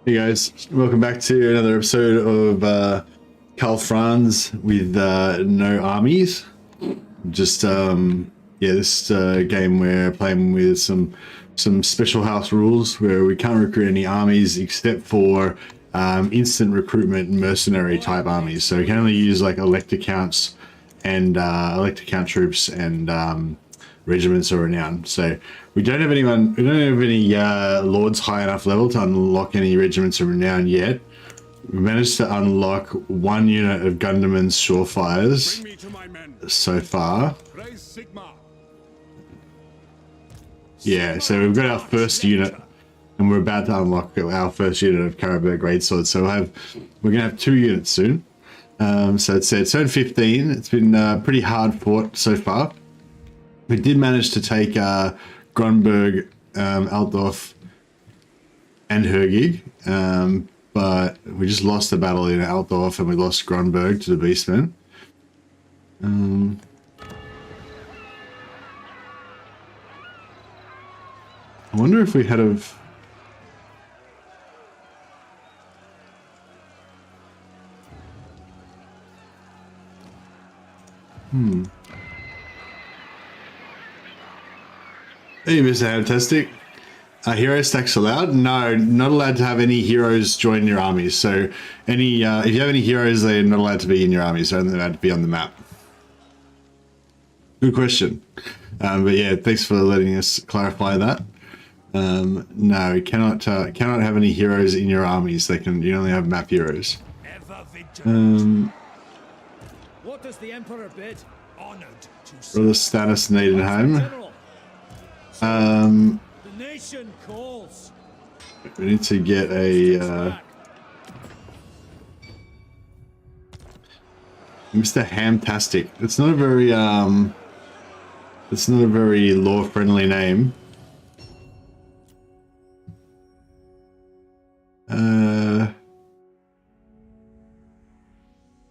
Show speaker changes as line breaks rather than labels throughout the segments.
Hey guys, welcome back to another episode of Karl Franz with no armies. Just this game we're playing with some special house rules where we can't recruit any armies except for instant recruitment mercenary type armies. So we can only use like Elector Counts and Elector Count troops and Regiments of Renown. So we don't have any lords high enough level to unlock any Regiments of Renown yet. We managed to unlock one unit of Gundam's Surefires so far. Yeah, so we've got our first unit, and we're about to unlock our first unit of Karabakh Greatsword. So we're gonna have 2 units soon. So it's turn 15. It's been pretty hard fought so far. We did manage to take Grunberg, Altdorf, and Hergig, but we just lost the battle in Altdorf and we lost Grunberg to the Beastmen. I wonder if we had of... Hey, Mr. Fantastic. Hero stacks allowed? No, not allowed to have any heroes join your armies. So if you have any heroes, they're not allowed to be in your armies. They're only allowed to be on the map. Good question. But yeah, thanks for letting us clarify that. No, you cannot have any heroes in your armies. You only have map heroes.
What does the Emperor bid? Honored to
Brother status needed home.
the nation calls.
We need to get a Mr. Hamtastic. It's not a very law-friendly name.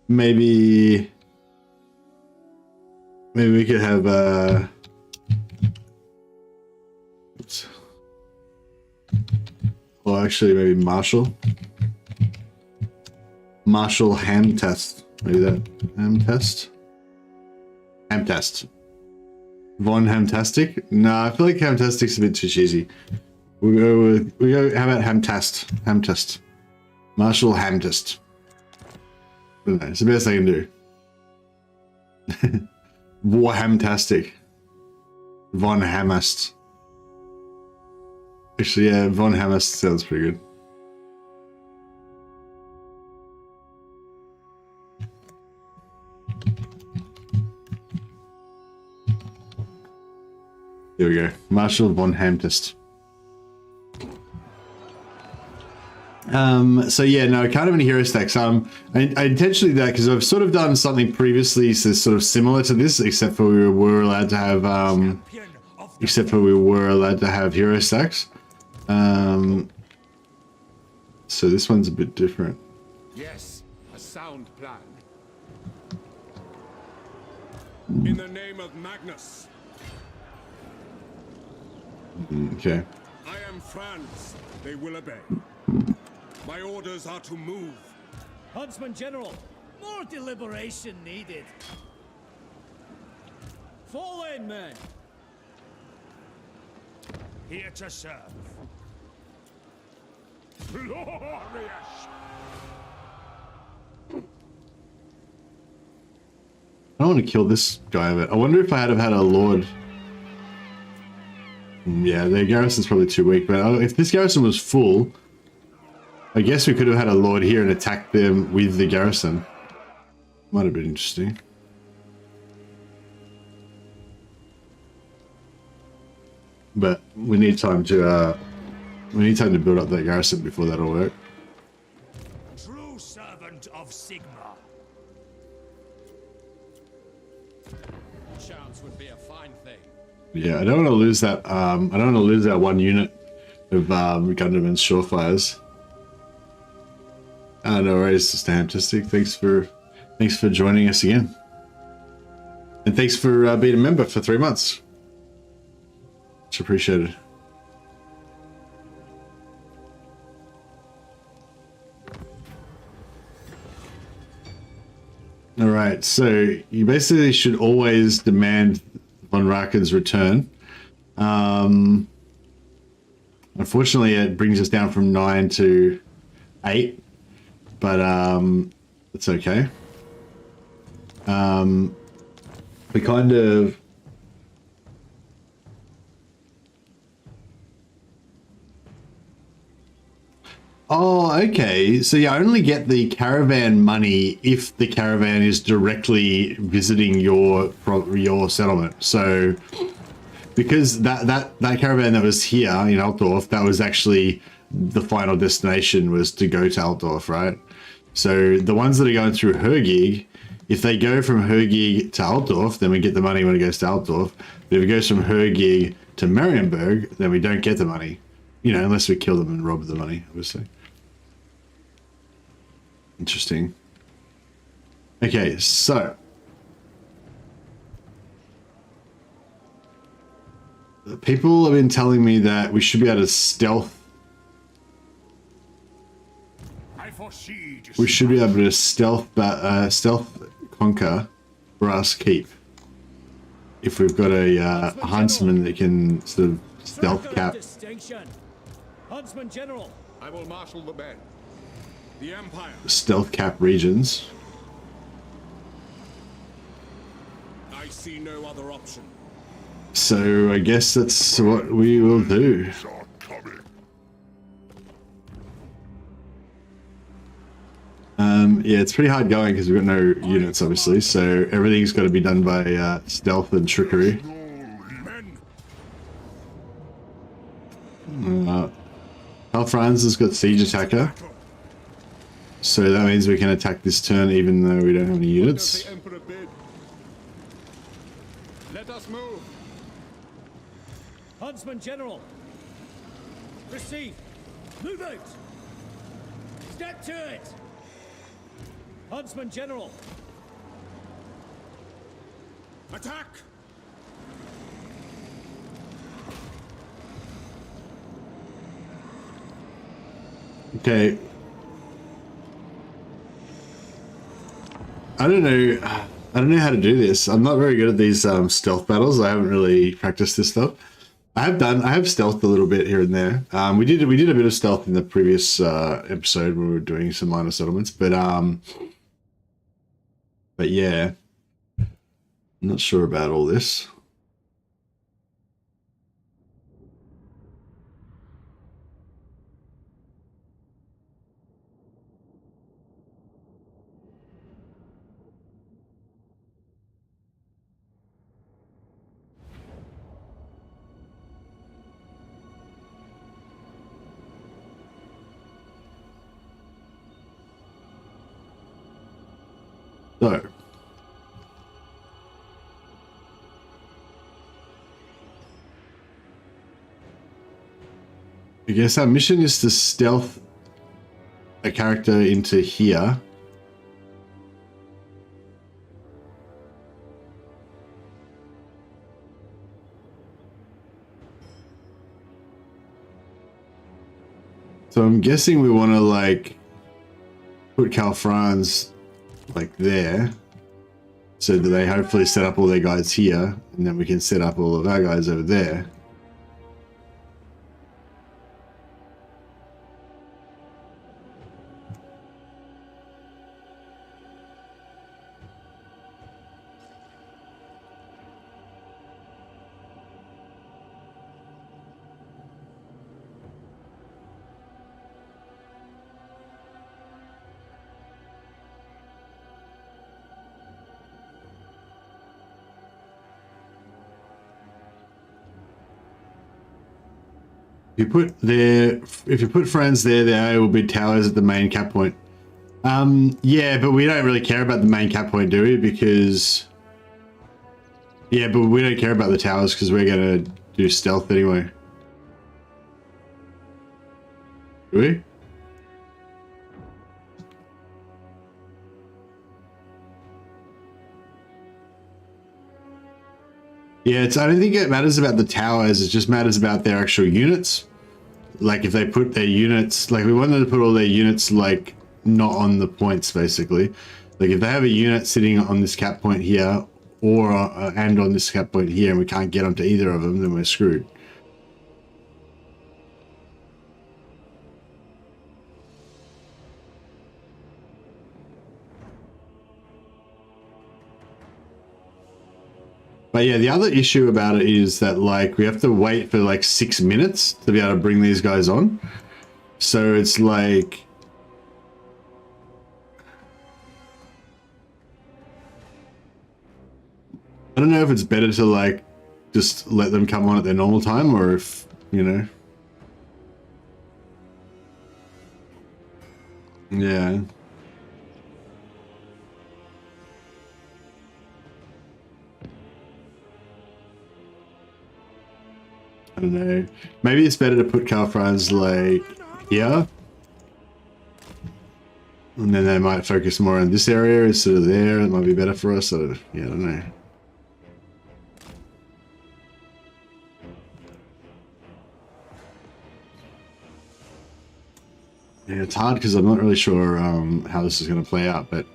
Maybe we could have well, actually, maybe Marshall Hamtest. Maybe that Hamtest. Von Hamtastic. No, I feel like Hamtastic's a bit too cheesy. We go. How about Hamtest. Marshall Hamtest. I don't know, it's the best I can do. Warhamtastic. Von Hamast. Actually, yeah, Von Hamast sounds pretty good. Here we go. Marshall von Hamtest. So yeah, no, I can't have any hero stacks. I intentionally did that because I've sort of done something previously so sort of similar to this, except for we were allowed to have hero stacks. So this one's a bit different.
Yes, a sound plan. In the name of Magnus.
Okay.
I am Franz. They will obey. My orders are to move.
Huntsman General, more deliberation needed. Fall in, men. Here to serve.
Glorious.
I don't want to kill this guy, but I wonder if I had had a lord. Yeah, their garrison's probably too weak, but if this garrison was full, I guess we could have had a lord here and attacked them with the garrison. Might have been interesting. But we need time to build up that garrison before that'll work.
True servant of Sigma.
Chance would be a fine thing.
Yeah, I don't want to lose that. I don't want to lose that one unit of Gundam's Surefires. No worries, Mr. Hamtastic. Thanks for joining us again, and thanks for being a member for 3 months. Much appreciated. All right, so you basically should always demand von Raken's return. Unfortunately, it brings us down from 9 to 8, but it's okay. We kind of... Oh, okay. So you only get the caravan money if the caravan is directly visiting your settlement. So because that caravan that was here in Altdorf, that was actually the final destination, was to go to Altdorf, right? So the ones that are going through Hergig, if they go from Hergig to Altdorf, then we get the money when it goes to Altdorf. But if it goes from Hergig to Marienburg, then we don't get the money. You know, unless we kill them and rob the money, obviously. Interesting. Okay, so people have been telling me that we should be able to stealth. We should be able to stealth conquer Brass Keep if we've got a huntsman that can sort of stealth cap.
Huntsman General.
I will marshal the men. The Empire.
Stealth cap regions.
I see no other option.
So I guess that's what we will do. Yeah, it's pretty hard going because we've got no units, obviously. So everything's got to be done by stealth and trickery. Karl Franz has got siege attacker, so that means we can attack this turn even though we don't have any units.
Let us move.
Huntsman General. Receive. Move out. Step to it. Huntsman General.
Attack.
Okay. I don't know how to do this. I'm not very good at these stealth battles. I haven't really practiced this stuff. I have stealthed a little bit here and there. We did a bit of stealth in the previous episode when we were doing some minor settlements, but yeah, I'm not sure about all this. So, I guess our mission is to stealth a character into here. So I'm guessing we want to like put Karl Franz like there, so that they hopefully set up all their guys here, and then we can set up all of our guys over there. If you put Franz there will be towers at the main cap point. Yeah, but we don't really care about the main cap point, do we? Because yeah, but we don't care about the towers because we're gonna do stealth anyway. Do we? Yeah, I don't think it matters about the towers, it just matters about their actual units. Like if they put their units, like we want them to put all their units like not on the points basically. Like if they have a unit sitting on this cap point here, or and on this cap point here, and we can't get onto either of them, then we're screwed. But yeah, the other issue about it is that like we have to wait for like 6 minutes to be able to bring these guys on. So it's like, I don't know if it's better to like just let them come on at their normal time, or if, you know. Yeah. I don't know. Maybe it's better to put Franz like here. And then they might focus more on this area instead of there. It might be better for us. So, yeah, I don't know. Yeah, it's hard because I'm not really sure how this is going to play out, but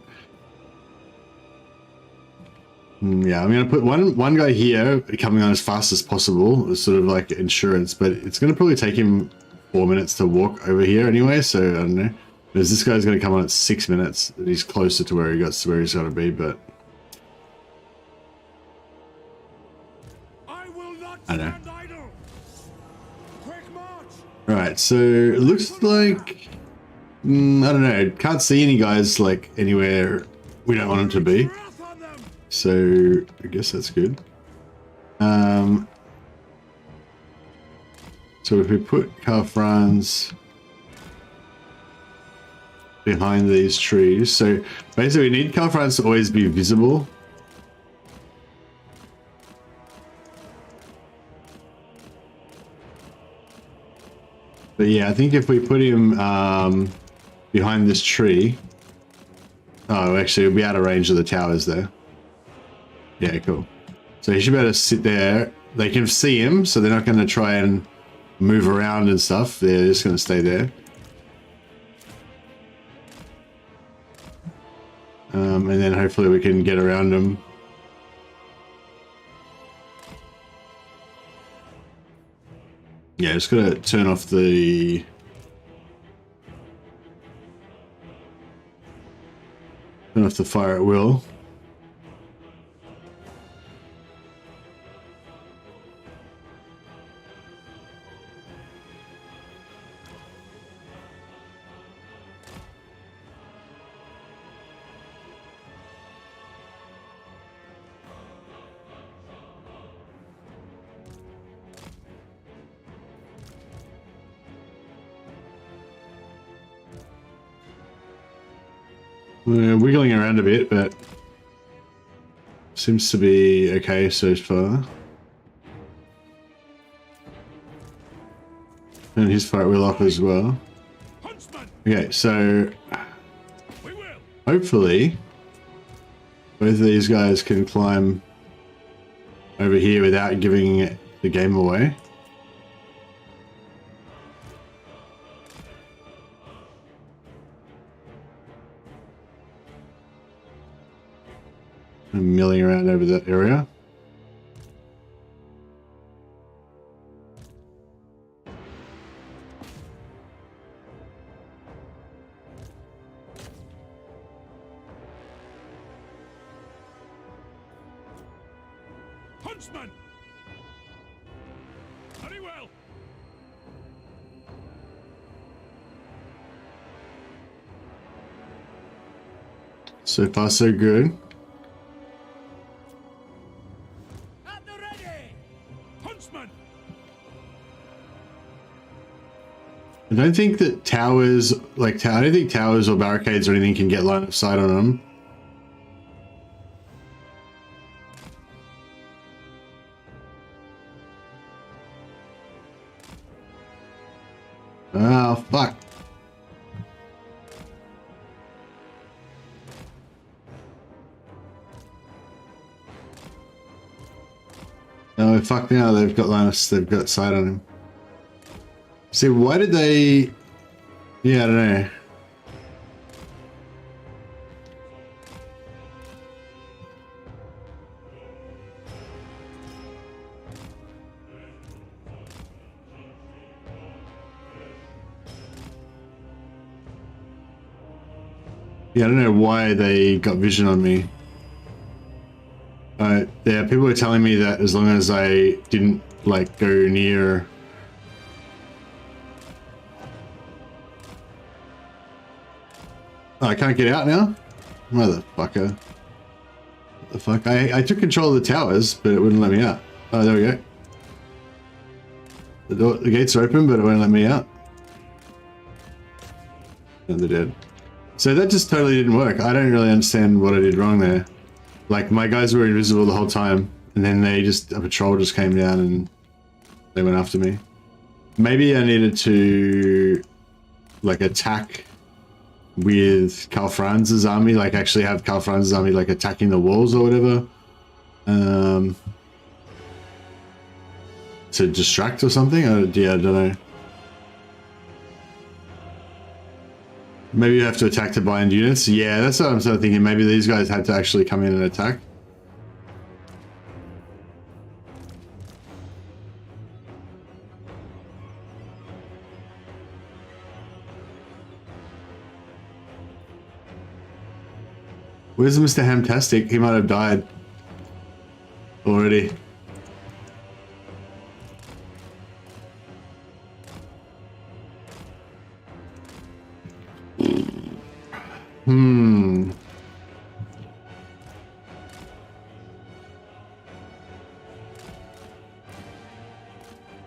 yeah, I'm going to put one guy here coming on as fast as possible, sort of like insurance, but it's going to probably take him 4 minutes to walk over here anyway, so I don't know. Because this guy's going to come on at 6 minutes. He's closer to where he's got to be, but
I will not
I don't know.
stand idle. Quick march.
Right, so it looks like I don't know. Can't see any guys like anywhere we don't want them to be.
Wrath on them.
So I guess that's good. So if we put Franz behind these trees, so basically we need Franz to always be visible. But yeah, I think if we put him behind this tree, oh, actually we'll be out of range of the towers there. Yeah, cool. So he should be able to sit there. They can see him, so they're not going to try and move around and stuff. They're just going to stay there. And then hopefully we can get around them. Yeah, just got to turn off the... Turn off the fire at will. We're wiggling around a bit, but seems to be okay so far. And his fight will off as well. Okay, so hopefully both of these guys can climb over here without giving the game away. I'm milling around over that area.
Huntsman! Very well.
So far, so good.
At the ready! Huntsman!
I don't think that towers, I don't think towers or barricades or anything can get line of sight on them. Oh, fuck. Oh, fuck now, they've got they've got sight on him. See, why did they... Yeah, I don't know. Yeah, I don't know why they got vision on me. Yeah, people were telling me that as long as I didn't like go near. Oh, I can't get out now? Motherfucker. What the fuck? I took control of the towers, but it wouldn't let me out. Oh, there we go. The gates are open, but it won't let me out. And they're dead. So that just totally didn't work. I don't really understand what I did wrong there. Like, my guys were invisible the whole time, and then a patrol just came down and they went after me. Maybe I needed to, like, attack with Karl Franz's army, like actually have Karl Franz's army, like, attacking the walls or whatever. To distract or something? Yeah, I don't know. Maybe you have to attack to bind units. Yeah, that's what I'm sort of thinking. Maybe these guys had to actually come in and attack. Where's Mr. Hamtastic? He might have died already.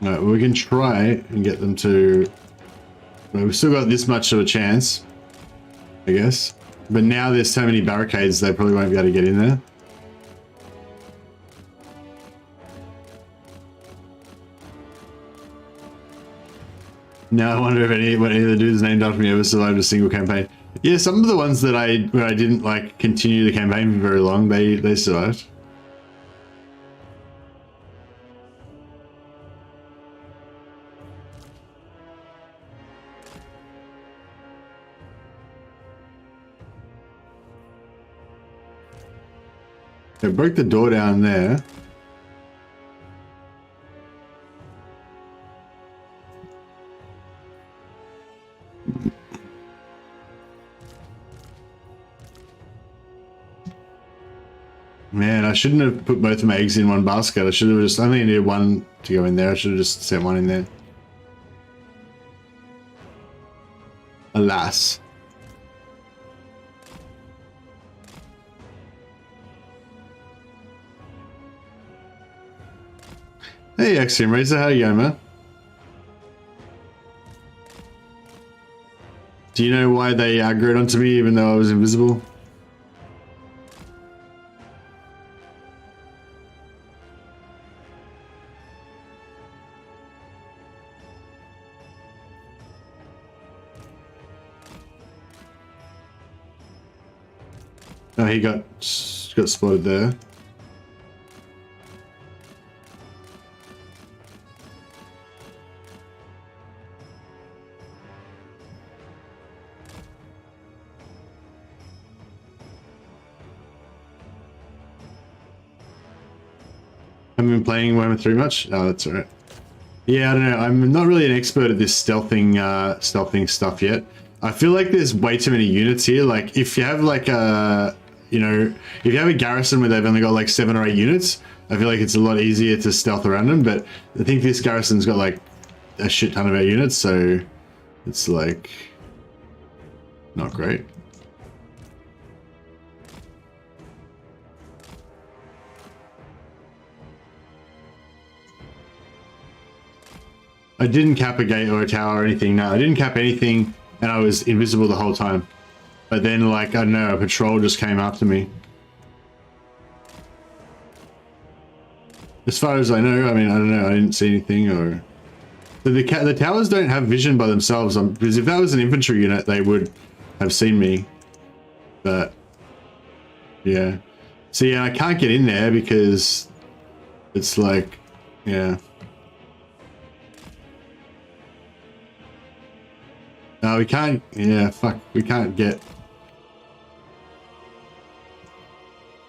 Alright, well, we can try and get them to... Well, we've still got this much of a chance, I guess. But now there's so many barricades, they probably won't be able to get in there. Now I wonder if any of the dudes named after me ever survived a single campaign. Yeah, some of the ones that where I didn't like continue the campaign for very long, they survived. They broke the door down there. Man, I shouldn't have put both of my eggs in one basket. I should have just only needed one to go in there. I should have just sent one in there. Alas. Hey, Axiom Razor, how you going, man? Do you know why they aggroed onto me even though I was invisible? Oh, he got spotted there. Haven't been playing Warhammer 3 much? Oh, that's alright. Yeah, I don't know. I'm not really an expert at this stealthing stuff yet. I feel like there's way too many units here. Like, if you have like a, you know, if you have a garrison where they've only got like 7 or 8 units, I feel like it's a lot easier to stealth around them. But I think this garrison's got like a shit ton of our units, so it's like not great. I didn't cap a gate or a tower or anything. No, I didn't cap anything, and I was invisible the whole time. But then, like, I don't know, a patrol just came after me. As far as I know, I mean, I don't know, I didn't see anything, or... The towers don't have vision by themselves, because if that was an infantry unit, they would have seen me. But, yeah. So, yeah, I can't get in there because it's like, yeah. No, we can't, yeah, fuck, we can't get...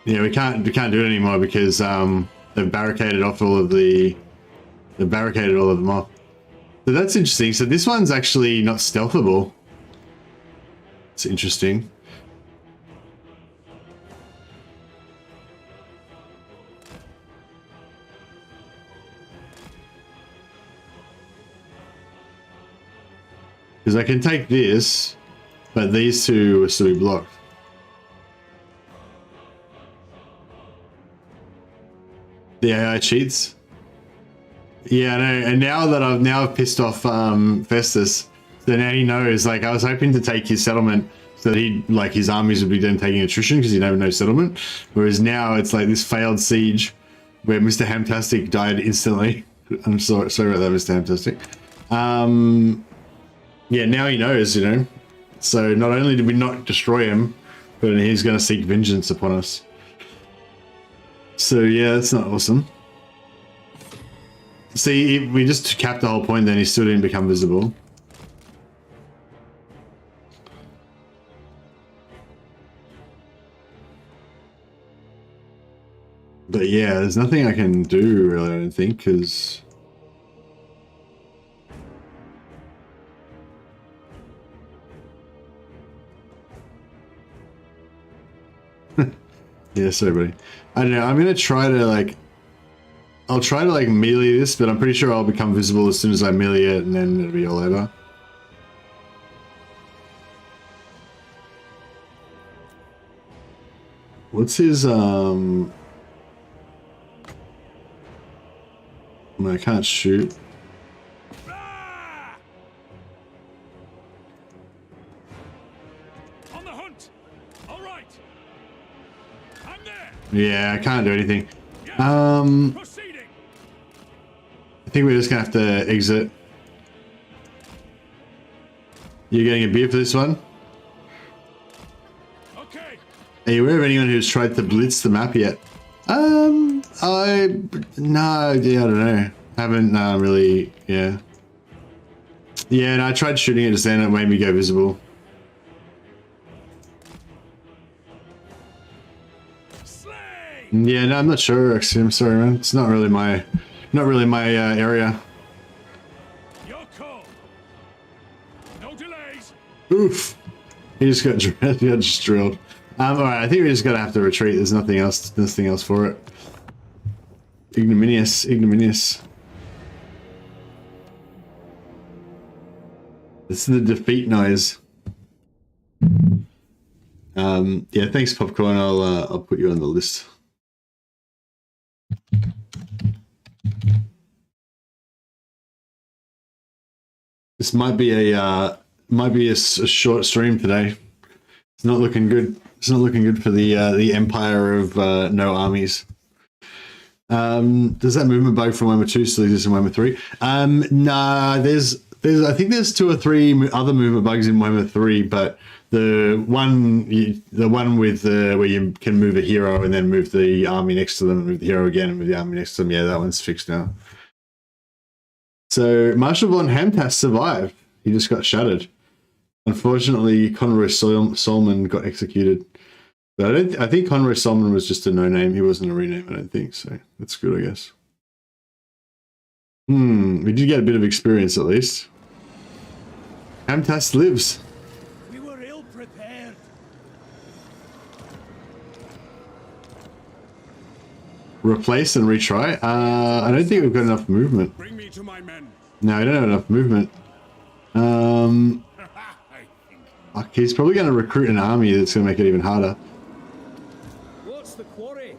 Yeah, we can't do it anymore because they've barricaded off all of the... They've barricaded all of them off. So that's interesting. So this one's actually not stealthable. It's interesting. Because I can take this, but these two will still be blocked. The AI cheats. Yeah, I know. And now that I've pissed off Festus, so now he knows. Like, I was hoping to take his settlement so that he, like, his armies would be then taking attrition because he'd have no settlement. Whereas now it's like this failed siege where Mr. Hamtastic died instantly. I'm sorry about that, Mr. Hamtastic. Yeah, now he knows, you know. So not only did we not destroy him, but he's going to seek vengeance upon us. So yeah, that's not awesome. See, we just capped the whole point then, he still didn't become visible. But yeah, there's nothing I can do really, I don't think, because... Yeah, sorry buddy. I don't know, I'm gonna try to like... I'll try to like melee this, but I'm pretty sure I'll become visible as soon as I melee it and then it'll be all over. What's his, I can't shoot.
On the hunt. All right. I'm there.
Yeah, I can't do anything.
Yes. Proceeding.
I think we're just gonna have to exit. You're getting a beer for this one?
Okay.
Are you aware of anyone who's tried to blitz the map yet? No, yeah, I don't know. Haven't really, yeah. Yeah, no, I tried shooting it just then, it made me go visible.
Slay.
Yeah, no, I'm not sure, actually, I'm sorry, man. It's not really my area.
Your call. No delays.
Oof. He just got drilled. He got just drilled. Alright, I think we just gotta have to retreat. There's nothing else for it. Ignominious, ignominious. This is the defeat noise. Yeah, thanks, Popcorn. I'll put you on the list. This might be a short stream today. It's not looking good. It's not looking good for the empire of no armies. Does that movement bug from Warhammer 2 still exist in Warhammer 3? Nah, there's I think there's 2 or 3 other movement bugs in Warhammer 3, but the one with where you can move a hero and then move the army next to them, and move the hero again and move the army next to them, yeah, that one's fixed now. So Marshal von Hamtas survived. He just got shattered. Unfortunately, Conroy Solman got executed. But I think Conroy Solman was just a no-name. He wasn't a rename, I don't think. So that's good, I guess. We did get a bit of experience at least. Hamtas lives.
We were ill prepared.
Replace and retry. I don't think we've got enough movement.
Bring me to my men.
No, I don't have enough movement. Fuck, he's probably going to recruit an army that's going to make it even harder.
What's the quarry?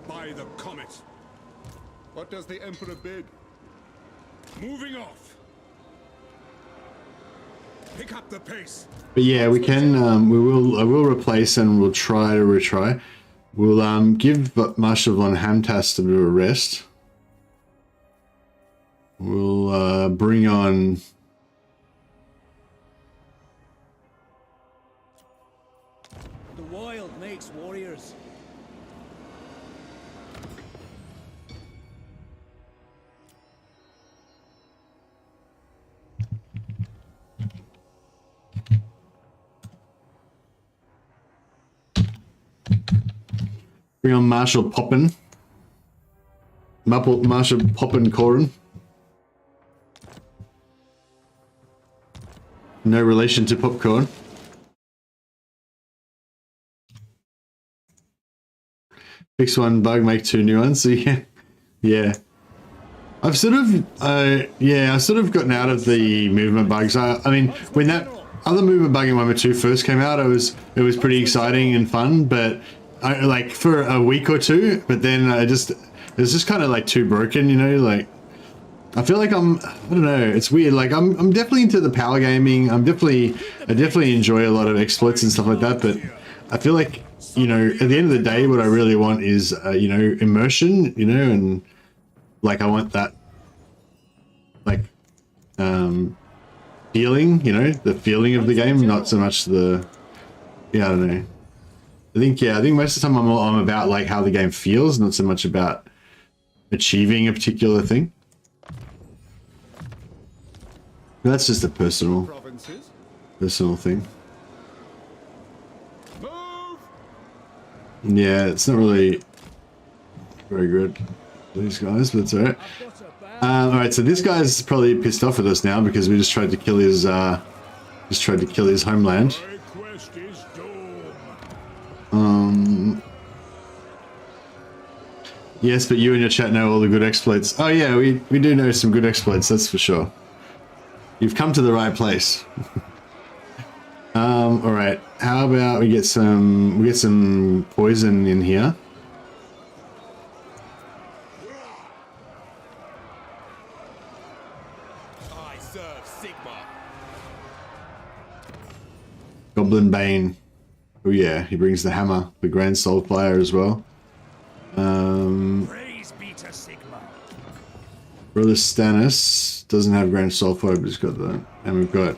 By the comet. What does the Emperor bid? Moving off. Pick up the pace.
But yeah, we can. I will replace and we'll try to retry. We'll give Marshal von Hamtas a bit of a rest. We'll bring on.
The wild makes warriors.
Bring on Marshal Poppin. Marshal Poppin Corin. No relation to popcorn. Fix one bug, make 2 new ones. So yeah, yeah. I've sort of, yeah, I've sort of gotten out of the movement bugs. I mean, when that other movement bug in 1.2 first came out, it was pretty exciting and fun, but like for a week or two, but then it was just kind of like too broken, you know, like I feel like I don't know, it's weird. Like I'm definitely into the power gaming. I definitely enjoy a lot of exploits and stuff like that, but I feel like, you know, at the end of the day, what I really want is, you know, immersion, you know, and like I want that, like, feeling, you know, the feeling of the game, not so much the, yeah, I don't know. I think most of the time I'm about like how the game feels, not so much about achieving a particular thing. But that's just a personal thing. Yeah, it's not really very good, these guys, but it's alright. Alright, so this guy's probably pissed off with us now because we just tried to kill his homeland. Yes, but you and your chat know all the good exploits. Oh yeah, we do know some good exploits, that's for sure. You've come to the right place. Alright, how about we get some poison in here.
I serve Sigma.
Goblin Bane. Oh yeah, he brings the hammer, the Grand Soul Flyer as well.
Praise be to Sigma.
Brother Stannis doesn't have Grand Soul Flyer, but he's got that. And we've got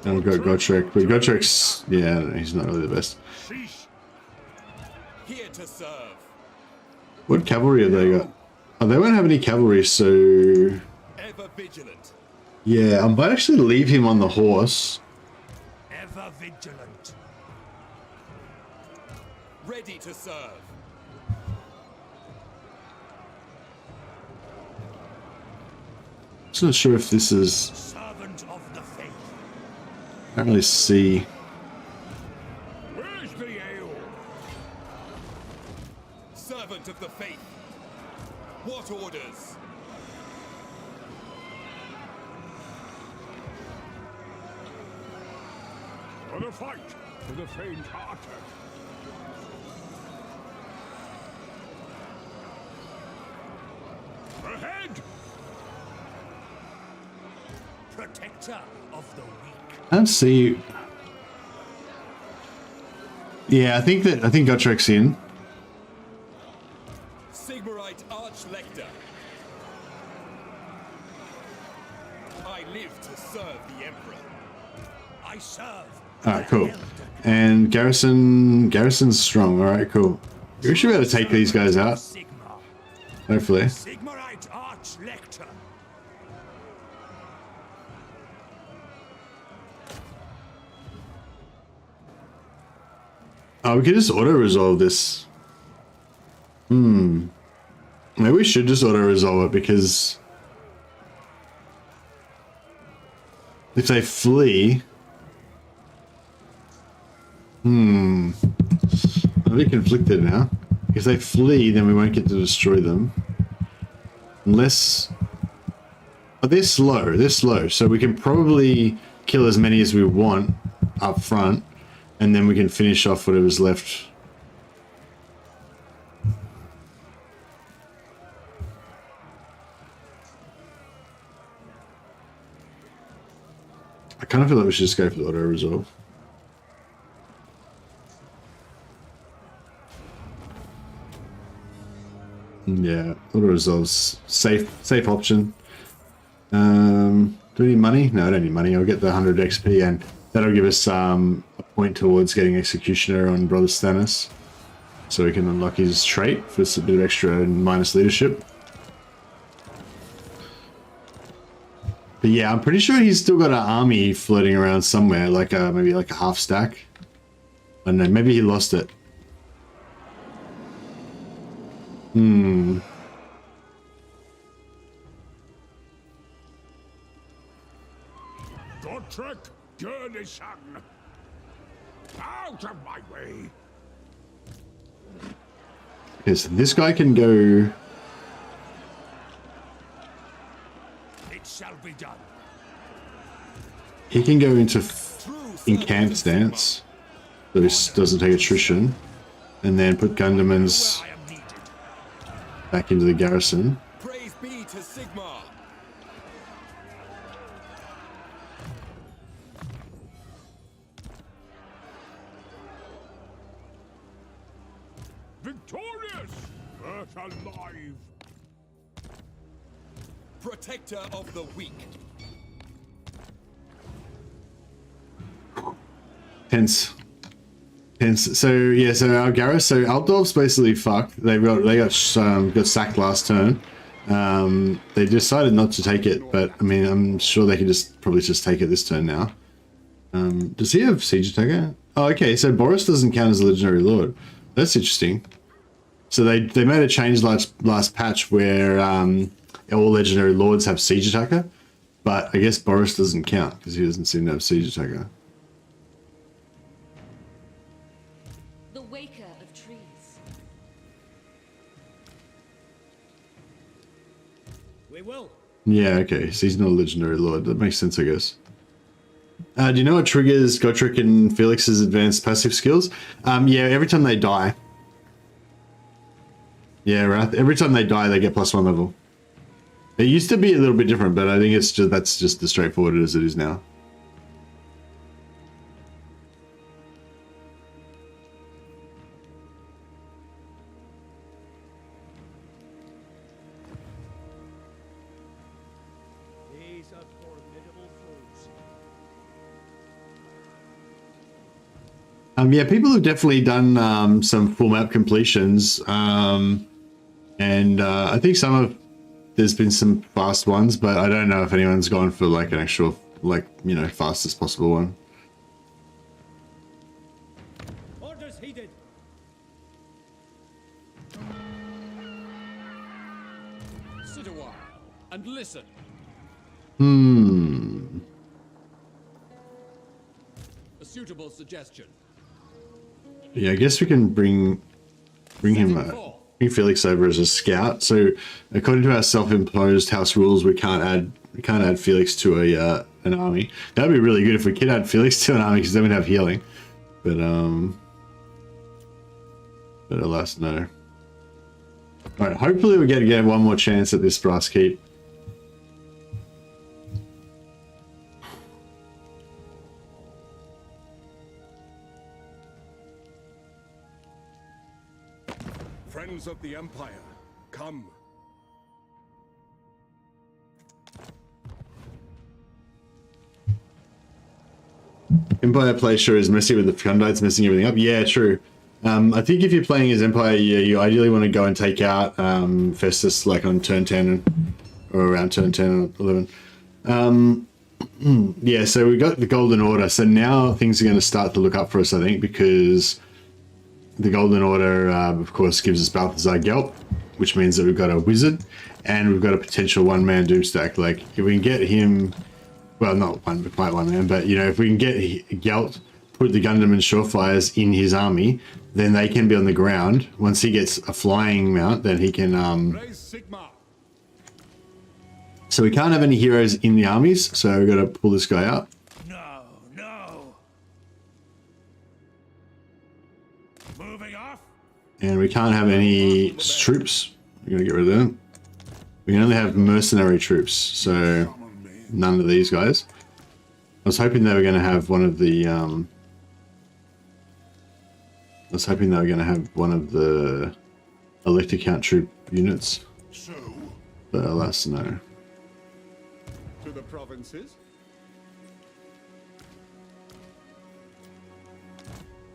Gotrek, but Gotrek's, yeah, he's not really the best.
Here to serve.
What cavalry have they got? Oh, they won't have any cavalry, so
Ever vigilant.
yeah, I might actually leave him on the horse.
Ever vigilant.
Ready to serve.
Just not sure if this is.
Servant of the faith.
I can't really see.
Where's the ale?
Servant of the faith. What orders?
For the fight, for the faint-hearted. Ahead! Protector of the weak.
I don't see. Yeah, I think Gotrek's in.
Sigmarite Arch-Lector. I live to serve the Emperor.
I serve.
Alright, cool. And Garrison's strong. Alright, cool. We should be able to take these guys out.
Sigma.
Hopefully.
Sigmarite Arch-Lector.
Oh, we could just auto-resolve this. Maybe we should just auto-resolve it because if they flee... I'm a bit conflicted now. If they flee, then we won't get to destroy them. Unless... Oh, they're slow, so we can probably kill as many as we want up front, and then we can finish off whatever's left. I kind of feel like we should just go for the auto-resolve. Yeah, auto-resolve's safe option. Do we need money? No, I don't need money. I'll get the 100 XP and that'll give us a point towards getting Executioner on Brother Stannis. So we can unlock his trait for a bit of extra minus leadership. But yeah, I'm pretty sure he's still got an army floating around somewhere, like maybe like a half stack. I don't know, maybe he lost it.
Gotrek, Gurnison. Out of my way.
Okay, so this guy can go.
It shall be done.
He can go into in camp stance, so he doesn't take attrition, and then put Gundamans
I am needed.
back into the garrison.
Praise be to Sigmar.
Victorious! Earth alive!
Protector of the weak.
Tense. So yeah, so our garrison, so Altdorf's basically fucked. They got sacked last turn. They decided not to take it, but I mean, I'm sure they can probably just take it this turn now. Does he have siege attacker? Oh, okay. So Boris doesn't count as a legendary lord. That's interesting. So they made a change last patch where all legendary lords have siege attacker, but I guess Boris doesn't count because he doesn't seem to have siege attacker.
The waker of trees.
We will.
Yeah, okay. So he's not a legendary lord. That makes sense, I guess. Do you know what triggers Gotrek and Felix's advanced passive skills? Yeah, every time they die. Yeah, right. Every time they die, they get +1 level. It used to be a little bit different, but I think that's just as straightforward as it is now.
These are formidable foes.
Yeah, people have definitely done some full map completions, and I think there's been some fast ones, but I don't know if anyone's gone for like an actual, like, you know, fastest possible one.
Orders heeded.
Sit a while and listen. A suitable suggestion.
Yeah, I guess we can bring him, bring Felix over as a scout. So, according to our self-imposed house rules, we can't add Felix to an army. That'd be really good if we could add Felix to an army, because then we'd have healing. But alas, no. All right, hopefully we get one more chance at this brass keep.
Friends of the Empire, come.
Empire play sure is messy with the Fundites messing everything up. Yeah, true. I think if you're playing as Empire, you ideally want to go and take out Festus like on turn 10 or around turn 10 or 11. Yeah, so we got the Golden Order. So now things are going to start to look up for us, I think, because the Golden Order, of course, gives us Balthazar GELT, which means that we've got a wizard and we've got a potential one-man doomstack. Like, if we can get him, well, not quite one man, but, you know, if we can get GELT, put the Gundam and Surefires in his army, then they can be on the ground. Once he gets a flying mount, then he can...
Praise Sigmar.
So we can't have any heroes in the armies, so we've got to pull this guy out.
No, no. Moving off.
And we can't have any troops. We're going to get rid of them. We can only have mercenary troops, so none of these guys. I was hoping they were going to have one of the... I was hoping they were going to have one of the Elector Count troop units.
So,
But alas, no.
to the provinces.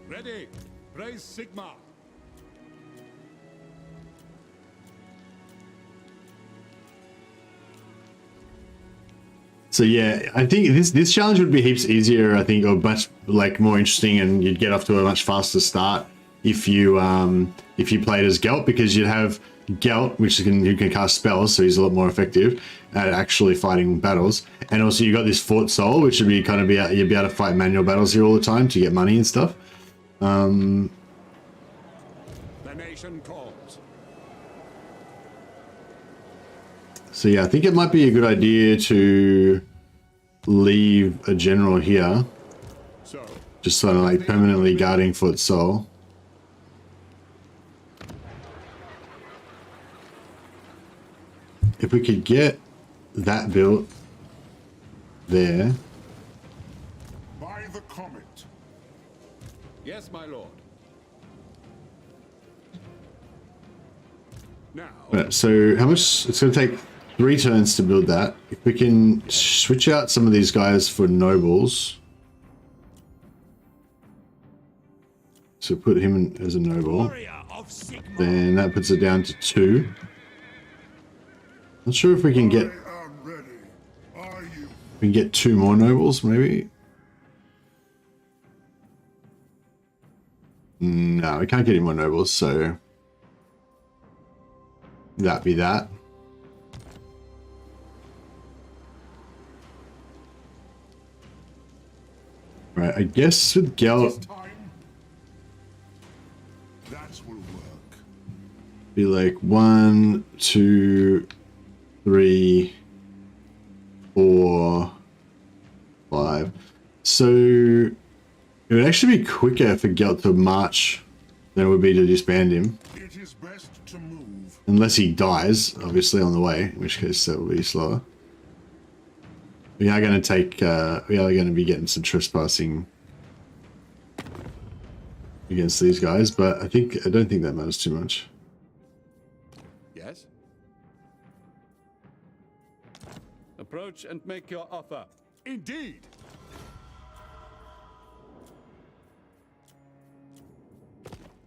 Ready. Praise Sigmar.
So yeah, I think this challenge would be heaps easier, I think, or much like more interesting, and you'd get off to a much faster start if you played as GELT, because you'd have GELT, which you can cast spells, so he's a lot more effective at actually fighting battles. And also you got this Fort Soul, which would be you'd be able to fight manual battles here all the time to get money and stuff.
The nation calls.
So yeah, I think it might be a good idea to leave a general here,
So,
just sort of like permanently guarding Fort Sol. If we could get that built there.
by the comet. Yes, my lord. Now,
Right, so how much? It's going to take 3 turns to build that. If we can switch out some of these guys for nobles. So put him in as a noble.
Warrior of Sigma.
Then that puts it down to 2. Not sure if we can get...
I am ready. Are you?
We can get 2 more nobles, maybe? No, we can't get any more nobles, so... That'd be that. Right, I guess with GELT,
Time. That will work.
be like 1, 2, 3, 4, 5. So it would actually be quicker for GELT to march than it would be to disband him.
It is best to move.
Unless he dies, obviously, on the way, in which case that will be slower. We are going to take, we are going to be getting some trespassing against these guys, but I don't think that matters too much.
Yes? Approach and make your offer. Indeed.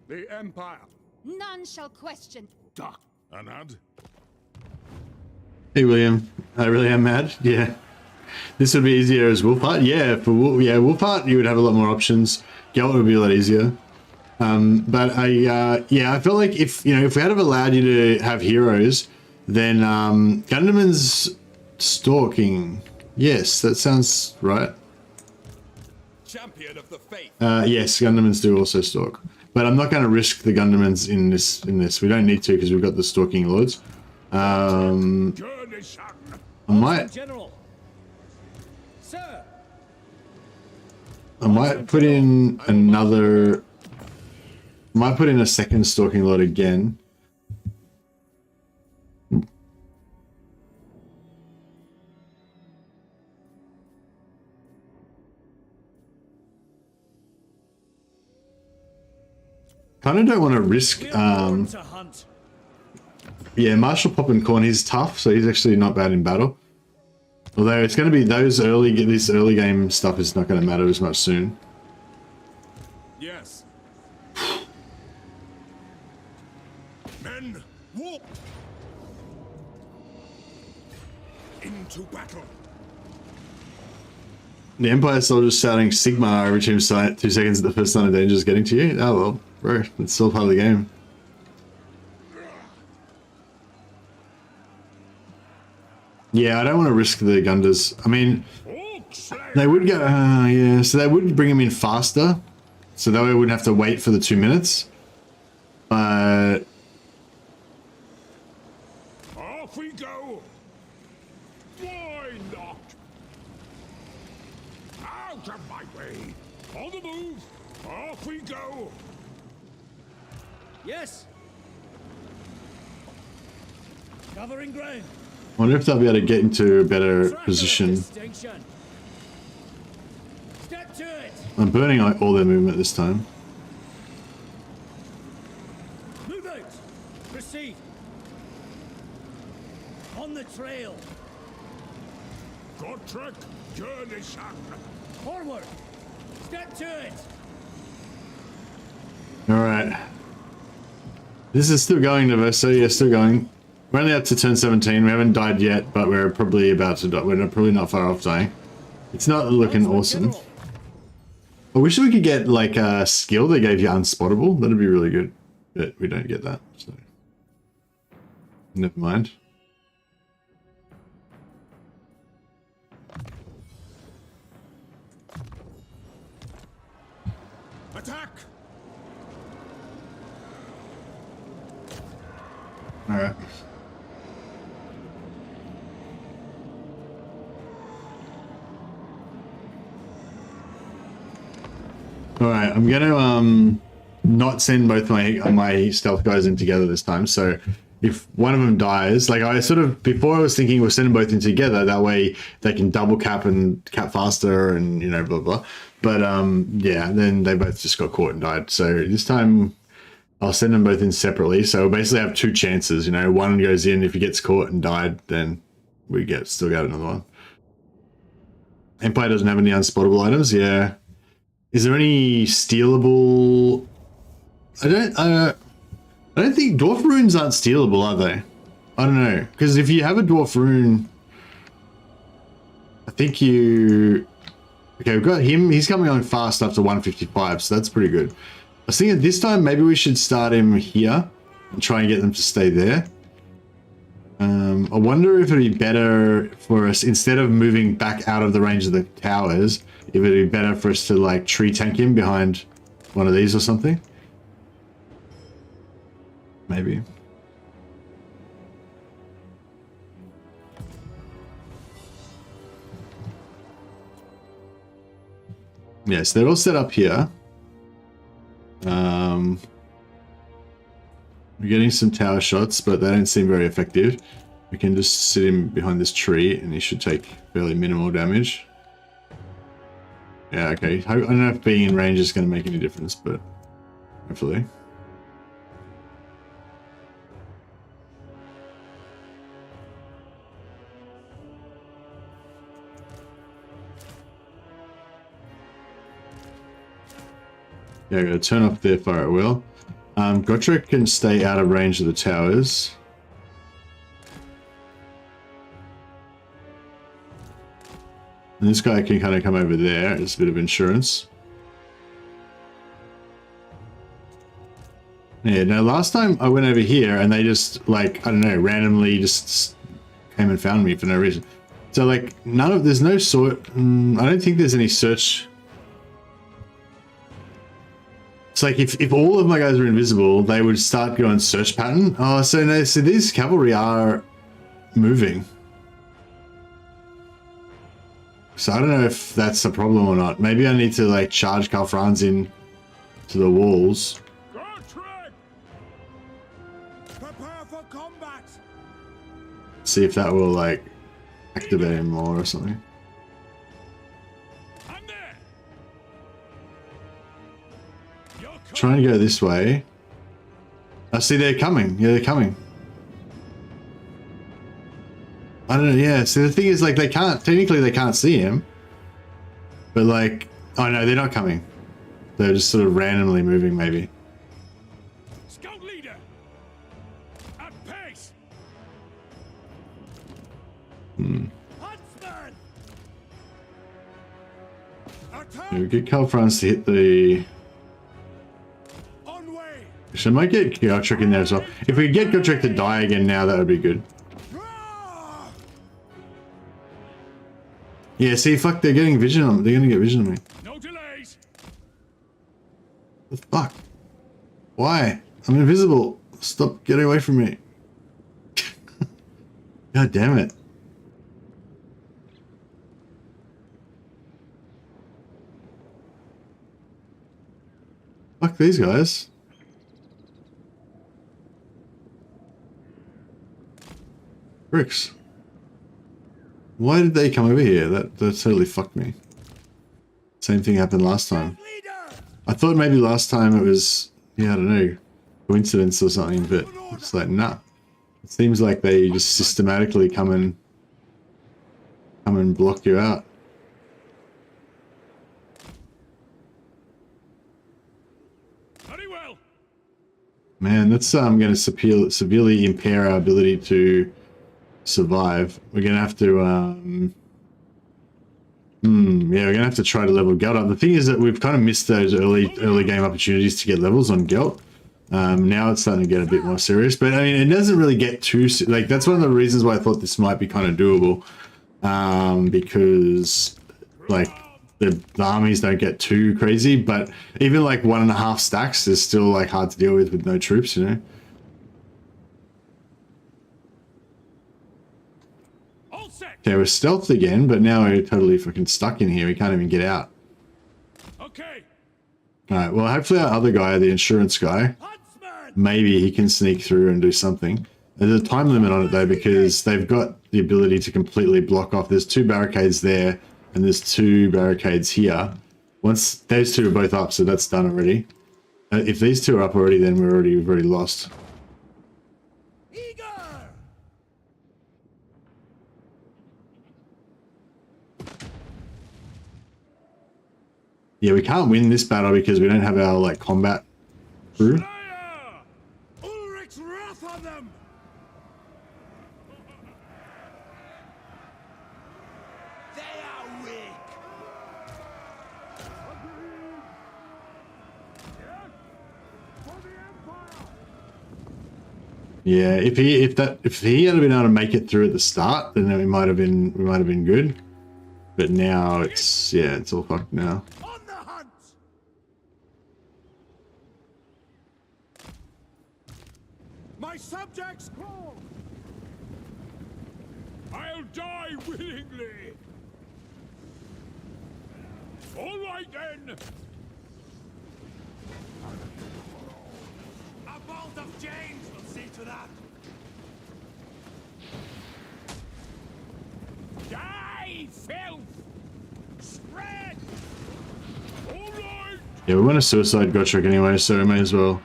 The Empire.
None shall question.
Duh. Anad.
Hey, William. I really am mad. Yeah. This would be easier as Wolfheart. Yeah, for Wolfheart, you would have a lot more options. GELT would be a lot easier. But I feel like if we had have allowed you to have heroes, then Gunderman's stalking. Yes, that sounds right.
Champion of the faith.
Yes, Gundamans do also stalk. But I'm not going to risk the Gundamans in this. We don't need to because we've got the stalking lords. I might
General. Sir.
put in another. Might put in a second stalking lord again. Kind of don't want to risk.
To hunt.
Yeah, Marshal Poppencorn, he's tough, so he's actually not bad in battle. Although it's going to be this early game stuff is not going to matter as much soon.
Yes. Men, walk. Into battle.
The Empire soldiers shouting Sigma every 2 seconds at the first sign of danger is getting to you? Oh well, bro, it's still part of the game. Yeah, I don't want to risk the Gunders. I mean, they would go, yeah, so they would bring them in faster. So that way we wouldn't have to wait for the 2 minutes. But...
Off we go. Why not? Out of my way. On the move. Off we go.
Yes. Covering ground.
I wonder if they'll be able to get into a better
Tracker of
position.
distinction. Step to it.
I'm burning out all their movement this time.
Move out. Proceed. On the trail.
Gottrek, Gurnishan.
Forward. Step to it.
Alright. This is still going, Diverso. Yeah, still going. We're only up to turn 17. We haven't died yet, but we're probably about to die. We're probably not far off dying. It's not looking awesome.
General.
I wish we could get like a skill that gave you unspottable. That'd be really good. But we don't get that, so never mind.
Attack.
Alright. Alright, I'm gonna not send both my stealth guys in together this time. So if one of them dies, like I sort of before I was thinking we'll send them both in together, that way they can double cap and cap faster and you know blah blah. But yeah, then they both just got caught and died. So this time I'll send them both in separately. So we'll basically have two chances, you know, one goes in, if he gets caught and died, then we still get another one. Empire doesn't have any unspottable items, yeah. Is there any stealable? I don't think dwarf runes aren't stealable, are they? I don't know, because if you have a dwarf rune, I think you. Okay, we've got him. He's coming on fast up to 155, so that's pretty good. I was thinking this time maybe we should start him here and try and get them to stay there. I wonder if it'd be better for us, instead of moving back out of the range of the towers, if it'd be better for us to like tree tank him behind one of these or something. Maybe. Yes, they're all set up here. We're getting some tower shots, but they don't seem very effective. We can just sit him behind this tree and he should take fairly minimal damage. Yeah, okay. I don't know if being in range is going to make any difference, but hopefully. Yeah, I'm going to turn off their fire at will. Gotrek can stay out of range of the towers. And this guy can kind of come over there as a bit of insurance. Yeah, now last time I went over here and they just, like, I don't know, randomly just came and found me for no reason. So, like, there's no sort, I don't think there's any search. It's like if all of my guys were invisible, they would start going search pattern. Oh, so no, so these cavalry are moving. So I don't know if that's a problem or not. Maybe I need to like charge Karl Franz in to the walls.
Prepare for combat.
See if that will like activate him more or something. Trying to go this way. I see they're coming. Yeah, they're coming. I don't know. Yeah. So the thing is, like, technically they can't see him. But like, oh no, they're not coming. They're just sort of randomly moving, maybe.
Scout leader. At pace. Huntsman.
Yeah, we get Karl Franz to hit the. So I might get Gotrek in there as well. If we get Gotrek to die again now, that would be good. Yeah, see, fuck, they're getting vision on me. They're gonna get vision on me.
No delays.
The fuck? Why? I'm invisible. Stop getting away from me. God damn it. Fuck these guys. Bricks. Why did they come over here? That totally fucked me. Same thing happened last time. I thought maybe last time it was, yeah, I don't know, coincidence or something, but it's like, nah. It seems like they just systematically come and block you out.
Very well.
Man, that's going to severely impair our ability to survive. We're gonna have to yeah, we're gonna have to try to level GELT up. The thing is that we've kind of missed those early game opportunities to get levels on GELT. Now it's starting to get a bit more serious, but I mean it doesn't really get too like, that's one of the reasons why I thought this might be kind of doable, because like the armies don't get too crazy, but even like 1.5 stacks is still like hard to deal with no troops, you know. Okay, we're stealthed again, but now we're totally fucking stuck in here. We can't even get out.
Okay.
Alright, well hopefully our other guy, the insurance guy,
Huntsman!
maybe he can sneak through and do something. There's a time limit on it though, because they've got the ability to completely block off. There's 2 barricades there, and there's 2 barricades here. Once those 2 are both up, so that's done already. If these 2 are up already, then we've already lost.
Eager!
Yeah, we can't win this battle because we don't have our like combat crew.
Slayer! Ulrich's wrath on them!
They are weak!
Yeah, if he had been able to make it through at the start, then we might have been good. But now it's all fucked now.
On the hunt!
My subjects call! I'll die willingly! All right then!
A bolt of James will see to that!
Die, filth! Spread! All right!
Yeah, we want a suicide Gotrek anyway, so we may as well.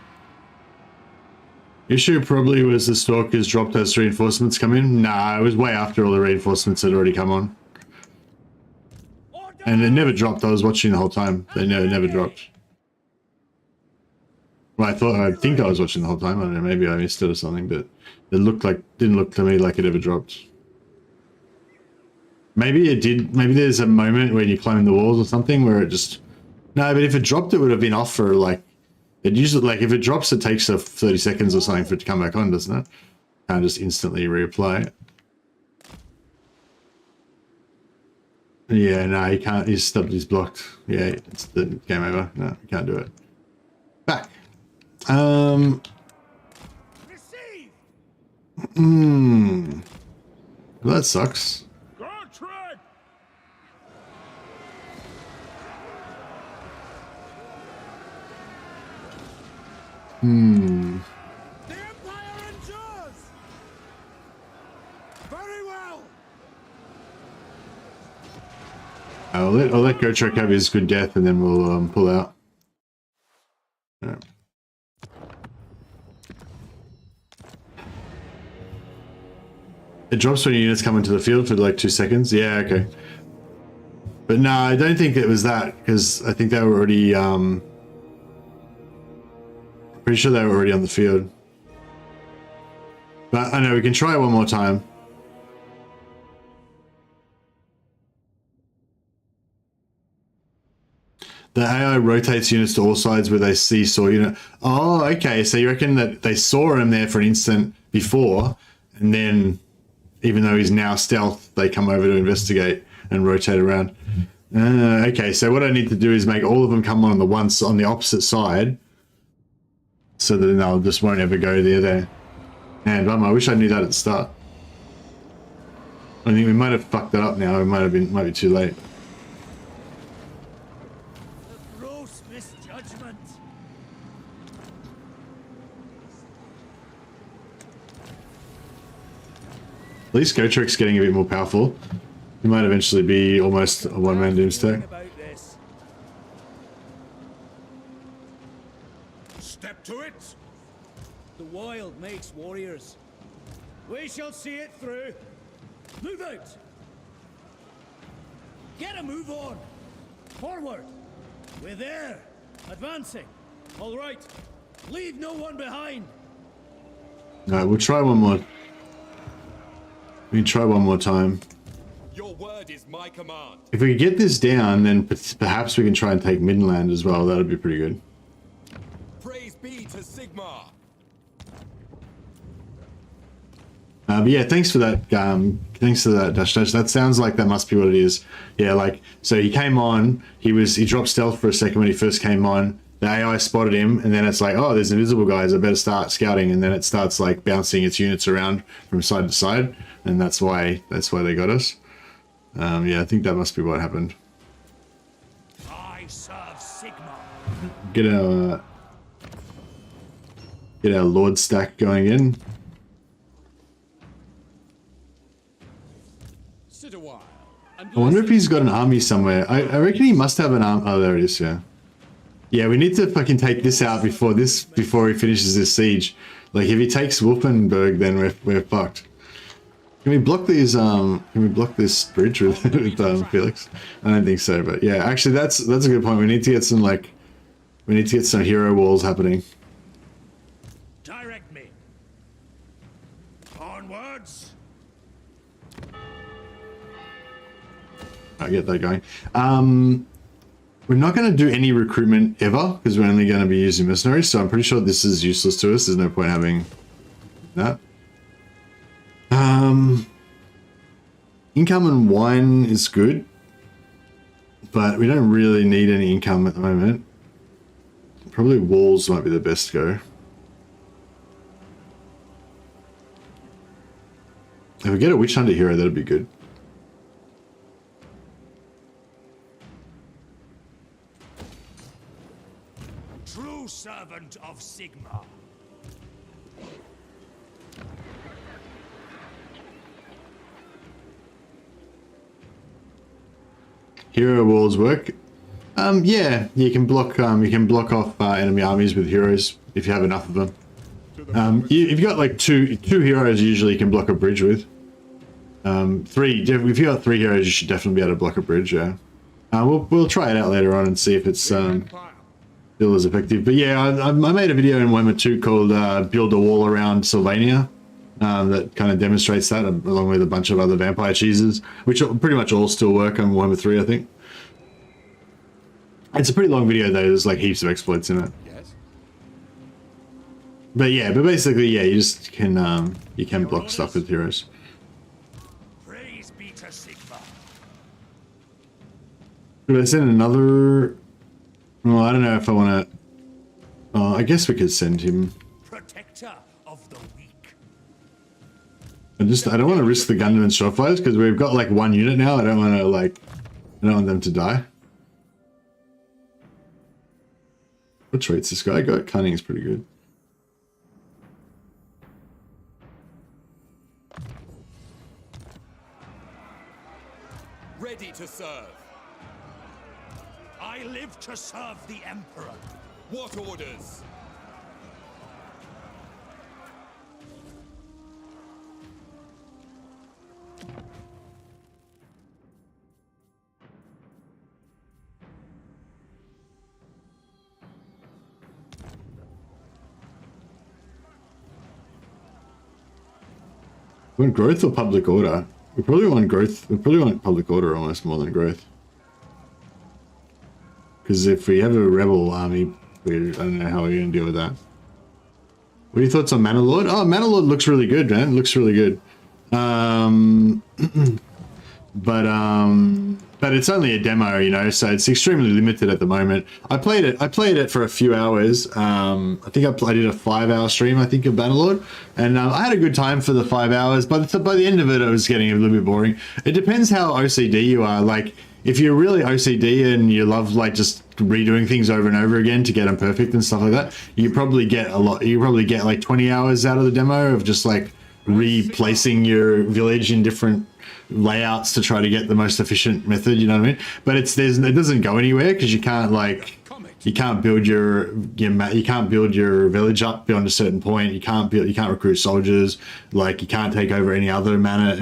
Issue probably was the Stalkers dropped as reinforcements come in. Nah, it was way after all the reinforcements had already come on. And it never dropped. I was watching the whole time. They never dropped. Well, I think I was watching the whole time. I don't know, maybe I missed it or something, but it didn't look to me like it ever dropped. Maybe it did. Maybe there's a moment when you climb the walls or something where it just... No, but if it dropped, it would have been off for like... It usually, like, if it drops, it takes 30 seconds or something for it to come back on, doesn't it? Can't just instantly reapply it. Yeah, no, he can't. He's blocked. Yeah, it's the game over. No, you can't do it. Back.
Receive!
Well, that sucks.
Gotrek!
The Empire endures! Very well!
I'll let Gotrek have his good death, and then we'll pull out. Yeah. It drops when units come into the field for like 2 seconds. Yeah, okay. But no, I don't think it was that, because I think they were already pretty sure they were already on the field. But I know we can try it one more time. The AI rotates units to all sides where they see saw unit. Oh, okay. So you reckon that they saw him there for an instant before, and then even though he's now stealth, they come over to investigate and rotate around. Okay, so what I need to do is make all of them come on the opposite side, so that they'll just won't ever go there. And I wish I knew that at the start. I think we might have fucked that up now. It might be too late.
Gross misjudgment!
At least Gotrek's getting a bit more powerful. He might eventually be almost a one-man doomsday.
About this.
Step to it!
The wild makes warriors. We shall see it through. Move out! Get a move on! Forward! We're there! Advancing! All right! Leave no one behind!
Alright, we'll try one more. We can try one more time.
Your word is my command.
If we could get this down, then perhaps we can try and take Midland as well. That'd be pretty good.
Praise be to Sigmar.
But yeah, thanks for that. Thanks for that, Dash Dash. That sounds like that must be what it is. Yeah, like, so he came on. He dropped stealth for a second when he first came on. The AI spotted him, and then it's like, oh, there's invisible guys. I better start scouting. And then it starts like bouncing its units around from side to side, and that's why they got us. Yeah, I think that must be what happened.
I serve Sigmar.
get our Lord stack going in.
Sit a while.
I wonder if he's got an army somewhere. I reckon he must have an arm. Oh, there it is. Yeah. Yeah, we need to fucking take this out before he finishes this siege. Like if he takes Wolfenberg, then we're fucked. Can we block these? Can we block this bridge with Felix? I don't think so, but yeah, actually that's a good point. We need to get some hero walls happening.
Direct me. Onwards.
I'll get that going. We're not going to do any recruitment ever because we're only going to be using mercenaries. So I'm pretty sure this is useless to us. There's no point having that. Income and wine is good, but we don't really need any income at the moment. Probably walls might be the best go. If we get a witch hunter hero, that'd be good.
True servant of Sigma.
Hero walls work. Yeah, you can block off enemy armies with heroes if you have enough of them. If you've got like two heroes, usually you can block a bridge with. Three. If you got 3 heroes, you should definitely be able to block a bridge. Yeah. We'll try it out later on and see if it's still as effective. But yeah, I made a video in Warhammer 2 called "Build a Wall Around Sylvania." That kind of demonstrates that, along with a bunch of other vampire cheeses, which pretty much all still work on Warhammer 3, I think. It's a pretty long video though, there's like heaps of exploits in it.
Yes.
But yeah, basically, yeah, you just can, you can block stuff with heroes.
Praise be to Sigma.
Could I send another? Well, I don't know if I want to. I guess we could send him.
Protector of the weak.
I don't want to risk the gunmen and shotfires because we've got like 1 unit now. I don't want them to die. What traits this guy got? Cunning is pretty good.
Ready to serve.
I live to serve the Emperor.
What orders?
We want growth or public order? We probably want growth. We probably want public order almost more than growth. Because if we have a rebel army, I don't know how we're going to deal with that. What are your thoughts on Mana Lord? Oh, Mana Lord looks really good, man. It looks really good. But it's only a demo, you know, so it's extremely limited at the moment. I played it for a few hours. I think I did a 5-hour stream, I think, of Bannerlord, and I had a good time for the 5 hours, but by the end of it, it was getting a little bit boring. It depends how OCD you are. Like, if you're really OCD and you love like just redoing things over and over again to get them perfect and stuff like that, you probably get like 20 hours out of the demo of just like replacing your village in different layouts to try to get the most efficient method, you know what I mean? But it doesn't go anywhere because you can't build your village up beyond a certain point. You can't recruit soldiers. Like, you can't take over any other manors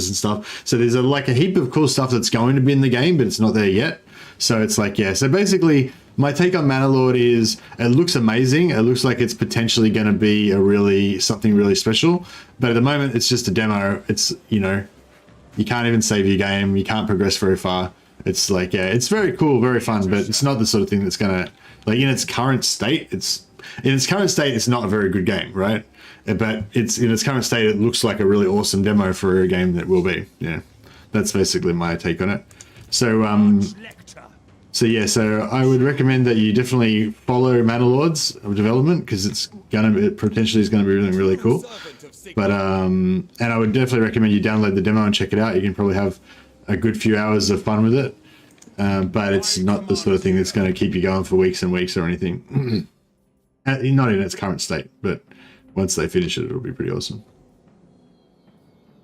and stuff. So there's a heap of cool stuff that's going to be in the game, but it's not there yet. So it's like, yeah. So basically, my take on Mana Lord is it looks amazing. It looks like it's potentially going to be something really special. But at the moment, it's just a demo. It's, you know, you can't even save your game. You can't progress very far. It's like, yeah, it's very cool, very fun, but it's not the sort of thing that's going to, like, in its current state, it's not a very good game, right? But in its current state, it looks like a really awesome demo for a game that will be. Yeah, that's basically my take on it. So, so I would recommend that you definitely follow Mana Lord's development because it potentially is going to be really, really cool. But and I would definitely recommend you download the demo and check it out. You can probably have a good few hours of fun with it. but it's not the sort of thing that's going to keep you going for weeks and weeks or anything. Not in its current state, but once they finish it, it'll be pretty awesome.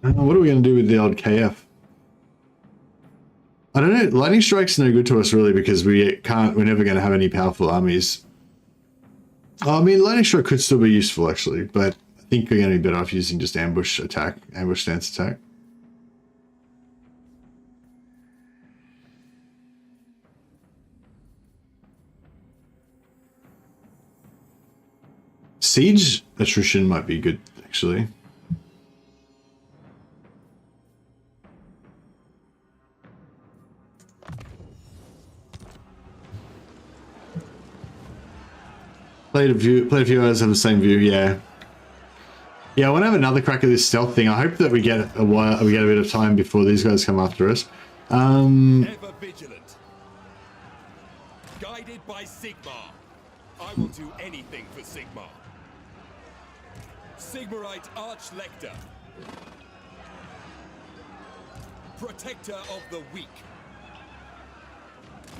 What are we going to do with the old KF? I don't know. Lightning Strike's no good to us really because we're never going to have any powerful armies. I mean, Lightning Strike could still be useful actually, but I think we're going to be better off using just ambush stance attack. Siege attrition might be good actually. Played a few others have the same view, yeah. Yeah, I want to have another crack at this stealth thing. I hope that we get a bit of time before these guys come after us.
Ever vigilant. Guided by Sigmar. I will do anything for Sigmar. Sigmarite Arch-Lector. Protector of the weak.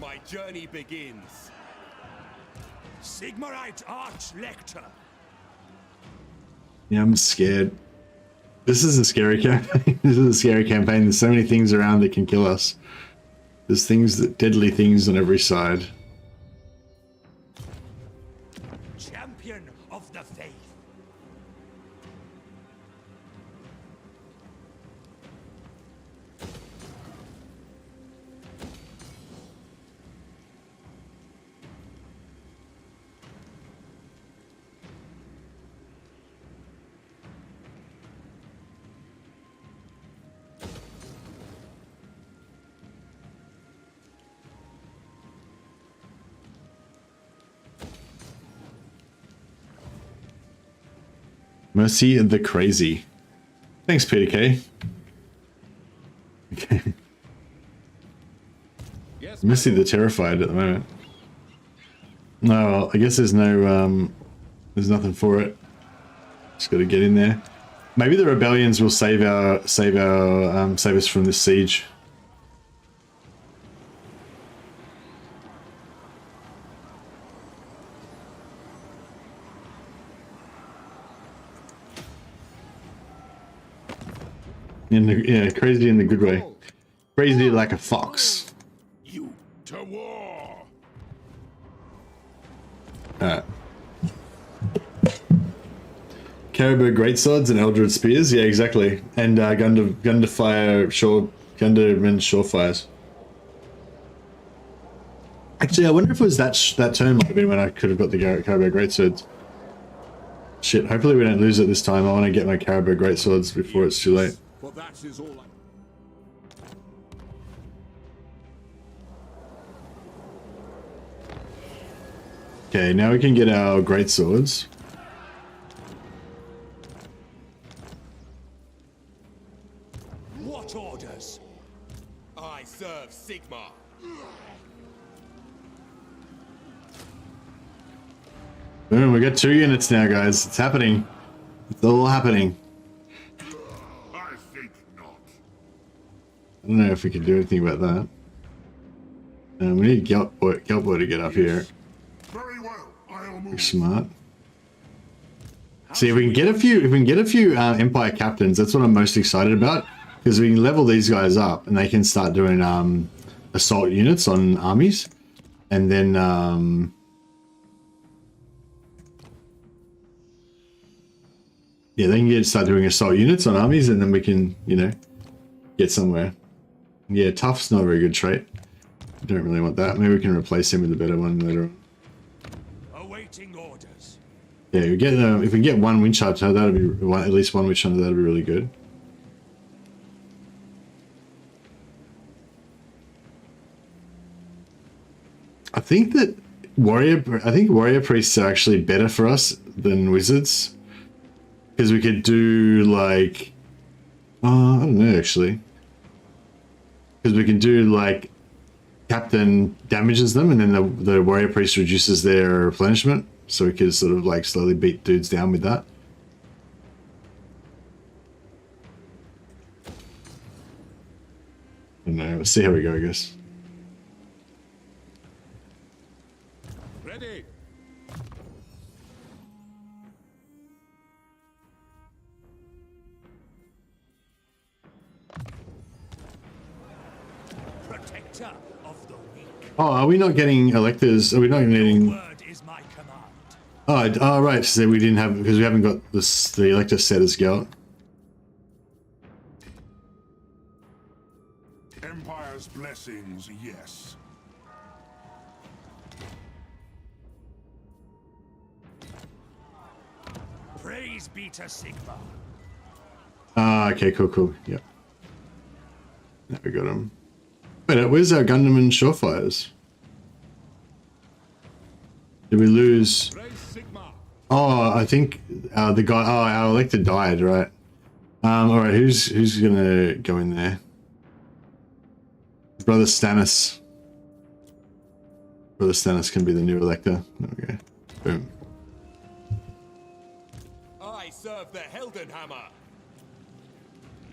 My journey begins.
Sigmarite Arch-Lector.
Yeah, I'm scared. This is a scary campaign. This is a scary campaign. There's so many things around that can kill us. There's deadly things on every side.
Champion of the faith.
Mercy the Crazy. Thanks, Peter K. Okay.
Yes,
Mercy the Terrified at the moment. No, well, I guess there's no, there's nothing for it. Just got to get in there. Maybe the rebellions will save us from this siege. Yeah, crazy in the good way. Crazy like a fox.
You to war.
Alright. Caribou greatswords and Eldred spears, yeah, exactly. And gun to men's surefires. Actually, I wonder if it was that turn might have been when I could have got the Caribou greatswords. Shit, hopefully we don't lose it this time. I want to get my Caribou greatswords before it's too late.
For that is all
Okay, now we can get our greatswords.
What orders?
I serve Sigmar.
Boom, we got 2 units now, guys. It's happening. It's all happening.
I think not.
I don't know if we can do anything about that. We need GELT boy to get up here.
Very well. I'll
You're
move.
smart. See, if we can get a few Empire captains, that's what I'm most excited about, because we can level these guys up and they can start doing assault units on armies, and then yeah, they can start doing assault units on armies, and then we can, you know, get somewhere. Yeah, tough's not a very good trait. Don't really want that. Maybe we can replace him with a better one later on.
Awaiting orders.
Yeah, we get if we get one winch hunter, that'll be at least one winch hunter. That'll be really good. I think warrior priests are actually better for us than wizards, because we could do like, I don't know actually, because we can do like captain damages them, and then the warrior priest reduces their replenishment, so we could sort of like slowly beat dudes down with that. I don't know, we'll see how we go, I guess.
protector of the weak.
Oh, are we not getting electors? Are we not getting...
Word is my command.
Oh, right. So we didn't have... Because we haven't got this, the elector set as GELT.
Empire's blessings, yes.
Praise be to Sigma.
Ah, okay, cool. Yep. Now we got him. Wait, where's our Gunderman Surefires? Did we lose?
Praise Sigma.
Oh, I think the guy. Oh, our elector died, right? All right. Who's gonna go in there? Brother Stannis. Brother Stannis can be the new elector. Okay. Boom.
I serve the Heldenhammer.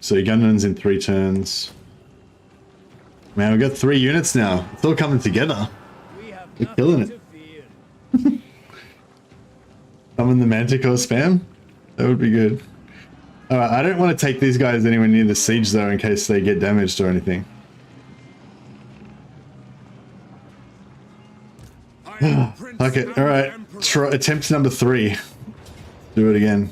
So Gunderman's in 3 turns. Man, we've got 3 units now. It's all coming together.
We have
We're killing
nothing
it.
to fear.
Summon the Manticore spam? That would be good. Alright, I don't want to take these guys anywhere near the siege though in case they get damaged or anything.
I am Prince
Okay,
and
alright.
Emperor.
Attempt number 3. Do it again.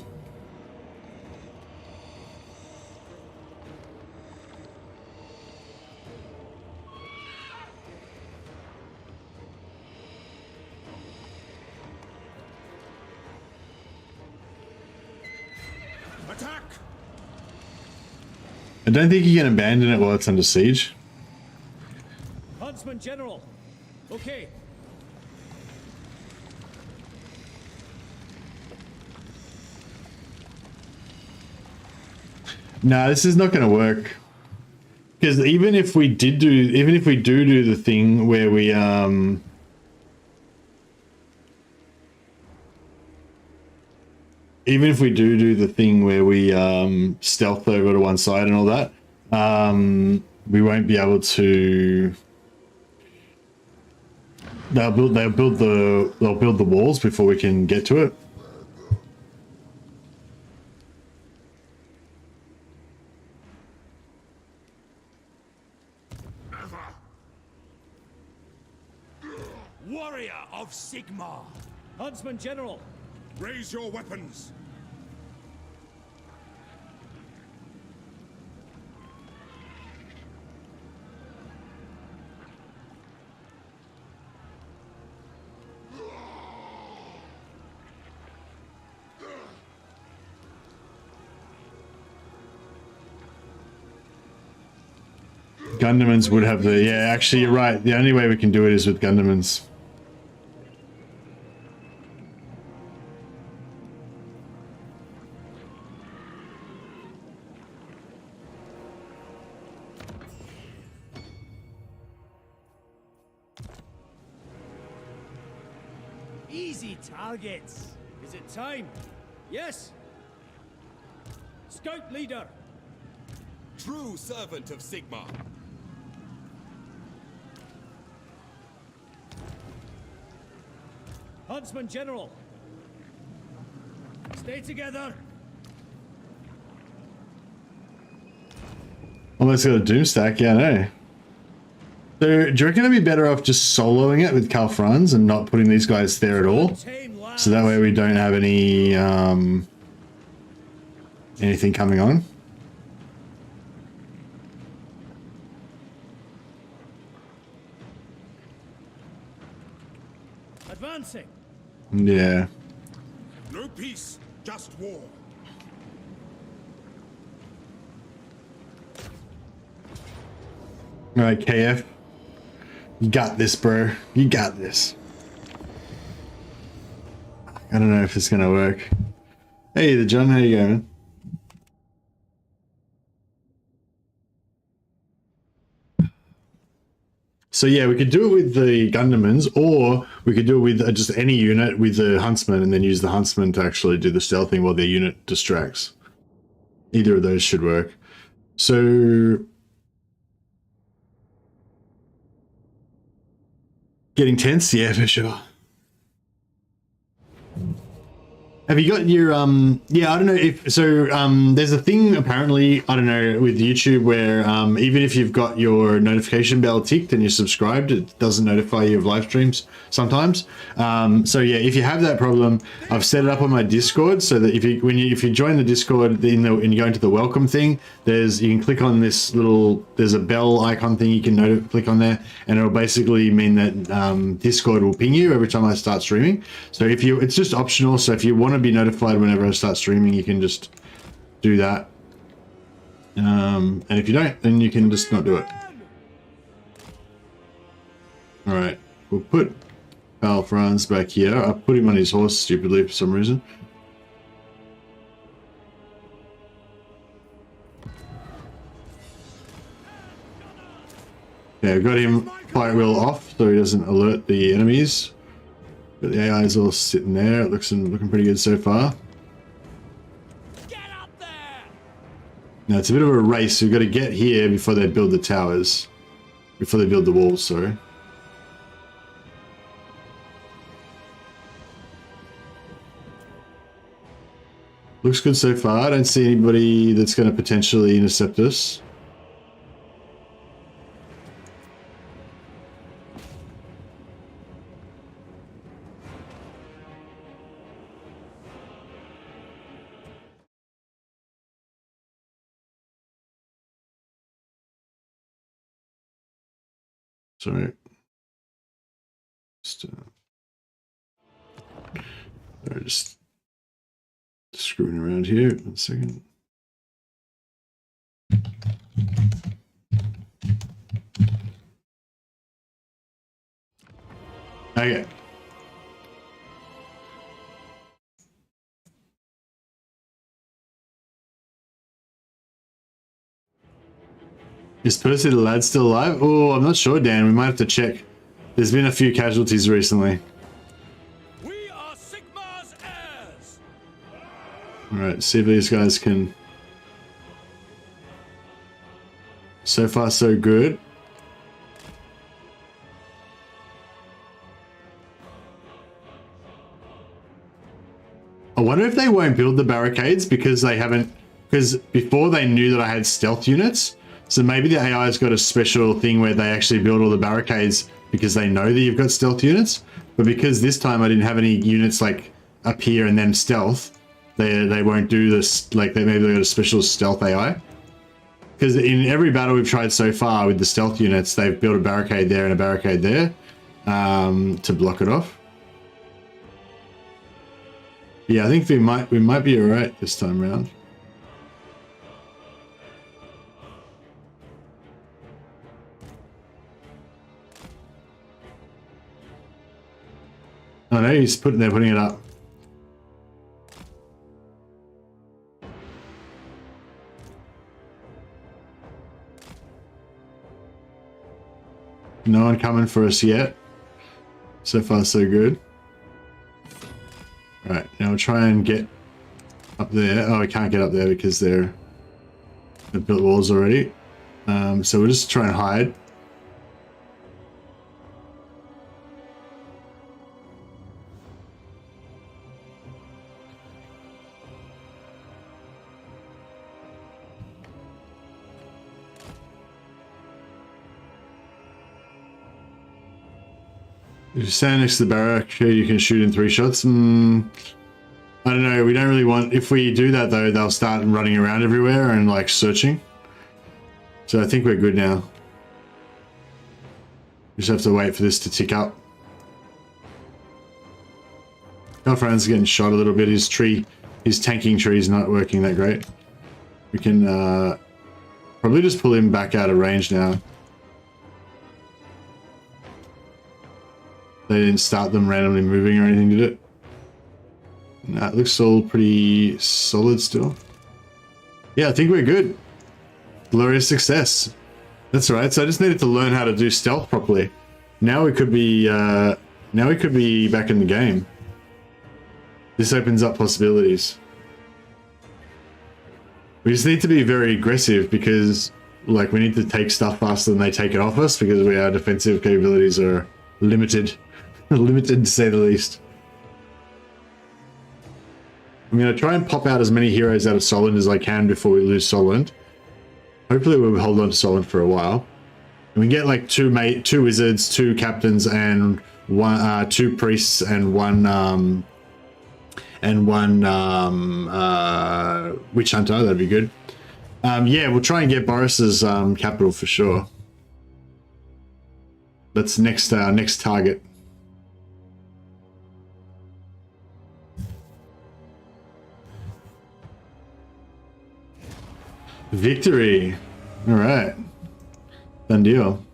Attack!
I don't think you can abandon it while it's under siege.
Huntsman General. Okay.
No, this is not going to work. Because even if we do the thing where we even if we do the thing where we stealth over to one side and all that, we won't be able to. They'll build the walls before we can get to it.
Warrior of Sigma. Huntsman General.
Raise your weapons.
Gundamans would have the... Yeah, actually, you're right. The only way we can do it is with Gundamans.
Easy targets. Is it time? Yes. Scout leader.
True servant of Sigma.
Huntsman General. Stay together.
Almost got a doom stack, yeah, I know. So, do you reckon it'd be better off just soloing it with Karl Franz and not putting these guys there at all? So that way we don't have any, anything coming on?
Advancing.
Yeah.
No peace, just war.
Alright, KF. You got this, bro. You got this. I don't know if it's gonna work. Hey, the John, how you going? So yeah, we could do it with the Gundamans, or we could do it with just any unit with the Huntsman, and then use the Huntsman to actually do the stealthing while their unit distracts. Either of those should work. So... Getting tense? Yeah, for sure. Have you got your yeah, I don't know if so there's a thing apparently, I don't know, with YouTube where even if you've got your notification bell ticked and you're subscribed, it doesn't notify you of live streams sometimes. So yeah, if you have that problem, I've set it up on my Discord so that if you join the Discord and you go into the welcome thing, you can click on this little, there's a bell icon thing you can click on there, and it'll basically mean that Discord will ping you every time I start streaming. So it's just optional, so if you want to be notified whenever I start streaming, you can just do that. And if you don't, then you can just not do it. All right, we'll put Karl Franz back here. I put him on his horse stupidly for some reason. Yeah, I've got him fire wheel off so he doesn't alert the enemies. But the AI is all sitting there. It looking pretty good so far.
Get up there!
Now it's a bit of a race. We've got to get here before they build the towers. Before they build the walls, sorry. Looks good so far. I don't see anybody that's going to potentially intercept us. Sorry. Just screwing around here. 1 second. Okay. Is Percy the lad still alive? Oh, I'm not sure, Dan. We might have to check. There's been a few casualties recently.
We are Sigmar's heirs!
Alright, see if these guys can... So far, so good. I wonder if they won't build the barricades because they haven't... Because before they knew that I had stealth units. So maybe the AI's got a special thing where they actually build all the barricades because they know that you've got stealth units. But because this time I didn't have any units like up here and then stealth, they won't do this. Like maybe they got a special stealth AI. Because in every battle we've tried so far with the stealth units, they've built a barricade there and a barricade there to block it off. Yeah, I think we might be alright this time around. Oh no, he's putting it up. No one coming for us yet. So far, so good. Alright, now we'll try and get up there. Oh, we can't get up there because they've built walls already. So we'll just try and hide. If you stand next to the barricade, you can shoot in 3 shots. I don't know. We don't really want... If we do that, though, they'll start running around everywhere and, like, searching. So I think we're good now. We just have to wait for this to tick up. Our friend's getting shot a little bit. His tanking tree is not working that great. We can probably just pull him back out of range now. They didn't start them randomly moving or anything, did it? Nah, it looks all pretty solid still. Yeah, I think we're good. Glorious success. That's right. So I just needed to learn how to do stealth properly. Now we could be back in the game. This opens up possibilities. We just need to be very aggressive because, like, we need to take stuff faster than they take it off us because our defensive capabilities are limited. Limited to say the least. I'm going to try and pop out as many heroes out of Solent as I can before we lose Solent. Hopefully we'll hold on to Solent for a while. And we get like two wizards, 2 captains, and 2 priests, and one witch hunter. That'd be good. Yeah, we'll try and get Boris's capital for sure. That's next target. Victory. All right. Done deal.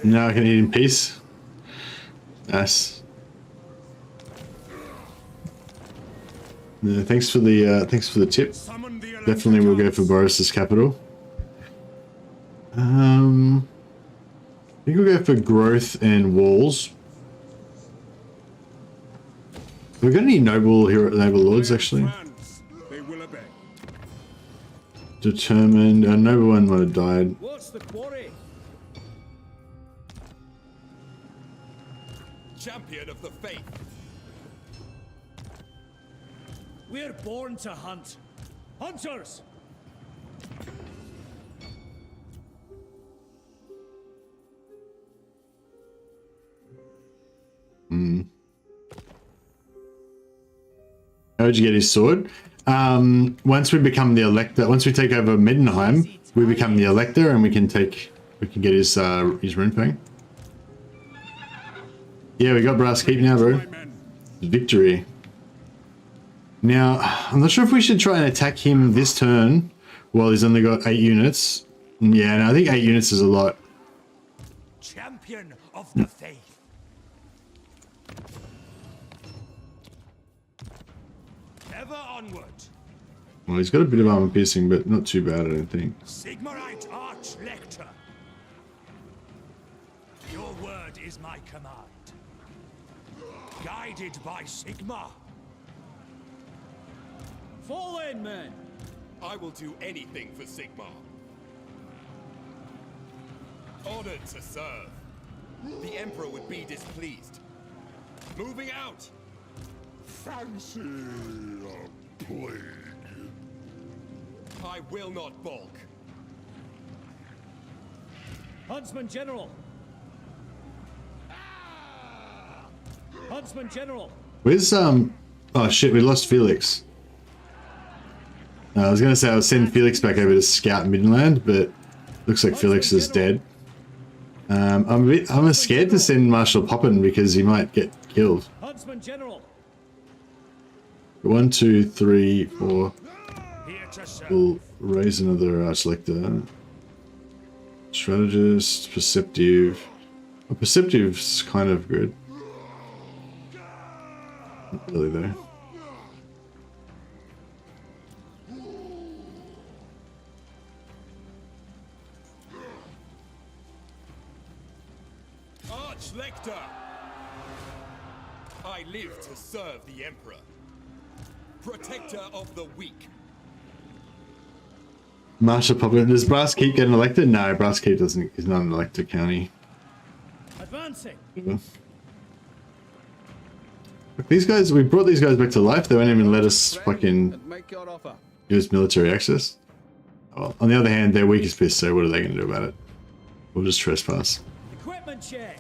Now I can eat in peace. Nice. Yeah, thanks for the tip. Definitely we'll go for Boris's capital. I think we'll go for growth and walls. Have we got any noble lords actually? Determined. A noble one might have died.
What's the quarry?
Champion of the faith.
We're born to hunt. Hunters!
How'd you get his sword? Once we become the Elector, once we take over Middenheim, we become the Elector, and we can get his rune. Yeah, we got Brass Keep now, bro. Victory. Now, I'm not sure if we should try and attack him this turn while he's only got 8 units. Yeah, no, I think 8 units is a lot.
Champion of the faith. Ever onward.
Well, he's got a bit of armor piercing, but not too bad, I don't think.
Sigmarite Arch-Lector. Your word is my command. Guided by Sigmar. Fall in, men.
I will do anything for Sigmar. Honored to serve. The Emperor would be displeased. Moving out.
Fancy a plague.
I will not balk.
Huntsman General. Huntsman General.
Where's oh shit, we lost Felix. I was gonna say I'll send Felix back over to scout Midland, but looks like Felix is dead. I'm scared to send Marshal Poppin because he might get killed.
Huntsman General.
1, 2, 3, 4.
Here to serve.
We'll raise another selector. Strategist, perceptive. Well, perceptive's kind of good. Not really though.
Arch-Lector! I live to serve the Emperor. Protector of the weak.
Marshal Poppin. Does Brass Keep get elected? No, Brass Keep doesn't. He's not an elected county.
Advancing.
Yeah. Look, these guys, we brought these guys back to life. They won't even let us fucking use military access. Well, on the other hand, they're weak as piss, so what are they going to do about it? We'll just trespass.
Equipment check.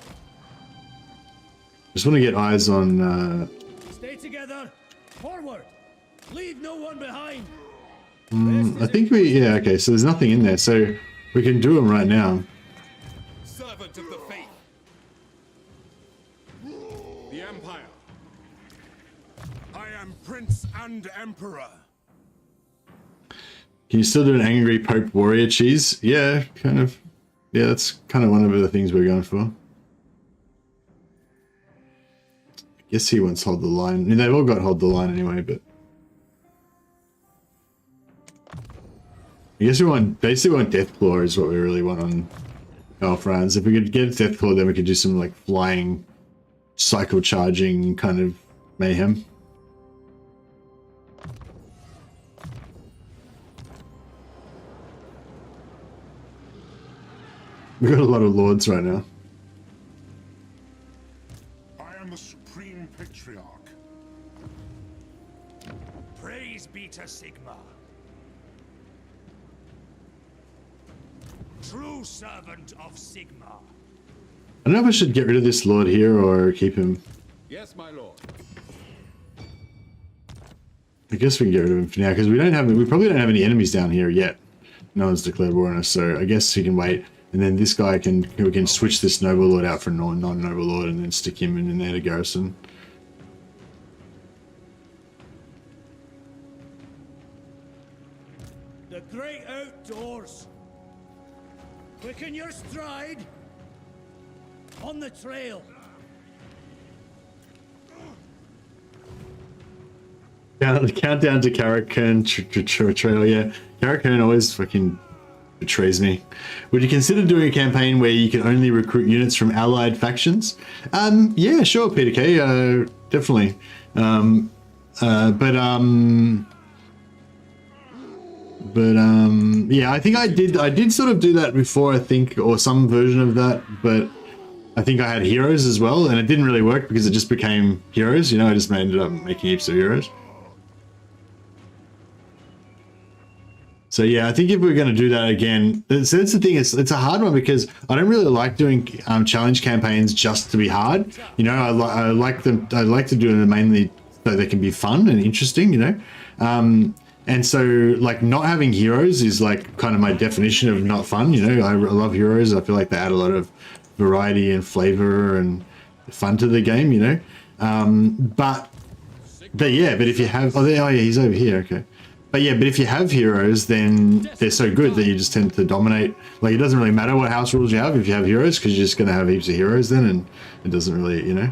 Just want to get eyes on.
Stay together. Forward. Leave no one behind.
I think yeah, okay, so there's nothing in there, so we can do them right now.
Servant of the faith.
The Empire. I am Prince and Emperor.
Can you still do an angry Pope warrior cheese? Yeah, kind of. Yeah, that's kind of one of the things we're going for. I guess he wants hold the line. I mean, they've all got hold the line anyway, but I guess we want basically Deathclaw is what we really want on Franz. If we could get Deathclaw, then we could do some like flying, cycle charging kind of mayhem. We've got a lot of lords right now.
I am the Supreme Patriarch.
Praise be to Sigma. True servant of Sigma.
I don't know if I should get rid of this lord here or keep him.
Yes, my lord.
I guess we can get rid of him for now because we probably don't have any enemies down here yet. No one's declared war on us, so I guess he can wait. And then this guy we can switch this noble lord out for a non-noble lord and then stick him in there to garrison.
The great outdoors. Quicken your stride. On the trail.
The countdown to Karakern trail, yeah. Karakern always fucking betrays me. Would you consider doing a campaign where you can only recruit units from allied factions? Yeah, sure, Peter K. Definitely. Yeah, I think I did sort of do that before, I think, or some version of that, but I think I had heroes as well, and it didn't really work because it just became heroes, you know, I just ended up making heaps of heroes. So yeah, I think if we're going to do that again, so that's the thing, it's a hard one because I don't really like doing challenge campaigns just to be hard. You know, I like to do them mainly so they can be fun and interesting, you know. And so like not having heroes is like kind of my definition of not fun, you know. I love heroes. I feel like they add a lot of variety and flavor and fun to the game, you know. But yeah, but if you have, oh yeah, he's over here, okay. But yeah, but if you have heroes, then they're so good that you just tend to dominate. Like it doesn't really matter what house rules you have if you have heroes, because you're just going to have heaps of heroes then, and it doesn't really, you know.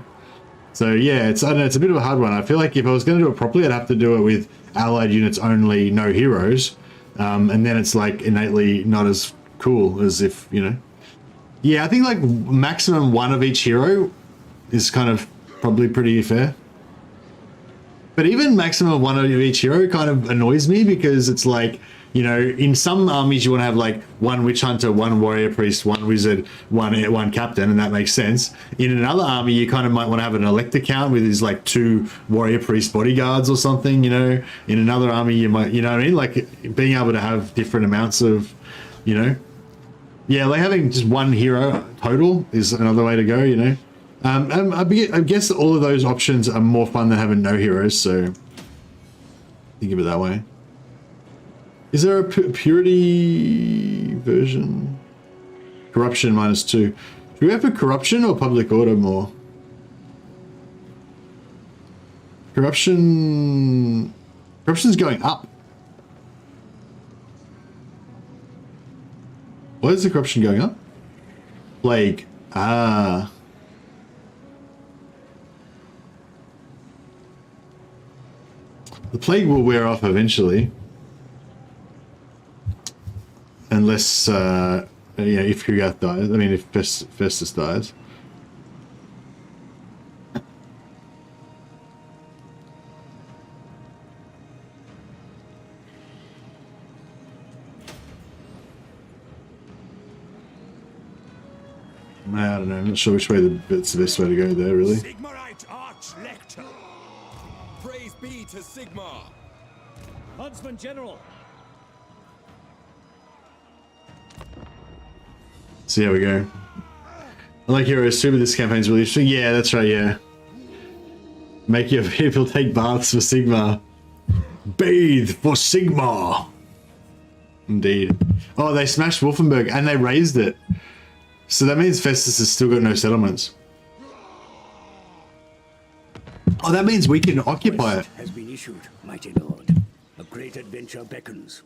So yeah, I don't know, it's a bit of a hard one. I feel like if I was going to do it properly, I'd have to do it with allied units only, no heroes, and then it's like innately not as cool as if, you know. Yeah, I think like maximum one of each hero is kind of probably pretty fair. But even maximum one of each hero kind of annoys me because it's like, you know, in some armies you want to have like one witch hunter, one warrior priest, one wizard, one captain, and that makes sense. In another army you kind of might want to have an Elector Count with his like 2 warrior priest bodyguards or something, you know. In another army you might, you know what I mean? Like being able to have different amounts of, you know. Yeah, like having just one hero total is another way to go, you know. I guess all of those options are more fun than having no heroes, so think of it that way. Is there a purity version? Corruption -2. Do we have a corruption or public order more? Corruption's going up. Why is the corruption going up? Plague. Ah. The plague will wear off eventually. Unless, yeah, if Kugath dies. I mean, if Festus dies. I don't know, I'm not sure which way it's the best way to go there, really.
Sigmarite Arch-Lector.
Praise be to Sigma.
Huntsman General.
So here we go. I like heroes too, but this campaign's really interesting. Yeah, that's right, yeah. Make your people take baths for Sigma. Bathe for Sigma. Indeed. Oh, they smashed Wolfenburg and they raised it. So that means Festus has still got no settlements. Oh, that means we can occupy it.
Has been issued, mighty lord. A great adventure beckons.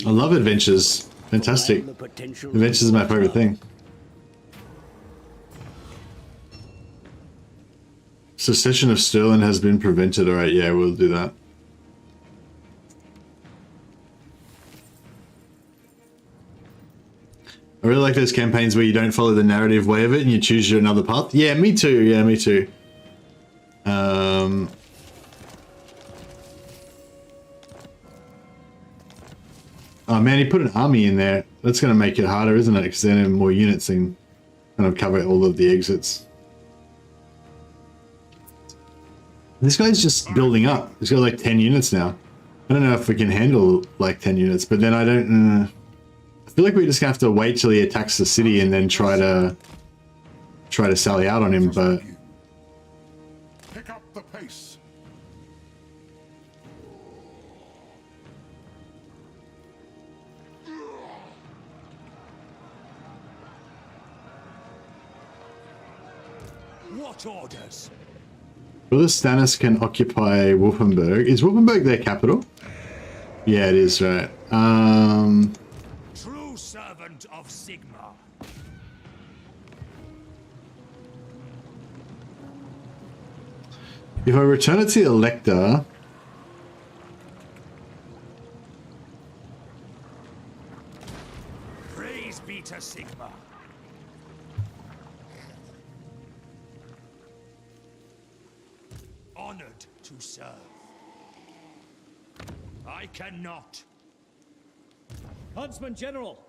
I love adventures. Fantastic. Adventures is my favorite thing. Secession of Stirling has been prevented. Alright, yeah, we'll do that. I really like those campaigns where you don't follow the narrative way of it and you choose your another path. Yeah, me too. Yeah, me too. Oh man, he put an army in there. That's going to make it harder, isn't it? Because then have more units and kind of cover all of the exits. This guy's just building up. He's got like 10 units now. I don't know if we can handle like 10 units, but then I don't... I feel like we're just going to have to wait till he attacks the city and then try to sally out on him, but...
Pick up the pace.
What orders?
Brother Stannis can occupy Wolfenburg. Is Wolfenburg their capital? Yeah, it is, right.
True servant of Sigma.
If I return it to the Elector...
Praise be to Sigma. Honored to serve. I cannot. Huntsman General.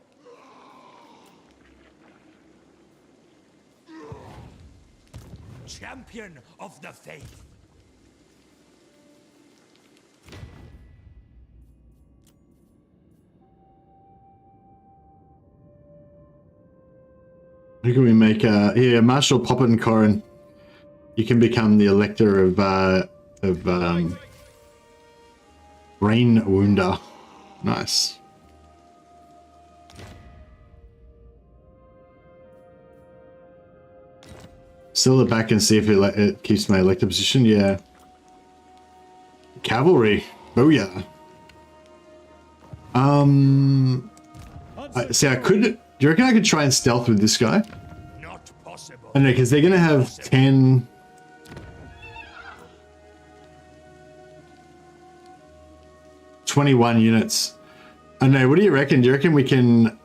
Champion of the faith.
Who can we make? Here, Marshal Poppenkorn. You can become the Elector of Rain Wounder. Nice. Sell it back and see if it keeps my Elector position. Yeah. Cavalry. Booyah. See, I could. Do you reckon I could try and stealth with this guy?
Not possible.
I don't know, because they're going to have 10... 21 units. I don't know, what do you reckon? Do you reckon we can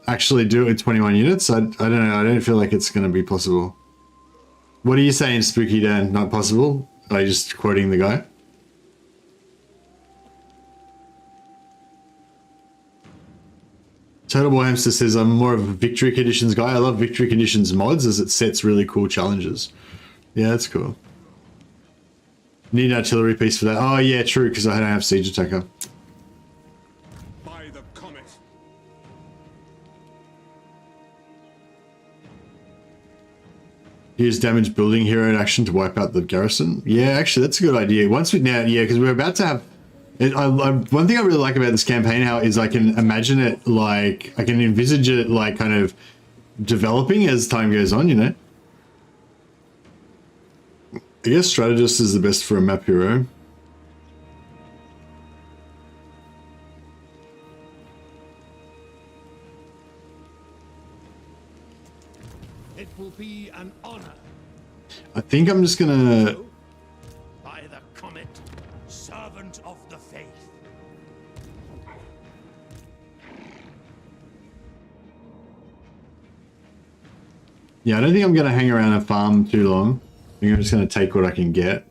actually do it with 21 units? I don't know, I don't feel like it's going to be possible. What are you saying, Spooky Dan? Not possible? Are you just quoting the guy? Total Boy Hamster says, I'm more of a victory conditions guy. I love victory conditions mods as it sets really cool challenges. Yeah, that's cool. Need an artillery piece for that. Oh yeah, true, because I don't have siege attacker.
By the comet.
Use damage building hero action to wipe out the garrison. Yeah, actually, that's a good idea. Once we now, yeah, because we're about to have. One thing I really like about this campaign, how is I can imagine it like I can envisage it like kind of developing as time goes on. You know. I guess strategist is the best for a map hero.
It will be an honor.
I think I'm just gonna...
By the comet, servant of the faith.
Yeah, I don't think I'm gonna hang around and farm too long. I think I'm just gonna take what I can get.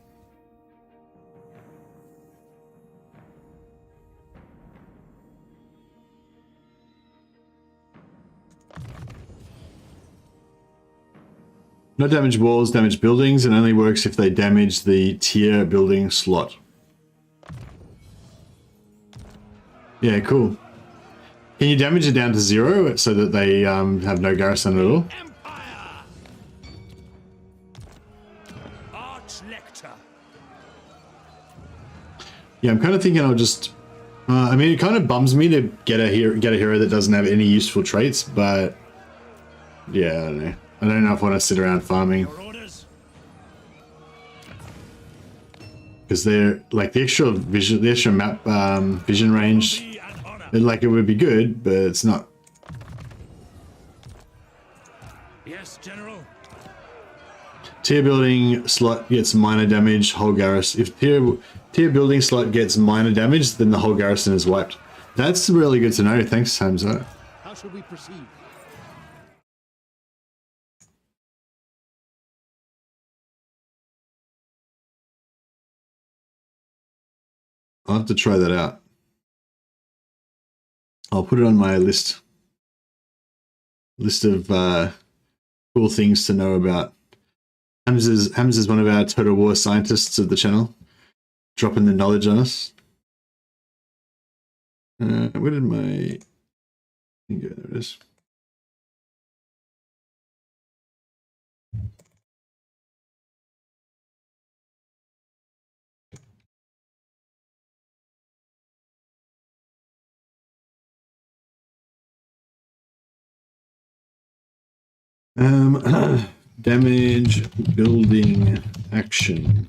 No damage walls, damage buildings, and only works if they damage the tier building slot. Yeah, cool. Can you damage it down to 0 so that they have no garrison at all?
Empire! Arch-Lector.
Yeah, I'm kind of thinking I'll just... I mean, it kind of bums me to get a hero that doesn't have any useful traits, but... Yeah, I don't know. I don't know if I want to sit around farming.
Your orders?
Because they're like the extra vision, the extra map vision range
Be an honor.
Like, it would be good, but it's not.
Yes, General.
Tier building slot gets minor damage, whole garrison. If tier building slot gets minor damage, then the whole garrison is wiped. That's really good to know. Thanks, Hamza.
How should we proceed?
I'll have to try that out. I'll put it on my list of cool things to know about. Hamza's one of our Total War scientists of the channel, dropping the knowledge on us. Where did my thing go? There it is. Damage building action.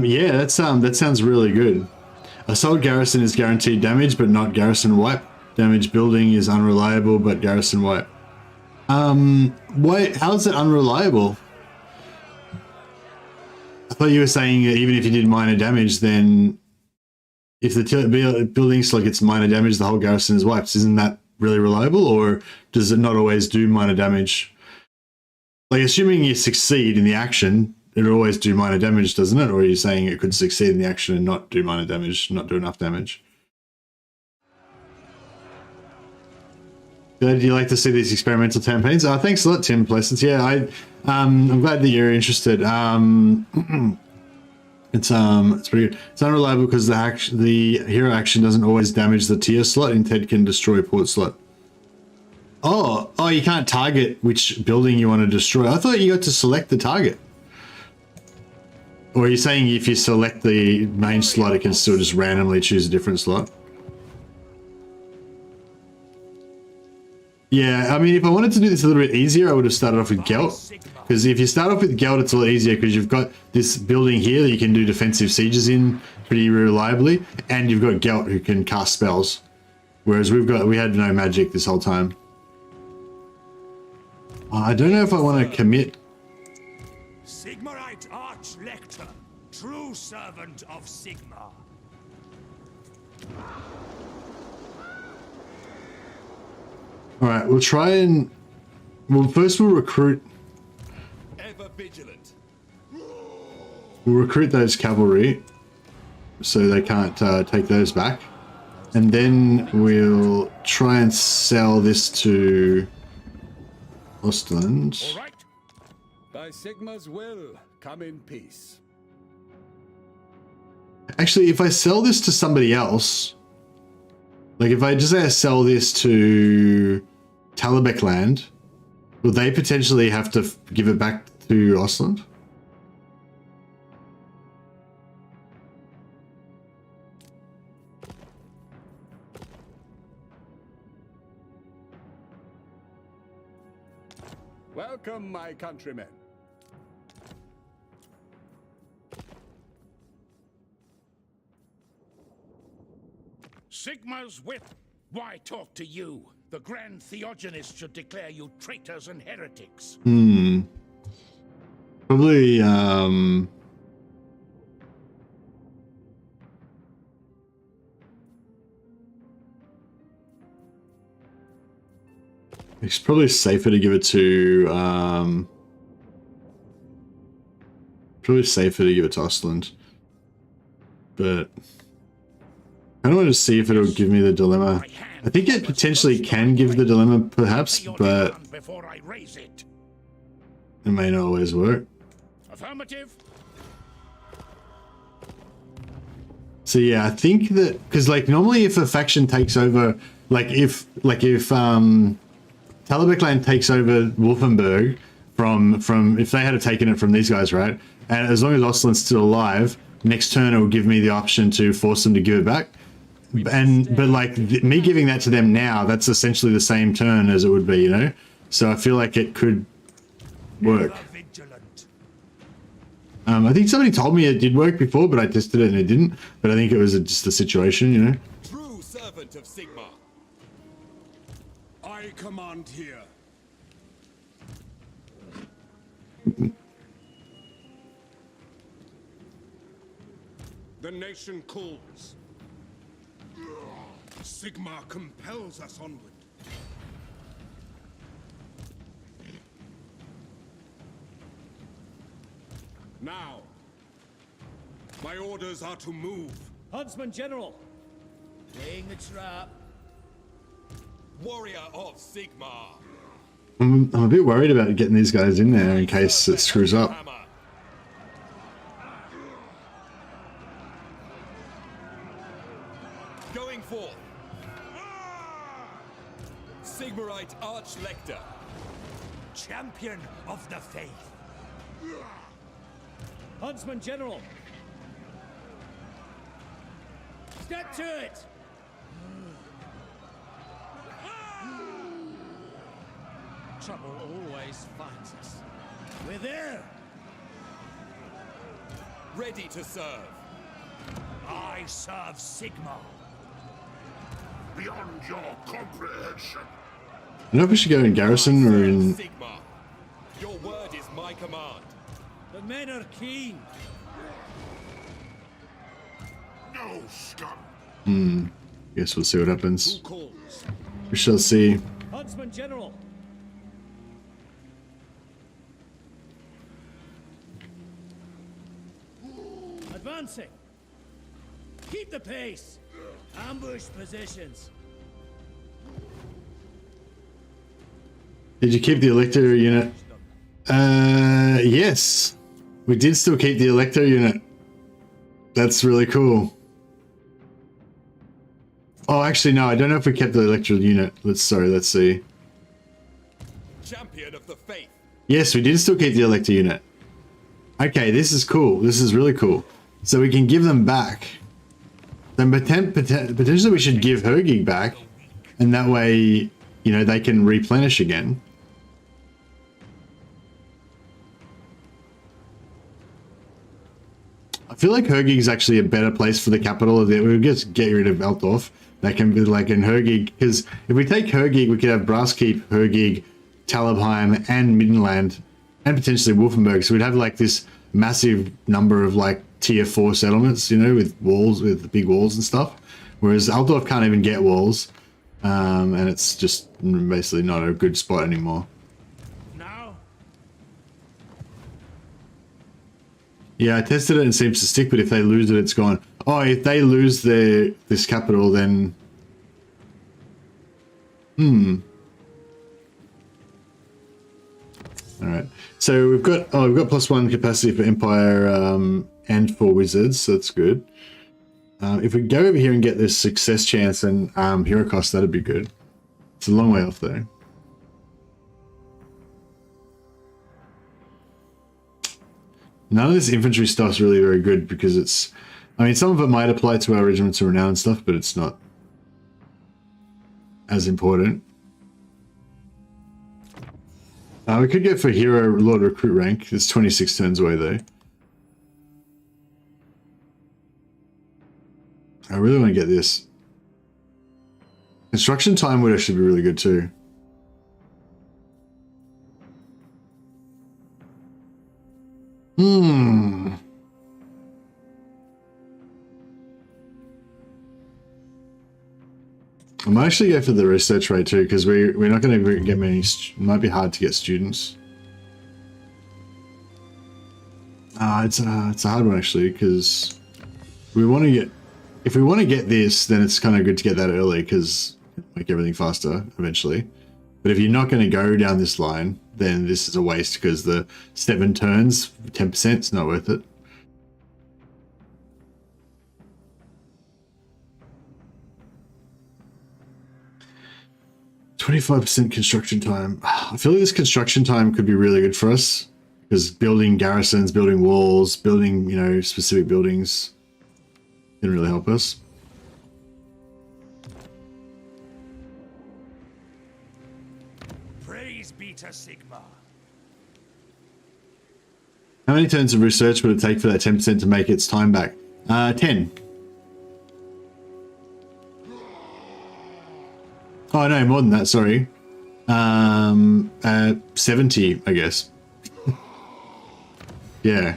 Yeah, that sounds really good. Assault garrison is guaranteed damage, but not garrison wipe. Damage building is unreliable, but garrison wipe. Wait, how is it unreliable? I thought you were saying that even if you did minor damage, then if the building slot gets minor damage, the whole garrison is wiped. Isn't that really reliable, or does it not always do minor damage? Like, assuming you succeed in the action, it'll always do minor damage, doesn't it? Or are you saying it could succeed in the action and not do minor damage, not do enough damage? Do you like to see these experimental campaigns? Thanks a lot, Tim Pleasance. Yeah, I'm glad that you're interested. It's pretty good. It's unreliable because the hero action doesn't always damage the tier slot, instead can destroy port slot. Oh, you can't target which building you want to destroy. I thought you got to select the target. Or are you saying if you select the main slot, it can still just randomly choose a different slot? Yeah, I mean, if I wanted to do this a little bit easier, I would have started off with GELT. Because if you start off with GELT, it's a lot easier because you've got this building here that you can do defensive sieges in pretty reliably, and you've got GELT who can cast spells. Whereas we had no magic this whole time. I don't know if I want to commit.
Sigmarite Arch-Lector, true servant of Sigmar.
Alright, we'll try and... Well, first we'll recruit...
Ever vigilant.
We'll recruit those cavalry, so they can't take those back. And then we'll try and sell this to... Ostland.
All right. By Sigmar's will, come in peace.
Actually, if I sell this to somebody else, like if I just say I sell this to Talabek land, will they potentially have to give it back to Ostland?
Welcome, my countrymen.
Sigmar's whip. Why talk to you? The Grand Theogenist should declare you traitors and heretics.
Probably, it's probably safer to give it to, Ostland. But I don't want to see if it'll give me the dilemma. I think it potentially can give the dilemma, perhaps, but
before I raise it.
It may not always work.
Affirmative.
So yeah, I think that because like normally if a faction takes over, like if Talabecland takes over Wolfenburg from if they had taken it from these guys, right? And as long as Ostland's still alive, next turn it will give me the option to force them to give it back. But like me giving that to them now, that's essentially the same turn as it would be, you know. So I feel like it could work. I think somebody told me it did work before, but I tested it and it didn't. But I think it was just the situation, you know.
True servant of Sigma.
I command here. The nation calls. Sigma compels us onward. Now, my orders are to move.
Huntsman General. Laying the trap.
Warrior of Sigma.
I'm a bit worried about getting these guys in there in case it screws up.
Going forth. Sigmarite Arch-Lector.
Champion of the faith. Huntsman General. Step to it. Trouble always finds us. We're there.
Ready to serve.
I serve Sigma.
Beyond your comprehension.
I don't know if we should go in garrison or in.
Sigma. Your word is my command.
The men are keen.
No scum.
Guess we'll see what happens.
Who calls?
We shall see.
Huntsman General. Advancing. Keep the pace. Ambush positions.
Did you keep the Elector unit? Yes. We did still keep the Elector unit. That's really cool. Oh, actually, no, I don't know if we kept the Elector unit. Let's see.
Champion of the faith.
Yes, we did still keep the Elector unit. Okay, this is cool. This is really cool. So we can give them back. Then potentially we should give Hergig back. And that way, you know, they can replenish again. I feel like Hergig's actually a better place for the capital. We'll just get rid of Altdorf. That can be like in Hergig, because if we take Hergig, we could have Brasskeep, Hergig, Talabheim, and Middenland, and potentially Wolfenburg. So we'd have like this massive number of like tier 4 settlements, you know, with walls, with big walls and stuff. Whereas Altdorf can't even get walls, and it's just basically not a good spot anymore. Yeah, I tested it and it seems to stick, but if they lose it, it's gone. Oh, if they lose this capital, then... Alright. So we've got +1 capacity for Empire and for Wizards, so that's good. If we go over here and get this success chance and hero cost, that'd be good. It's a long way off though. None of this infantry stuff's really very good because it's... I mean, some of it might apply to our Regiments of Renown and stuff, but it's not as important. We could go for Hero Lord Recruit rank. It's 26 turns away though. I really want to get this. Construction time would actually be really good too. I might actually go for the research rate too, because we're not going to get many. It might be hard to get students. It's a hard one actually, because we want to get. If we want to get this, then it's kind of good to get that early because it'll make everything faster eventually. But if you're not going to go down this line, then this is a waste because the 7 turns, 10%, is not worth it. "25% construction time." I feel like this construction time could be really good for us because building garrisons, building walls, building, you know, specific buildings can really help us.
Praise be to Sigma.
How many turns of research would it take for that 10% to make its time back? 10. Oh no, more than that, sorry. 70, I guess. Yeah.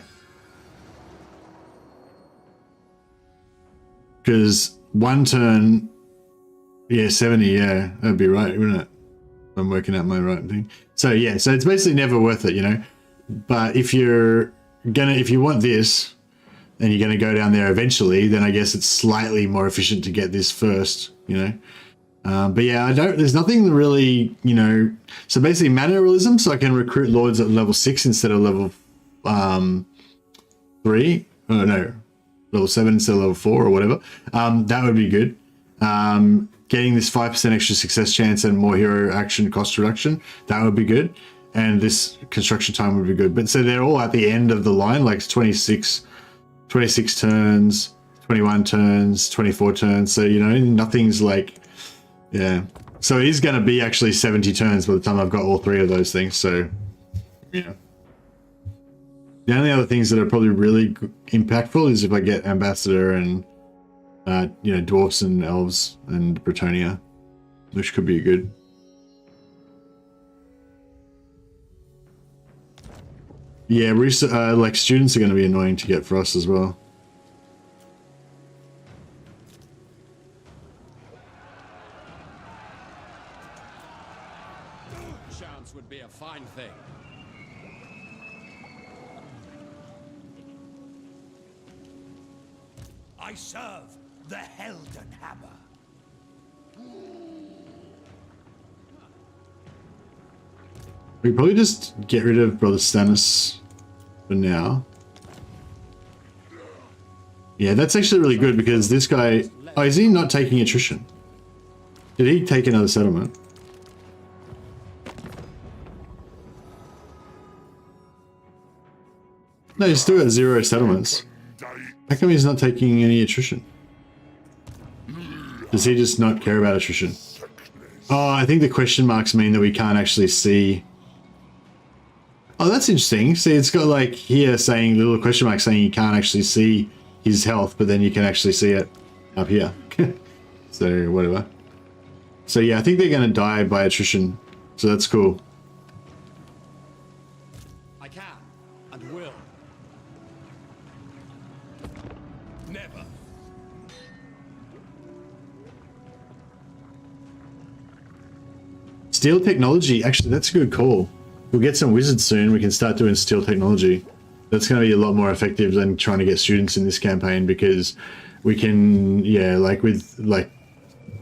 Because 1 turn, yeah, 70, yeah, that'd be right, wouldn't it? I'm working out my right thing. So yeah, so it's basically never worth it, you know. But if you want this, and you're gonna go down there eventually, then I guess it's slightly more efficient to get this first, you know. But yeah, there's nothing really, you know, so basically mana realism, so I can recruit lords at level 6 instead of level 3. Oh no, level 7 instead of level 4 or whatever. That would be good. Getting this 5% extra success chance and more hero action cost reduction, that would be good. And this construction time would be good. But so they're all at the end of the line, like 26 turns, 21 turns, 24 turns. So, you know, nothing's like, yeah. So it is going to be actually 70 turns by the time I've got all 3 of those things. So, yeah. The only other things that are probably really impactful is if I get Ambassador and, you know, Dwarfs and Elves and Bretonia, which could be good. Yeah, like students are going to be annoying to get for us as well.
Chance would be a fine thing.
I serve the Helden Hammer.
We probably just get rid of Brother Stannis for now. Yeah, that's actually really good because this guy... Oh, is he not taking attrition? Did he take another settlement? No, he's still at 0 settlements. How come he's not taking any attrition? Does he just not care about attrition? Oh, I think the question marks mean that we can't actually see... Oh, that's interesting. See, it's got like here saying, little question mark saying you can't actually see his health, but then you can actually see it up here. So, whatever. So yeah, I think they're going to die by attrition. So that's cool.
I can and will.
Never.
Steel technology. Actually, that's a good call. We'll get some wizards soon. We can start doing steel technology. That's going to be a lot more effective than trying to get students in this campaign because we can, yeah, like with like,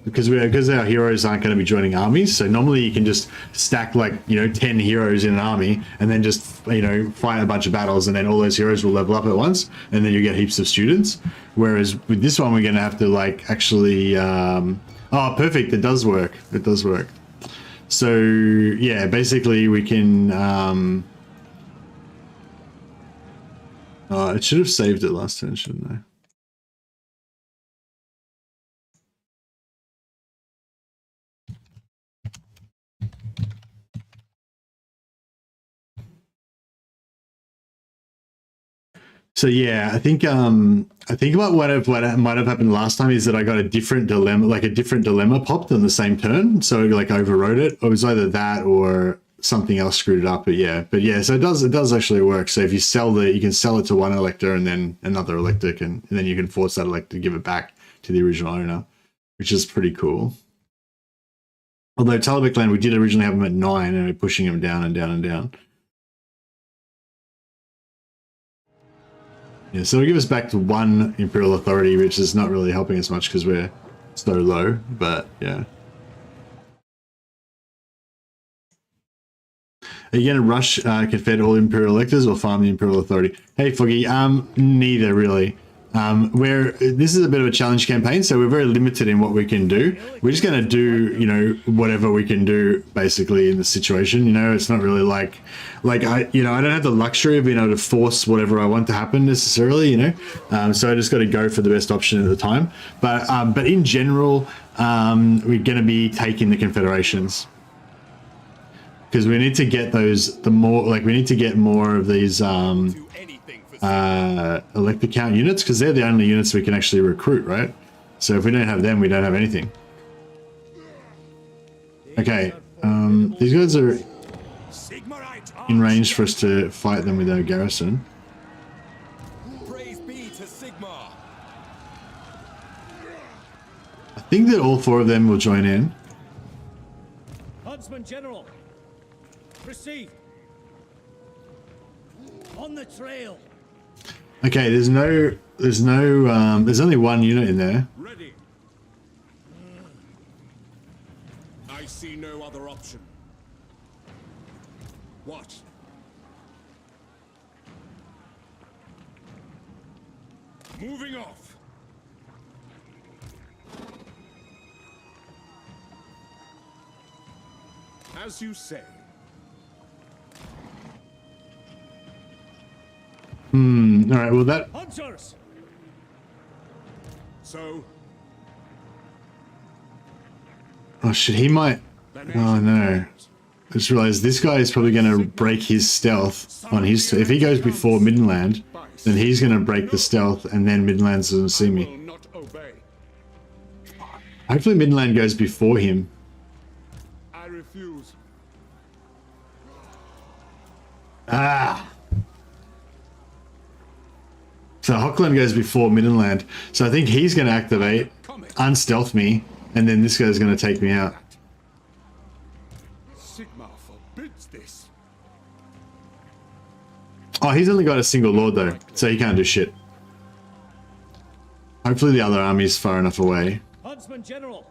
because our heroes aren't going to be joining armies. So normally you can just stack like, you know, 10 heroes in an army and then just, you know, fight a bunch of battles and then all those heroes will level up at once and then you get heaps of students. Whereas with this one, we're going to have to like actually, oh, perfect. It does work. It does work. So yeah, basically we can, it should have saved it last turn, shouldn't I? So yeah, I think about what might have happened last time is that I got a different dilemma popped on the same turn. So like overrode it. It was either that or something else screwed it up. But yeah, so it does actually work. So if you you can sell it to one elector and then another elector and then you can force that elector to give it back to the original owner, which is pretty cool. Although Talabheq we did originally have them at 9 and we're pushing them down and down and down. Yeah, so it'll give us back to 1 Imperial Authority, which is not really helping us much because we're so low, but yeah. Are you going to rush Confederate all Imperial electors or farm the Imperial authority? Hey, Foggy, neither really. This is a bit of a challenge campaign, so we're very limited in what we can do. We're just going to do, you know, whatever we can do basically in the situation. You know, it's not really like I don't have the luxury of being able to force whatever I want to happen necessarily, you know. So I just got to go for the best option at the time. But in general, we're going to be taking the Confederations. Because we need to get those, we need to get more of these Elector Count units, because they're the only units we can actually recruit, right? So if we don't have them, we don't have anything. Okay, these guys are in range for us to fight them with our garrison.
Praise be to Sigmar.
I think that all 4 of them will join in.
Huntsman General, proceed. On the trail.
Okay, there's only 1 unit in there.
Ready. I see no other option. What? Moving off. As you say.
All right, well that...
Hunters!
So?
Oh shit, he might... Oh no. I just realized this guy is probably going to break his stealth on his... If he goes before Midland, then he's going to break the stealth and then Midland's doesn't see me.
Not obey.
Hopefully Midland goes before him.
I refuse.
Ah! So Hochland goes before Midland. So I think he's going to activate, unstealth me, and then this guy's going to take me out.
Sigmar forbids this.
Oh, he's only got a single lord though, so he can't do shit. Hopefully the other army's far enough away.
Huntsman General,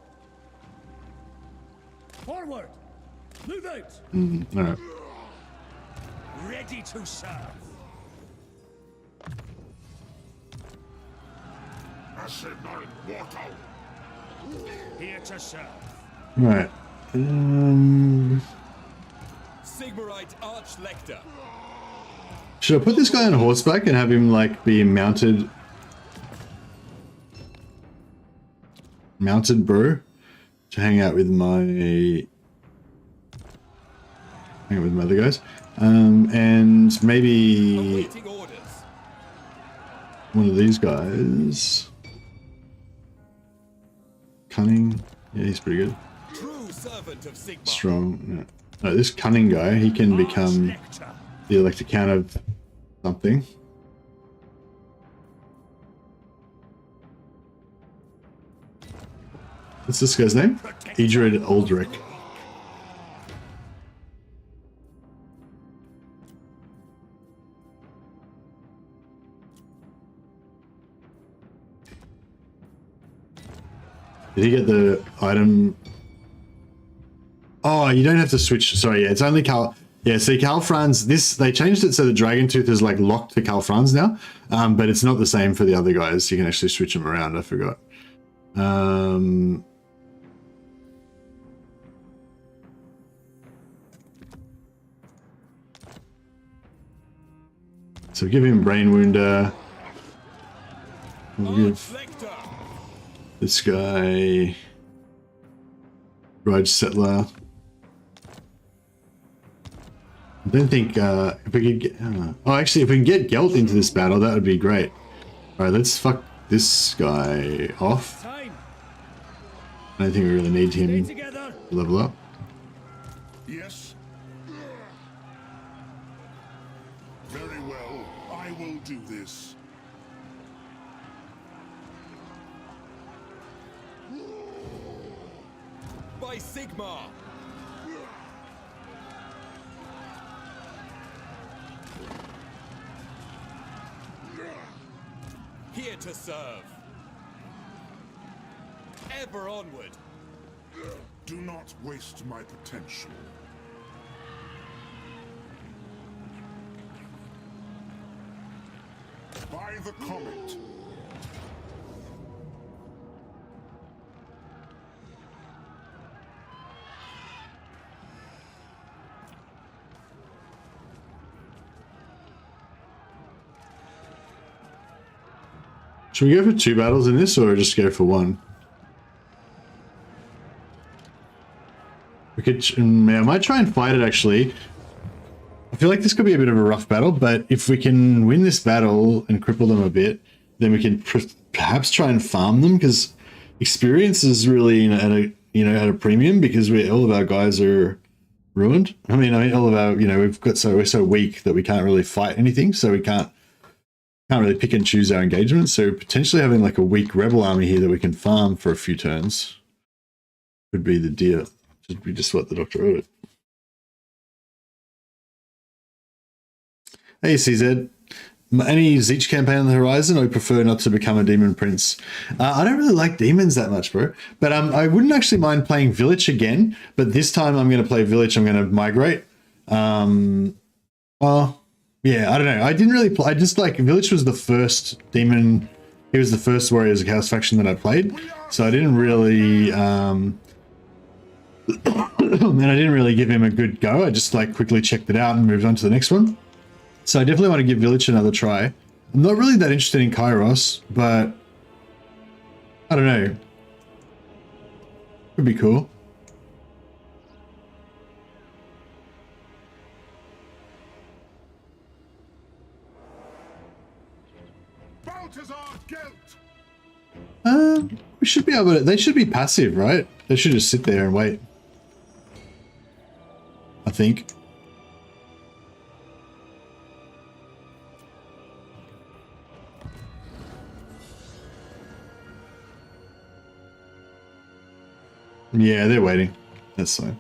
forward. Move out.
Alright.
Ready to serve.
Immortal.
Here to serve.
Right.
Sigmarite Arch-Lector.
Should I put this guy on horseback and have him like be mounted bro to hang out with my other guys, and maybe
Awaiting orders.
one of these guys. Cunning, yeah, he's pretty good.
True servant of Sigmar.
Strong. No, this cunning guy, he can become the Elector Count of something. What's this guy's name? Idrid Aldrich. Did he get the item? Oh, you don't have to switch. Sorry, yeah, it's only Karl. Yeah, see, Karl Franz, they changed it so the Dragon Tooth is like locked to Karl Franz now, but it's not the same for the other guys. You can actually switch them around. I forgot. So give him Brain Wounder. We'll give this guy Grudge Settler. I don't think if we could get... oh, actually, if we can get GELT into this battle, that would be great. Alright, let's fuck this guy off. I don't think we really need him to level up.
Yes. Very well. I will do this.
By Sigmar. Here to serve. Ever onward.
Do not waste my potential. the comet.
Should we go for 2 battles in this, or just go for 1? We could. I might try and fight it, actually. I feel like this could be a bit of a rough battle, but if we can win this battle and cripple them a bit, then we can perhaps try and farm them, because experience is really at a premium, because all of our guys are ruined. I mean, all of our, we're so weak that we can't really fight anything, so we can't really pick and choose our engagements. So potentially having like a weak rebel army here that we can farm for a few turns would be the deal. Should be just what the doctor ordered. Hey CZ, any Zeech campaign on the horizon, or prefer not to become a demon prince? I don't really like demons that much, bro. But I wouldn't actually mind playing Village again, but this time I'm going to play Village, I'm going to migrate. Well, yeah, I don't know. I didn't really play. I just like Village was the first demon. He was the first Warriors of Chaos faction that I played, so I didn't really. And I didn't really give him a good go. I just like quickly checked it out and moved on to the next one. So I definitely want to give Village another try. I'm not really that interested in Kairos, but I don't know. Could be cool. We should be able to. They should be passive, right? They should just sit there and wait. I think. Yeah, they're waiting. That's fine.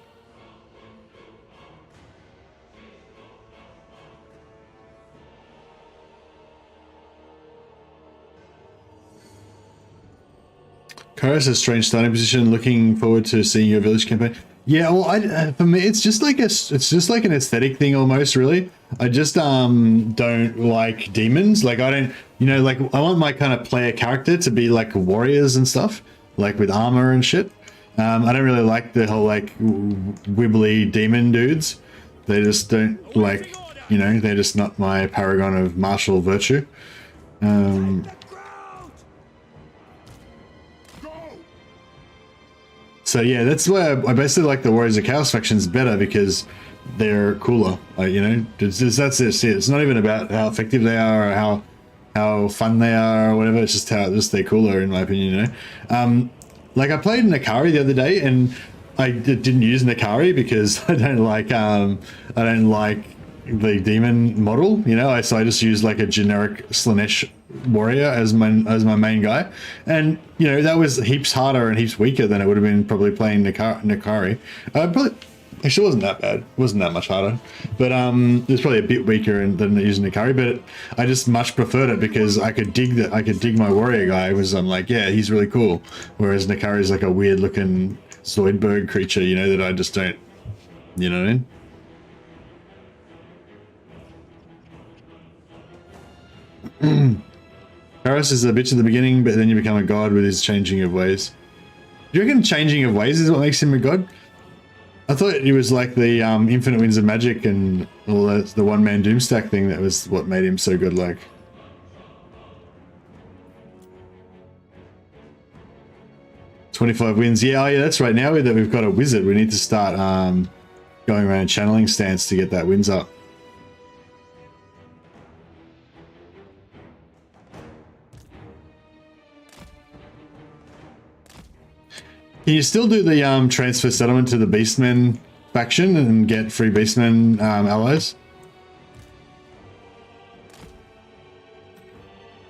Kairos has a strange starting position. Looking forward to seeing your Village campaign. Yeah, well, for me, it's just like an aesthetic thing almost. Really, I just don't like demons. Like I don't, like I want my kind of player character to be like warriors and stuff, like with armor and shit. I don't really like the whole like wibbly demon dudes. They just don't like, they're just not my paragon of martial virtue. So yeah, that's why I basically like the Warriors of Chaos factions better, because they're cooler. Like, that's it. It's not even about how effective they are or how fun they are or whatever. It's just how they're cooler, in my opinion. Like I played Nakari the other day, and I didn't use Nakari because I don't like the demon model. So I just used like a generic Slanesh warrior as my main guy, and that was heaps harder and heaps weaker than it would have been probably playing Nakari. Actually, it wasn't that bad. It wasn't that much harder, but it was probably a bit weaker than using Nakari. But I just much preferred it because I could dig my warrior guy. I'm like, yeah, he's really cool. Whereas Nakari is like a weird looking Zoidberg creature, that I just don't. You know what I mean? Kairos is a bitch at the beginning, but then you become a god with his changing of ways. Do you reckon changing of ways is what makes him a god? I thought it was like the Infinite Winds of Magic and all that, the one-man Doomstack thing that was what made him so good. Like, 25 wins. Yeah, that's right. Now that we've got a wizard, we need to start going around channeling stance to get that wins up. Can you still do the transfer settlement to the Beastmen faction and get free Beastmen allies?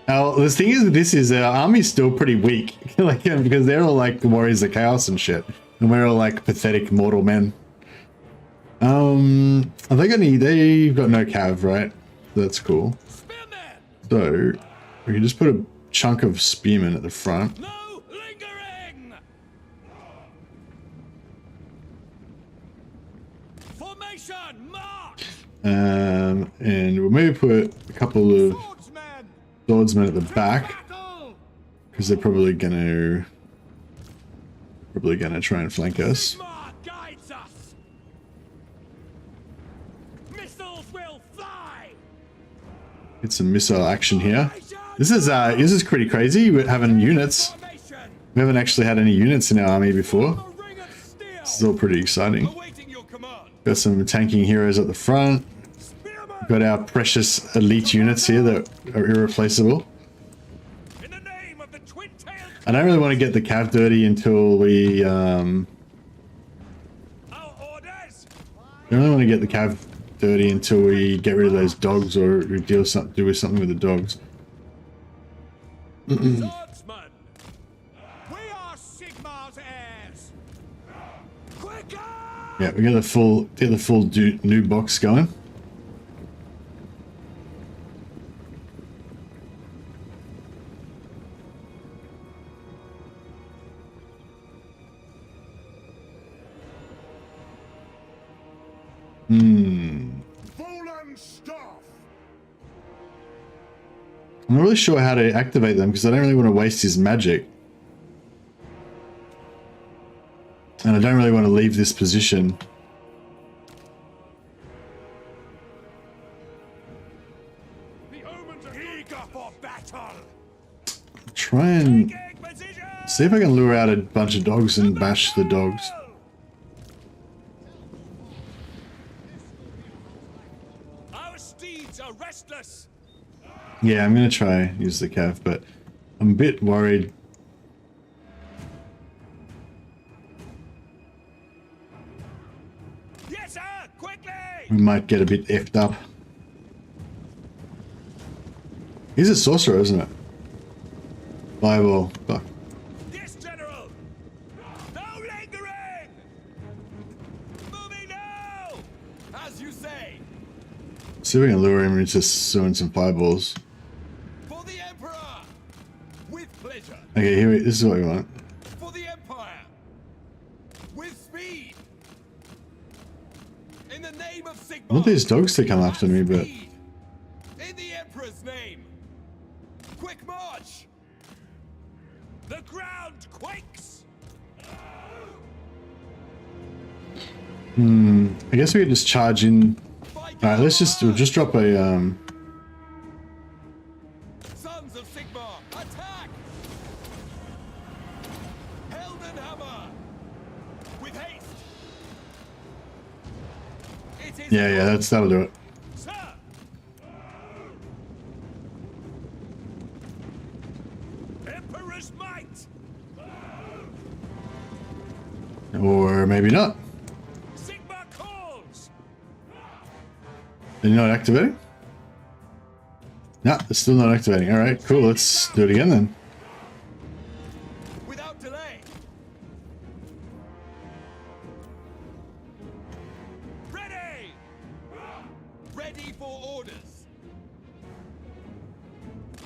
Now, the thing is, this is our army's still pretty weak, like because they're all like the Warriors of Chaos and shit, and we're all like pathetic mortal men. Are they got any? They've got no cav, right? That's cool. So we can just put a chunk of spearmen at the front. And we'll maybe put a couple of swordsmen at the back because they're probably gonna try and flank us.
Guides us. Missiles will fly.
Get some missile action here. This is pretty crazy. We're having units. We haven't actually had any units in our army before. This is all pretty exciting. Got some tanking heroes at the front. Got our precious elite units here that are irreplaceable. I don't really want to get the cav dirty until we don't really want to get the cav dirty until we get rid of those dogs or we do something with the dogs.
Swordsman, we are Sigmar's heirs. Quicker!
Yeah, we got the full new box going.
Fallen staff.
I'm not really sure how to activate them because I don't really want to waste his magic. And I don't really want to leave this position.
Eager for battle.
Try and see if I can lure out a bunch of dogs and bash the dogs.
Our steeds are restless.
Yeah, I'm gonna try use the cav, but I'm a bit worried.
Yes, sir. Quickly.
We might get a bit effed up. He's a sorcerer, isn't it? Fireball. Fuck.
Yes, General. No lingering. Moving now.
As you say,
See if we can lure him into throwing some fireballs.
for the Emperor, with pleasure.
Okay, this is what we want.
For the Empire, with speed. In the name of Sigmar.
I want these dogs to come after me, but
Speed. In the Emperor's name. Quick march.
The ground quakes.
I guess we could just charge in. All right, we'll just drop a
Sons of Sigmar, attack! Heldenhammer! With haste! It is
yeah, that'll do it.
Sir. Emperor's might.
Or maybe not.
Sigmar calls.
They're not activating? No, they're still not activating. All right, cool. Let's do it again then.
without delay. Ready! Ready for orders.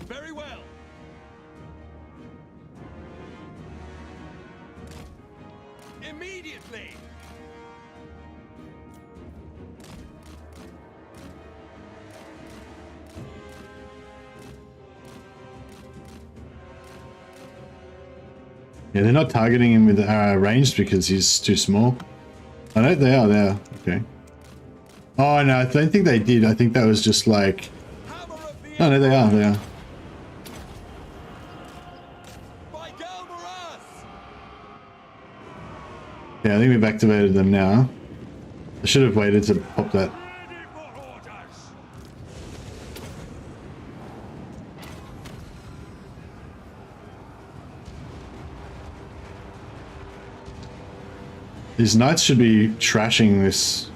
Very well. Immediately.
Yeah, they're not targeting him with ranged because he's too small. I know they are there. Okay. Oh no, I don't think they did. I think that was just like.
Hammer of the
Oh no, they are. They are.
By Galmaras!
Yeah, I think we've activated them now. I should have waited to pop that.
Ready for orders.
These knights should be trashing this.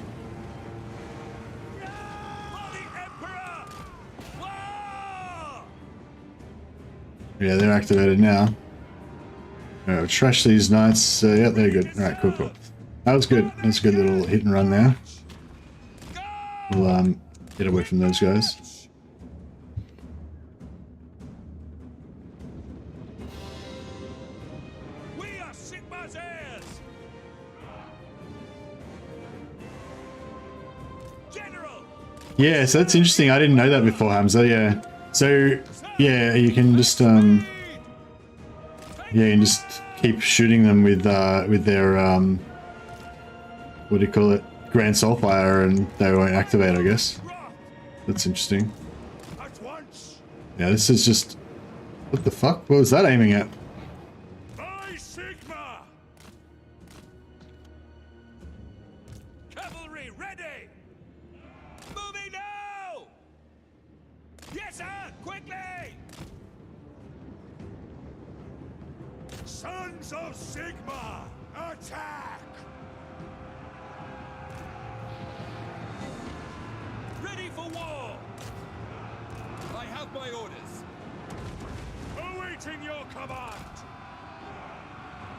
For the Emperor. War!
Yeah, they're activated now. Alright, we'll trash these knights. Yeah, they're good. Alright, cool, cool. That was good. That's a good little hit and run there. We'll get away from those guys.
We are Sigmar's heirs. General.
Yeah, so that's interesting. I didn't know that before, Hamza. Yeah. So yeah, you can just yeah, you can just keep shooting them with their what do you call it, Grand Soulfire, and they won't activate, I guess. That's interesting. Yeah, this is just, what the fuck? What was that aiming at?
By Sigma!
Cavalry ready! Moving now! Yes, sir! Quickly!
Sons of Sigma, attack!
Ready for war! I have my orders.
Awaiting your command!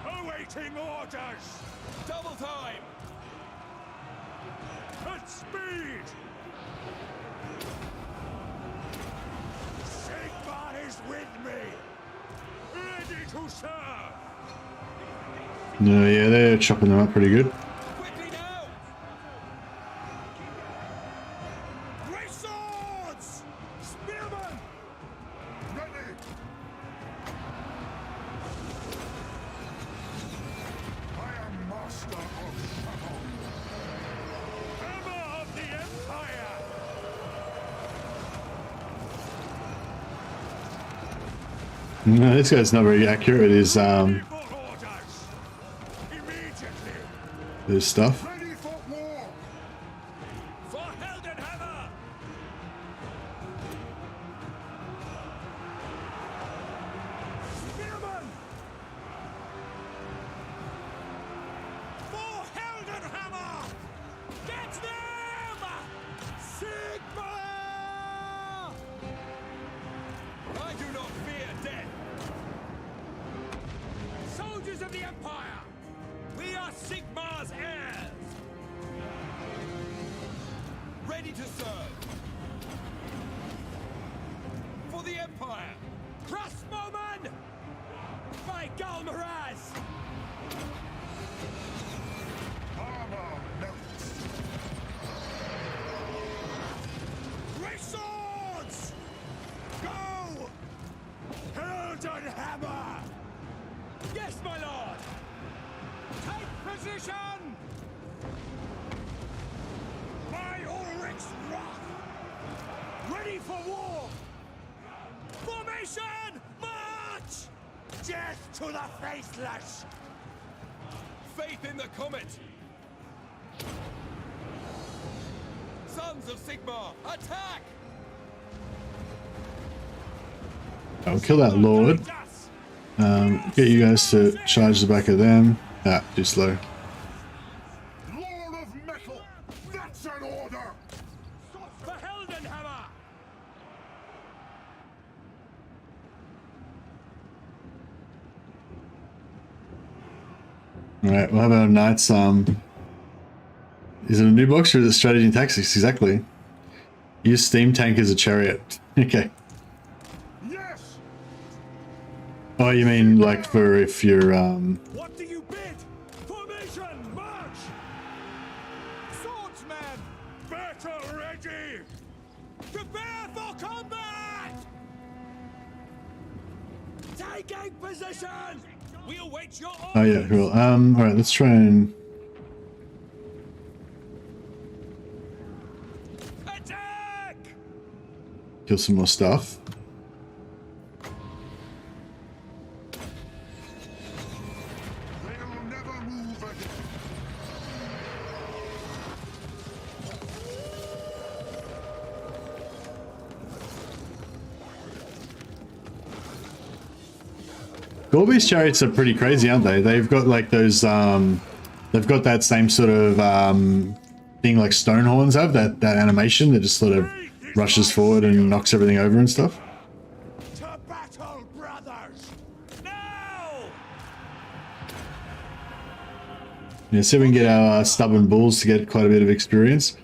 Awaiting orders!
Double time!
At speed! Sigma is with me! Ready to serve!
No, yeah, they're chopping them up pretty good.
Quickly now!
Raise swords! Spearmen! Ready! I am master of battle! Hammer of the Empire!
No, this guy's not very accurate with his
Orders! Immediately!
his stuff.
Ready for war!
For Heldenhammer!
Spearmen! For Heldenhammer!
Get them!
Sigma!
I do not fear death!
Soldiers of the Empire!
We are Sigma's heirs! Ready to serve! For the Empire!
Crossbowmen! By Galmaraz!
Armor melts! Raise swords! Go! Heldenhammer!
Yes, my lord! Take position!
By Ulrich's wrath! Ready for war!
Formation! March!
Death to the faithless!
Faith in the comet! Sons of Sigma, attack!
I'll kill that lord. Get you guys to charge the back of them. Ah, too slow.
Lord of metal! That's an order!
For Heldenhammer!
Alright, we'll have our knights. Is it a new box or is it strategy and tactics? Exactly. Use steam tank as a chariot. Okay.
Yes!
Oh, you mean like for if you're
What do you bid? Formation, march! Swordsmen, battle ready!
Prepare for combat! Taking position!
We await your orders!
oh yeah, cool. Alright, let's try and
Attack!
kill some more stuff.
They'll never move again.
Gorby's chariots are pretty crazy, aren't they? They've got like those they've got that same sort of thing like Stonehorns have, that animation that just sort of rushes forward and knocks everything over and stuff.
To battle, brothers!
Now!
Yeah, see if we can get our stubborn bulls to get quite a bit of experience.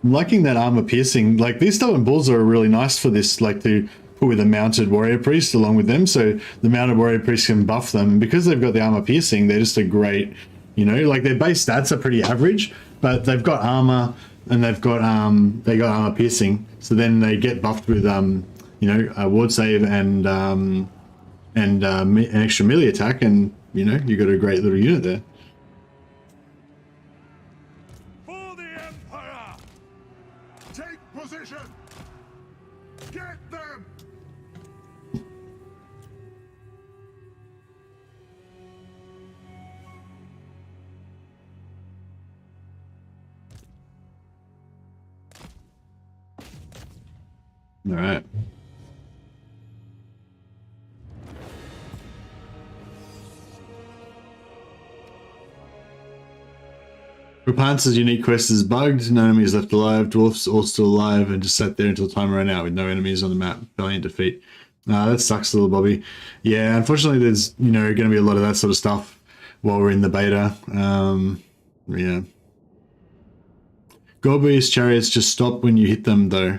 I'm liking that armor piercing. Like, these stubborn bulls are really nice for this, like to put with a mounted warrior priest along with them, so the mounted warrior priest can buff them, and because they've got the armor piercing, they're just a great, you know, like their base stats are pretty average, but they've got armor and they've got armor piercing, so then they get buffed with you know, a ward save and an extra melee attack, and you know, you got a great little unit there.
For the Empire! Take position! Get them!
All right. Rapunzel's unique quest is bugged. No enemies left alive. Dwarfs all still alive and just sat there until time ran out with no enemies on the map. Valiant defeat. That sucks, little Bobby. Yeah, unfortunately, there's, you know, going to be a lot of that sort of stuff while we're in the beta. Yeah. Gorby's chariots just stop when you hit them, though.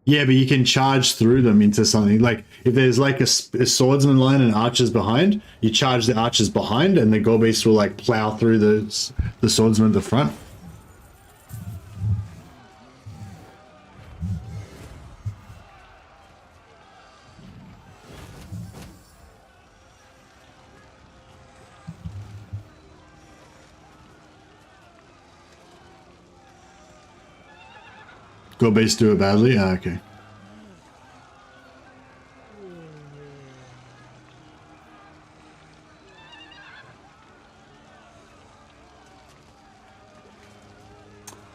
Yeah, but you can charge through them into something. Like, if there's like a swordsman line and archers behind, you charge the archers behind, and the Gorbeast will like plow through the swordsman at the front. Gorbeast do it badly? Ah, okay.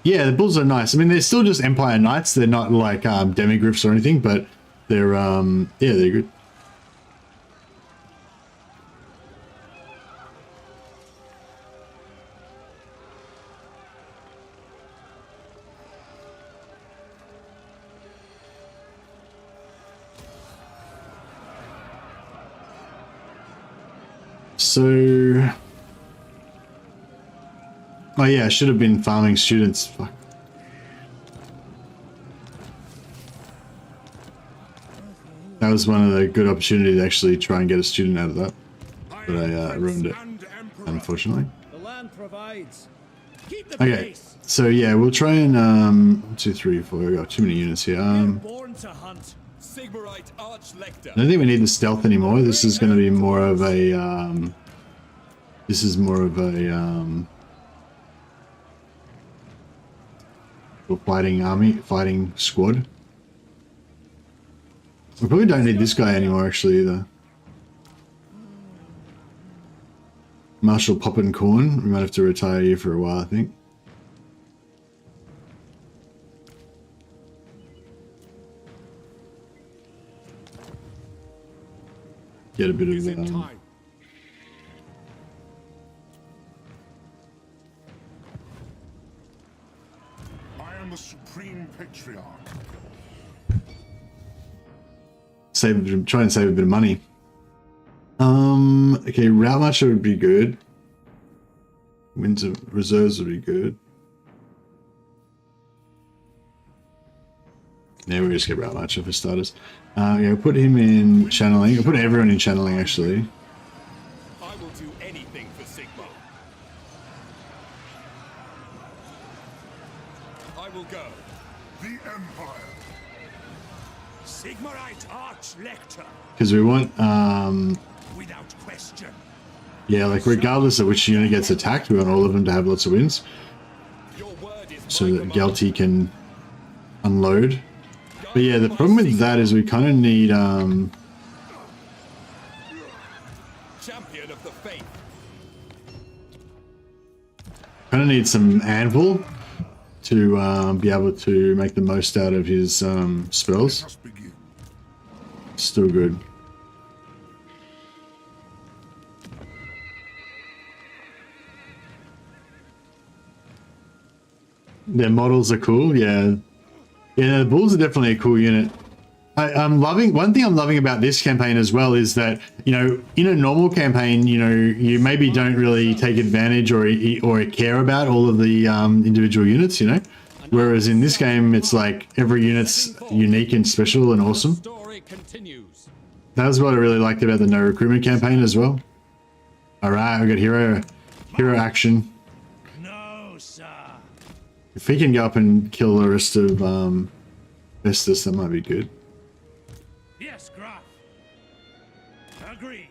Yeah, the bulls are nice. I mean, they're still just Empire Knights. They're not like demigriffs or anything, but they're yeah, they're good. So, oh yeah, I should have been farming students. Fuck. That was one of the good opportunities to actually try and get a student out of that, but I ruined it, unfortunately.
The land provides. Keep the
Okay,
pace.
so yeah, we'll try and 1, 2, 3, 4. We've got too many units here.
Born to hunt.
Sigmarite Arch-Lector.
I don't think we need the stealth anymore. This is going to be more of a this is more of a fighting squad. We probably don't need this guy anymore, actually, either. Marshal Poppin' Corn. We might have to retire you for a while, I think. Get a bit of
I am the Supreme Patriarch.
try and save a bit of money. Okay, route marcher would be good. Winds of reserves would be good. Yeah, we'll just get route marcher for starters. Yeah, we'll put him in channeling. We'll put everyone in channeling, actually.
I will do anything for Sigmar. I will go.
The Empire. Sigmarite Arch-Lector.
Because we want,
Without question.
yeah, like regardless of which unit gets attacked, we want all of them to have lots of wins.
Your word is
So
my
that
command.
GELT can unload. But yeah, the problem with that is we kind of need,
Champion of the faith.
kind of need some anvil to be able to make the most out of his spells.
Must begin.
Still good. Their models are cool, yeah. Yeah, the bulls are definitely a cool unit. I'm loving, one thing I'm loving about this campaign as well is that, you know, in a normal campaign, you know, you maybe don't really take advantage or care about all of the individual units, you know. Whereas in this game, it's like every unit's unique and special and awesome.
Story continues.
That was what I really liked about the no recruitment campaign as well. All right, we got hero action.
No, sir.
If he can go up and kill the rest of Vestus, that might be good.
Yes, Graf. Agreed.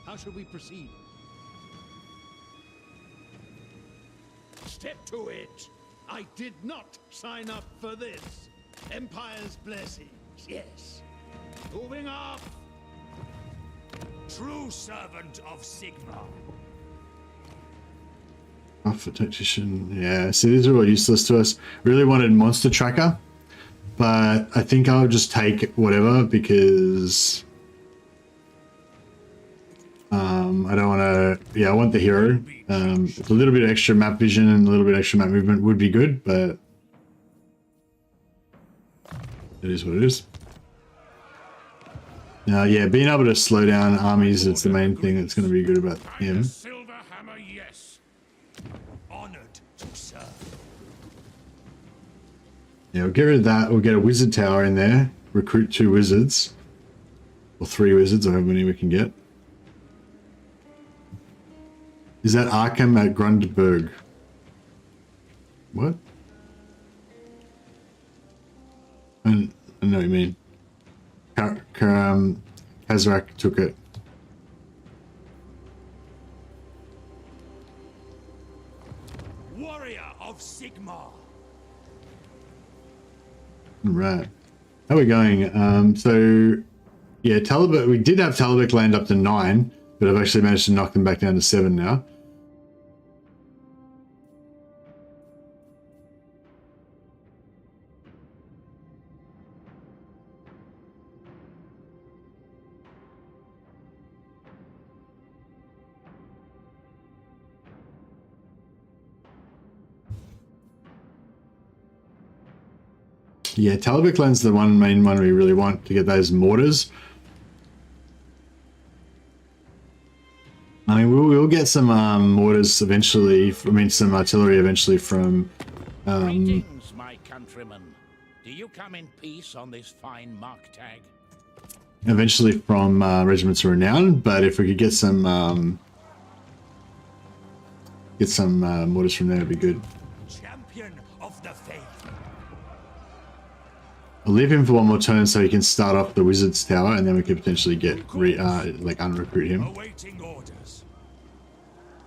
How should we proceed? Step to it. I did not sign up for this. Empire's blessings, yes. Moving off.
True servant of Sigma.
For tactician, yeah. See, these are all useless to us. Really wanted monster tracker, but I think I'll just take whatever because I don't want to. Yeah, I want the hero. A little bit of extra map vision and a little bit extra map movement would be good, but it is what it is. Yeah, being able to slow down armies, it's the main thing that's going to be good about him.
Silver hammer, yes. Honored to serve.
Yeah, we'll get rid of that. We'll get a wizard tower in there. Recruit 2 wizards. Or 3 wizards, or however many we can get. Is that Arkham at Grundberg? What? I know what you mean. Kazrak took it.
Warrior of Sigma.
Right. How are we going? So, yeah, Talibek, we did have Talibek land up to 9, but I've actually managed to knock them back down to 7 now. Yeah, Talibek land's the main one we really want to get those mortars. I mean, we'll get some mortars eventually. I mean, some artillery eventually from.
Greetings, my countrymen. Do you come in peace on this fine mark tag?
Eventually from Regiments of Renown, but if we could get some mortars from there, it'd be good.
Champion of the faith.
I'll leave him for one more turn so he can start off the wizard's tower, and then we could potentially get like unrecruit him.
Awaiting orders.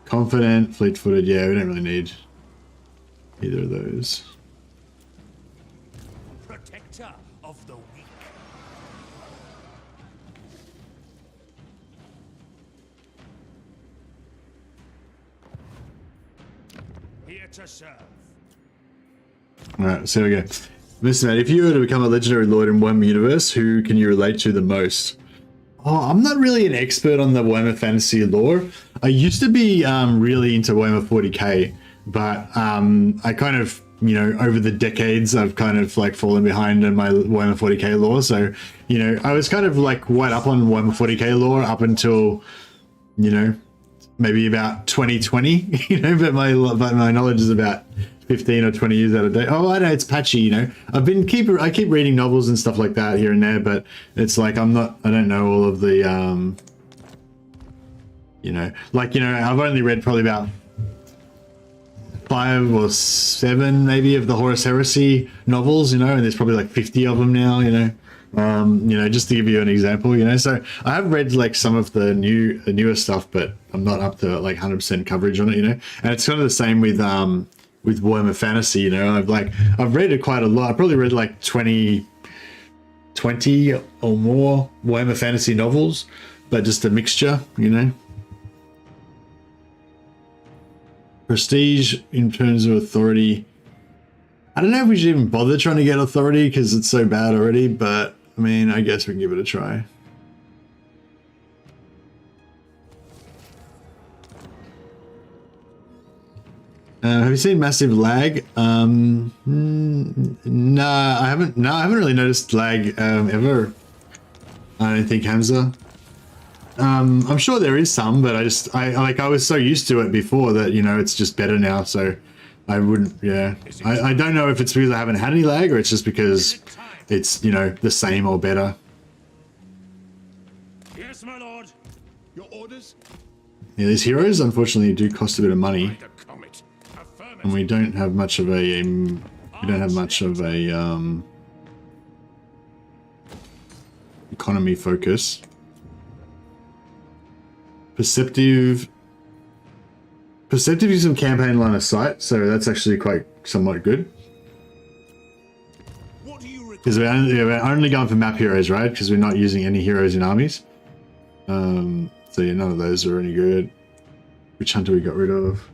Confident, fleet-footed. Yeah, we don't really need either of those.
Protector of the weak. Here to serve.
All right, so here we go. Listen, mate, if you were to become a legendary lord in Warhammer universe, who can you relate to the most? Oh, I'm not really an expert on the Warhammer fantasy lore. I used to be really into Warhammer 40k, but I kind of, you know, over the decades, I've kind of like fallen behind in my Warhammer 40k lore. So, you know, I was kind of like quite up on Warhammer 40k lore up until, you know, maybe about 2020, you know, but my knowledge is about 15 or 20 years out of date. Oh, I know, it's patchy, you know. I keep reading novels and stuff like that here and there, but it's like I don't know all of the you know, like, you know, I've only read probably about 5 or 7 maybe of the Horus Heresy novels, you know, and there's probably like 50 of them now, you know. You know, just to give you an example, you know, so I have read like some of the newer stuff, but I'm not up to like 100% coverage on it, you know. And it's kind of the same with Warhammer Fantasy, you know. I've read it quite a lot. I probably read like 20 or more Warhammer Fantasy novels, but just a mixture, you know. Prestige in terms of authority. I don't know if we should even bother trying to get authority because it's so bad already, but I mean, I guess we can give it a try. Have you seen massive lag? No, I haven't. No, I haven't really noticed lag ever. I don't think, Hamza. I'm sure there is some, but I was so used to it before that, you know, it's just better now. So I wouldn't. Yeah, I don't know if it's because I haven't had any lag or it's just because it's, you know, the same or better.
Yes, my lord. Your orders?
Yeah, these heroes unfortunately do cost a bit of money. And we don't have much of a economy focus. Perceptive is some campaign line of sight, so that's actually quite somewhat good. Because we're only going for map heroes, right? Because we're not using any heroes in armies. So yeah, none of those are any good. Which hunter we got rid of?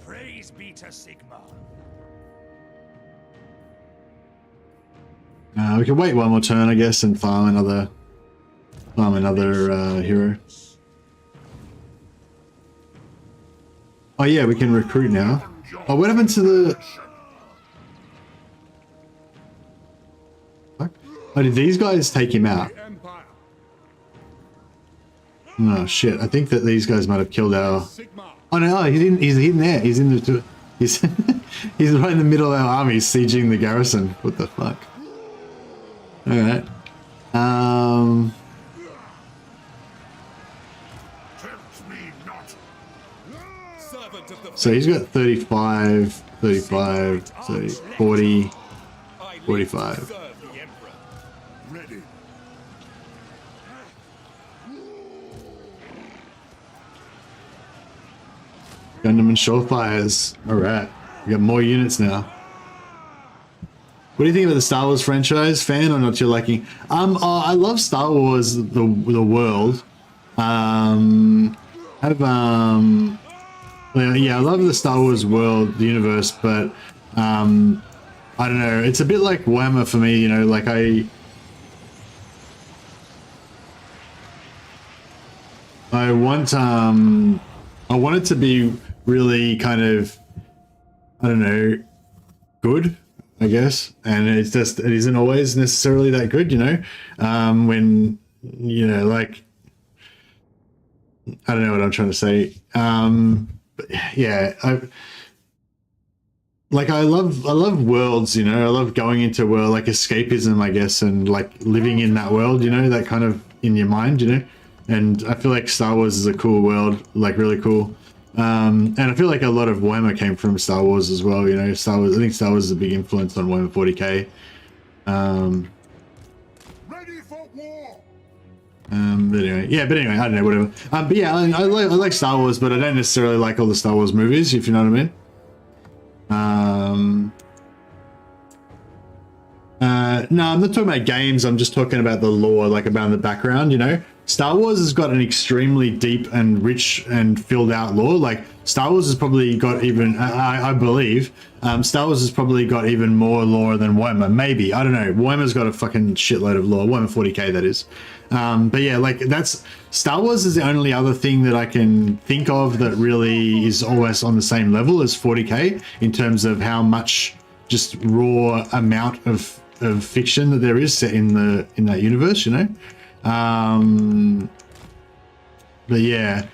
Praise be to Sigma.
We can wait one more turn, I guess, and farm another hero. Oh yeah, we can recruit now. Oh, what happened to the... Fuck. Oh, did these guys take him out? Oh shit! I think that these guys might have killed our. Oh no! He's in there. He's in the. He's he's right in the middle of our army, sieging the garrison. What the fuck? All right. So he's got 35, 35, 30, 40, 45.
Ready.
Gundam and Shorefires. Alright. We got more units now. What do you think about the Star Wars franchise? Fan or not your liking? I love Star Wars, the world. Yeah, I love the Star Wars world, the universe, but I don't know. It's a bit like Warhammer for me, you know, like I want it to be really kind of, I don't know, good, I guess, and it isn't always necessarily that good, you know, when, you know, like, I don't know what I'm trying to say. But yeah, I love worlds, you know. I love going into a world, like escapism, I guess, and like living in that world, you know, that kind of in your mind, you know. And I feel like Star Wars is a cool world, like really cool. And I feel like a lot of Warhammer came from Star Wars as well, you know. Star Wars, I think Star Wars is a big influence on Warhammer 40k.
Ready for war.
But anyway, I don't know, whatever. But yeah, I like Star Wars, but I don't necessarily like all the Star Wars movies, if you know what I mean. No, I'm not talking about games. I'm just talking about the lore, like about the background, you know. Star Wars has got an extremely deep and rich and filled out lore. Like Star Wars has probably got even, I believe, Star Wars has probably got even more lore than Warhammer. Maybe, I don't know. Warhammer's got a fucking shitload of lore. Warhammer 40k, that is. But yeah, like that's Star Wars is the only other thing that I can think of that really is almost on the same level as 40k in terms of how much just raw amount of fiction that there is set in that universe, you know. But yeah,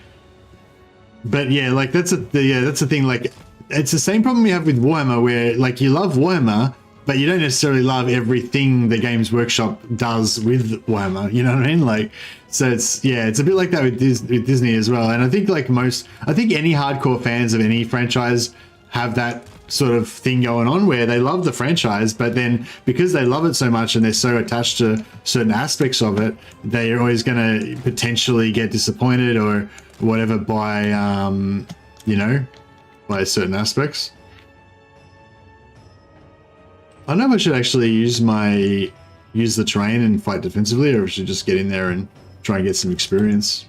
like that's the thing. Like it's the same problem we have with Warhammer, where like you love Warhammer, but you don't necessarily love everything the Games Workshop does with Warhammer. You know what I mean? Like, so it's a bit like that with Disney as well. And I think like I think any hardcore fans of any franchise have that sort of thing going on where they love the franchise, but then because they love it so much and they're so attached to certain aspects of it, they're always going to potentially get disappointed or whatever by you know, by certain aspects. I don't know if I should actually use the terrain and fight defensively, or if I should just get in there and try and get some experience.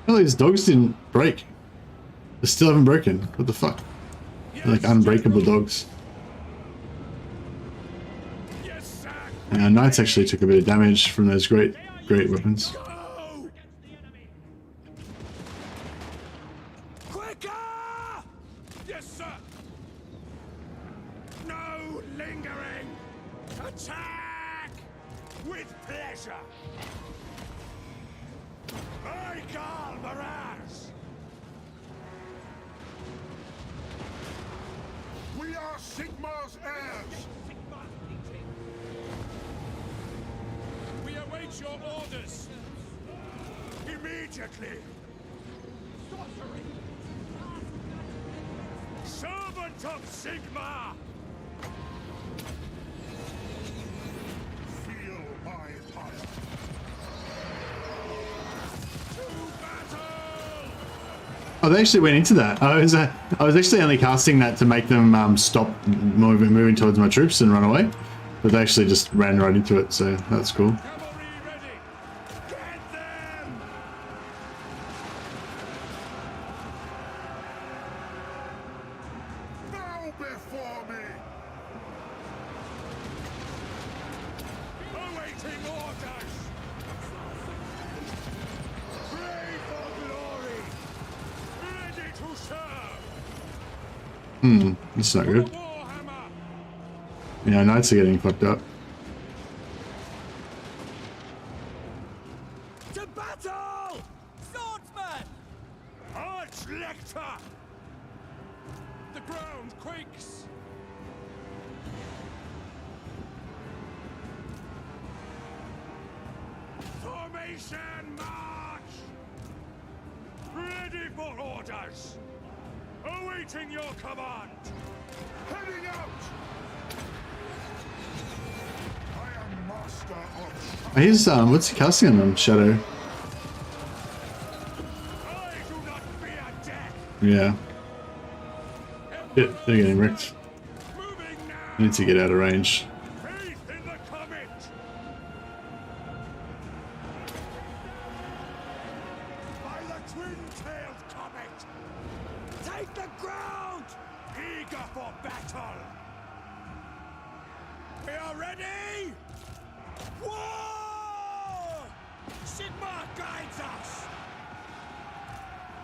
Oh, these dogs didn't break. They still haven't broken. What the fuck? They're like unbreakable dogs. Knights actually took a bit of damage from those great weapons.
Quicker! Yes, sir. No lingering. Attack with pleasure. By Karl Mirage. We are Sigmar's heirs.
We await your orders.
Immediately. Servant of Sigmar. Feel my fire. To battle.
Oh, they actually went into that. I was actually only casting that to make them stop moving towards my troops and run away, but they actually just ran right into it. So that's cool.
Cavalry ready. Get them. Bow before me. Awaiting orders. Pray for glory. Ready to serve.
That's not good.
Warhammer.
Yeah, Knights are getting fucked up.
To battle! Swordsman! Arch Lector!
The ground quakes.
Formation march! Ready for orders! Awaiting your command! Heading out! I am master of...
He's what's he casting on them? Shadow.
I do not fear death!
Yeah. They're getting wrecked.
Moving now!
I need to get out of range.
Faith in the comet! By the twin-tailed comet! Take the ground! Eager for battle! We are ready! War! Sigmar guides us!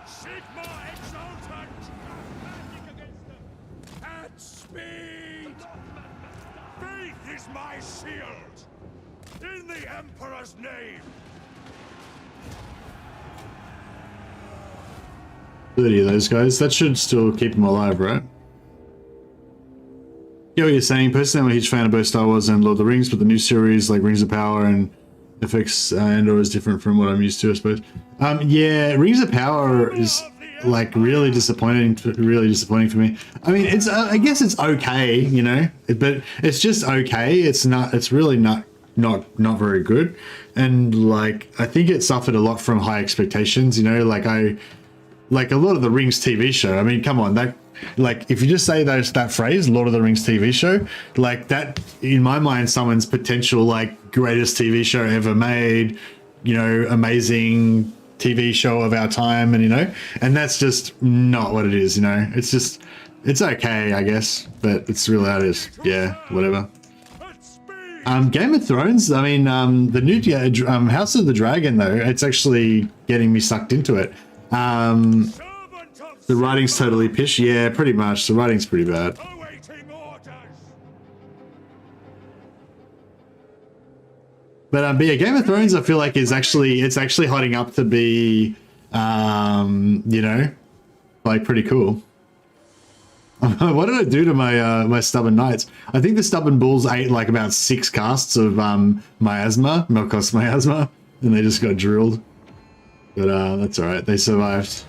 Sigmar exultant! Magic against them! At speed! Faith is my shield! In the Emperor's name!
30 of those guys. That should still keep them alive, right? Yeah, what you're saying. Personally, I'm a huge fan of both Star Wars and Lord of the Rings, but the new series like Rings of Power and FX Andor is different from what I'm used to, I suppose. Yeah, Rings of Power is like really disappointing for me. I mean, it's I guess it's okay, you know, but it's just okay. It's not. It's really not very good, and like I think it suffered a lot from high expectations. You know, like a lot of the Rings TV show. I mean, come on, that like if you just say that phrase, Lord of the Rings TV show, like that in my mind, someone's potential like greatest TV show ever made. You know, amazing TV show of our time, and you know, and that's just not what it is. You know, it's just it's okay, I guess, but it's really how it is. Yeah, whatever. Game of Thrones. I mean, the new House of the Dragon though, it's actually getting me sucked into it. The writing's totally pish. Yeah, pretty much. The writing's pretty bad. But yeah, Game of Thrones, I feel like it's actually hotting up to be, you know, like pretty cool. What did I do to my my stubborn knights? I think the stubborn bulls ate like about 6 casts of Melkos miasma, and they just got drilled. But that's all right. They survived.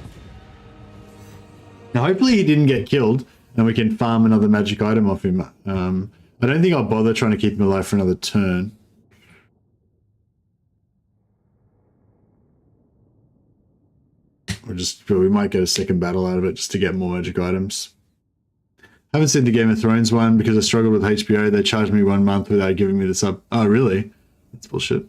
Now, hopefully he didn't get killed, and we can farm another magic item off him. I don't think I'll bother trying to keep him alive for another turn. We might get a second battle out of it just to get more magic items. Haven't seen the Game of Thrones one because I struggled with HBO. They charged me 1 month without giving me the sub. Oh, really? That's bullshit.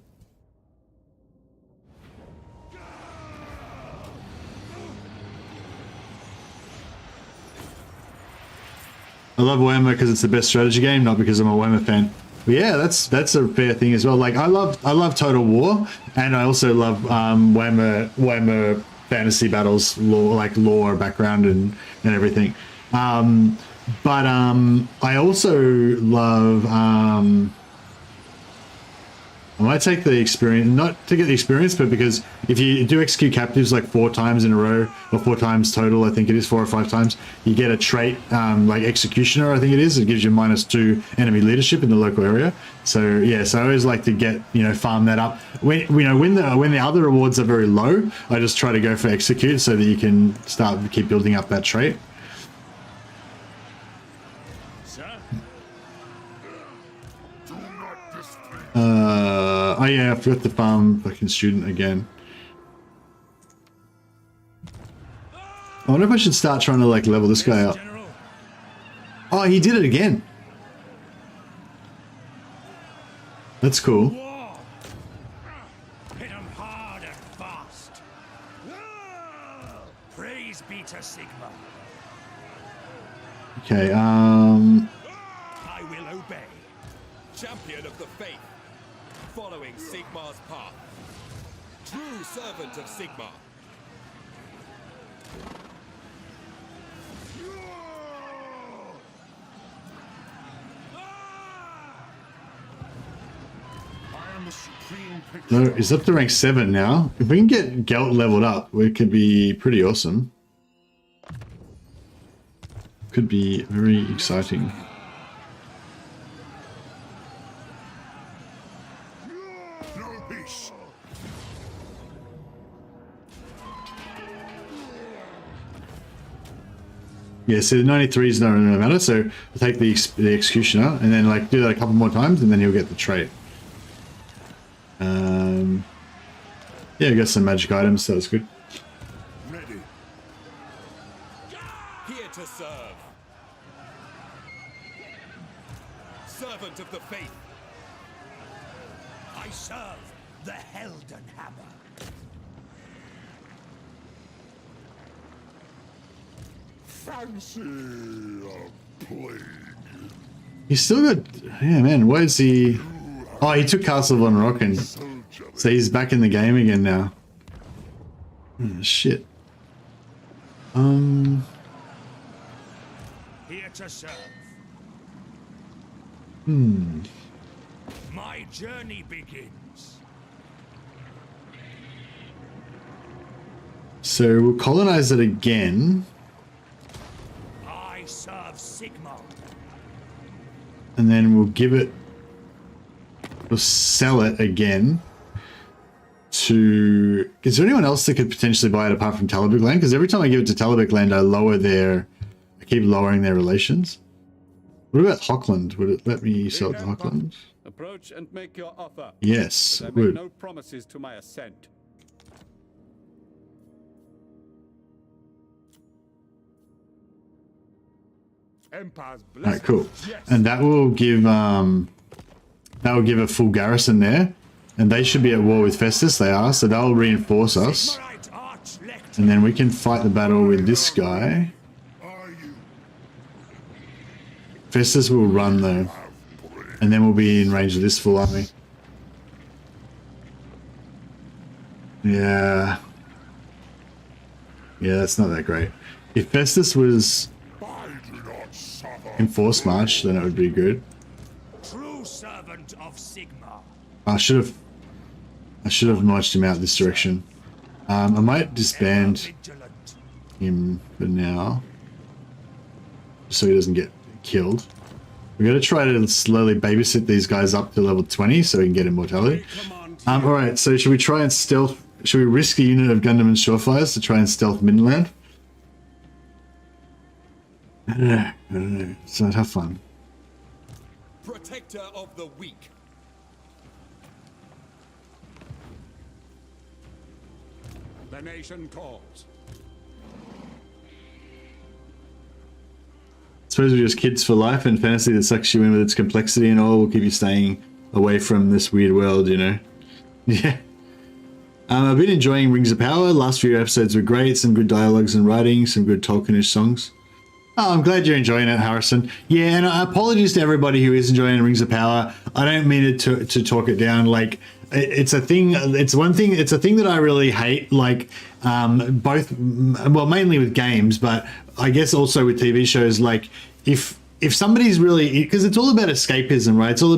I love Warhammer because it's the best strategy game, not because I'm a Warhammer fan. But yeah, that's a fair thing as well. Like I love Total War, and I also love Warhammer fantasy battles, lore background and everything. But I also love. I might take the experience, not to get the experience, but because if you do execute captives like 4 times in a row, or 4 times total, I think it is 4 or 5 times, you get a trait like Executioner, I think it is. It gives you -2 enemy leadership in the local area. So yeah, so I always like to get, farm that up. When the other rewards are very low, I just try to go for Execute so that you can keep building up that trait. Oh yeah, I forgot to farm fucking student again. I wonder if I should start trying to level this guy up. Oh, he did it again. That's cool.
Hit him hard and fast. Praise be to Sigma.
Okay,
I will obey.
Champion of the faith, following Sigmar's path. True servant of Sigma.
no, he's up to rank 7 now. If we can get GELT leveled up, it could be pretty awesome. Could be very exciting. Yeah, so the 93 is no matter, so we'll take the Executioner and then do that a couple more times and then he'll get the trait. Yeah, I got some magic items, so that's good.
Ready. Here to serve. Servant of the faith.
I serve the Helden Hammer.
Fancy a plague.
He's still got... Yeah, man, what is he... Oh, he took Castle von Rocken. So he's back in the game again now. Oh, shit.
Here to serve. My journey begins.
So we'll colonize it again.
I serve Sigma.
And then we'll give it... We'll sell it again to... Is there anyone else that could potentially buy it apart from Talabuk Land? Because every time I give it to Talabuk Land, I keep lowering their relations. What about Hockland? Would it let me sell it to Hockland?
Approach and make your offer.
Yes,
I
it
make
would.
no promises to my assent.
Empire's
Alright, cool. And that will give a full garrison there. And they should be at war with Festus, they are, so they'll reinforce us. And then we can fight the battle with this guy. Festus will run though. And then we'll be in range of this full army. Yeah. Yeah, that's not that great. If Festus was in force march, then it would be good.
True servant of Sigma.
I should have marched him out this direction. I might disband him for now, so he doesn't get killed. We're gonna try to slowly babysit these guys up to level 20 so we can get immortality. Alright, so should we try and stealth? Should we risk a unit of Gundam and Surefires to try and stealth Midland? I don't know. So have fun.
Protector of the weak.
The nation calls.
I suppose we're just kids for life, and fantasy that sucks you in with its complexity and all will keep you staying away from this weird world, you know? Yeah. I've been enjoying Rings of Power. Last few episodes were great. Some good dialogues and writing, some good Tolkienish songs. Oh, I'm glad you're enjoying it, Harrison. Yeah, and apologies to everybody who is enjoying Rings of Power. I don't mean it to talk it down. Like, it's a thing. It's one thing. It's a thing that I really hate. Like, mainly with games, but I guess also with TV shows. Like, if somebody's really, because it's all about escapism, right? It's all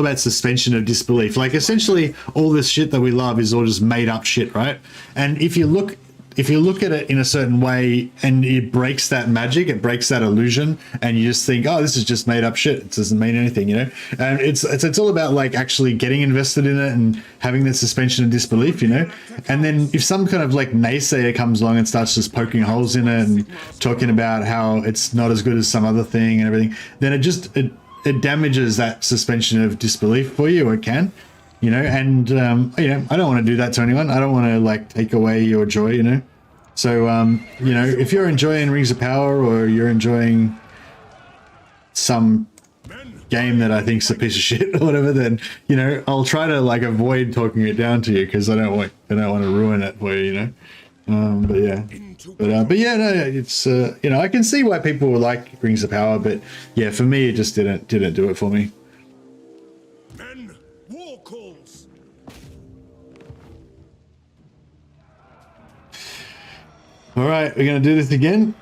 about suspension of disbelief. Like, essentially, all this shit that we love is all just made up shit, right? And if you look at it in a certain way and it breaks that magic, it breaks that illusion, and you just think, oh, this is just made up shit, it doesn't mean anything, you know? And it's all about like actually getting invested in it and having that suspension of disbelief, you know? And then if some kind of like naysayer comes along and starts just poking holes in it and talking about how it's not as good as some other thing and everything, then it damages that suspension of disbelief for you. It can. You know, and, you know, I don't want to do that to anyone. I don't want to, like, take away your joy, you know? So, you know, if you're enjoying Rings of Power or you're enjoying some game that I think's a piece of shit or whatever, then, you know, I'll try to, like, avoid talking it down to you because I don't want to ruin it for you, you know? But yeah. But yeah, no, it's, you know, I can see why people would like Rings of Power, but yeah, for me, it just didn't do it for me. All right, we're going to do this again.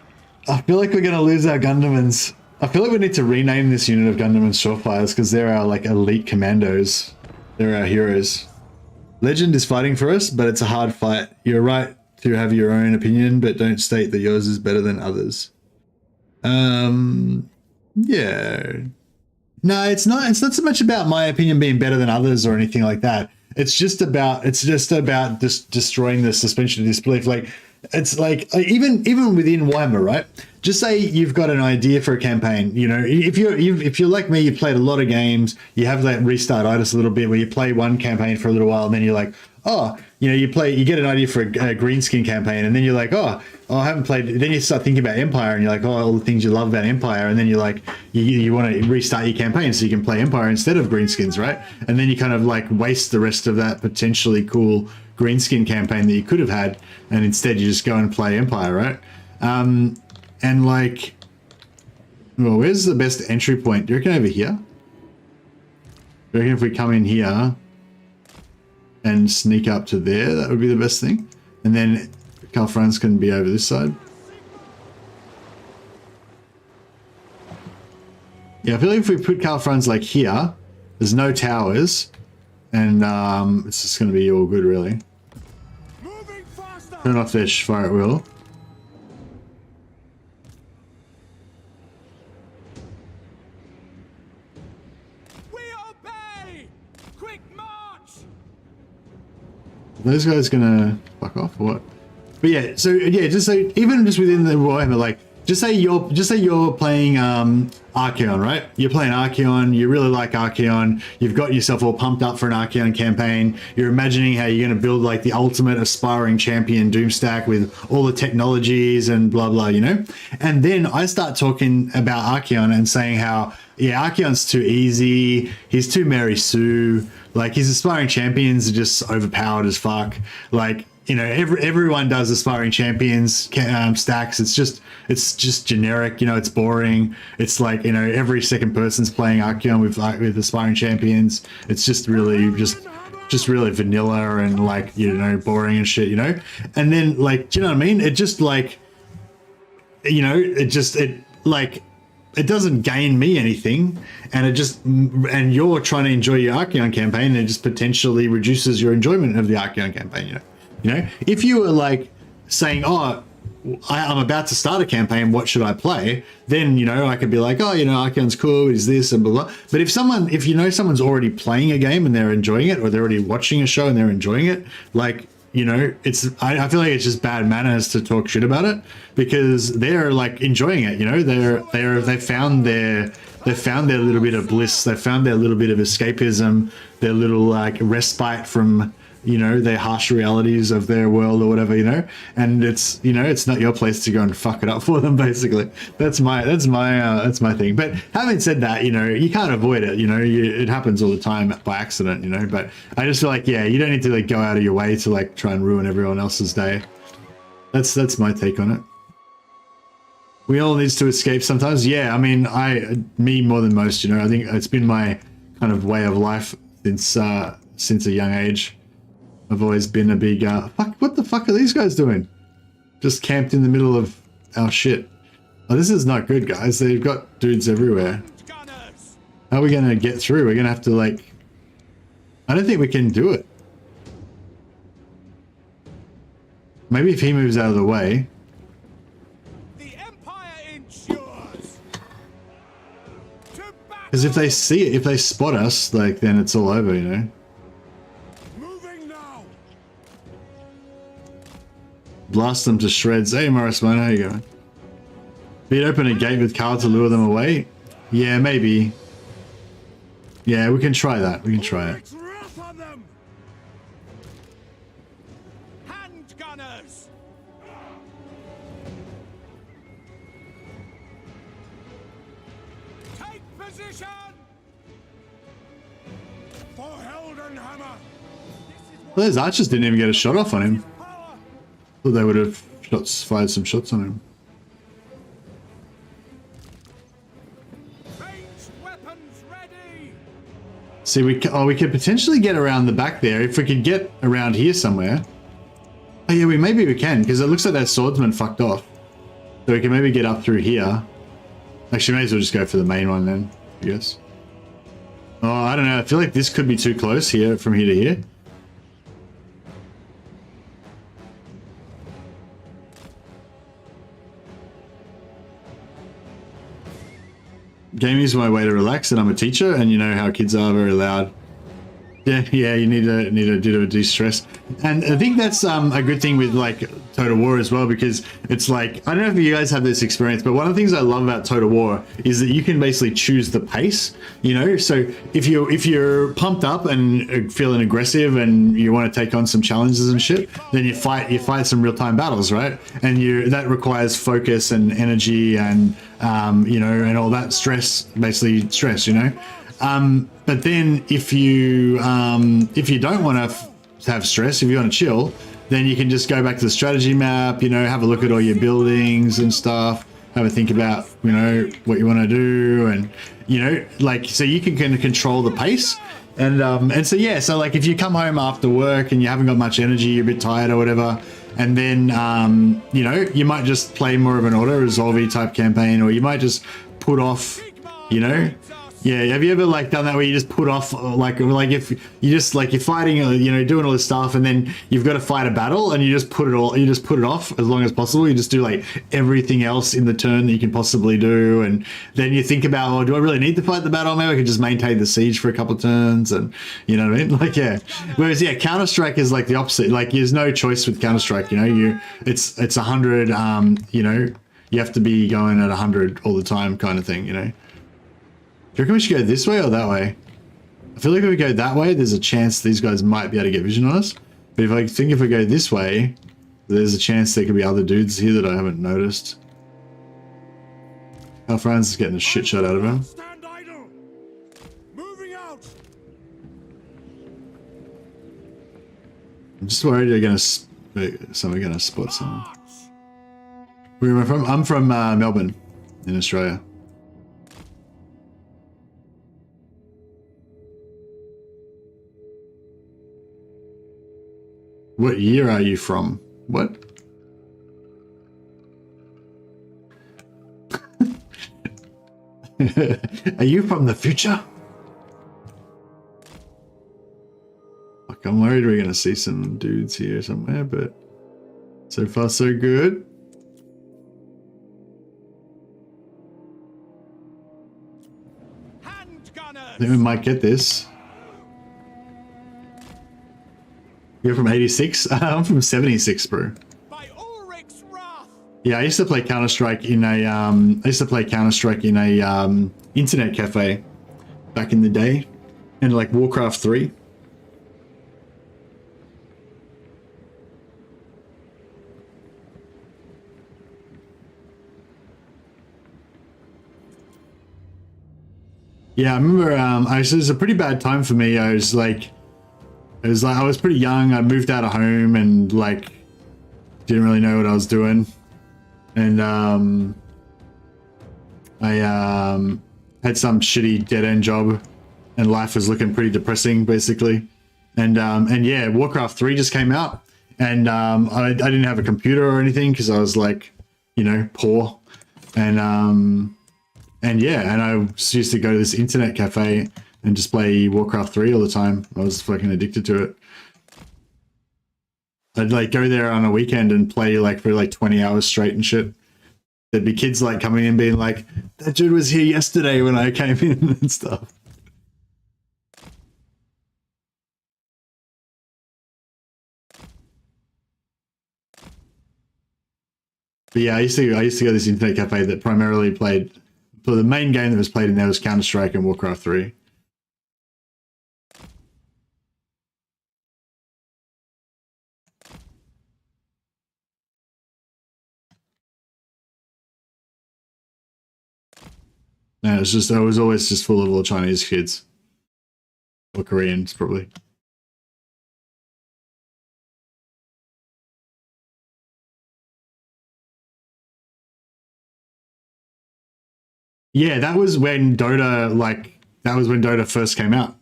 I feel like we're going to lose our Gundamans. I feel like we need to rename this unit of Gundamans Surefires because they're our, like, elite commandos. They're our heroes. Legend is fighting for us, but it's a hard fight. You're right to have your own opinion, but don't state that yours is better than others. Yeah. No, it's not so much about my opinion being better than others or anything like that. It's just about destroying the suspension of disbelief. Like, it's like even within Warhammer, right? Just say you've got an idea for a campaign. You know, if you're like me, you've played a lot of games. You have that restart-itis a little bit where you play one campaign for a little while and then you're like, oh, you know, you get an idea for a green skin campaign and then you're like, oh, I haven't played. Then you start thinking about Empire and you're like, oh, all the things you love about Empire, and then you're like, you want to restart your campaign so you can play Empire instead of greenskins, right? And then you kind of like waste the rest of that potentially cool greenskin campaign that you could have had, and instead you just go and play Empire, right? And like, well, where's the best entry point? Do you reckon over here? Do you reckon if we come in here and sneak up to there, that would be the best thing? And then Karl Franz can be over this side. Yeah, I feel like if we put Karl Franz like here, there's no towers, and it's just going to be all good, really. Turn off their fire at will.
We obey! Quick march!
Are those guys gonna fuck off or what? But yeah, so yeah, just so even just within the Warhammer, like just say you're playing Archaon, right? You're playing Archaon, you really like Archaon, you've got yourself all pumped up for an Archaon campaign, you're imagining how you're gonna build like the ultimate aspiring champion Doomstack with all the technologies and blah blah, you know? And then I start talking about Archaon and saying how, yeah, Archaon's too easy, he's too Mary Sue, like his aspiring champions are just overpowered as fuck, like, you know, everyone does aspiring champions stacks. It's just generic. You know, it's boring. It's like, you know, every second person's playing Archaon with aspiring champions. It's just really just really vanilla and like, you know, boring and shit. You know, and then like, do you know what I mean? It just like, you know, it doesn't gain me anything, and you're trying to enjoy your Archaon campaign, and it just potentially reduces your enjoyment of the Archaon campaign. You know. You know, if you were like saying, oh, I'm about to start a campaign, what should I play? Then, you know, I could be like, oh, you know, Archaon's cool, is this and blah, blah. But if you know someone's already playing a game and they're enjoying it, or they're already watching a show and they're enjoying it, like, you know, I feel like it's just bad manners to talk shit about it because they're like enjoying it, you know, they found their little bit of bliss, they found their little bit of escapism, their little like respite from, you know, their harsh realities of their world or whatever, you know, and it's, you know, it's not your place to go and fuck it up for them, basically. That's my thing. But having said that, you know, you can't avoid it, you know, it happens all the time by accident, you know, but I just feel like, yeah, you don't need to like go out of your way to like try and ruin everyone else's day. That's my take on it. we all needs to escape sometimes. Yeah, I mean, me more than most, you know. I think it's been my kind of way of life since a young age. I've always been a big fuck. What the fuck are these guys doing? Just camped in the middle of our shit. Oh, this is not good, guys. They've got dudes everywhere. How are we gonna get through? We're gonna have to like. I don't think we can do it. Maybe if he moves out of the way.
The Empire ensures.
Because if they see it, if they spot us, like, then it's all over, you know?
Moving now.
Blast them to shreds. Hey, Morris, man, how you going? Beat open a gate with Karl to lure them away? Yeah, maybe. Yeah, we can try that. We can try it.
Hand gunners. Take position. For Heldenhammer.
Well, those archers didn't even get a shot off on him. Thought they would have fired some shots on him. See, we could potentially get around the back there if we could get around here somewhere. Oh yeah, maybe we can, because it looks like that swordsman fucked off. So we can maybe get up through here. Actually, may as well just go for the main one then, I guess. Oh, I don't know. I feel like this could be too close here, from here to here. Gaming is my way to relax, and I'm a teacher, and you know how kids are very loud. Yeah, you need to do to de-stress, and I think that's a good thing with like Total War as well, because it's like, I don't know if you guys have this experience, but one of the things I love about Total War is that you can basically choose the pace, you know. So if you're pumped up and feeling aggressive and you want to take on some challenges and shit, then you fight some real-time battles, right? And that requires focus and energy and you know, and all that stress, basically stress, you know. But then if you don't want to have stress, if you want to chill, then you can just go back to the strategy map, you know, have a look at all your buildings and stuff, have a think about, you know, what you want to do, and, you know, like, so you can kind of control the pace. And so, yeah, so like if you come home after work and you haven't got much energy, you're a bit tired or whatever, and then, you know, you might just play more of an auto-resolve type campaign, or you might just put off, you know. Yeah, have you ever like done that where you just put off, like if you just like you're fighting, you know, doing all this stuff, and then you've got to fight a battle, and you just put it off as long as possible. You just do like everything else in the turn that you can possibly do, and then you think about, oh, do I really need to fight the battle? Maybe I can just maintain the siege for a couple of turns, and you know what I mean? Like, yeah. Whereas, yeah, Counter-Strike is like the opposite. Like, there's no choice with Counter-Strike. You know, it's 100. You know, you have to be going at 100 all the time, kind of thing. You know. Do you reckon we should go this way or that way? I feel like if we go that way, there's a chance these guys might be able to get vision on us. But if we go this way, there's a chance there could be other dudes here that I haven't noticed. Franz is getting a shit shot out of him.
Stand idle. Moving out.
I'm just worried someone's gonna spot someone. Where am I from? I'm from Melbourne, in Australia. What year are you from? What? Are you from the future? Fuck, I'm worried we're gonna see some dudes here somewhere, but so far so good. I think we might get this. You're from 86? I'm from 76, bro. Yeah, I used to play Counter-Strike in a internet cafe back in the day, and like Warcraft 3. Yeah, I remember it was a pretty bad time for me. I was pretty young. I moved out of home and like didn't really know what I was doing, and I had some shitty dead end job, and life was looking pretty depressing, basically. And yeah, Warcraft 3 just came out, and I didn't have a computer or anything because I was like, you know, poor, and yeah, and I used to go to this internet cafe and just play Warcraft 3 all the time. I was fucking addicted to it. I'd like go there on a weekend and play like for like 20 hours straight and shit. There'd be kids like coming in being like, that dude was here yesterday when I came in and stuff. But yeah, I used to go to this internet cafe that primarily played, for the main game that was played in there was Counter-Strike and Warcraft 3. No, it was just, I was always just full of all Chinese kids. Or Koreans, probably. Yeah, that was when Dota, like, that was when Dota first came out.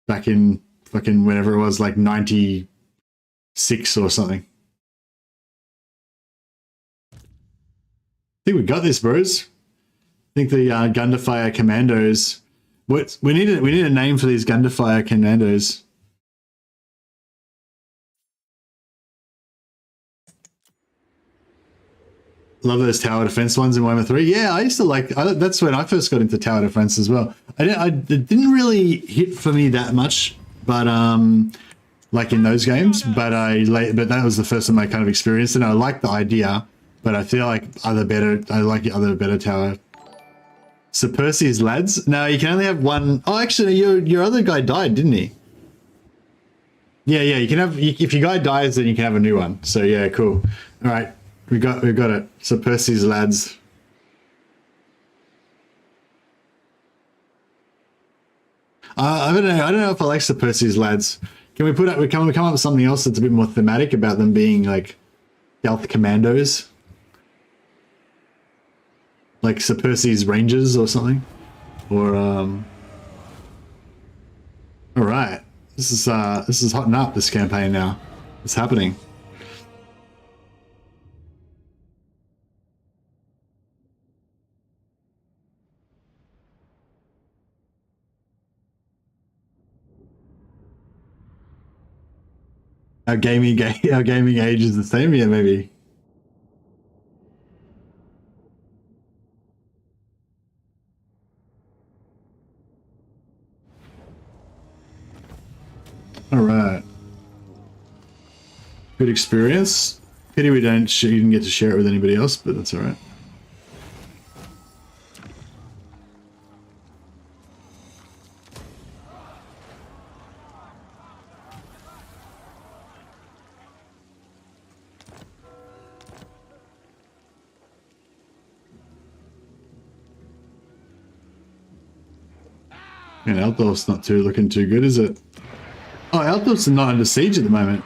Back in fucking whenever it was, like 96 or something. I think we got this, bros. I think the Gunderfire Commandos. We need a name for these Gunderfire Commandos. Love those tower defense ones in Warhammer 3. Yeah, I used to like. That's when I first got into tower defense as well. It didn't really hit for me that much, but like in those games. But that was the first time I kind of experienced it. And I liked the idea, but I feel like I like other better tower. So Percy's lads. No, you can only have one. Oh, actually, your other guy died, didn't he? Yeah. You can have if your guy dies, then you can have a new one. So yeah, cool. All right. We got it. So Percy's lads. I don't know if I like Sir Percy's lads. Can we come up with something else that's a bit more thematic about them being like stealth commandos? Like Sir Percy's Rangers or something? Or all right. This is hotting up, this campaign now. It's happening. Our gaming age is the same, yeah, maybe. All right. Good experience. Pity you didn't get to share it with anybody else, but that's all right. And Altdorf's not looking too good, is it? Oh, Altdorf's not under siege at the moment.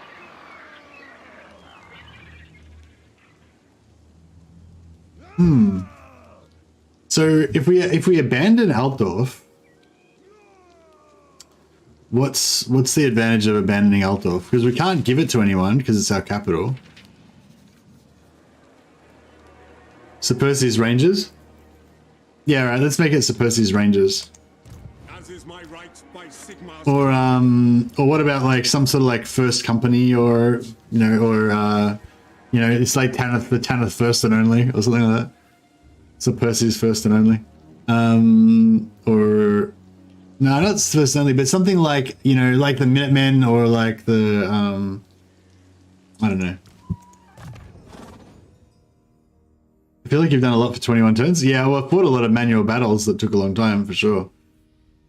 So if we abandon Altdorf, what's the advantage of abandoning Altdorf? Because we can't give it to anyone because it's our capital. Sir Percy's Rangers? Yeah, right, let's make it Sir Percy's Rangers. Or what about like some sort of like first company, or it's like the Tanith first and only, or something like that. So Percy's first and only. Or no, not first and only, but something like, like the Minutemen, or like the I don't know. I feel like you've done a lot for 21 turns. Yeah, well, I've fought a lot of manual battles that took a long time for sure.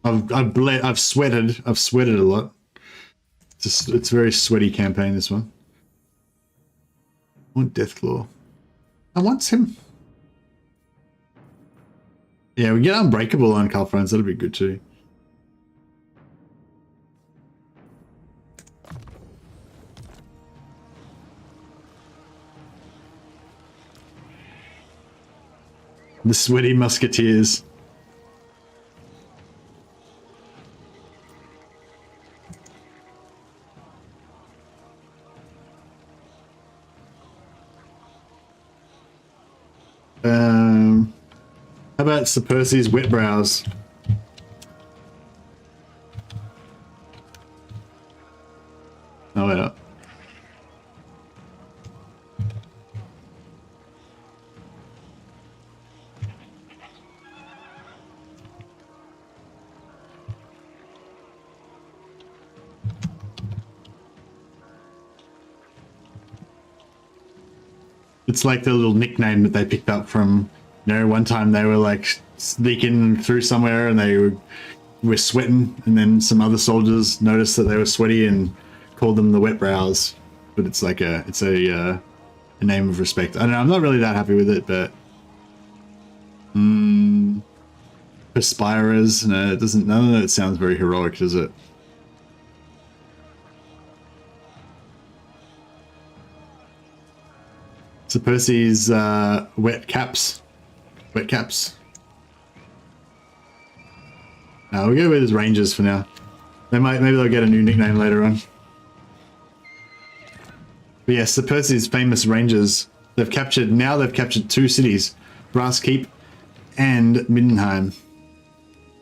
I've sweated a lot. It's a very sweaty campaign, this one. I want Deathclaw. I want him. Yeah, we get Unbreakable on Karl Franz. That'll be good too. The sweaty musketeers. How about Sir Percy's wet brows? Oh, wait up. It's like the little nickname that they picked up from, you know, one time they were like sneaking through somewhere and they were sweating, and then some other soldiers noticed that they were sweaty and called them the wet brows. But it's like a name of respect. I don't know, I'm not really that happy with it, but perspirers, no, it doesn't, none of it sounds very heroic, does it? So Percy's wet caps. Wet caps. No, we'll go with his Rangers for now. Maybe they'll get a new nickname later on. But yes, Sir Percy's famous Rangers. They've captured 2 cities, Brass Keep and Middenheim.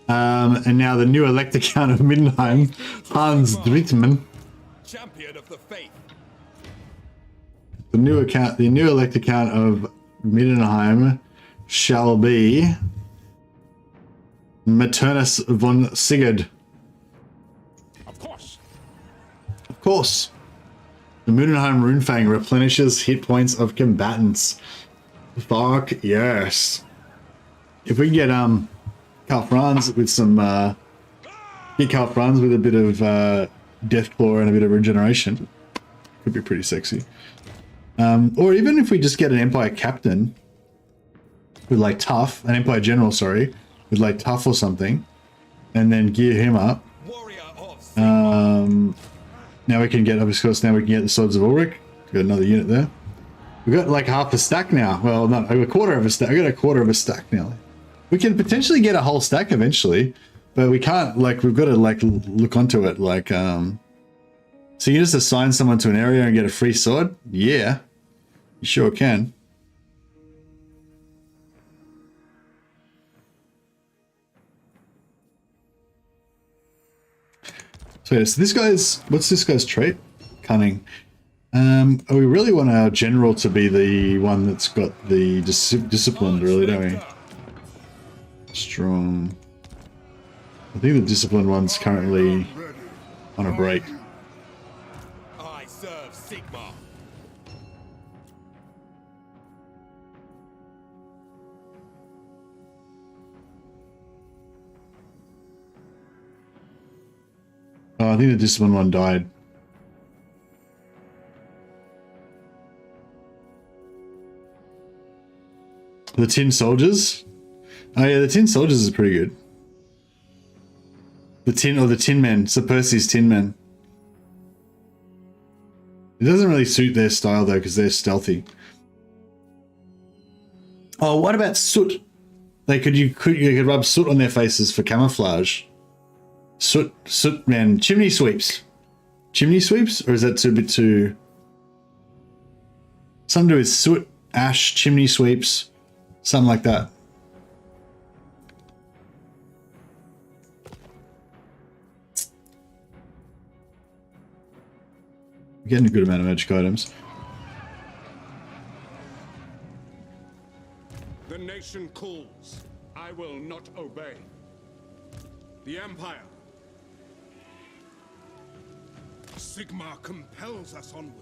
And now the new Elector Count of Middenheim, Hans Drittmann.
Champion of the faith.
The new Elector Count of Middenheim shall be Maternus von Sigurd.
Of course.
Of course. The Middenheim Runefang replenishes hit points of combatants. Fuck yes. If we can get Karl Franz with some get Karl Franz with a bit of Deathclaw and a bit of regeneration, could be pretty sexy. Or even if we just get an Empire Captain with like Tough, an Empire General, sorry, with like Tough or something, and then gear him up. Now we can get, of course, now we can get the Swords of Ulrich. Got another unit there. We've got like half a stack now. Well, not a quarter of a stack. I got a quarter of a stack now. We can potentially get a whole stack eventually, but we can't, like, we've got to like look onto it. Like, so you just assign someone to an area and get a free sword? Yeah, you sure can. So this guy's, what's this guy's trait? Cunning. We really want our general to be the one that's got the disciplined, really, don't we? Strong. I think the disciplined one's currently on a break.
I serve Sigma.
Oh, I think the disciplined one died. The Tin Soldiers? Oh yeah, the Tin Soldiers is pretty good. The Tin Men, Sir Percy's Tin Men. It doesn't really suit their style though, because they're stealthy. Oh, what about soot? You could rub soot on their faces for camouflage. Soot man, chimney sweeps. Chimney sweeps, or is that a bit too? Something to do with soot, ash, chimney sweeps, something like that. We're getting a good amount of magic items.
The nation calls. I will not obey. The Empire. Sigma compels us onward.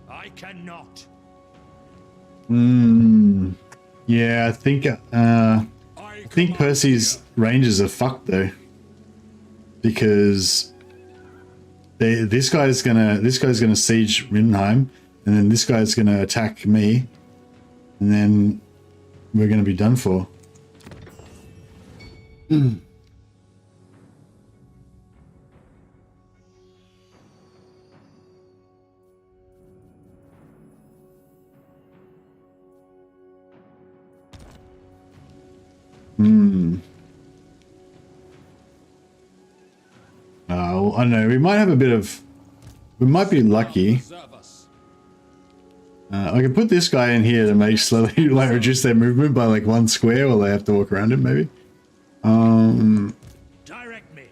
I cannot.
Yeah, I think Percy's Rangers are fucked though, because this guy's gonna siege Middenheim, and then this guy's gonna attack me, and then we're gonna be done for. I don't know. We might have a bit of. We might be lucky. I can put this guy in here to make slowly like reduce their movement by like 1 square, while they have to walk around him. Maybe.
Direct me.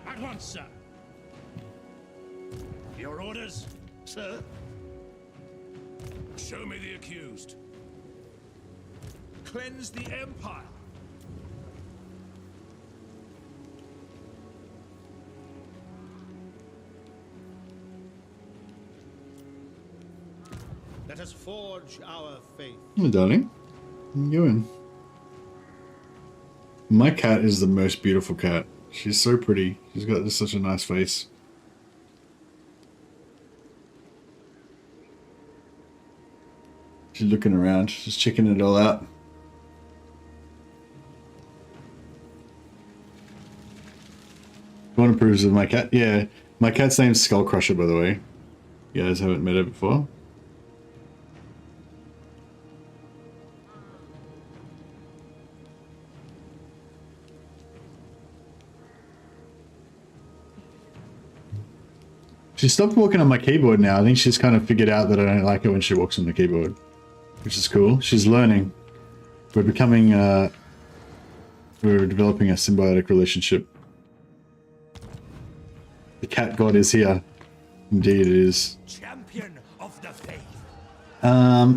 At once, sir. Your orders, sir.
Show me the accused. Cleanse the Empire.
Let us forge our faith.
Hey, darling. How you doing? My cat is the most beautiful cat. She's so pretty. She's got just such a nice face. She's looking around, just checking it all out. One approves of my cat. Yeah, my cat's name's Skull Crusher, by the way. You guys haven't met her before. She stopped walking on my keyboard now. I think she's kind of figured out that I don't like it when she walks on the keyboard, which is cool. She's learning. We're becoming, we're developing a symbiotic relationship. The cat god is here. Indeed it is.
Champion of the faith.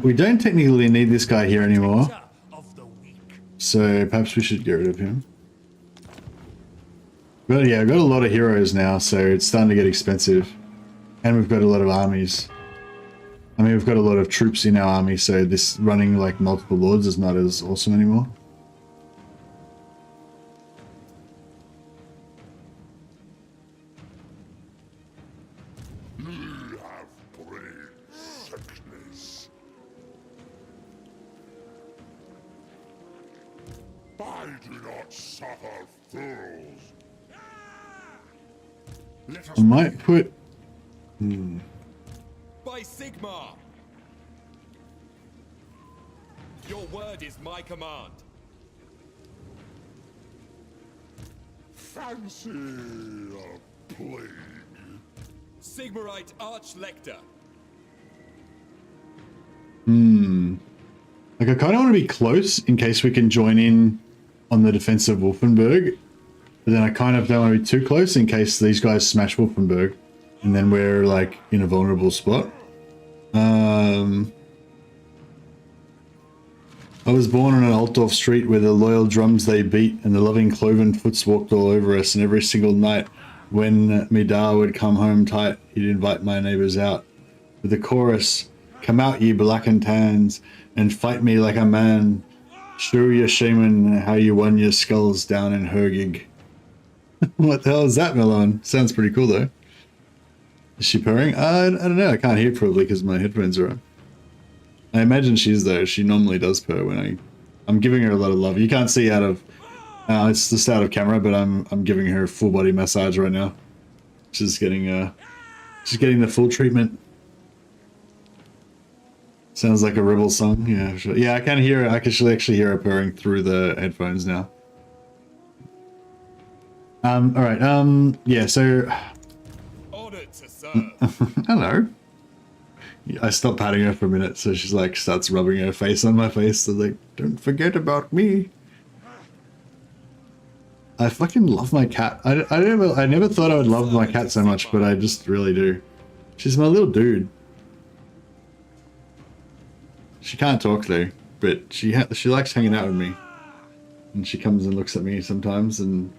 We don't technically need this guy here anymore.
Of the weak.
So perhaps we should get rid of him. But yeah, I've got a lot of heroes now, so it's starting to get expensive. And we've got a lot of armies. I mean, we've got a lot of troops in our army, so this running like multiple lords is not as awesome anymore.
You have braved sickness. I do not suffer fools. Let us
I might put...
By Sigma! Your word is my command.
fancy a plague.
Sigmarite Arch-Lector.
Like, I kind of want to be close in case we can join in on the defense of Wolfenburg. But then I kind of don't want to be too close in case these guys smash Wolfenburg. And then we're, like, in a vulnerable spot. I was born on an Altdorf street where the loyal drums they beat and the loving cloven foots walked all over us, and every single night when Midar would come home tight, he'd invite my neighbors out with the chorus, "Come out ye black and tans and fight me like a man. Show your shaman how you won your skulls down in Hergig." What the hell is that, Melon? Sounds pretty cool though. Is she purring? I don't know, I can't hear probably because my headphones are on. I imagine she's though. She normally does purr when I'm giving her a lot of love. You can't see out of it's just out of camera, but I'm giving her a full body massage right now. She's getting the full treatment. Sounds like a rebel song. Yeah, sure. Yeah, I can hear. I can actually hear her purring through the headphones now. All right. Yeah. So.
Ordered to serve.
Hello. I stopped patting her for a minute, so she's like starts rubbing her face on my face. So like, don't forget about me. I fucking love my cat. I never thought I would love my cat so much, but I just really do. She's my little dude. She can't talk though, but she likes hanging out with me, and she comes and looks at me sometimes, and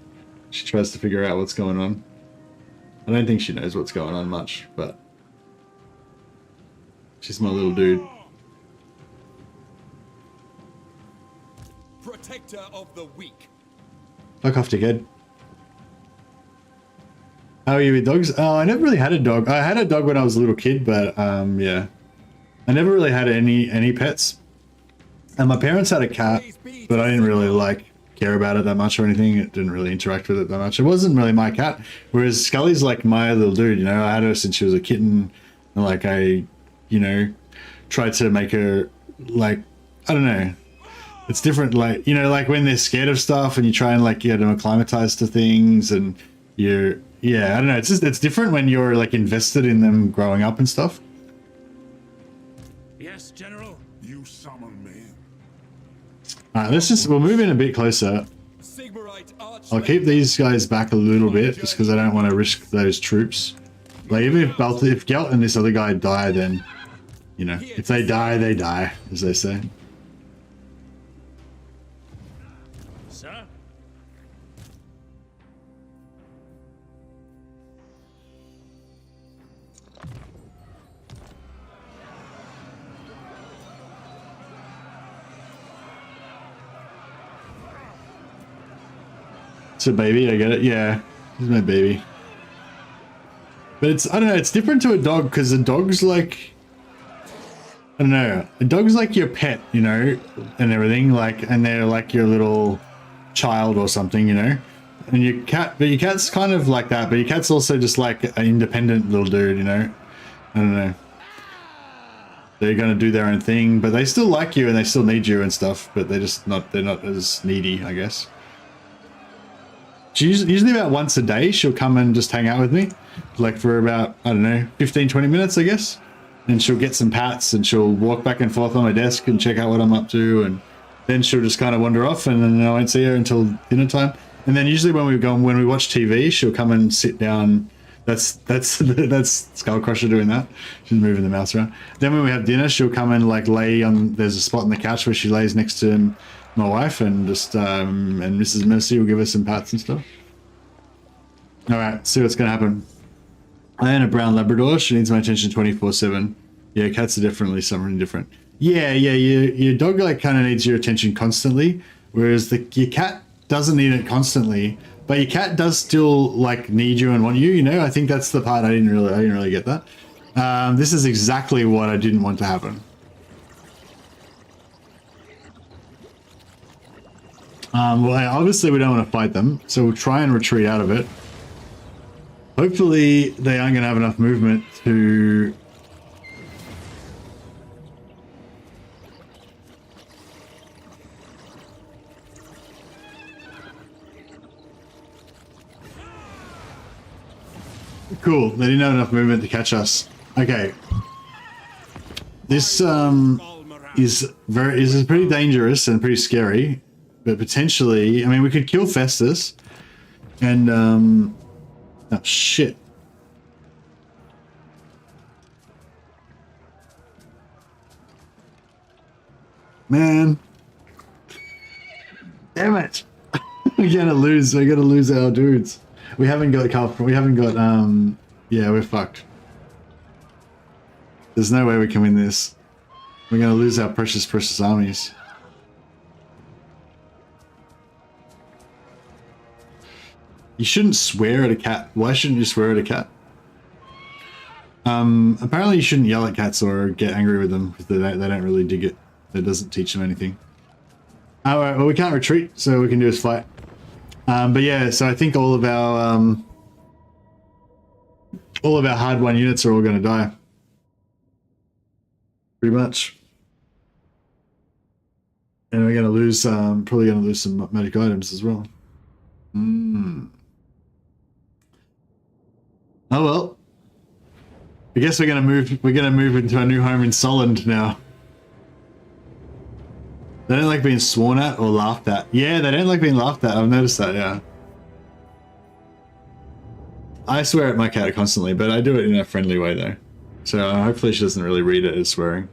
she tries to figure out what's going on. I don't think she knows what's going on much, but. She's my little dude.
Protector of the weak.
Fuck off, dickhead. How are you with dogs? Oh, I never really had a dog. I had a dog when I was a little kid, but yeah. I never really had any pets. And my parents had a cat, but I didn't really care about it that much or anything. It didn't really interact with it that much. It wasn't really my cat. Whereas Scully's like my little dude, you know. I had her since she was a kitten, and like you know, tried to make her, like, I don't know. It's different, like, you know, like when they're scared of stuff and you try and like get them acclimatized to things, and yeah, I don't know. It's just, it's different when you're like invested in them growing up and stuff.
Yes, General.
You summon me.
Alright, we'll move in a bit closer.
Sigmarite
I'll keep these guys back a little bit just because I don't want to risk those troops. Like even if GELT and this other guy die, then, you know, if they die, they die, as they say.
Sir?
It's a baby, I get it. Yeah, he's my baby. But it's, I don't know, it's different to a dog because a dog's like, I don't know, a dog's like your pet, you know, and everything, like, and they're like your little child or something, you know. And your cat, but your cat's kind of like that, but your cat's also just like an independent little dude, you know. I don't know. They're gonna do their own thing, but they still like you and they still need you and stuff, but they're just not, they're not as needy, I guess. Usually about once a day, she'll come and just hang out with me, like for about, I don't know, 15-20 minutes, I guess. And she'll get some pats and she'll walk back and forth on my desk and check out what I'm up to, and then she'll just kind of wander off, and then I won't see her until dinner time. And then usually when we watch TV, she'll come and sit down. That's Skull Crusher doing that. She's moving the mouse around. Then when we have dinner, she'll come and like lay on. There's a spot on the couch where she lays next to my wife, and just and Mrs. Mercy will give her some pats and stuff. All right, see what's gonna happen. I own a brown Labrador. She needs my attention 24/7. Yeah, cats are definitely something different. Yeah, your dog like kind of needs your attention constantly, whereas your cat doesn't need it constantly. But your cat does still like need you and want you. You know, I think that's the part I didn't really get that. This is exactly what I didn't want to happen. Well, obviously we don't want to fight them, so we'll try and retreat out of it. Hopefully they aren't going to have enough movement to... Cool, they didn't have enough movement to catch us. Okay. This is pretty dangerous and pretty scary. But potentially, I mean, we could kill Festus, and oh shit! Man, damn it! We're gonna lose. We're gonna lose our dudes. We haven't got Karl. We haven't got. Yeah, we're fucked. There's no way we can win this. We're gonna lose our precious armies. You shouldn't swear at a cat. Why shouldn't you swear at a cat? Apparently you shouldn't yell at cats or get angry with them because they don't really dig it. That doesn't teach them anything. Alright, well we can't retreat, so we can do is fight. But yeah, so I think all of our hard won units are all going to die. Pretty much. And we're going to lose, probably going to lose some magic items as well. Oh well. I guess we're gonna move into our new home in Solent now. They don't like being sworn at or laughed at. Yeah, they don't like being laughed at. I've noticed that, yeah. I swear at my cat constantly, but I do it in a friendly way though. So hopefully she doesn't really read it as swearing.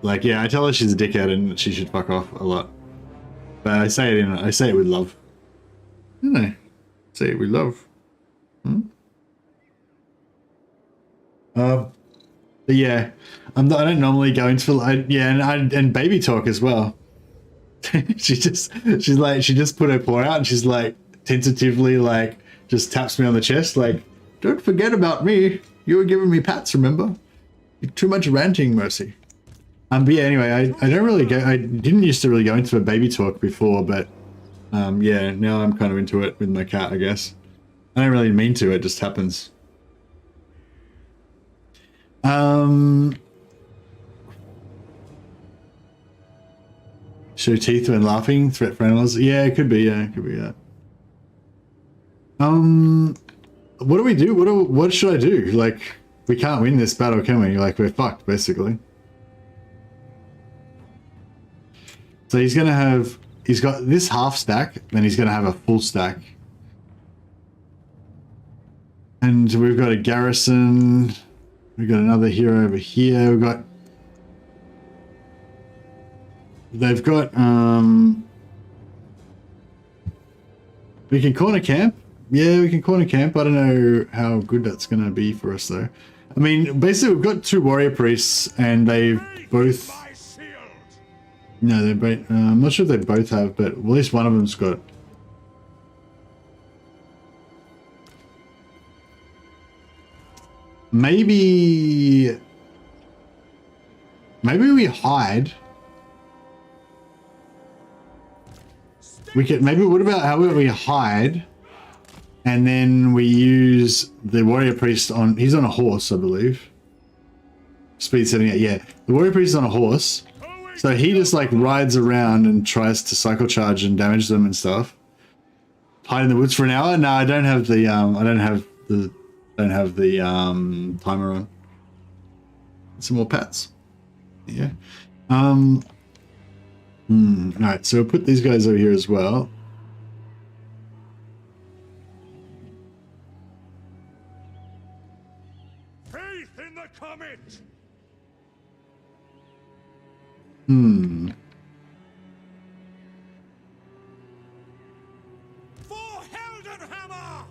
Like, yeah, I tell her she's a dickhead and she should fuck off a lot. But I say it with love. Don't I? Say it with love. But yeah, I don't normally go into and baby talk as well. she just put her paw out and she's like tentatively like just taps me on the chest like, don't forget about me. You were giving me pats, remember? You're too much ranting, Mercy. But yeah, anyway, I don't really I didn't used to really go into a baby talk before, but yeah, now I'm kind of into it with my cat, I guess. I don't really mean to, it just happens. Show teeth when laughing, threat for animals. Yeah, it could be that. What do we do? What should I do? Like, we can't win this battle, can we? Like, we're fucked, basically. So he's got this half stack, then he's gonna have a full stack. And we've got a garrison. We've got another hero over here. They've got, we can corner camp. Yeah, we can corner camp. I don't know how good that's going to be for us, though. I mean, basically, we've got 2 warrior priests, and they've both... No, they're both... I'm not sure if they both have, but at least one of them's got... Maybe we hide. We could maybe. What about how about we hide, and then we use the warrior priest on. He's on a horse, I believe. Speed 78. Yeah, the warrior priest is on a horse, so he just like rides around and tries to cycle charge and damage them and stuff. Hide in the woods for an hour. No, I don't have the. I don't have the timer on. Some more pats. Yeah. Alright, so we'll put these guys over here as well.
Faith in the comet. For Heldenhammer.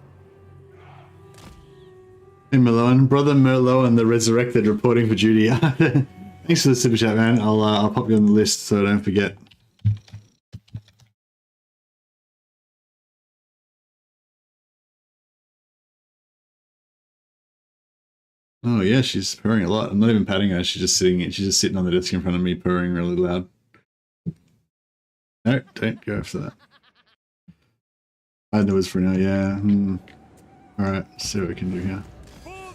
Hey Merlon, brother Merlon, the resurrected, reporting for duty. Thanks for the super chat, man. I'll pop you on the list so I don't forget. Oh yeah, she's purring a lot. I'm not even patting her. She's just sitting on the desk in front of me, purring really loud. No, don't go after that. I know it's for now. Yeah. All right. Let's see what we can do here.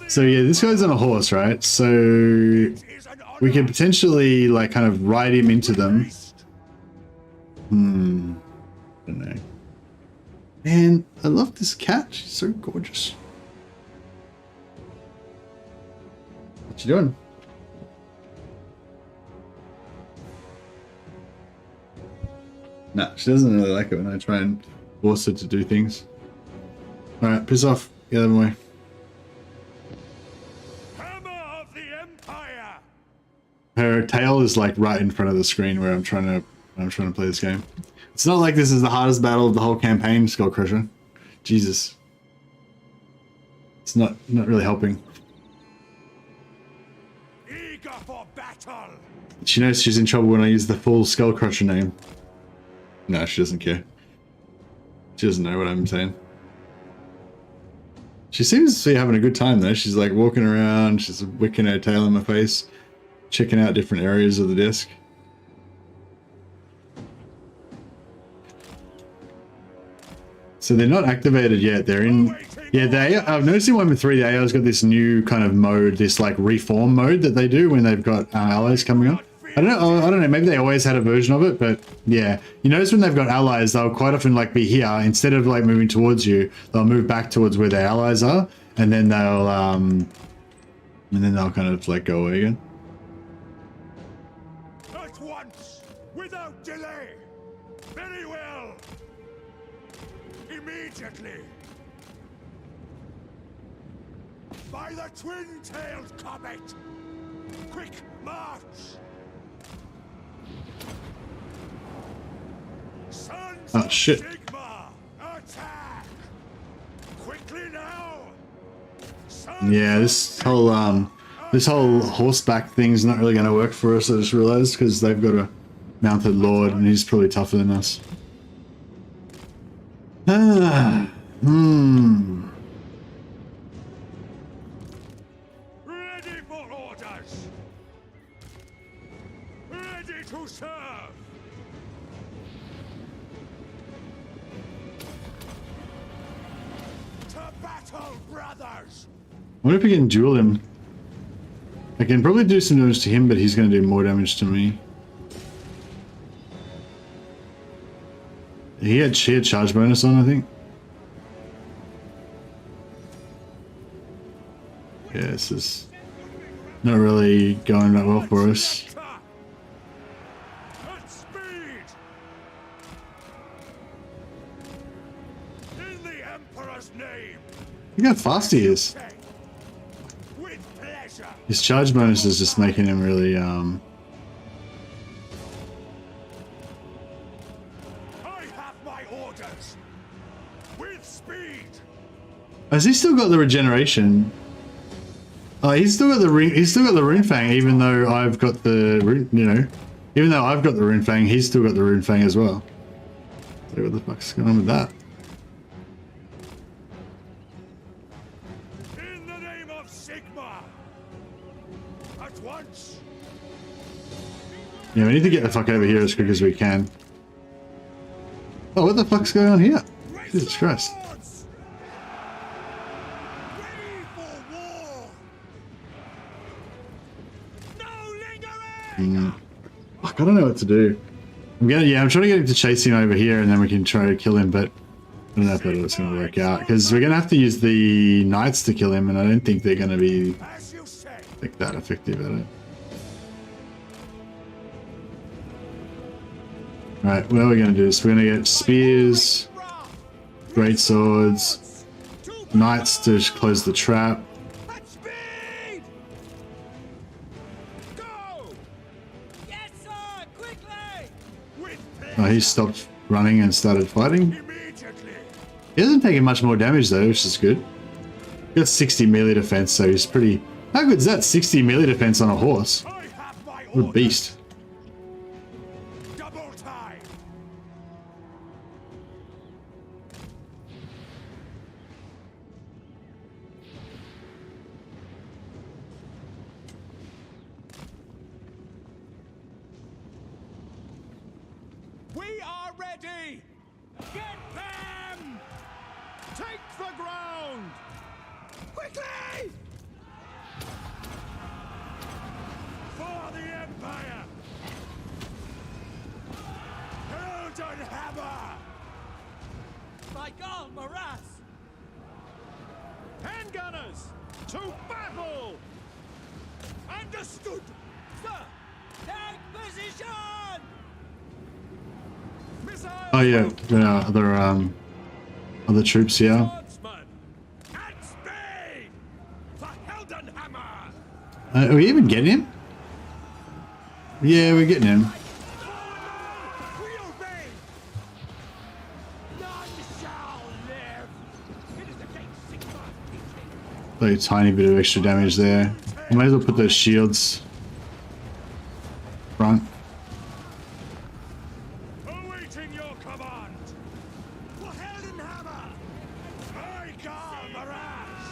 So yeah, this guy's on a horse, right? So we could potentially like kind of ride him into them. I don't know. Man, I love this cat. She's so gorgeous. What you doing? Nah, she doesn't really like it when I try and force her to do things. Alright, piss off. Get out of the way.
Hammer of the Empire.
Her tail is like right in front of the screen where I'm trying to play this game. It's not like this is the hardest battle of the whole campaign, Skullcrusher. Jesus. It's not really helping.
Eager for battle.
She knows she's in trouble when I use the full Skullcrusher name. No, she doesn't care. She doesn't know what I'm saying. She seems to be having a good time though. She's like walking around, she's wicking her tail in my face, checking out different areas of the disc. So they're not activated yet. They're in. Yeah, I've noticed in 1.3 the AI's got this new kind of mode, this like reform mode that they do when they've got allies coming up. I don't know. Maybe they always had a version of it, but yeah, you notice when they've got allies, they'll quite often like be here instead of like moving towards you. They'll move back towards where their allies are, and then they'll kind of like go away again.
At once, without delay. Very well. Immediately. By the twin-tailed comet. Quick march. Sons
Oh
of
shit.
Sigma, attack. Quickly now. Sons
Yeah, this whole horseback thing's not really going to work for us. I just realized because they've got a mounted lord and he's probably tougher than us.
Ready for orders. Ready to serve. To battle, brothers.
I wonder if we can duel him. I can probably do some damage to him, but he's going to do more damage to me. He had charge bonus on, I think. Yeah, this is not really going that well for us.
At speed! In the Emperor's name!
Look how fast he is.
With pleasure!
His charge bonus is just making him really,
I have my orders! With speed!
Has he still got the regeneration? Oh, he's still got the ring. He's still got the rune fang, even though I've got the even though I've got the rune fang, he's still got the rune fang as well. So what the fuck's going on with that?
In the name of Sigma! At once!
Yeah, we need to get the fuck over here as quick as we can. Oh, what the fuck's going on here? Jesus Christ.
Swords! Ready for war! No lingering!
Fuck, I don't know what to do. I'm trying to get him to chase him over here, and then we can try to kill him. But I don't know if that's going to work out because we're going to have to use the knights to kill him, and I don't think they're going to be
As you say!
like that effective at it. Right, what are we going to do? Is we're going to get spears, great swords, knights to close the trap.
At speed! Go!
Yes, sir! Quickly!
With
Oh,
pleasure!
he stopped running and started fighting.
Immediately!
He hasn't taken much more damage though, which is good. He got 60 melee defense, so he's pretty... How good is that? 60 melee defense on a horse?
I have my
What a
orders!
beast.
Double time! We are ready! Get them! Take the ground! Quickly! For the Empire! Golden Hammer!
By God, Morass!
Handgunners! To battle! Understood!
Sir! Take position!
Missiles!
Oh yeah, there are other troops here.
Swordsman! At speed! For Heldenhammer!
Are we even getting him? Yeah, we're getting him.
We obey! None shall live! It is against Sigma!
Like a tiny bit of extra damage there. We might as well put those shields front.
Awaiting your command! For Heldenhammer! My Karl Maraz!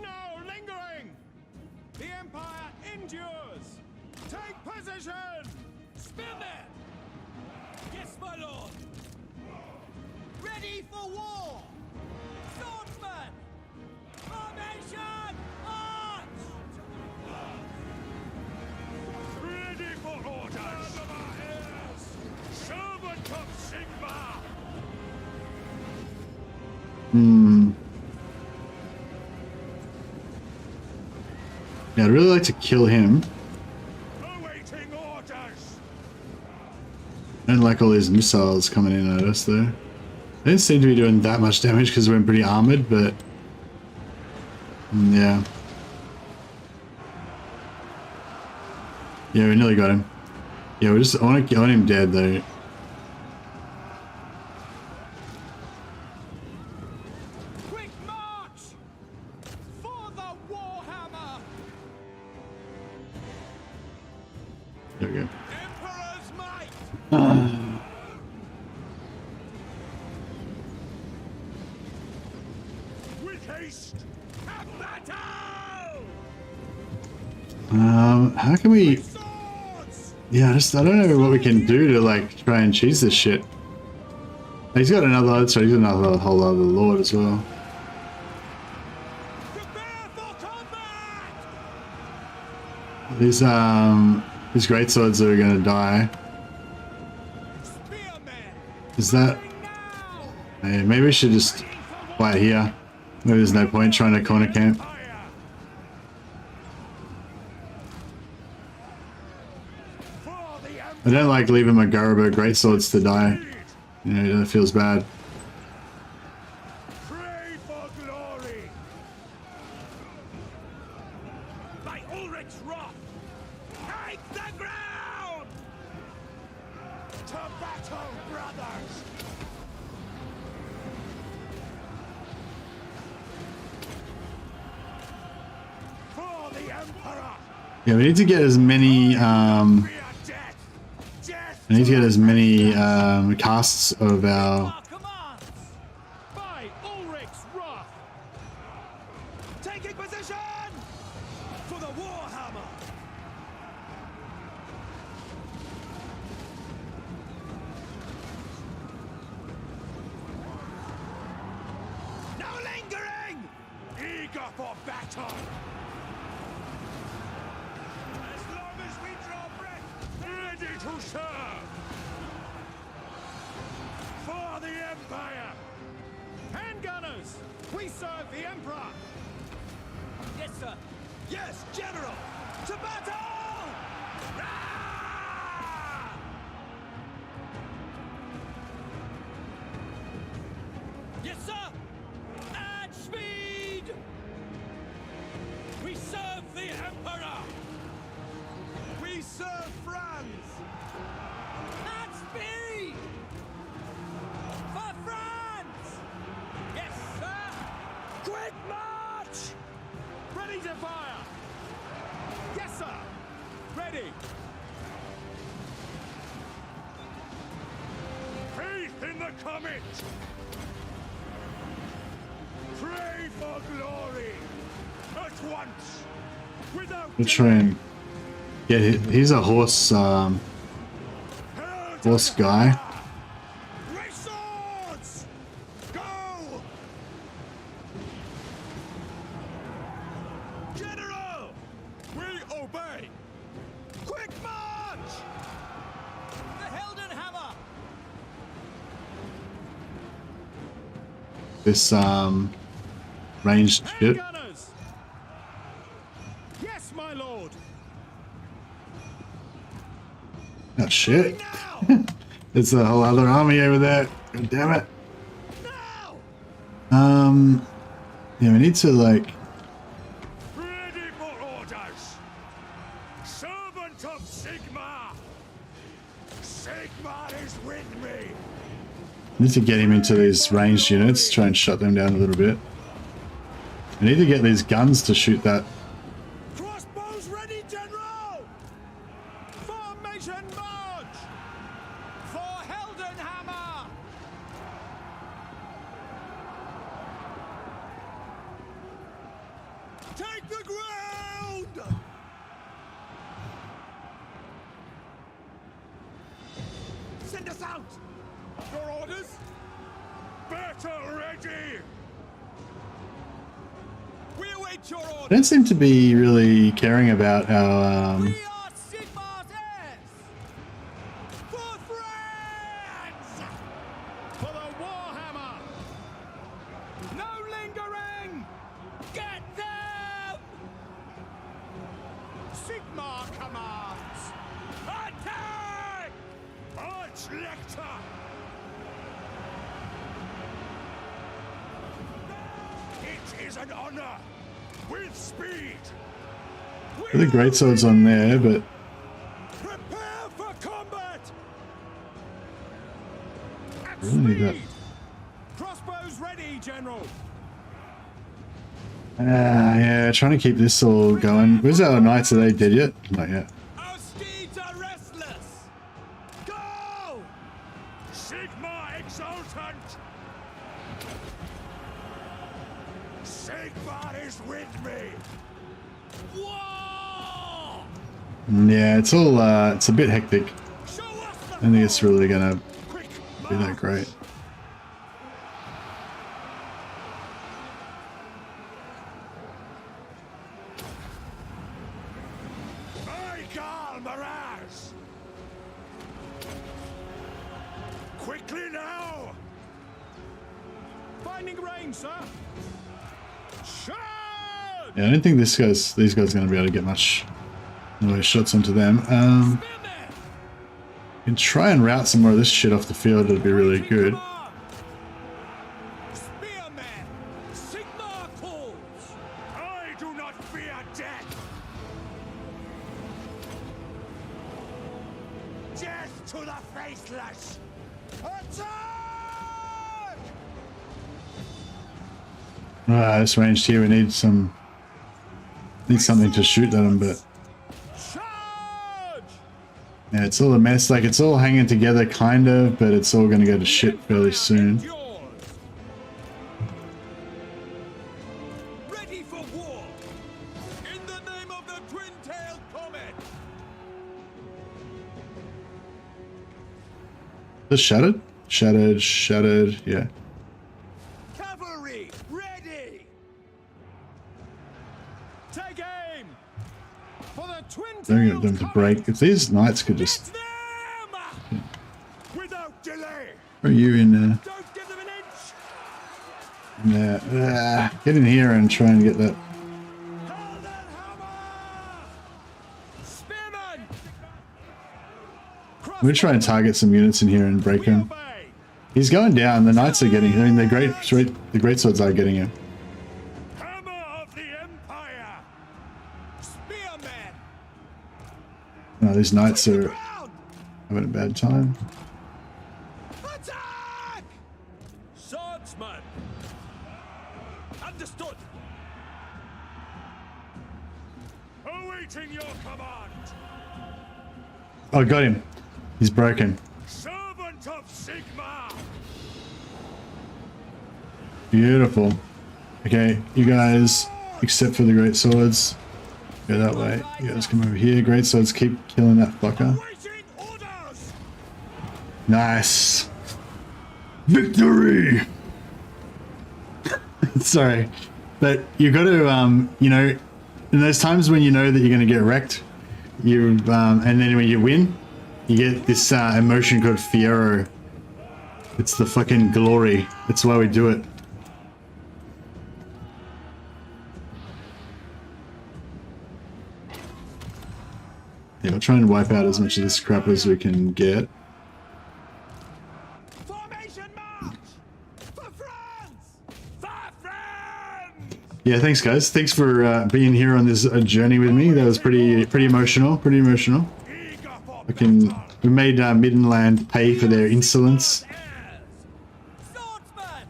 No lingering! The Empire endures! Take position!
Spearman! Yes, my lord! Ready for war! Swordsman! Formation! March!
Ready for orders! Servant of Sigma!
Yeah, I'd really like to kill him.
Awaiting orders!
I don't like all these missiles coming in at us though. They didn't seem to be doing that much damage because we're pretty armored, but yeah. Yeah, we nearly got him. Yeah, I want him dead though.
Quick march! For the Warhammer!
There we go.
Emperor's might! With haste! At battle!
How can we?
Swords!
Yeah, I don't know what we can do to like try and cheese this shit. He's got another. Sorry, he's got another whole other lord as well.
Prepare for combat!
These great swords are gonna die.
Spearmen!
Is that... Hey, maybe we should just fight here. Maybe there's no point trying to corner camp. I don't like leaving my Garabo greatswords to die. You know, that feels bad.
Pray for glory. By Ulrich's wrath, take the ground. To battle, brothers. For the Emperor.
Yeah, we need to get as many, I need to get as many casts of our...
Commands! By Ulrich's wrath! Taking position! For the Warhammer! No lingering!
Eager for battle. As long as we draw breath, ready to serve. For the Empire.
Handgunners! We serve the Emperor! Yes, sir! Yes, General! To battle! Rah! Yes, sir! At speed! We serve the Emperor! We serve Franz! At speed! For France! Yes, sir! Quick march! Ready to fire! Yes, sir! Ready!
Faith in the comet. Pray for glory. At once. Without
We'll try and get he's a horse horse guy.
Raise swords! Go! General! We obey!
Quick march! The Heldenhammer!
This ranged shit.
Handgunners! Yes, my lord!
Oh shit.
Now!
There's a whole other army over there. God damn it.
Now!
Yeah, we need to like
Ready for orders! Servant of Sigma! Sigma is with me!
need to get him into these ranged units, try and shut them down a little bit. I need to get these guns to shoot that.
Crossbows ready, General! Formation march! For Heldenhammer! Take the ground! Send us out! Your orders?
Battle ready!
We await your orders!
Don't seem to be really caring about our
We are Sigmar's heirs! For France! For the Warhammer! No lingering! Get them! Sigmar commands! Attack!
Arch Lector! It is an honor! With speed!
the greatswords on there, but
Prepare for combat! At
I really need that.
speed! Crossbows ready, General!
Yeah, trying to keep this all going. Where's our knights? Are they dead yet? Not yet.
Our steeds are restless! Go!
Sigma exultant! Sigma is with me!
Whoa!
Yeah, it's all it's a bit hectic.
Show us the
I don't think it's really gonna
quick
be that great.
By Karl! Quickly now!
Finding range, sir. Charge!
Yeah, I don't think these guys are going to be able to get much shots onto them. Can try and route some more of this shit off the field. It'd be really good.
Spearman! Sigma calls!
I do not fear death! Death to the faceless! Attack!
This ranged here. We need something to shoot at them, but yeah, it's all a mess. Like, it's all hanging together, kind of, but it's all going to go to shit fairly soon.
Ready for war! In the name of the twin-tailed comet!
The shattered? Shattered, yeah.
Cavalry, ready! Take aim! For the twin
Don't get them to break. If these knights could just
Without delay!
throw you in there.
Don't give them an inch!
Yeah. Get in here and try and get that.
Hold that hammer! Spearman!
I'm going to try and target some units in here and break him.
Obey!
He's going down. The knights are getting. I mean, the great swords are getting him.
Hammer of the Empire!
Spearman!
No, these knights are
Ground!
having a bad time.
Attack! Swordsman! Understood!
Awaiting your command!
Oh, got him. He's broken.
Servant of Sigma!
Beautiful. Okay, you guys, except for the great swords, go that way. You guys come over here. Great swords, keep killing that fucker.
Awaiting orders!
Nice. Victory! Sorry. But you got to, you know, in those times when you know that you're going to get wrecked, and then when you win, you get this emotion called Fiero. It's the fucking glory. That's why we do it. Yeah, we'll try and wipe out as much of this crap as we can get.
Formation march! For France! For France!
Yeah, thanks guys. Thanks for being here on this journey with me. That was pretty emotional. Pretty emotional.
Eager for
We made Middenland pay for their insolence.
Swordsman!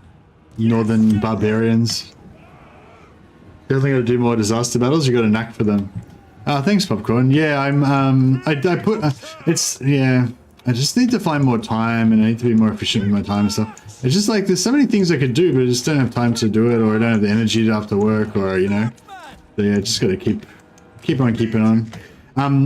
Northern barbarians. Definitely got to do more disaster battles. You got a knack for them. Thanks, Popcorn. Yeah, I put yeah. I just need to find more time, and I need to be more efficient with my time and stuff. It's just like there's so many things I could do, but I just don't have time to do it, or I don't have the energy after work, or you know. So yeah, just got to keep on keeping on.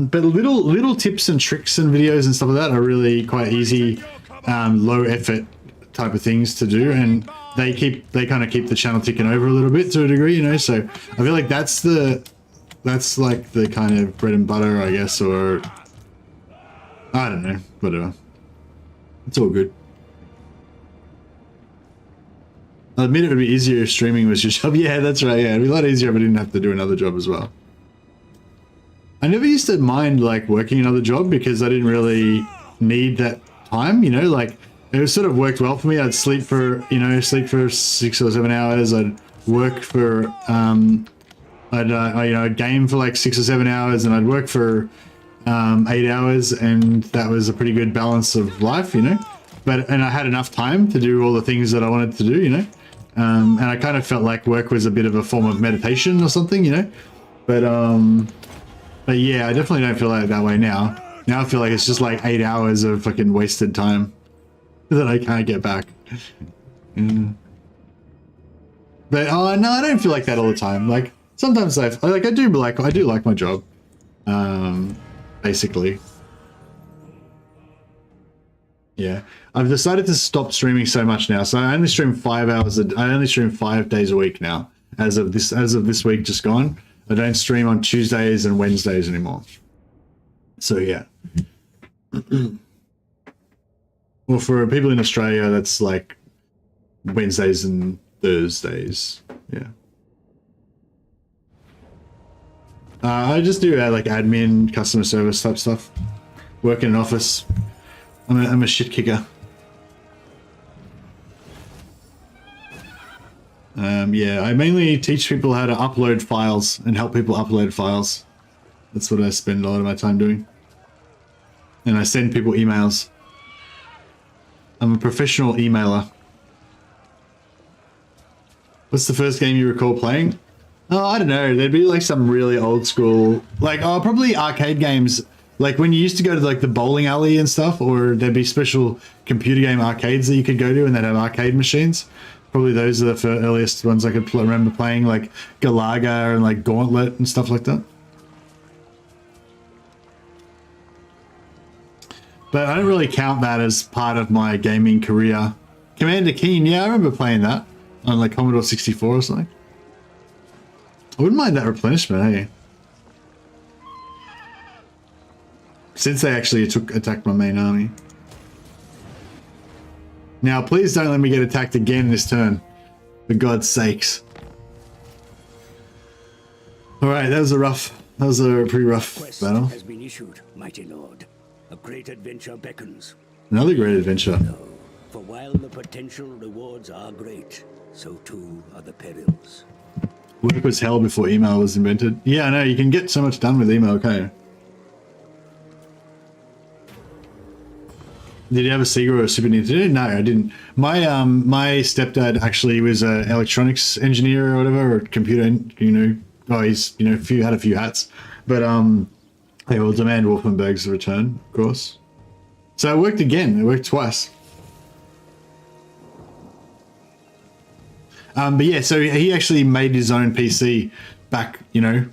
But little tips and tricks and videos and stuff like that are really quite easy, low effort type of things to do, and they kind of keep the channel ticking over a little bit to a degree, you know. So I feel like that's like the kind of bread and butter, I guess, or I don't know, whatever. It's all good. I'll admit it would be easier if streaming was your job. Yeah, that's right. Yeah, it'd be a lot easier if I didn't have to do another job as well. I never used to mind like working another job because I didn't really need that time, you know, like it was sort of worked well for me. I'd sleep for 6 or 7 hours. I'd work for, I'd game for like 6 or 7 hours, and I'd work for 8 hours, and that was a pretty good balance of life, you know. And I had enough time to do all the things that I wanted to do, you know. And I kind of felt like work was a bit of a form of meditation or something, you know. But yeah, I definitely don't feel like that way now. Now I feel like it's just like 8 hours of fucking wasted time that I can't get back. Yeah. But no, I don't feel like that all the time. Like sometimes I do like my job. Basically. Yeah, I've decided to stop streaming so much now. So I only stream 5 hours. I only stream 5 days a week now. As of this week just gone, I don't stream on Tuesdays and Wednesdays anymore. So yeah. Well, for people in Australia, that's like Wednesdays and Thursdays. Yeah. I just do like admin, customer service type stuff. Work in an office. I'm a shit kicker. Yeah, I mainly teach people how to upload files and help people upload files. That's what I spend a lot of my time doing. And I send people emails. I'm a professional emailer. What's the first game you recall playing? Oh, I don't know. There'd be like some really old school, like, oh, probably arcade games. Like when you used to go to like the bowling alley and stuff, or there'd be special computer game arcades that you could go to and they'd have arcade machines. Probably those are the earliest ones I could remember playing, like Galaga and like Gauntlet and stuff like that. But I don't really count that as part of my gaming career. Commander Keen, yeah, I remember playing that on like Commodore 64 or something. I wouldn't mind that replenishment, hey? Since they actually attacked my main army. Now, please don't let me get attacked again this turn. For God's sakes. Alright, that was a pretty rough
Quest
battle.
has been issued, mighty lord. A great adventure beckons.
Another great adventure.
No, for while the potential rewards are great, so too are the perils.
Work was hell before email was invented. Yeah, I know, you can get so much done with email, can't you? Did you have a Sega or a Super Nintendo? No, I didn't. My stepdad actually was an electronics engineer or whatever, or computer, you know. Oh, he's, you know, had a few hats. But they will demand Wolfenberg's return, of course. So it worked again. It worked twice. But yeah, so he actually made his own PC back, you know,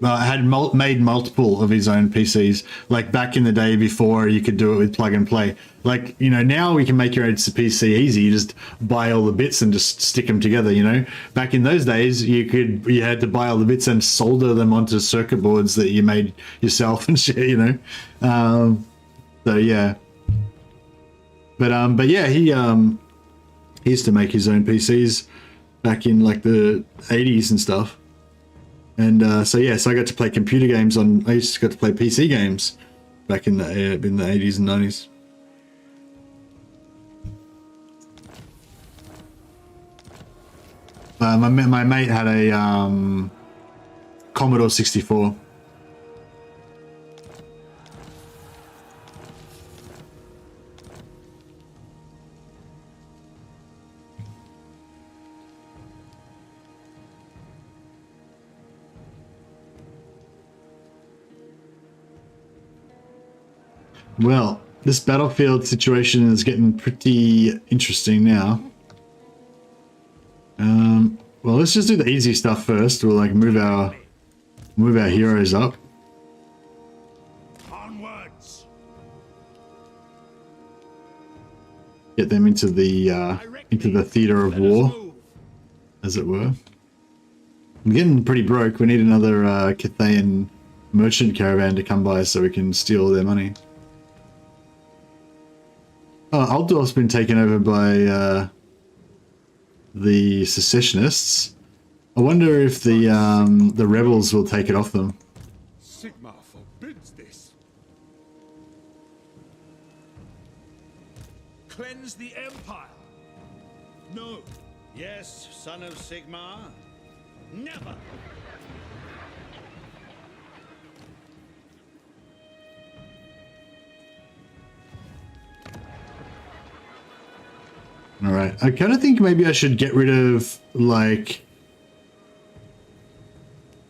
had made multiple of his own PCs, like back in the day before you could do it with plug and play. Like, you know, now we can make your own PC easy. You just buy all the bits and just stick them together, you know. Back in those days, you had to buy all the bits and solder them onto circuit boards that you made yourself and shit, you know. So yeah. But yeah, he used to make his own PCs back in like the 80s and stuff. And so yeah, so I got to play computer games on. I used to get to play PC games back in the 80s and 90s. My mate had a Commodore 64. Well, this battlefield situation is getting pretty interesting now. Well, let's just do the easy stuff first. We'll like move our heroes up.
Onwards.
Get them into the theater of war, as it were. I'm getting pretty broke. We need another Cathayan merchant caravan to come by so we can steal their money. Oh, Altdorf's been taken over by the secessionists. I wonder if the rebels will take it off them.
Sigma forbids this. Cleanse the Empire. No.
Yes, son of Sigma. Never.
All right. I kind of think maybe I should get rid of, like,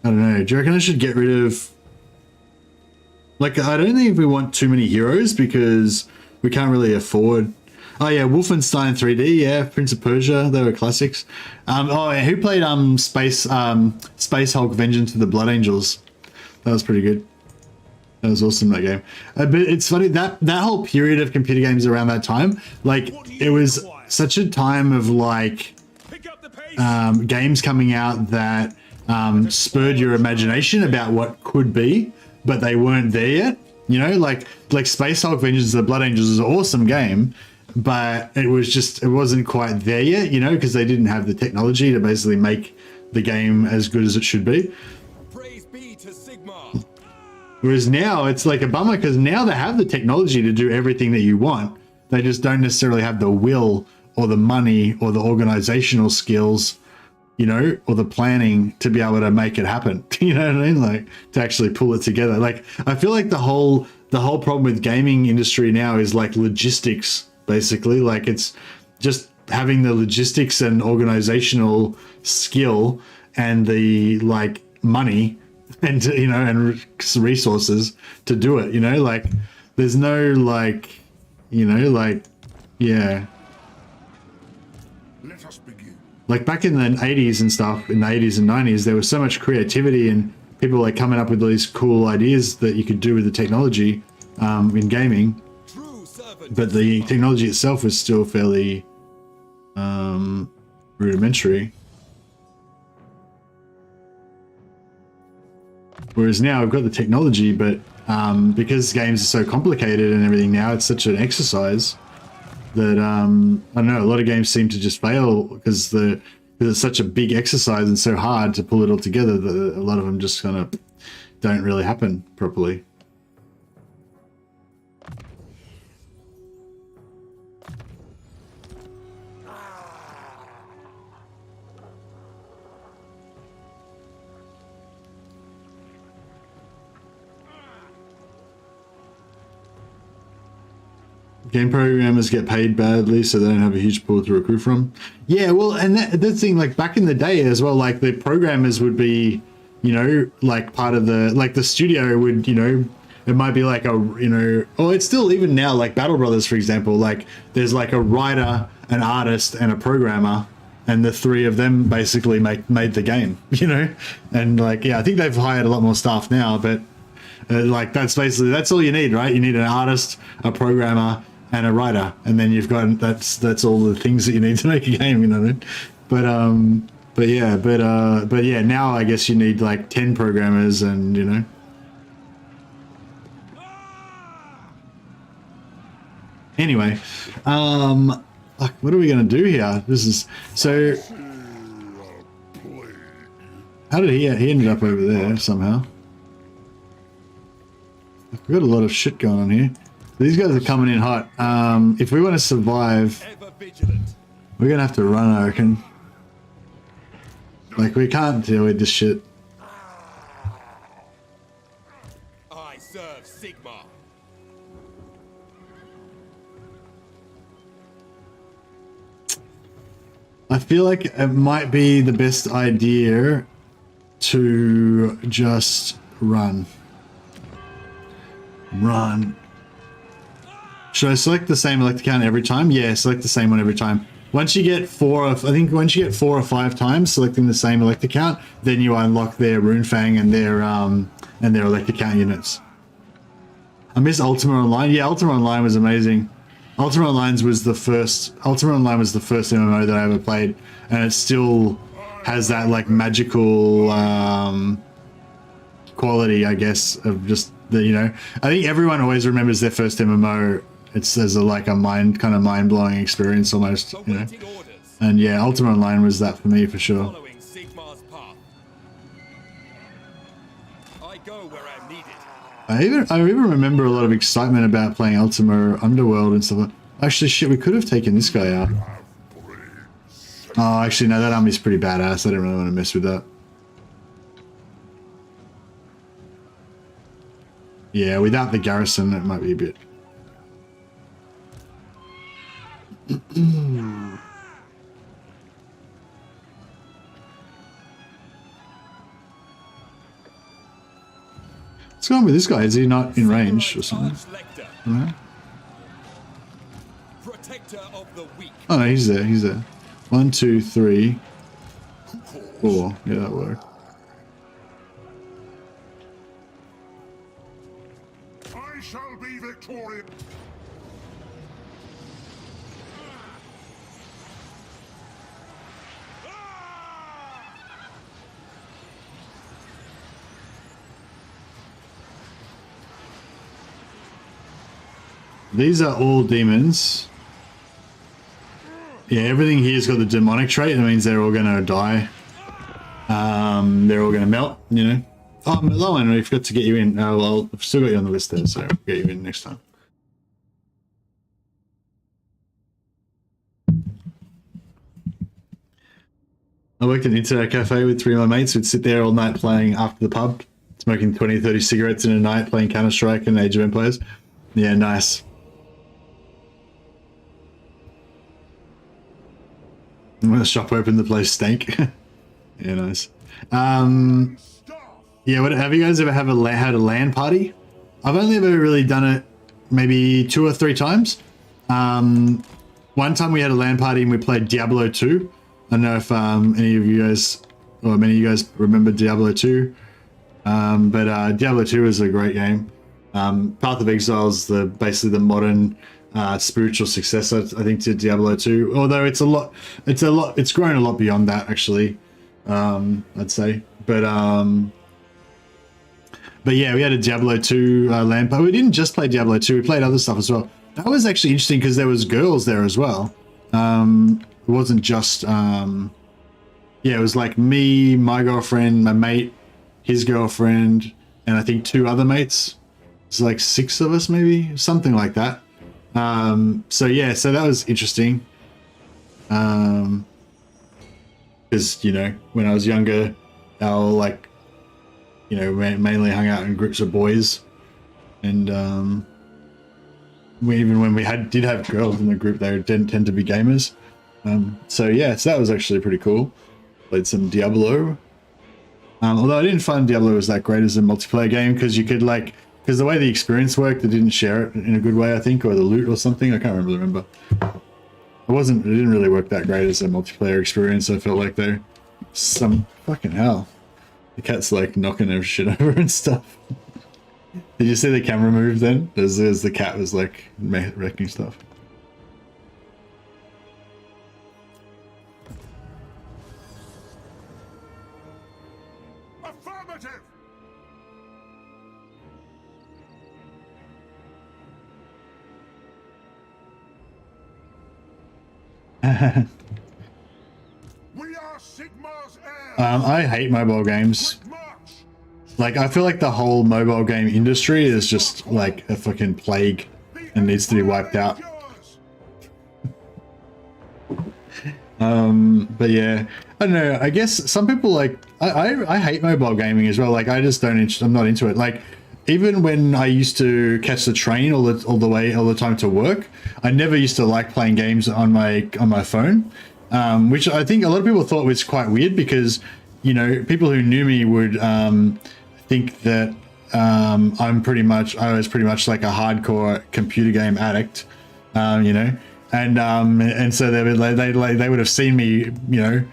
I don't know. Do you reckon I should get rid of, like, I don't think we want too many heroes because we can't really afford. Oh yeah, Wolfenstein 3D, yeah, Prince of Persia, they were classics. Oh yeah, who played Space Hulk Vengeance of the Blood Angels? That was pretty good. That was awesome, that game. But it's funny, that whole period of computer games around that time, like, it was such a time of, like, games coming out that spurred your imagination about what could be, but they weren't there yet. You know, like Space Hulk Vengeance of the Blood Angels is an awesome game, but it wasn't quite there yet, you know, because they didn't have the technology to basically make the game as good as it should be.
Praise be to Sigmar.
Whereas now it's like a bummer because now they have the technology to do everything that you want. They just don't necessarily have the will or the money or the organizational skills, you know, or the planning to be able to make it happen. You know what I mean? Like to actually pull it together. Like I feel like the whole problem with gaming industry now is like logistics, basically. Like it's just having the logistics and organizational skill and the like money and, you know, and resources to do it, you know, like there's no like, you know, like, yeah.
Let us begin.
Like back in the 80s and stuff, in the 80s and 90s, there was so much creativity and people like coming up with all these cool ideas that you could do with the technology in gaming. But the technology itself was still fairly rudimentary. Whereas now I've got the technology, but because games are so complicated and everything now, it's such an exercise that I don't know, a lot of games seem to just fail because it's such a big exercise and so hard to pull it all together that a lot of them just kind of don't really happen properly. Game programmers get paid badly, so they don't have a huge pool to recruit from. Yeah, well, and that thing, like back in the day as well, like the programmers would be, you know, like part of the, like the studio would, you know, it might be like a, you know, or it's still even now, like Battle Brothers, for example, like there's like a writer, an artist, and a programmer, and the three of them basically made the game, you know, and like, yeah, I think they've hired a lot more staff now, but like that's basically, that's all you need, right? You need an artist, a programmer, and a writer, and then you've got that's all the things that you need to make a game, you know what I mean? But yeah, now I guess you need like 10 programmers, and you know. Anyway, like, what are we gonna do here? This is so. How did he ended up over there somehow? We've got a lot of shit going on here. These guys are coming in hot. If we want to survive, we're gonna have to run, I reckon. Like we can't deal with this shit.
I serve Sigmar.
I feel like it might be the best idea to just run. Run. Should I select the same Elector Count every time? Yeah, select the same one every time. Once you get once you get 4 or 5 times selecting the same Elector Count, then you unlock their Runefang and their Elector Count units. I miss Ultima Online. Yeah, Ultima Online was amazing. Ultima Online was the first MMO that I ever played, and it still has that like magical quality, I guess, of just the, you know, I think everyone always remembers their first MMO. It's as a mind-blowing experience almost, you know. And yeah, Ultima Online was that for me for sure. I even remember a lot of excitement about playing Ultima Underworld and stuff like that. Actually, shit, we could have taken this guy out. Oh, actually, no, that army's pretty badass. I don't really want to mess with that. Yeah, without the garrison, it might be a bit... What's going on with this guy? Is he not in range or something? No? Oh no, he's there, he's there. 1, 2, 3, 4. Yeah, that worked.
I shall be victorious.
These are all demons. Yeah, everything here's got the demonic trait. That means they're all going to die. They're all going to melt, you know. Oh, Lowen, we forgot to get you in. Oh, well, I've still got you on the list there, so we'll get you in next time. I worked at an internet cafe with 3 of my mates. We'd sit there all night playing after the pub, smoking 20, 30 cigarettes in a night, playing Counter-Strike and Age of Empires. Yeah, nice. When the shop opened, the place stank. Yeah, nice. Yeah, have you guys ever had a LAN party? I've only ever really done it maybe 2 or 3 times. One time we had a LAN party and we played Diablo 2. I don't know if any of you guys, or many of you guys remember Diablo 2. But Diablo 2 is a great game. Path of Exile is basically the modern spiritual successor, I think, to Diablo 2. Although it's grown a lot beyond that, actually. I'd say. But yeah, we had a Diablo 2 LAN party. We didn't just play Diablo 2, we played other stuff as well. That was actually interesting because there was girls there as well. It wasn't just yeah, it was like me, my girlfriend, my mate, his girlfriend, and I think 2 other mates. It's like 6 of us, maybe, something like that. So yeah, so that was interesting. Because, you know, when I was younger, our mainly hung out in groups of boys, and even when we did have girls in the group, they didn't tend to be gamers. So yeah, so that was actually pretty cool. Played some Diablo. Although I didn't find Diablo was that great as a multiplayer game, because you could because the way the experience worked, they didn't share it in a good way, I think, or the loot or something. I can't remember. It didn't really work that great as a multiplayer experience. I felt like though, some fucking hell. The cat's like knocking her shit over and stuff. Did you see the camera move then? As the cat was like wrecking stuff.
Affirmative. We are Sigmar's heirs.
I hate mobile games. Like, I feel like the whole mobile game industry is just like a fucking plague and needs to be wiped out. But yeah, I don't know. I guess some people like I hate mobile gaming as well. Like, I just I'm not into it. Like, even when I used to catch the train all the time to work, I never used to like playing games on my phone, which I think a lot of people thought was quite weird, because, you know, people who knew me would think that I was pretty much like a hardcore computer game addict, you know, and so they would have seen me, you know,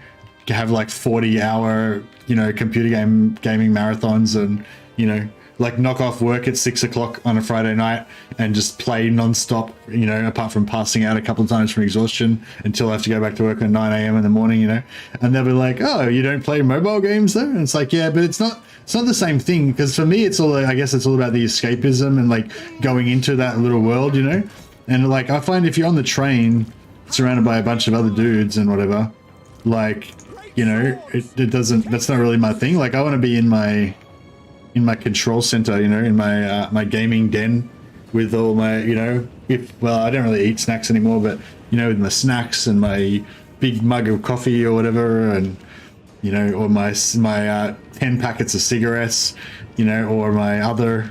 have like 40-hour, you know, computer gaming marathons, and, you know, like knock off work at 6 o'clock on a Friday night and just play non-stop, you know, apart from passing out a couple of times from exhaustion, until I have to go back to work at 9 a.m. in the morning, you know. And they'll be like, oh, you don't play mobile games though? And it's like, yeah, but it's not the same thing, because for me, I guess it's all about the escapism and like going into that little world, you know. And like, I find if you're on the train surrounded by a bunch of other dudes and whatever, like, you know, that's not really my thing. Like, I want to be in my control center, you know, in my my gaming den with all my, you know, I don't really eat snacks anymore, but, you know, with my snacks and my big mug of coffee or whatever, and, you know, or my 10 packets of cigarettes, you know, or my other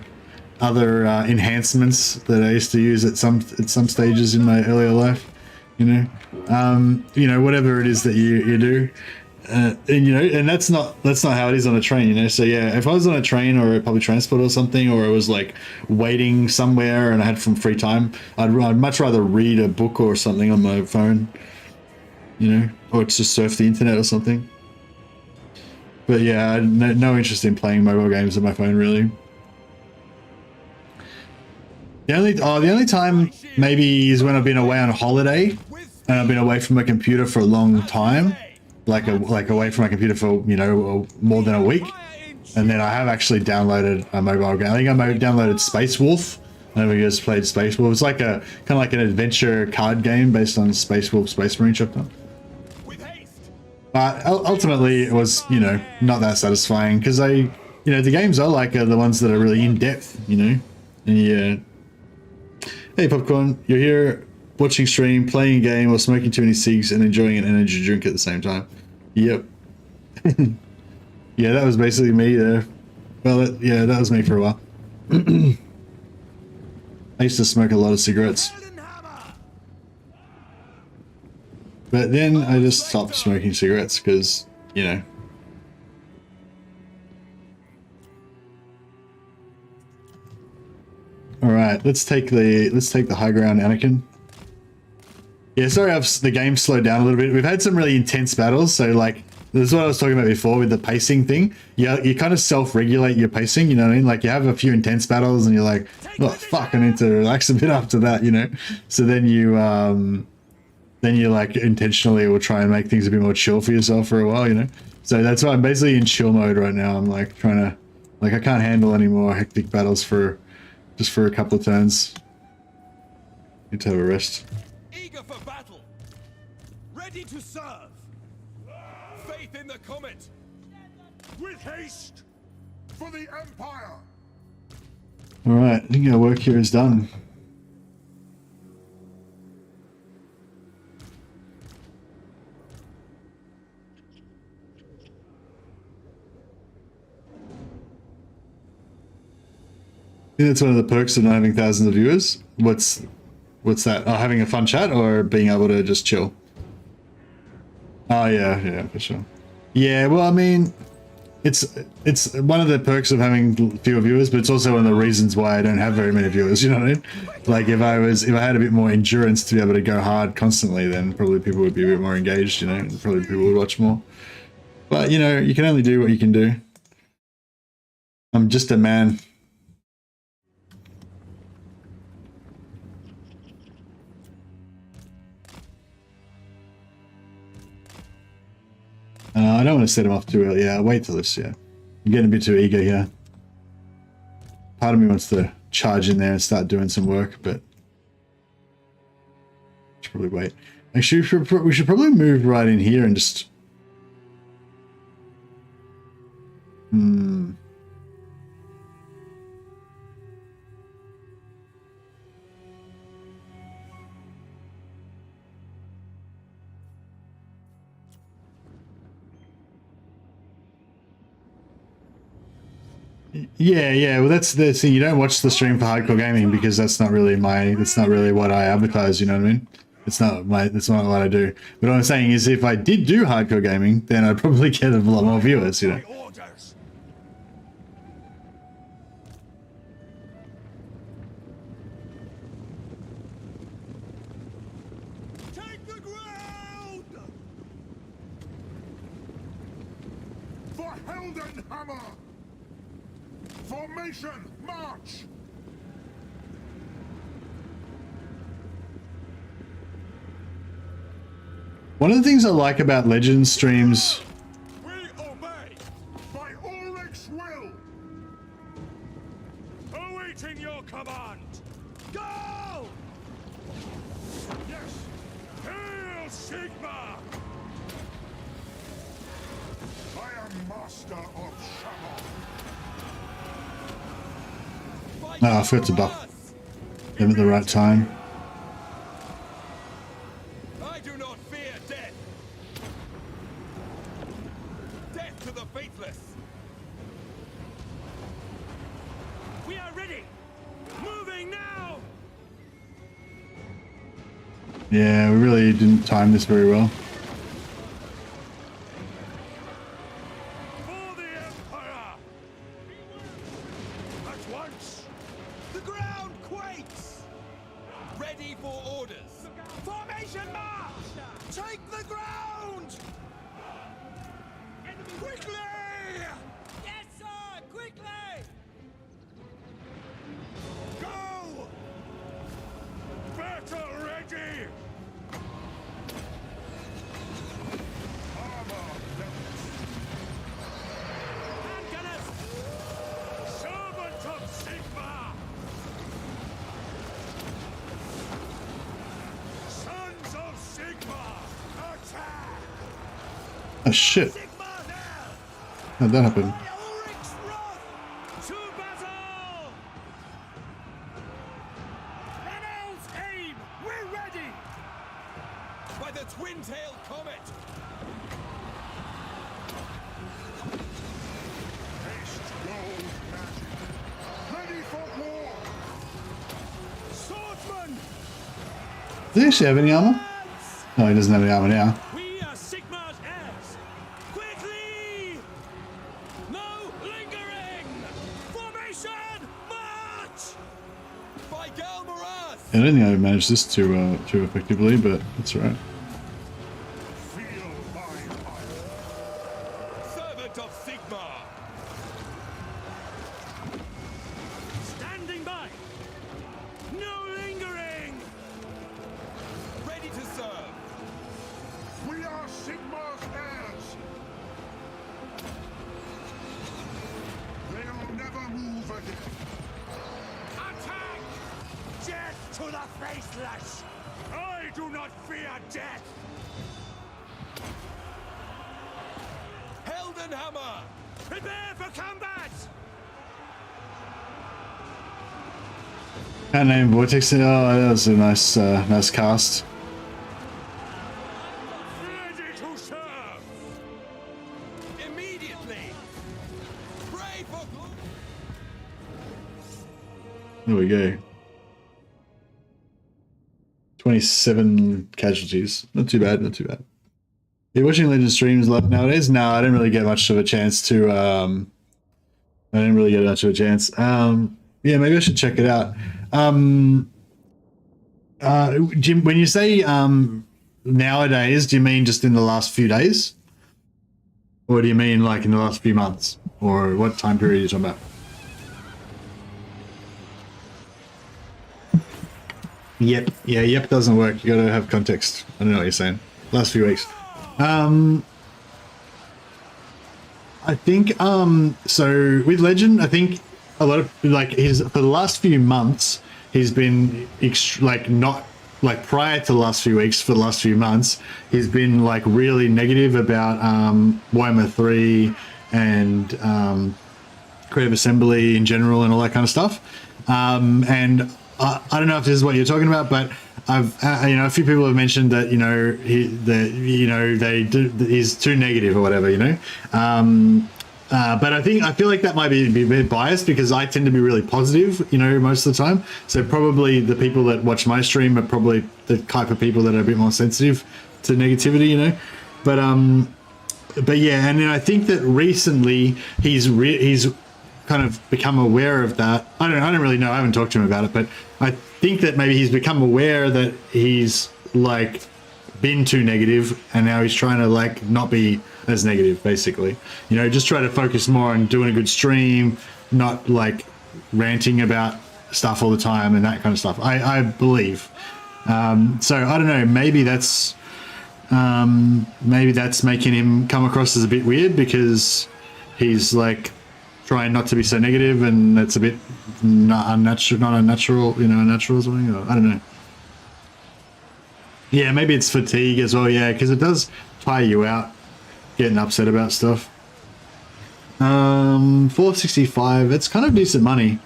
enhancements that I used to use at some stages in my earlier life, you know, whatever it is that you do. And, you know, and that's not how it is on a train, you know. So yeah, if I was on a train or a public transport or something, or I was like waiting somewhere and I had some free time, I'd much rather read a book or something on my phone, you know, or just surf the internet or something. But yeah, no interest in playing mobile games on my phone, really. The only time maybe is when I've been away on holiday and I've been away from my computer for a long time. Like away from my computer for, you know, more than a week, and then I have actually downloaded a mobile game. I think I downloaded Space Wolf I don't know if you guys played Space Wolf. It's like a kind of like an adventure card game based on Space Wolf Space Marine chapter.
With haste.
But ultimately, it was, you know, not that satisfying because you know, the games I like are the ones that are really in depth, you know. And yeah. Hey Popcorn, you're here watching stream, playing a game, or smoking too many cigs and enjoying an energy drink at the same time. Yep. Yeah, that was basically me there. Well, yeah, that was me for a while. I used to smoke a lot of cigarettes. But then I just stopped smoking cigarettes because, you know. Alright, let's take the high ground, Anakin. Yeah, sorry the game slowed down a little bit. We've had some really intense battles, so like this is what I was talking about before with the pacing thing. Yeah, you kind of self-regulate your pacing, you know what I mean? Like you have a few intense battles and you're like, oh fuck, I need to relax a bit after that, you know? So then you like intentionally will try and make things a bit more chill for yourself for a while, you know? So that's why I'm basically in chill mode right now. I'm like trying to, like I can't handle any more hectic battles just for a couple of turns. Need to have a rest.
Eager for battle. Ready to serve. Faith in the comet.
With haste! For the Empire!
Alright, I think our work here is done. I think that's one of the perks of not having thousands of viewers. What's that? Oh, having a fun chat or being able to just chill? Oh yeah, for sure. Yeah, well, I mean, it's one of the perks of having fewer viewers, but it's also one of the reasons why I don't have very many viewers. You know what I mean? Like if I had a bit more endurance to be able to go hard constantly, then probably people would be a bit more engaged. You know, and probably people would watch more. But you know, you can only do what you can do. I'm just a man. I don't want to set him off too early. Yeah, I'll wait till this. Yeah, I'm getting a bit too eager here. Part of me wants to charge in there and start doing some work, but should probably wait. Actually, we should probably move right in here and just. Yeah. Well, that's the thing. You don't watch the stream for hardcore gaming because that's not really what I advertise. You know what I mean? That's not what I do. But what I'm saying is, if I did do hardcore gaming, then I'd probably get a lot more viewers. You know.
Take the ground! For Heldenhammer! Formation, march!
One of the things I like about Legends streams.
We obey by Ulrich's will. Awaiting your command. Go! Yes. Hail Sigma! I am master of Shamrock.
Oh, I forgot to buff them at the right time.
I do not fear death. Death to the faithless.
We are ready. Moving now.
Yeah, we really didn't time this very well.
For the Empire! At once!
The ground quakes. Ready for orders.
Formation march.
Take the ground.
Quickly!
Yes, sir. Quickly.
Go! Battle ready! Armor
Hand gunners.
Servant of Sigma!
Oh shit. How'd that happen?
By the twin-tailed comet!
Haste gold magic. Ready for war!
Swordsman!
Does he actually have any armor? No, he doesn't have any armor now.
We are Sigmar's heirs! Quickly! No lingering! Formation! March!
By Galmaraz!
I don't think I managed this too effectively, but that's alright.
Feel my ire.
Servant of Sigmar!
Standing by! No lingering!
Ready to serve!
We are Sigmar's heirs. They'll never move again.
Attack! Death to the faceless! I do not fear death!
Heldenhammer!
Prepare for combat!
Can't name Vortex. Oh, that was a nice, nice cast.
Ready to serve!
Immediately! Pray for glory!
There we go. 27 casualties. Not too bad, not too bad. You're watching Legend streams nowadays? No, I didn't really get much of a chance to, Yeah, maybe I should check it out. Jim, when you say nowadays, do you mean just in the last few days? Or do you mean like in the last few months? Or what time period are you talking about? Yep. Yeah, yep doesn't work. You gotta have context. I don't know what you're saying. Last few weeks. I think so with Legend, I think a lot of like for the last few months he's been not like prior to the last few weeks, for the last few months he's been like really negative about Warhammer 3 and Creative Assembly in general and all that kind of stuff. And I don't know if this is what you're talking about, but I've a few people have mentioned that he's too negative or whatever, but I feel like that might be a bit biased because I tend to be really positive, most of the time. So probably the people that watch my stream are probably the type of people that are a bit more sensitive to negativity, But yeah, and then I think that recently he's kind of become aware of that. I don't really know. I haven't talked to him about it, but I think that maybe he's become aware that he's like been too negative, and now he's trying to like not be as negative, basically. Just try to focus more on doing a good stream, not like ranting about stuff all the time and that kind of stuff. I believe. So I don't know. Maybe that's making him come across as a bit weird because he's like trying not to be so negative, and it's a bit unnatural or something. I don't know. Yeah, maybe it's fatigue as well. Yeah, because it does tire you out, getting upset about stuff. 465. It's kind of decent money.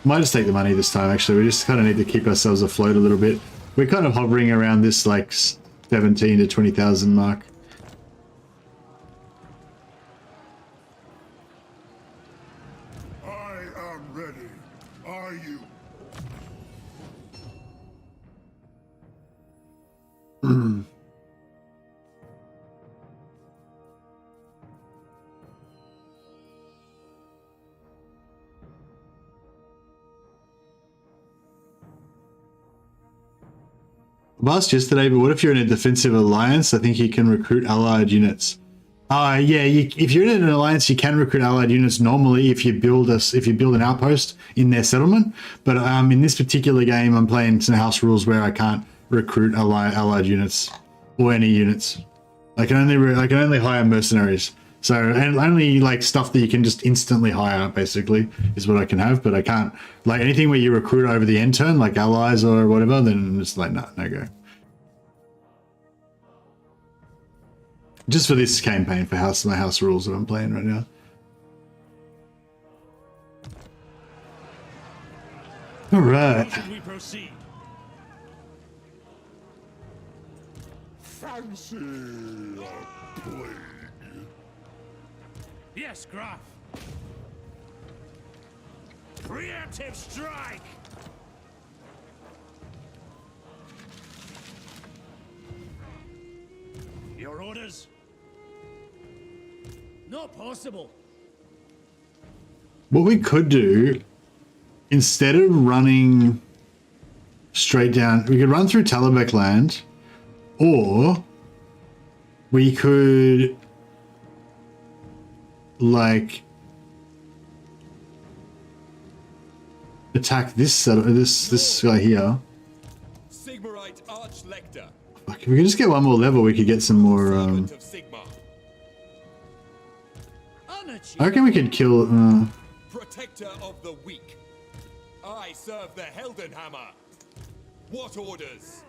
Might just take the money this time. Actually, we just kind of need to keep ourselves afloat a little bit. We're kind of hovering around this like 17 to 20,000 mark.
I am ready. Are you?
I asked yesterday, but what if you're in a defensive alliance? I think you can recruit allied units. Yeah, if you're in an alliance, you can recruit allied units normally if you build an outpost in their settlement. But in this particular game, I'm playing some house rules where I can't recruit allied units or any units. I can only hire mercenaries. So, and only like stuff that you can just instantly hire, basically, is what I can have. But I can't, like anything where you recruit over the end turn, like allies or whatever, then it's like, no go. Just for this campaign, for my house rules that I'm playing right now. All right.
How should we proceed?
Fancy a blade.
Yes, Graf. Preemptive strike! Your orders? Not possible.
What we could do, instead of running straight down, we could run through Talabek land, or we could like attack this this guy here.
Sigmarite Arch-Lector.
Like, if we could just get one more level, we could get some more.
Servant of Sigmar.
I reckon we could kill.
Protector of the weak. I serve the Heldenhammer. What orders?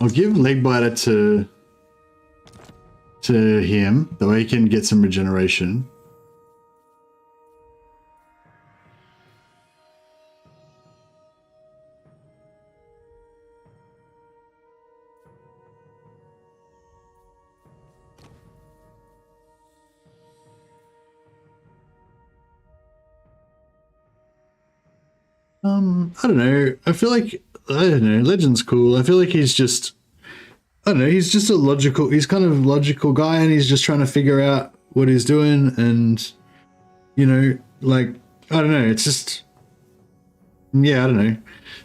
I'll give Legbiter to him, that way he can get some regeneration. I don't know. I feel like, I don't know, Legend's cool. I feel like he's just, I don't know, he's just a logical, he's kind of a logical guy, and he's just trying to figure out what he's doing, and, you know, like, I don't know, it's just, yeah, I don't know.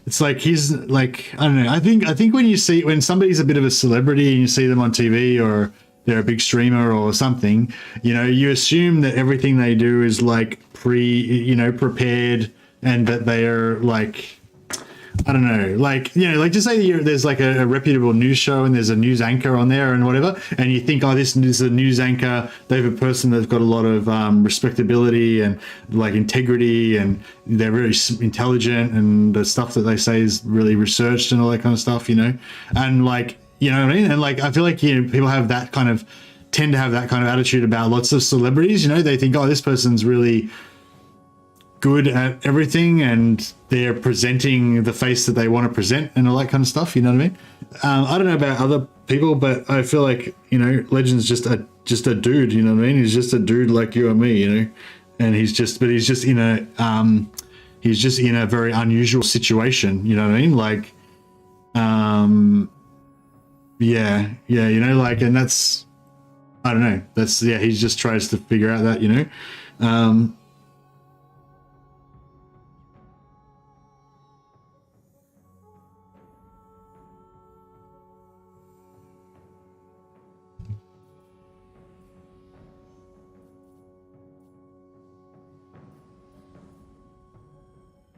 It's like, he's like, I don't know, I think when somebody's a bit of a celebrity and you see them on TV, or they're a big streamer or something, you know, you assume that everything they do is like prepared, and that they are like, I don't know, like, you know, like just say there's like a reputable news show and there's a news anchor on there and whatever, and you think, oh, this is a news anchor, they have a person that's got a lot of respectability and like integrity, and they're really intelligent, and the stuff that they say is really researched and all that kind of stuff, you know, and like, you know what I mean? And like, I feel like, you know, people have that kind of, tend to have that kind of attitude about lots of celebrities, you know, they think, oh, this person's really good at everything, and they're presenting the face that they want to present and all that kind of stuff, you know what I mean? I don't know about other people, but I feel like, you know, Legend's just a dude, you know what I mean? He's just a dude like you and me, you know, and he's just in a very unusual situation, you know what I mean? Like, yeah, you know, like, and that's, I don't know, that's, yeah, he just tries to figure out that, you know,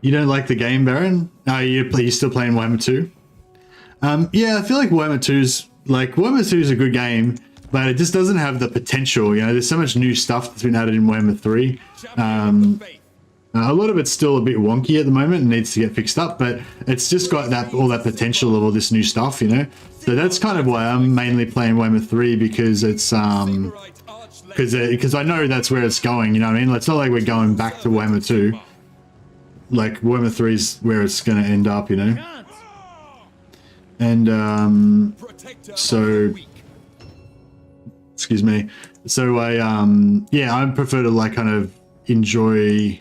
You don't like the game, Baron? Oh, you're still playing Warhammer 2? Yeah, I feel like Warhammer 2 is a good game, but it just doesn't have the potential. You know, there's so much new stuff that's been added in Warhammer 3. A lot of it's still a bit wonky at the moment and needs to get fixed up, but it's just got all that potential of all this new stuff, you know? So that's kind of why I'm mainly playing Warhammer 3, because it's because I know that's where it's going, you know what I mean? It's not like we're going back to Warhammer 2. Like, Warhammer 3 is where it's going to end up, you know? And, so, excuse me. So yeah, I prefer to, like, kind of enjoy,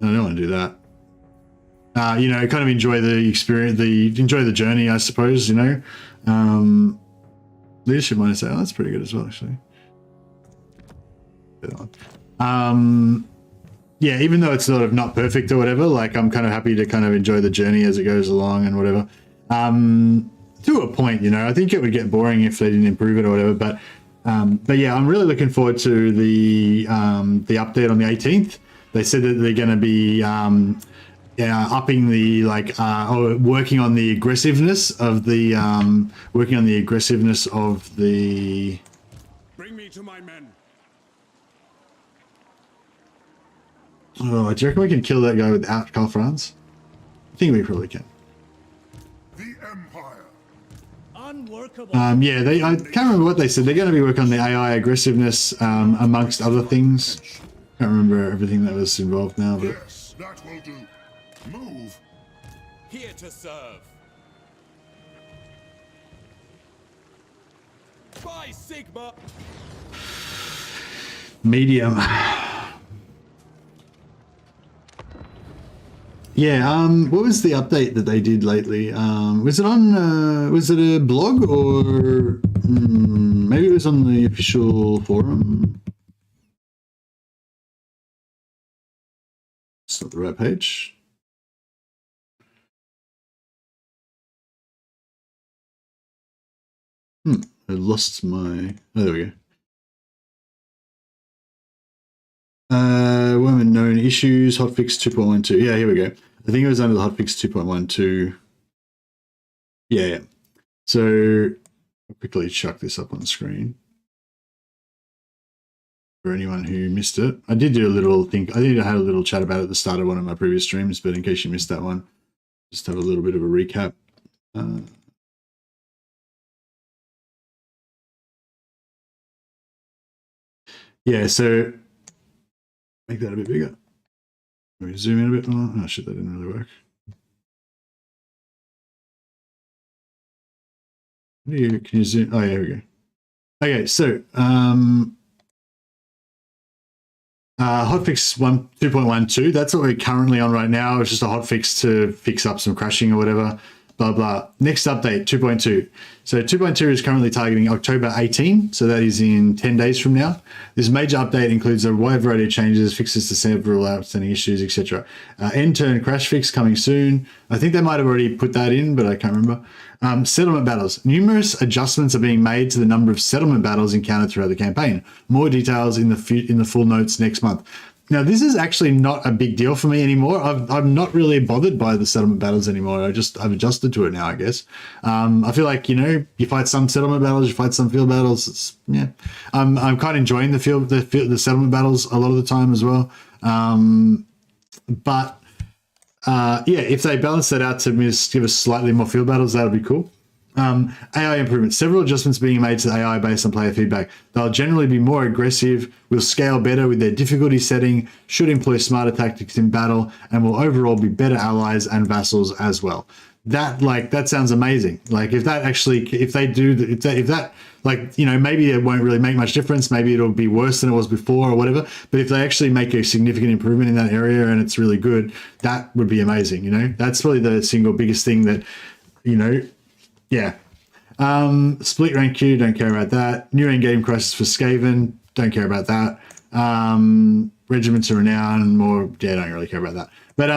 I don't want to do that. You know, kind of enjoy the experience, enjoy the journey, I suppose, you know? Leadership mindset, oh, that's pretty good as well, actually. Yeah, even though it's sort of not perfect or whatever, like, I'm kind of happy to kind of enjoy the journey as it goes along and whatever. To a point, you know, I think it would get boring if they didn't improve it or whatever, but yeah, I'm really looking forward to the update on the 18th. They said that they're going to be upping the, like, or working on the aggressiveness of the,
Bring me to my men.
Oh, do you reckon we can kill that guy without Karl Franz? I think we probably can.
The Empire.
Unworkable.
Yeah, I can't remember what they said. They're going to be working on the AI aggressiveness, amongst other things. Can't remember everything that was involved now, but
Yes, that will do. Move.
Here to serve. By Sigma.
medium. Yeah, what was the update that they did lately? Was it on, was it a blog or maybe it was on the official forum? It's not the right page. I lost my, oh, there we go. Women known issues, hotfix 2.12. Yeah, here we go. I think it was under the hotfix 2.12. Yeah. So I'll quickly chuck this up on the screen for anyone who missed it. I did do a little thing. I think I had a little chat about it at the start of one of my previous streams, but in case you missed that one, just have a little bit of a recap. Yeah, so make that a bit bigger. Let me zoom in a bit more. Oh shit, that didn't really work. Can you zoom? Oh yeah, here we go. Okay, so hotfix 2.12. That's what we're currently on right now. It's just a hotfix to fix up some crashing or whatever. Blah blah. Next update 2.2. So 2.2 is currently targeting October 18. So that is in 10 days from now. This major update includes a wide variety of changes, fixes to several outstanding issues, etc. End-turn crash fix coming soon. I think they might have already put that in, but I can't remember. Settlement battles. Numerous adjustments are being made to the number of settlement battles encountered throughout the campaign. More details in the full notes next month. Now, this is actually not a big deal for me anymore. I'm not really bothered by the settlement battles anymore. I've adjusted to it now, I guess. I feel like, you know, you fight some settlement battles, you fight some field battles. It's, yeah, I'm kind of enjoying the settlement battles a lot of the time as well. Yeah, if they balance that out to give us slightly more field battles, that would be cool. AI improvements. Several adjustments being made to the AI based on player feedback. They'll generally be more aggressive, will scale better with their difficulty setting, should employ smarter tactics in battle, and will overall be better allies and vassals as well. That sounds amazing. Like if that like, you know, maybe it won't really make much difference. Maybe it'll be worse than it was before or whatever. But if they actually make a significant improvement in that area and it's really good, that would be amazing. You know, that's probably the single biggest thing that, you know, yeah. Split rank queue, don't care about that. New endgame crisis for Skaven, don't care about that. Regiments of Renown, more, yeah, don't really care about that. But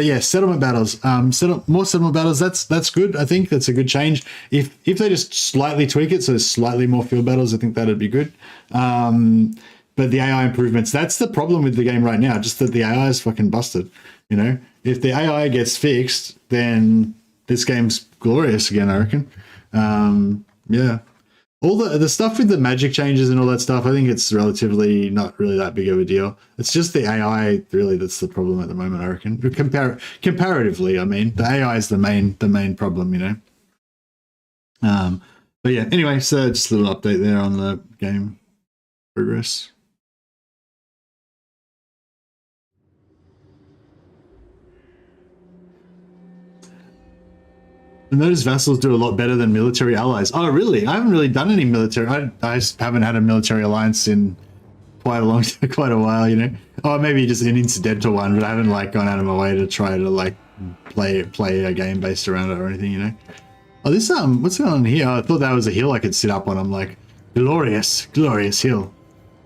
yeah, settlement battles. More settlement battles. That's good. I think that's a good change. If they just slightly tweak it, so there's slightly more field battles, I think that'd be good. But the AI improvements, that's the problem with the game right now. Just that the AI is fucking busted. You know, if the AI gets fixed, then this game's glorious again, I reckon. Yeah. All the stuff with the magic changes and all that stuff, I think it's relatively not really that big of a deal. It's just the AI really that's the problem at the moment, I reckon. Comparatively, I mean, the AI is the main problem, you know. But yeah, anyway, so just a little update there on the game progress. I notice vassals do a lot better than military allies. Oh, really? I haven't really done any military. I just haven't had a military alliance in quite a while, you know. Oh, maybe just an incidental one, but I haven't like gone out of my way to try to like play a game based around it or anything, you know. Oh, this what's going on here? I thought that was a hill I could sit up on. I'm like, glorious hill,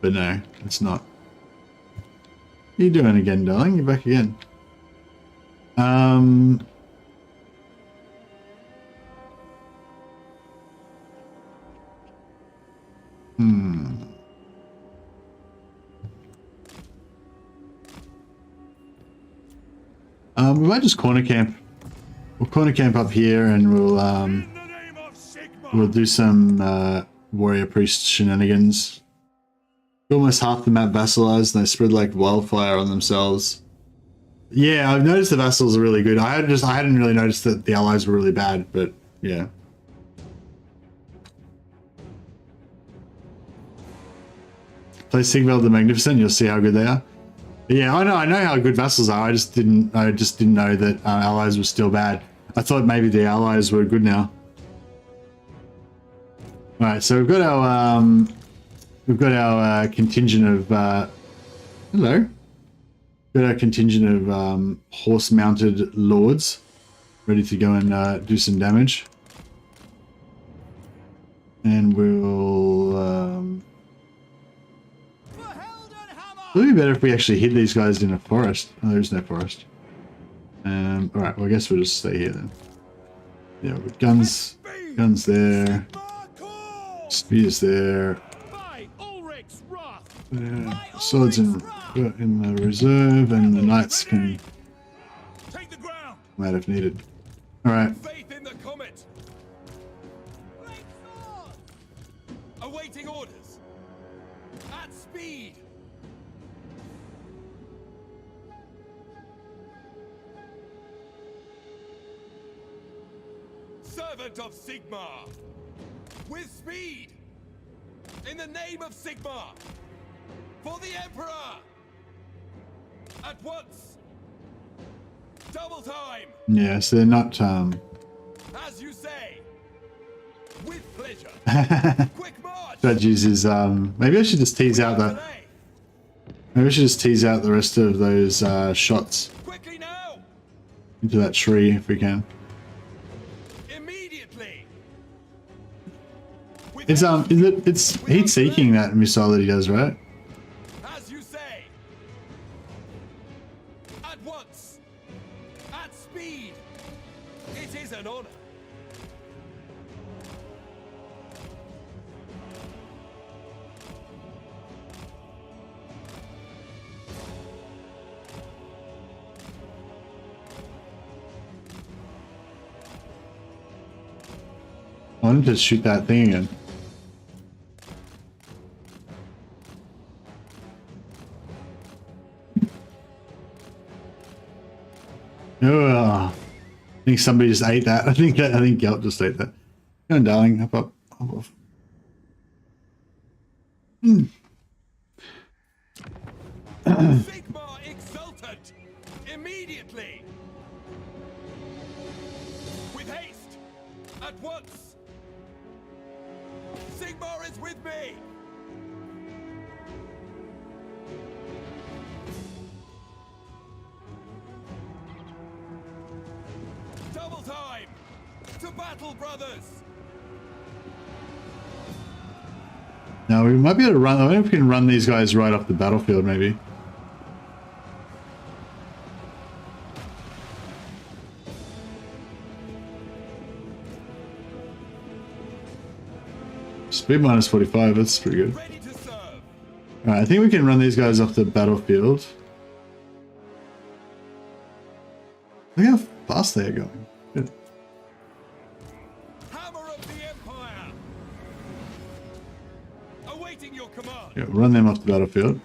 but no, it's not. What are you doing again, darling? You're back again. We might just corner camp. We'll corner camp up here, and we'll do some warrior priest shenanigans. Almost half the map vassalized, and they spread like wildfire on themselves. Yeah, I've noticed the vassals are really good. I hadn't really noticed that the allies were really bad, but yeah. Play Sigvald the Magnificent, you'll see how good they are. But yeah, I know how good vassals are. I just didn't know that allies were still bad. I thought maybe the allies were good now. All right, so we've got our contingent of hello. Got our contingent of horse-mounted lords ready to go and do some damage. And we'll it would be better if we actually hid these guys in a forest. Oh, there's no forest. Alright, well I guess we'll just stay here then. Yeah, with guns there. Spears there. Swords in the reserve, and the knights can might have needed. Alright.
Awaiting orders. At speed. Servant of Sigmar. With speed. In the name of Sigmar. For the Emperor. At once. Double time.
Yeah, so they're not
As you say. With pleasure. Quick march.
That uses maybe I should just tease out the rest of those shots
Quickly now.
into that tree if we can.
Immediately.
It's heat seeking that missile that he does, right?
As you say. At once. At speed. It is an honor.
I wanted to shoot that thing again. Oh, I think somebody just ate that. I think GELT just ate that. Come on, darling, hop up. Hop off.
Sigmar exultant! Immediately! With haste! At once! Sigmar is with me! Double time! To battle, brothers!
Now we might be able to run. I wonder if we can run these guys right off the battlefield, maybe. Speed minus 45, that's pretty good.
Ready to serve!
Alright, I think we can run these guys off the battlefield. Look how fast they are going. Good.
Hammer of the Empire! Awaiting your command!
Yeah, run them off the battlefield.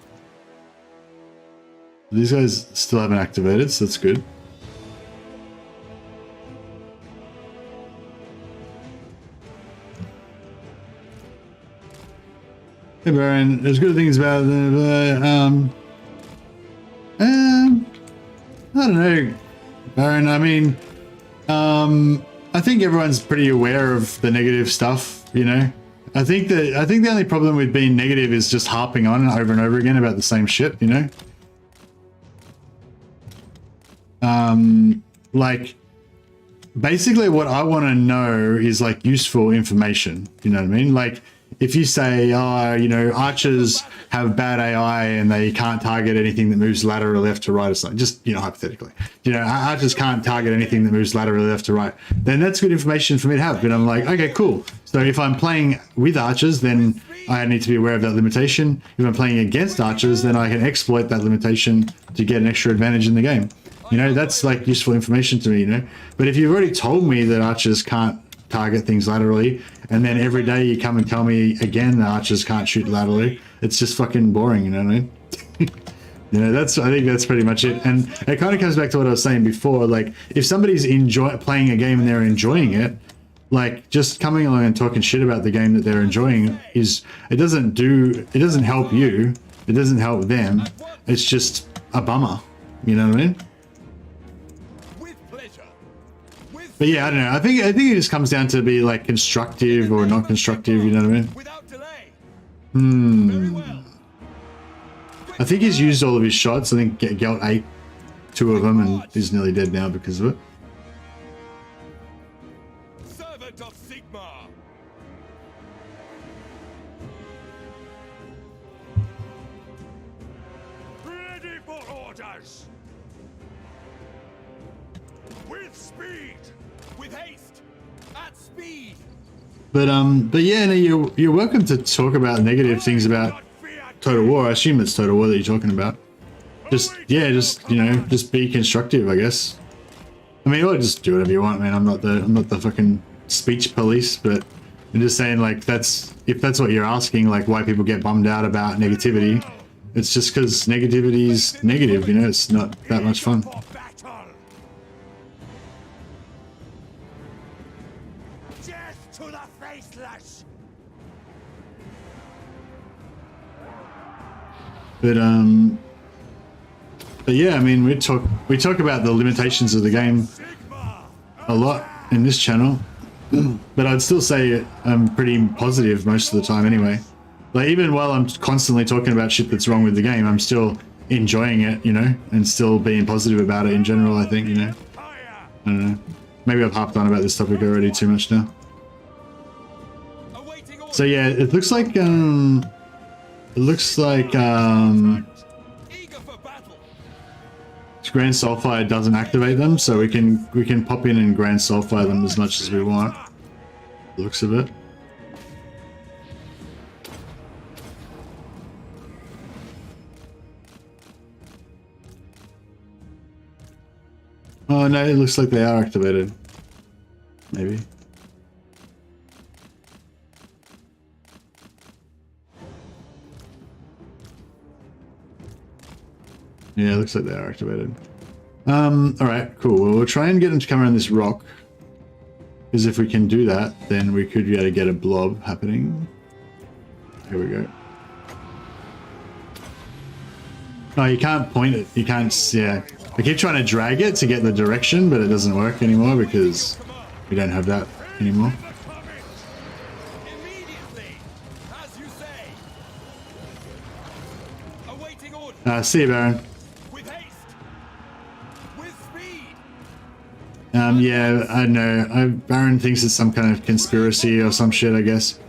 These guys still haven't activated, so that's good. Hey Baron, there's good things about it, I don't know, Baron. I mean, I think everyone's pretty aware of the negative stuff, you know. I think the only problem with being negative is just harping on over and over again about the same shit, you know. Like, basically what I want to know is like useful information, you know what I mean? Like, if you say, oh, you know, archers have bad AI and they can't target anything that moves laterally left to right or something, just, you know, hypothetically, you know, archers can't target anything that moves laterally left to right, then that's good information for me to have. But I'm like, okay, cool. So if I'm playing with archers, then I need to be aware of that limitation. If I'm playing against archers, then I can exploit that limitation to get an extra advantage in the game. You know, that's like useful information to me, you know. But if you've already told me that archers can't target things laterally, and then every day you come and tell me again that archers can't shoot laterally, it's just fucking boring, you know what I mean? You know, I think that's pretty much it. And it kind of comes back to what I was saying before. Like, if somebody's playing a game and they're enjoying it, like, just coming along and talking shit about the game that they're enjoying it doesn't help you. It doesn't help them. It's just a bummer. You know what I mean?
With pleasure.
But yeah, I don't know. I think it just comes down to be like constructive or not constructive. You know what I mean?
Without delay. Very well.
I think he's used all of his shots. I think GELT ate 2 of them and he's nearly dead now because of it.
Servant of Sigmar.
Ready for orders. With speed.
With haste. At speed.
But yeah, no, you're welcome to talk about negative things about Total War. I assume it's Total War that you're talking about. Just you know, just be constructive, I guess. I mean, or just do whatever you want, man. I'm not the fucking speech police, but I'm just saying, like, if that's what you're asking, like, why people get bummed out about negativity, it's just because negativity's negative, you know. It's not that much fun.
For battle. Death to the faceless.
But yeah, I mean, we talk about the limitations of the game a lot in this channel, but I'd still say I'm pretty positive most of the time anyway. Like, even while I'm constantly talking about shit that's wrong with the game, I'm still enjoying it, you know, and still being positive about it in general, I think, you know. I don't know. Maybe I've harped on about this topic already too much now. So yeah, it looks like Grand Sulfide doesn't activate them, so we can pop in and Grand Sulfide them as much as we want. Looks of it. Oh no, it looks like they are activated. Maybe. Yeah, it looks like they are activated. Alright, cool. Well, we'll try and get them to come around this rock. Because if we can do that, then we could be able to get a blob happening. Here we go. No, you can't point it. You can't, yeah. I keep trying to drag it to get the direction, but it doesn't work anymore because we don't have that anymore.
Immediately. As you say. Awaiting orders.
See you, Baron.
With haste. With speed.
Yeah, I know. Baron thinks it's some kind of conspiracy or some shit, I guess.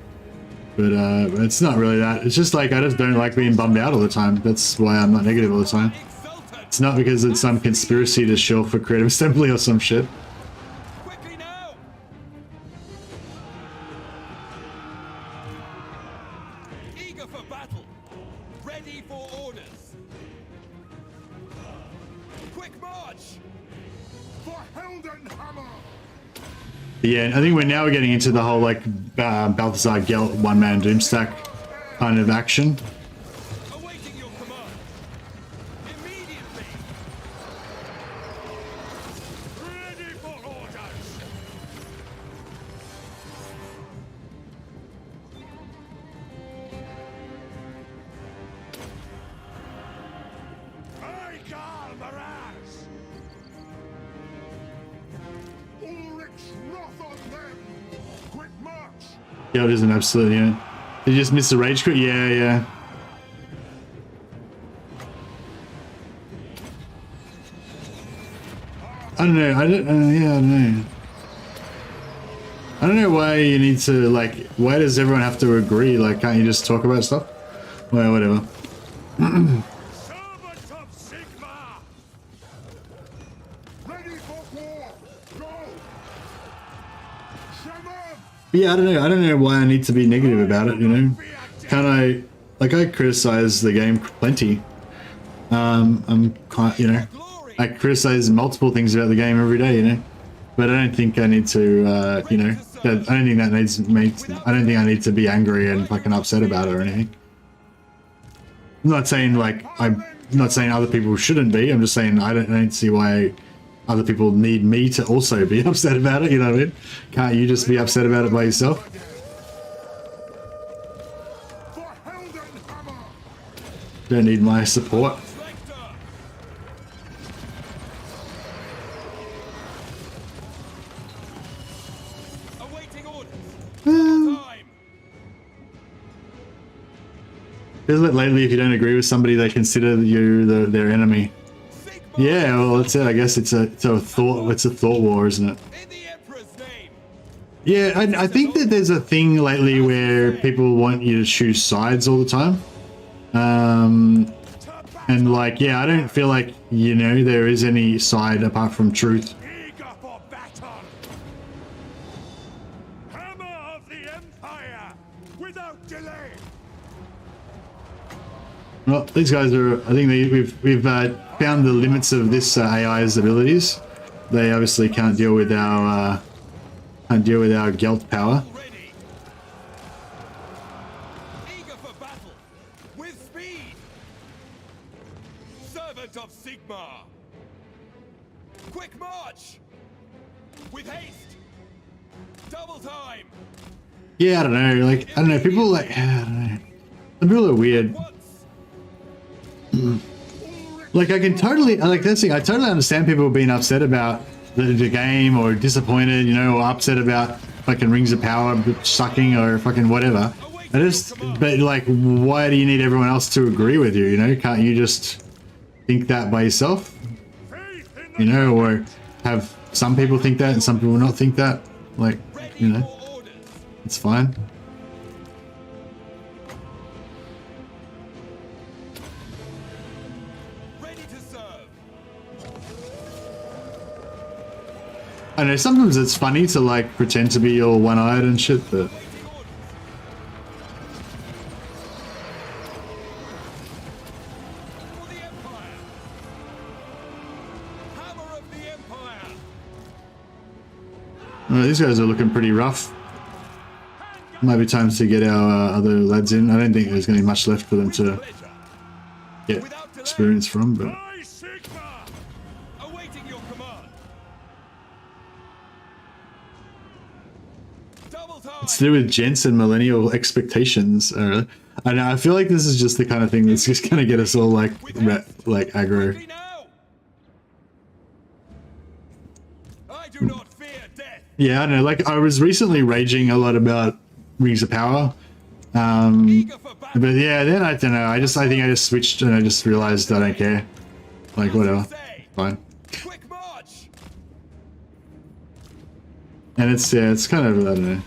But it's not really that. It's just like, I just don't like being bummed out all the time. That's why I'm not negative all the time. It's not because it's some conspiracy to shill for creative assembly or some shit.
Quickly now. Eager for battle. Ready for orders. Quick march.
For Heldenhammer.
Yeah, I think we're now getting into the whole, like, Balthazar GELT one-man doomstack kind of action.
Awaiting your command. Immediately.
Ready for orders. I, Karl, Ulrich's wrath on them. Quick march.
GELT is an absolute unit. Did you just miss the rage quit? Yeah, yeah. I don't know. Yeah, I don't know. I don't know why you need to, like, why does everyone have to agree? Like, can't you just talk about stuff? Well, whatever.
Servant of Sigmar. Ready for war. Go. Shaman.
Yeah, I don't know why I need to be negative about it, you know? Can't I, like, I criticize the game plenty. I'm quite, you know, I criticize multiple things about the game every day, you know? But I don't think I need to, you know, I don't think that needs me, I don't think I need to be angry and fucking upset about it or anything. I'm not saying, like, I I'm not saying other people shouldn't be. I'm just saying I don't see why other people need me to also be upset about it. You know what I mean? Can't you just be upset about it by yourself? Don't need my support. Isn't it lately if you don't agree with somebody, they consider you their enemy? Yeah, well, that's it. I guess it's a thought war, isn't it? Yeah, I think that there's a thing lately where people want you to choose sides all the time. And like, yeah, I don't feel like, you know, there is any side apart from truth.
Hammer of the Empire, without delay.
Well, these guys are, I think we've found the limits of this AI's abilities. They obviously can't deal with our GELT power.
Eager for battle, with speed. Servant of Sigmar. Quick march, with haste. Double time.
Yeah, I don't know. Like, I don't know. People like, I don't know. Some people are weird. Like, I can totally, like, that's the thing, I totally understand people being upset about the game or disappointed, you know, or upset about fucking Rings of Power sucking or fucking whatever. But like, why do you need everyone else to agree with you, you know? Can't you just think that by yourself? You know, or have some people think that and some people not think that? Like, you know, it's fine. I know sometimes it's funny to like pretend to be all one-eyed and shit, but these guys are looking pretty rough. Might be time to get our other lads in. I don't think there's going to be much left for them to get experience from, but it's to do with gents and millennial expectations. I know. I feel like this is just the kind of thing that's just gonna get us all like aggro. Yeah, I know. Like, I was recently raging a lot about Rings of Power, but yeah, then I don't know. I think I just switched and I just realized I don't care. Like, whatever, fine. And it's it's kind of, I don't know.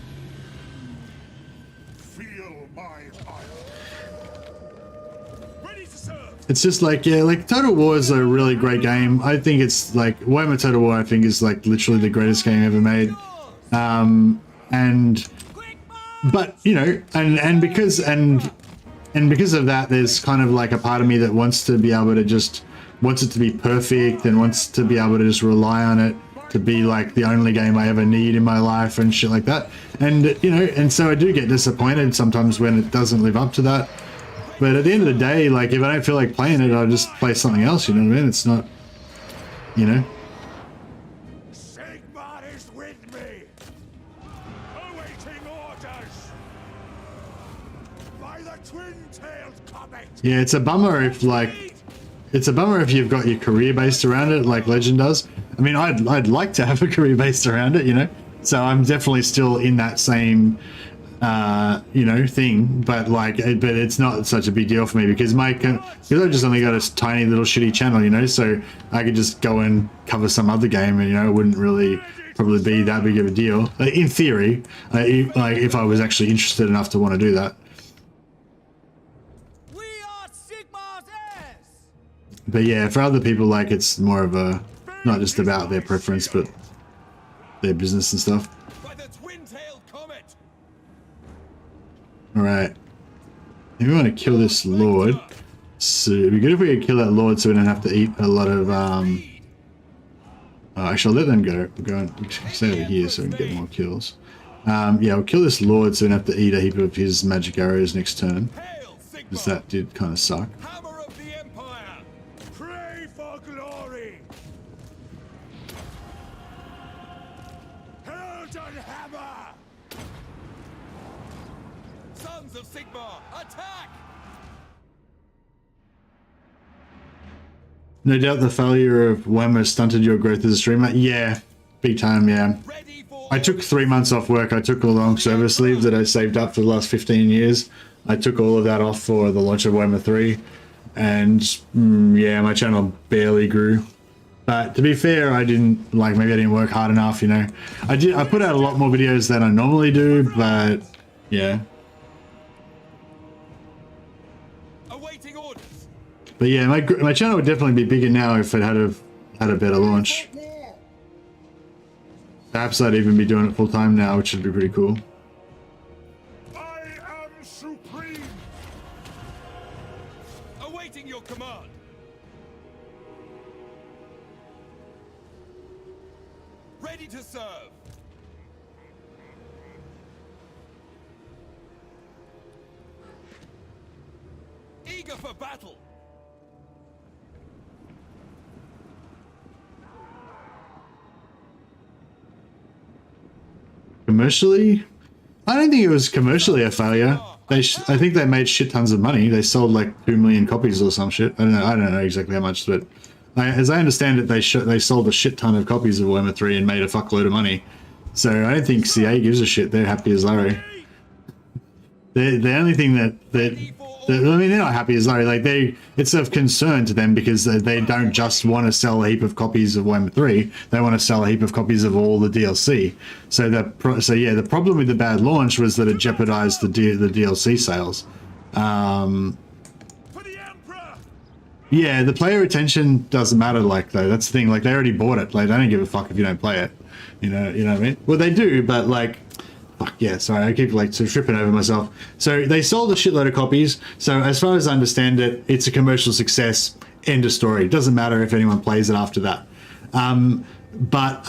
It's just like, yeah, like Total War is a really great game. I think it's like Warhammer Total War, I think, is like literally the greatest game ever made. But you know, and because of that, there's kind of like a part of me that wants to be able to wants it to be perfect and wants to be able to just rely on it to be like the only game I ever need in my life and shit like that. And you know, and so I do get disappointed sometimes when it doesn't live up to that. But at the end of the day, like, if I don't feel like playing it, I'll just play something else, you know what I mean? It's not, you know?
Sigmar is with me. Awaiting orders. By the twin-tailed comet.
Yeah, it's a bummer if, like, you've got your career based around it, like Legend does. I mean, I'd like to have a career based around it, you know? So I'm definitely still in that same... you know, thing, but like, but it's not such a big deal for me because I've just only got a tiny little shitty channel, you know, so I could just go and cover some other game and, you know, it wouldn't really probably be that big of a deal in theory, like if I was actually interested enough to want to do that.
We are Sigmar's heirs.
But yeah, for other people, like, it's more of a, not just about their preference, but their business and stuff. Alright. If we want to kill this Lord, so it'd be good if we could kill that Lord so we don't have to eat a lot of, actually, I'll let them go. We'll go and stay over here so we can get more kills. Yeah, we'll kill this Lord so we don't have to eat a heap of his magic arrows next turn. Because that did kind of suck.
Sons of Sigmar, attack!
No doubt the failure of Warhammer stunted your growth as a streamer. Yeah, big time, yeah.
Ready for
I took 3 months off work. I took a long service leave that I saved up for the last 15 years. I took all of that off for the launch of Warhammer 3. And yeah, my channel barely grew. But to be fair, I didn't, like, maybe I didn't work hard enough, you know. I put out a lot more videos than I normally do, but yeah.
awaiting orders.
But yeah, my channel would definitely be bigger now if it had a better launch. Perhaps I'd even be doing it full time now, which would be pretty cool.
I am supreme.
Awaiting your command. Ready to serve. Eager for battle.
Commercially, I don't think it was commercially a failure. I think they made shit tons of money. They sold like 2 million copies or some shit. I don't know exactly how much, but as I understand it, they sold a shit ton of copies of Warhammer 3 and made a fuckload of money. So I don't think CA gives a shit. They're happy as Larry. The only thing that I mean, they're not happy as Larry. Like it's of concern to them because they don't just want to sell a heap of copies of Warhammer 3. They want to sell a heap of copies of all the DLC. So yeah, the problem with the bad launch was that it jeopardized the DLC sales.
For the Emperor.
Yeah, the player retention doesn't matter. Like though, that's the thing. Like they already bought it. Like they don't give a fuck if you don't play it. You know what I mean? Well, they do, but like. Fuck yeah, sorry, I keep like sort of tripping over myself. So they sold a shitload of copies. So as far as I understand it, it's a commercial success. End of story. It doesn't matter if anyone plays it after that. But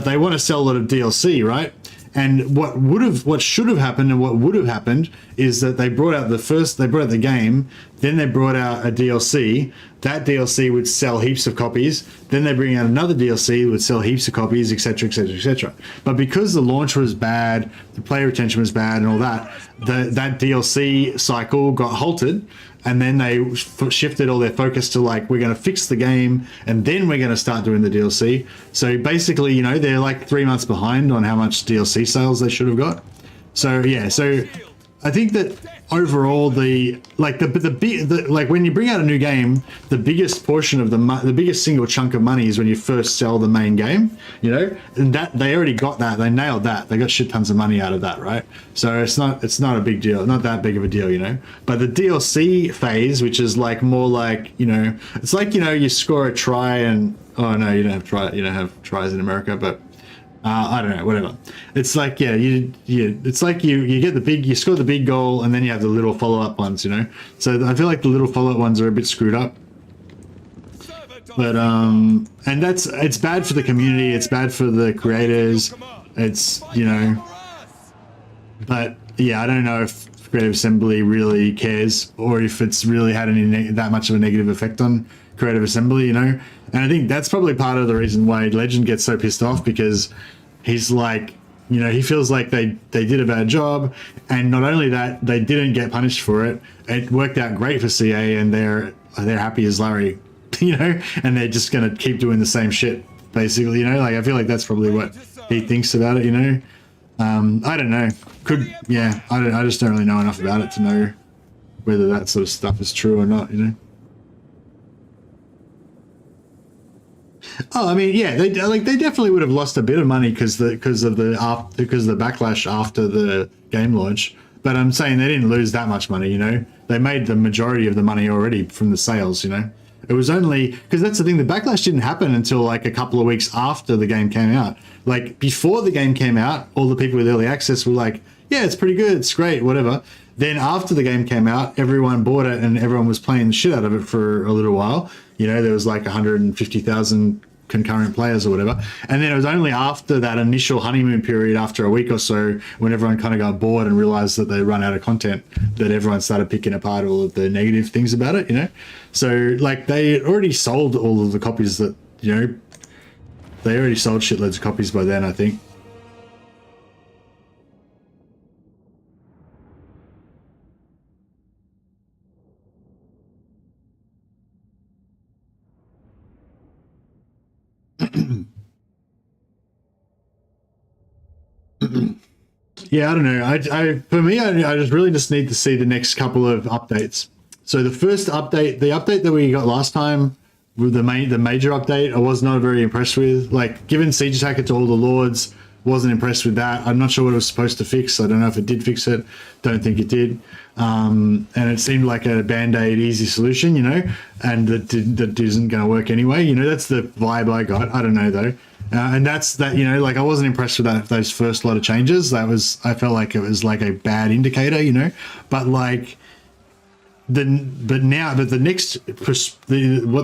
they want to sell a lot of DLC, right? And what should have happened and what would have happened is that they brought out the game, then they brought out a DLC. That DLC would sell heaps of copies. Then they bring out another DLC that would sell heaps of copies, etc., etc., etc. But because the launch was bad, the player retention was bad, and all that, that DLC cycle got halted. And then they shifted all their focus to like, we're going to fix the game and then we're going to start doing the DLC. So basically, you know, they're like 3 months behind on how much DLC sales they should have got. So yeah, so I think that overall like when you bring out a new game, the biggest portion of the biggest single chunk of money is when you first sell the main game, you know, and that they already got that, they nailed that, they got shit tons of money out of that, right? So it's not a big deal, not that big of a deal, you know. But the DLC phase, which is like more like, you know, it's like, you know, you score a try and oh no, you don't have tries in America, but I don't know, whatever. It's like, yeah, it's like you score the big goal and then you have the little follow-up ones, you know? So I feel like the little follow-up ones are a bit screwed up. But, and it's bad for the community, it's bad for the creators, it's, you know, but yeah, I don't know if Creative Assembly really cares or if it's really had that much of a negative effect on Creative Assembly, you know? And I think that's probably part of the reason why Legend gets so pissed off, because he's like, you know, he feels like they did a bad job, and not only that, they didn't get punished for it. It worked out great for CA, and they're happy as Larry, you know, and they're just gonna keep doing the same shit, basically, you know. Like I feel like that's probably what he thinks about it, you know. I don't know. I just don't really know enough about it to know whether that sort of stuff is true or not, you know. Oh, I mean, yeah, they definitely would have lost a bit of money because of the backlash after the game launch. But I'm saying they didn't lose that much money, you know. They made the majority of the money already from the sales, you know. It was only because that's the thing. The backlash didn't happen until like a couple of weeks after the game came out. Like before the game came out, all the people with early access were like, "Yeah, it's pretty good, it's great, whatever." Then after the game came out, everyone bought it and everyone was playing the shit out of it for a little while. You know, there was like 150,000 concurrent players or whatever. And then it was only after that initial honeymoon period, after a week or so, when everyone kind of got bored and realized that they run out of content, that everyone started picking apart all of the negative things about it, you know? So like they already sold all of the copies that, you know, they already sold shitloads of copies by then, I think. Yeah, I don't know. For me, I just really just need to see the next couple of updates. So the first update, the update that we got last time, with the major update, I was not very impressed with. Like, giving siege attacker to all the lords, wasn't impressed with that. I'm not sure what it was supposed to fix. I don't know if it did fix it. Don't think it did. And it seemed like a band-aid easy solution, you know, and that isn't going to work anyway. You know, that's the vibe I got. I don't know though. And that's that, you know, like I wasn't impressed with those first lot of changes. I felt like it was like a bad indicator, you know, but like what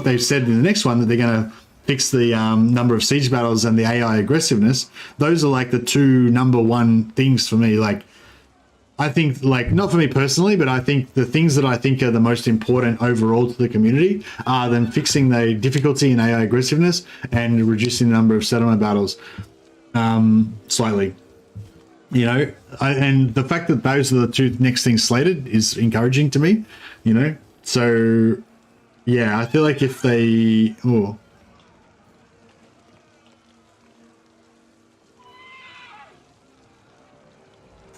they've said in the next one, that they're going to fix the number of siege battles and the AI aggressiveness. Those are like the two #1 things for me. Like, I think, like, not for me personally, but I think the things that I think are the most important overall to the community are them fixing the difficulty in AI aggressiveness and reducing the number of settlement battles slightly. You know, and the fact that those are the two next things slated is encouraging to me, you know. So, yeah, I feel like if they... Oh.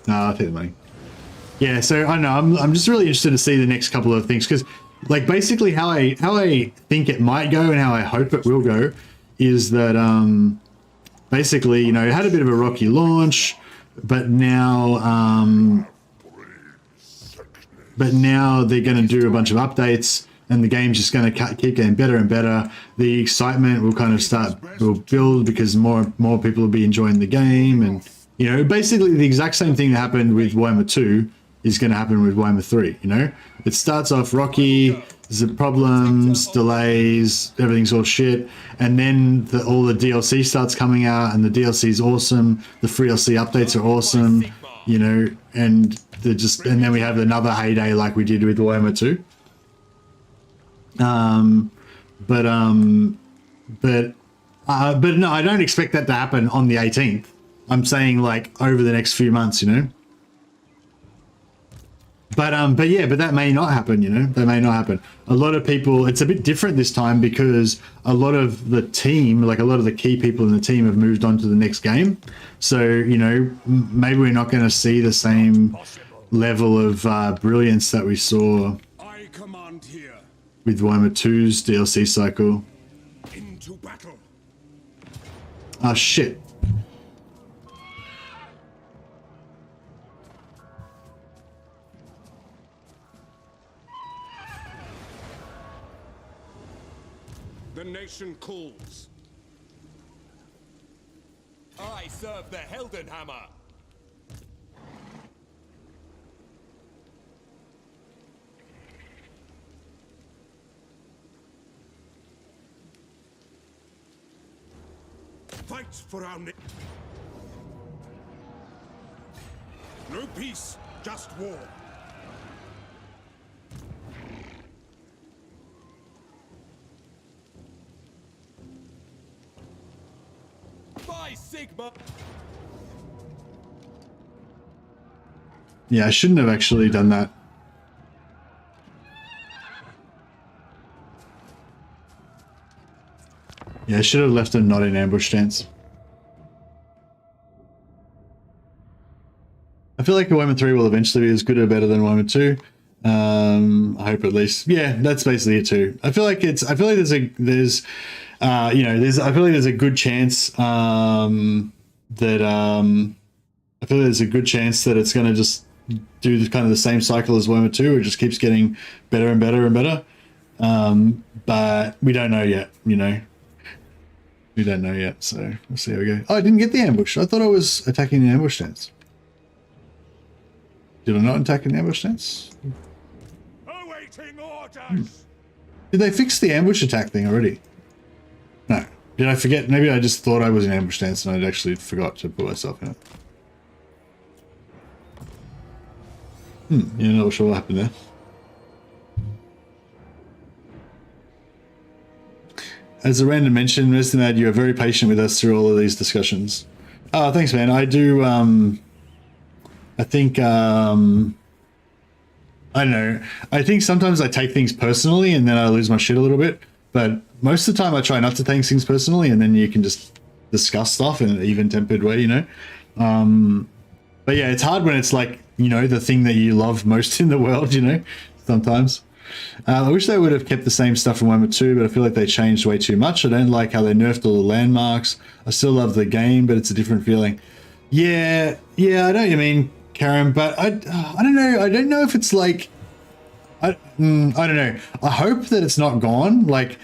No, I'll take the money. Yeah, so I know I'm just really interested to see the next couple of things, because like basically how I think it might go and how I hope it will go is that basically, you know, it had a bit of a rocky launch, but now they're going to do a bunch of updates and the game's just going to keep getting better and better. The excitement will kind of will build because more people will be enjoying the game, and you know, basically the exact same thing that happened with Warhammer 2 is going to happen with Warhammer 3, you know? It starts off rocky, there's problems, delays, everything's all shit, and then all the DLC starts coming out, and the DLC is awesome, the free DLC updates are awesome, you know, and then we have another heyday like we did with Warhammer 2. But no, I don't expect that to happen on the 18th. I'm saying like over the next few months, you know. But that may not happen, you know. That may not happen. A lot of people, it's a bit different this time because a lot of the team, like a lot of the key people in the team, have moved on to the next game. So, you know, maybe we're not going to see the same level of brilliance that we saw with Warhammer 2's DLC cycle.
Into battle.
Oh shit.
The nation calls.
I serve the Heldenhammer.
Fight for our no peace, just war.
By Sigma.
Yeah, I shouldn't have actually done that. Yeah, I should have left him not in ambush stance. I feel like Warhammer 3 will eventually be as good or better than Warhammer 2. I hope at least. Yeah, that's basically it too. I feel like there's a good chance that it's going to just do kind of the same cycle as Warhammer 2. It just keeps getting better and better and better. But we don't know yet, you know. We don't know yet, so we'll see how we go. Oh, I didn't get the ambush. I thought I was attacking the ambush stance. Did I not attack in the ambush stance?
Awaiting orders.
Did they fix the ambush attack thing already? No. Did I forget? Maybe I just thought I was in ambush stance and I actually forgot to put myself in it. Yeah, not sure what happened there. As a random mention, Mestinad, you are very patient with us through all of these discussions. Oh, thanks, man. I do, I think, I don't know. I think sometimes I take things personally and then I lose my shit a little bit. But most of the time I try not to take things personally, and then you can just discuss stuff in an even-tempered way, you know? But yeah, it's hard when it's like, you know, the thing that you love most in the world, you know, sometimes. I wish they would have kept the same stuff from Warhammer 2, but I feel like they changed way too much. I don't like how they nerfed all the landmarks. I still love the game, but it's a different feeling. Yeah, I know what you mean, Karen, but I don't know. I don't know if it's like, I don't know. I hope that it's not gone. Like,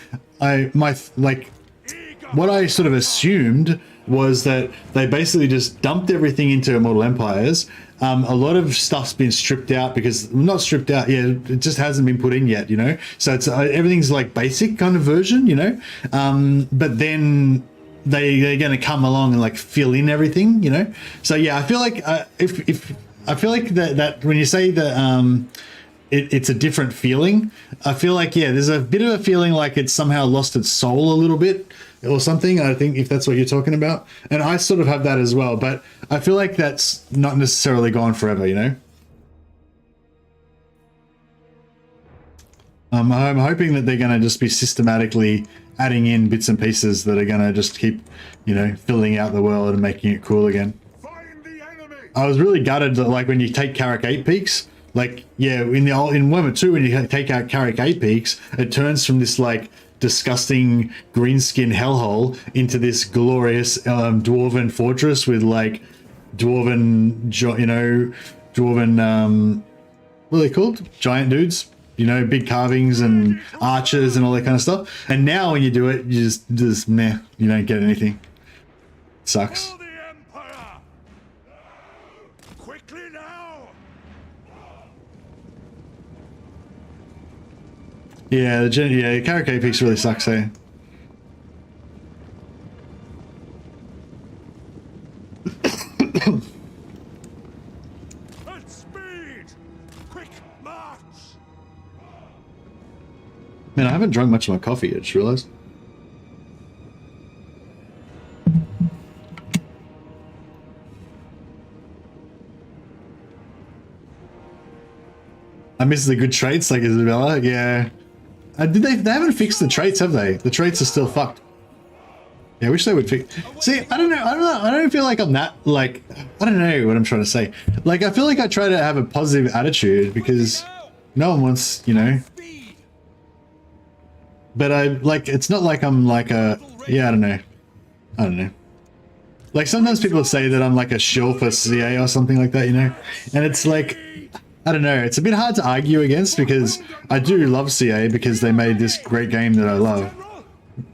what I sort of assumed was that they basically just dumped everything into Immortal Empires. A lot of stuff's been stripped out because, not stripped out, yeah, it just hasn't been put in yet, you know? So it's everything's like basic kind of version, you know? But then they're going to come along and like fill in everything, you know? So yeah, I feel like if I feel like that when you say that it's a different feeling, I feel like, yeah, there's a bit of a feeling like it's somehow lost its soul a little bit or something, I think, if that's what you're talking about. And I sort of have that as well, but I feel like that's not necessarily gone forever, you know? I'm hoping that they're going to just be systematically adding in bits and pieces that are going to just keep, you know, filling out the world and making it cool again.
Find the enemy.
I was really gutted that, like, when you take Carrick 8 Peaks, like, yeah, in Warhammer 2, when you take out Carrick 8 Peaks, it turns from this, like, disgusting greenskin hellhole into this glorious dwarven fortress with, like, dwarven, what are they called? Giant dudes. You know, big carvings and archers and all that kind of stuff. And now when you do it, you just meh, you don't get anything. Sucks.
For the Empire. Quickly now.
Yeah, Carrick 8 Peaks really sucks, eh?
At speed. Quick march.
Man, I haven't drunk much of my coffee, I just realized. I miss the good traits like Isabella, yeah. They haven't fixed the traits, have they? The traits are still fucked. Yeah, I wish they would fix. See, I don't know. I don't feel like I'm that, like, I don't know what I'm trying to say. Like, I feel like I try to have a positive attitude because no one wants, you know. But it's not like I'm like a, yeah, I don't know. Like, sometimes people say that I'm like a shill for CA or something like that, you know? And it's like, I don't know, it's a bit hard to argue against because I do love CA because they made this great game that I love.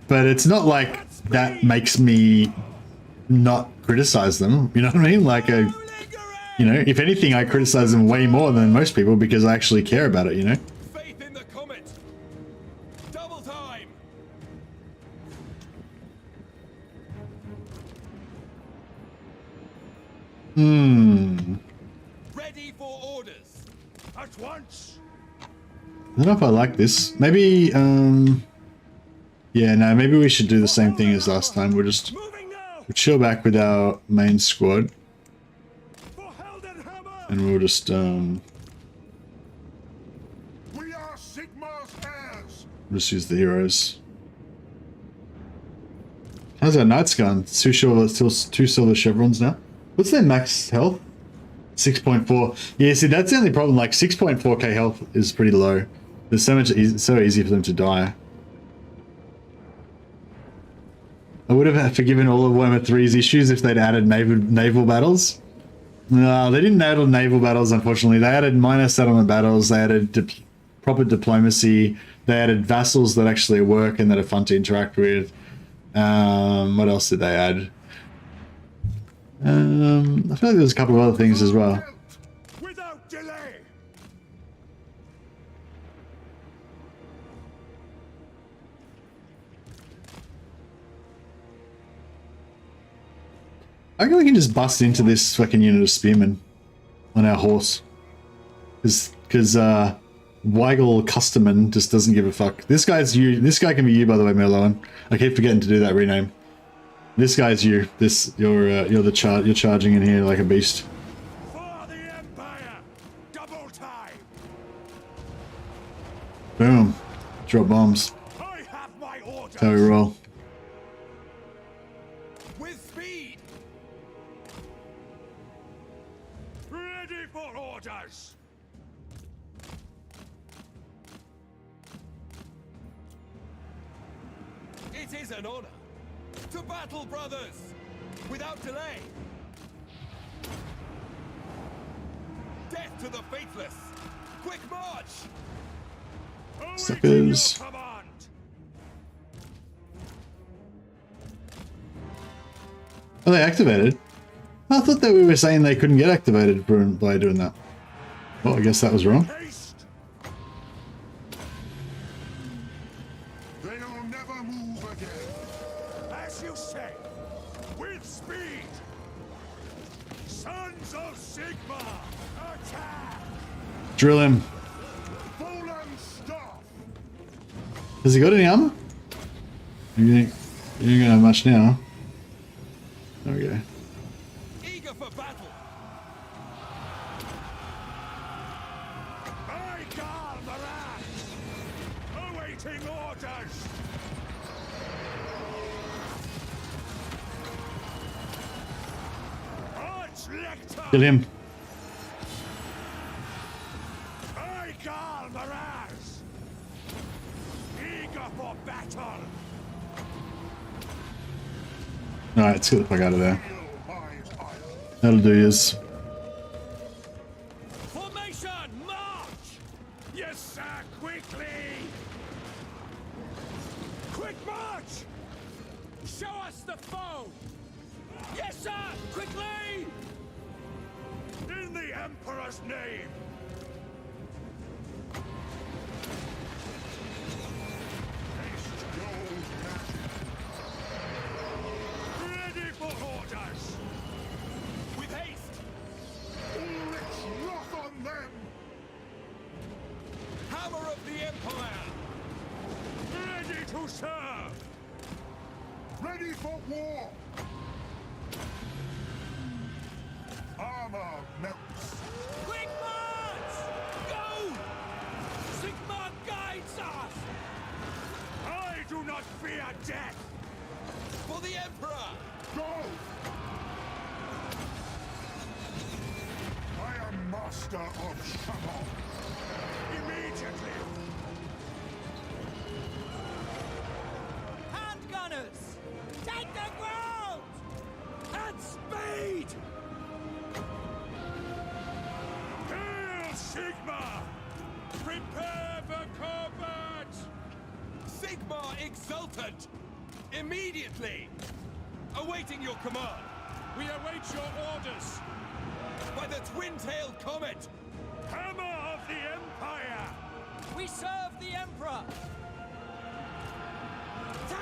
But it's not like that makes me not criticize them, you know what I mean? Like, you know, if anything, I criticize them way more than most people because I actually care about it, you know?
Faith in the comet. Double time. Ready for orders.
At once.
I don't know if I like this. Maybe, yeah, no, maybe we should do the same thing as last time. We'll chill back with our main squad. And we'll just,
We are Sigmar's heirs.
just use the heroes. How's our knights gone? Two silver chevrons now. What's their max health? 6.4. Yeah, see, that's the only problem. Like, 6.4k health is pretty low. There's so easy for them to die. I would have forgiven all of Warhammer 3's issues if they'd added naval battles. No, they didn't add naval battles, unfortunately. They added minor settlement battles. They added proper diplomacy. They added vassals that actually work and that are fun to interact with. What else did they add? I feel like there's a couple of other things as well.
Without delay.
I reckon we can just bust into this fucking unit of spearmen on our horse. Because Weigel Custerman just doesn't give a fuck. This guy's you. This guy can be you, by the way, Merlon. I keep forgetting to do that rename. This guy's you. You're charging in here like a beast.
For the Empire. Double time.
Boom. Drop bombs.
I have my
That's how we roll.
With speed!
Ready for orders!
It is an honor. To battle, brothers! Without delay! Death to the faithless! Quick march!
Awaiting your
Suckers.
command!
Are they activated? I thought that we were saying they couldn't get activated by doing that. Well, I guess that was wrong.
Haste! They'll never move again. As you say, with speed! Sons of Sigma, attack!
Drill him.
Fallen staff!
Has he got any armor? You ain't gonna have much now. Okay.
Eager for battle!
By Karl awaiting orders! Elector!
Kill him.
By Karl eager for battle!
Alright, let's get the fuck out of there.
Feel my ire.
That'll do yours.
Formation, march!
Yes, sir, quickly! Quick march!
Show us the foe! Yes, sir! Quickly!
In the Emperor's name! Haste goes magic. Ready for orders!
With haste!
Ulrich's wrath on them!
Hammer of the Empire!
Ready to serve! Ready for war! Armor melts!
Quick march! Go! Sigma guides us!
I do not fear death!
For the Emperor!
Go! I am master of Shamon! Immediately!
Handgunners! Take the ground! At speed!
Hail Sigma! Prepare for combat!
Sigma exultant! Immediately! Awaiting your command!
We await your orders!
By the twin-tailed comet!
Hammer of the Empire!
We serve the Emperor!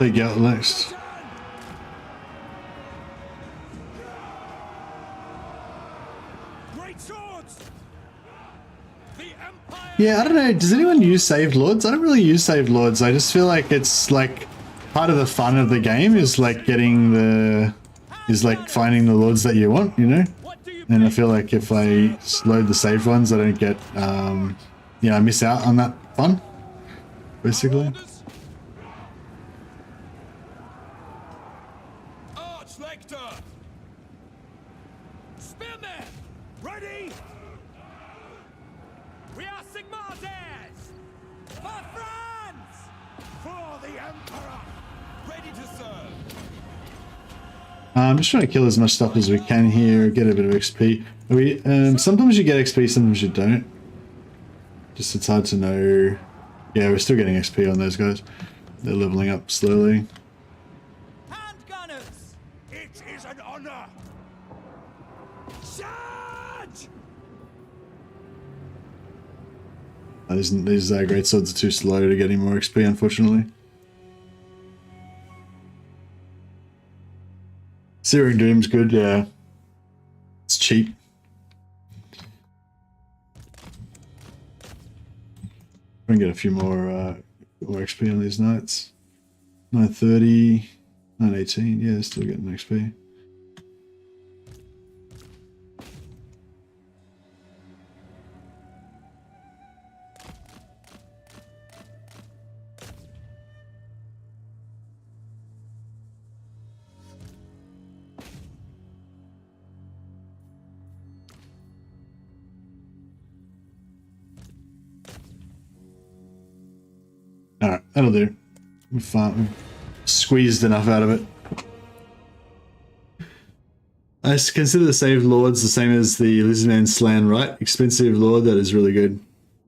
They get next.
Great swords!
The Empire!
Yeah, I don't know. Does anyone use saved lords? I don't really use saved lords. I just feel like it's like part of the fun of the game is like getting like finding the lords that you want, you know? And I feel like if I load the saved ones, I don't get, I miss out on that fun, basically.
Arch Lector! Spearmen!
Ready!
We are Sigma's heirs! For Franz!
For the Emperor!
Ready to serve!
I'm just trying to kill as much stuff as we can here, get a bit of XP. Sometimes you get XP, sometimes you don't. Just it's hard to know. Yeah, we're still getting XP on those guys. They're leveling up slowly.
Handgunners!
It is an honor! Charge!
These great swords are too slow to get any more XP, unfortunately. Searing Doom's good, yeah. It's cheap. I'm gonna get a few more XP on these knights. 930, 918, yeah, still getting XP. That'll do. We've squeezed enough out of it. I consider the saved lords the same as the Lizardman Slan, right? Expensive lord, that is really good.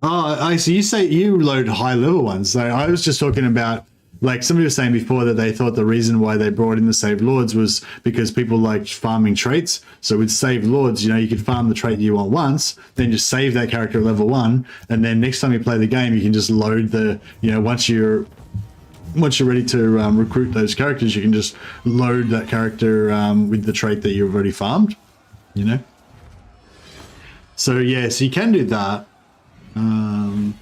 Oh, so you say you load high level ones. So I was just talking about, like somebody was saying before that they thought the reason why they brought in the saved lords was because people liked farming traits. So with saved lords, you know, you could farm the trait you want once, then just save that character at level 1, and then next time you play the game, you can just load the, you know, once you're ready to recruit those characters, you can just load that character with the trait that you've already farmed, you know? So yeah, so you can do that. No.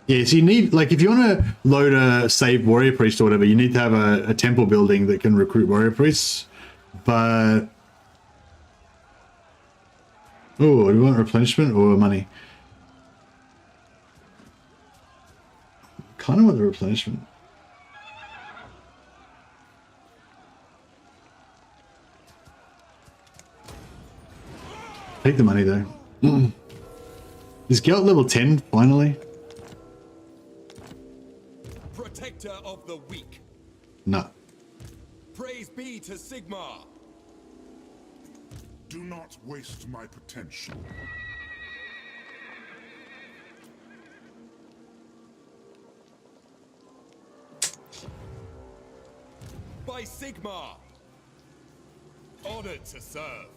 Yeah, so you need, like, if you want to load a saved warrior priest or whatever, you need to have a temple building that can recruit warrior priests. But oh, do you want replenishment or money? Kind of want the replenishment. Take the money though. Is GELT level 10 finally?
Protector of the weak.
No.
Praise be to Sigmar.
Do not waste my potential.
By Sigmar. Honored to serve.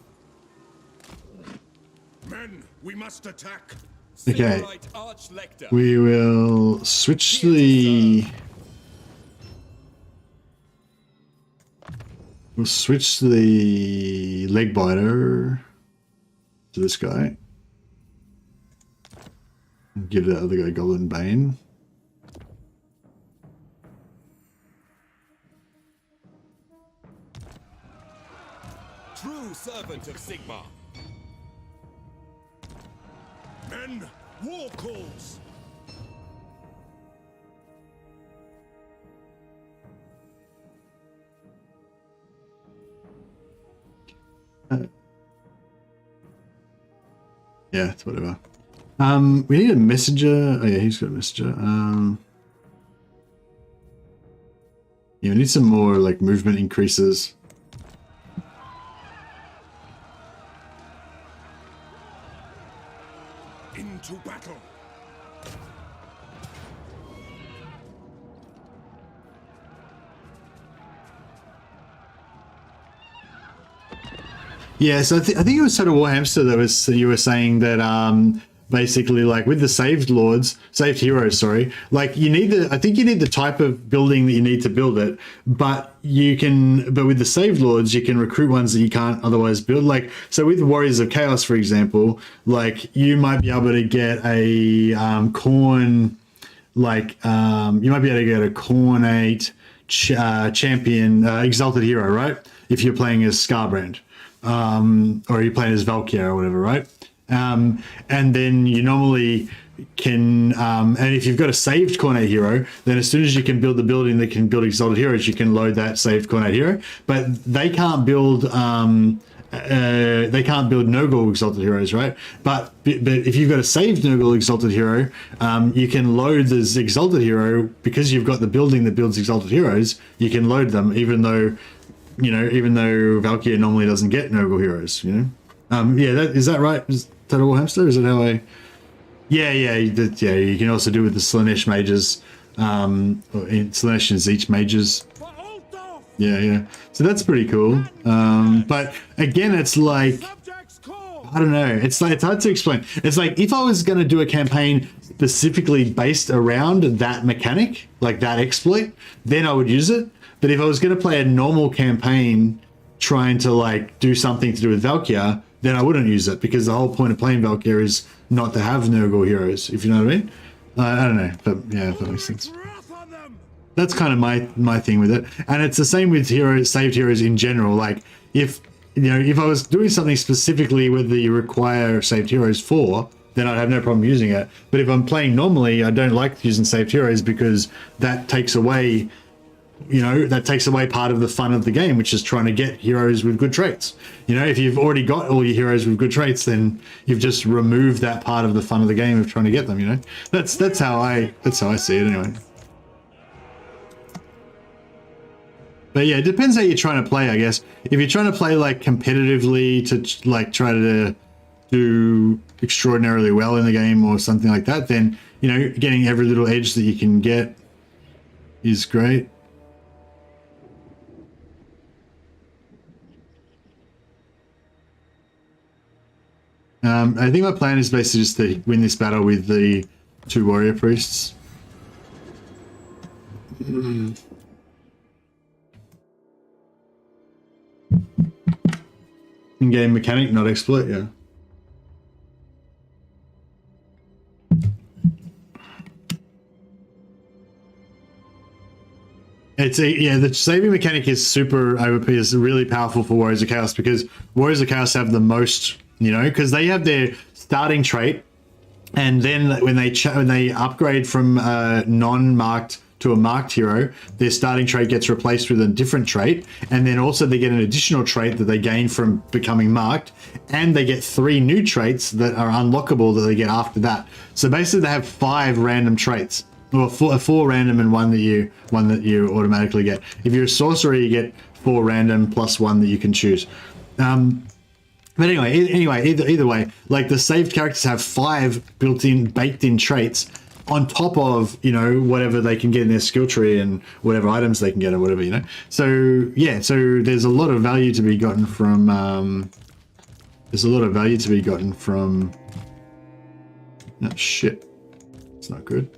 Men, we must attack.
Okay.
Sigmarite Arch-Lector.
We will switch the... We'll switch the leg biter to this guy. And give that other guy Golden Bane.
True servant of Sigmar.
Men, war calls.
Yeah, it's whatever. We need a messenger. Oh yeah, he's got a messenger. Yeah, we need some more like movement increases.
Into battle.
Yeah, so I think it was Total War Hamster that was, you were saying that basically like with the saved heroes, sorry, like you need I think you need the type of building that you need to build it, but with the saved lords, you can recruit ones that you can't otherwise build. Like, so with Warriors of Chaos, for example, like you might be able to get a Khorne, like you might be able to get a Khorne champion, exalted hero, right? If you're playing as Scarbrand. Or you're playing as Valkyrie or whatever, right? And then you normally can, and if you've got a saved Khorne hero, then as soon as you can build the building that can build exalted heroes, you can load that saved Khorne hero. But they can't build Nurgle exalted heroes, right? But if you've got a saved Nurgle exalted hero, you can load this exalted hero because you've got the building that builds exalted heroes. You can load them, even though Valkyrie normally doesn't get Nurgle heroes, you know? Yeah, is that right? Is Total War Hamster? Is that how I... Yeah, you can also do with the Slaanesh mages, Slaanesh and Zeech mages. Yeah. So that's pretty cool. But again, it's like, I don't know. It's hard to explain. It's like if I was going to do a campaign specifically based around that mechanic, like that exploit, then I would use it. But if I was going to play a normal campaign trying to like do something to do with Valkyrie, then I wouldn't use it because the whole point of playing Valkyrie is not to have Nurgle heroes, if you know what I mean. I don't know, but yeah, if that makes sense. That's kind of my thing with it. And it's the same with saved heroes in general. Like if I was doing something specifically whether you require saved heroes for, then I'd have no problem using it. But if I'm playing normally, I don't like using saved heroes because that takes away you know, that takes away part of the fun of the game, which is trying to get heroes with good traits. You know, if you've already got all your heroes with good traits, then you've just removed that part of the fun of the game of trying to get them, you know. That's how I see it anyway. But yeah, it depends how you're trying to play, I guess. If you're trying to play like competitively to like try to do extraordinarily well in the game or something like that, then, you know, getting every little edge that you can get is great. I think my plan is basically just to win this battle with the 2 warrior priests. In-game mechanic, not exploit, yeah. Yeah, the saving mechanic is super OP, is really powerful for Warriors of Chaos, because Warriors of Chaos have the most, you know, because they have their starting trait, and then when they upgrade from non-marked to a marked hero, their starting trait gets replaced with a different trait, and then also they get an additional trait that they gain from becoming marked, and they get 3 new traits that are unlockable that they get after that. So basically they have 5 random traits. Well, 4 random and one that you automatically get. If you're a sorcerer, you get 4 random plus 1 that you can choose. But anyway, either way, like the saved characters have 5 baked in traits on top of, you know, whatever they can get in their skill tree and whatever items they can get or whatever, you know. So yeah, so there's a lot of value to be gotten from. Oh shit, it's not good.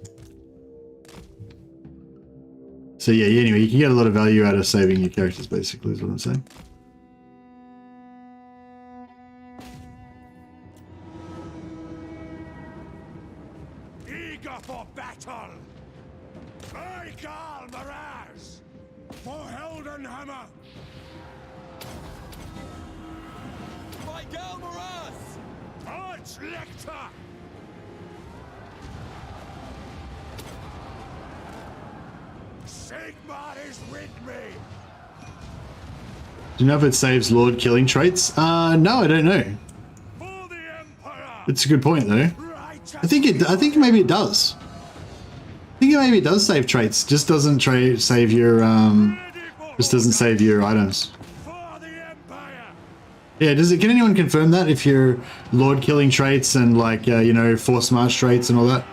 So yeah, anyway, you can get a lot of value out of saving your characters, basically, is what I'm saying.
Eager for battle! By Karl Mirage! For Heldenhammer!
By Karl Mirage!
Arch Lecter! Sigmar is with me!
Do you know if it saves Lord killing traits? No, I don't know.
For the Emperor!
It's a good point though. I think maybe it does. I think maybe it does save traits. Just doesn't save your items.
For the Empire!
Yeah, can anyone confirm that if you're Lord killing traits and like you know, Force March traits and all that?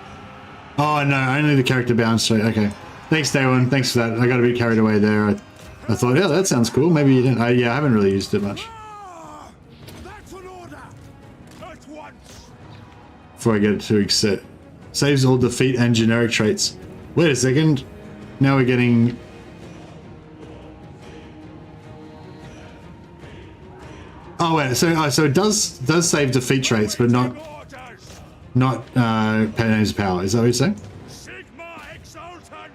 Oh no, only the character bounce trait. Okay. Thanks, Day One. Thanks for that. I got a bit carried away there. I thought, yeah, that sounds cool. Maybe you didn't. Yeah, I haven't really used it much.
That's an order! At once!
Before I get to accept. Saves all defeat and generic traits. Wait a second. Now we're getting... Oh wait, so it does save defeat traits, but not names of power. Is that what you're saying?
Sigmar Exultant!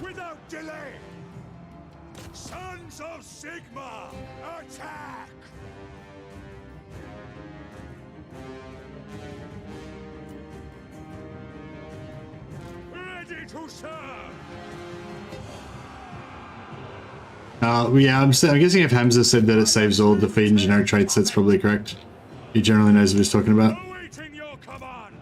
Without delay! Sons of Sigmar, attack! Ready to serve!
Yeah, I'm guessing if Hamza said that it saves all defeat and generic traits, that's probably correct. He generally knows what he's talking about.
Awaiting your command!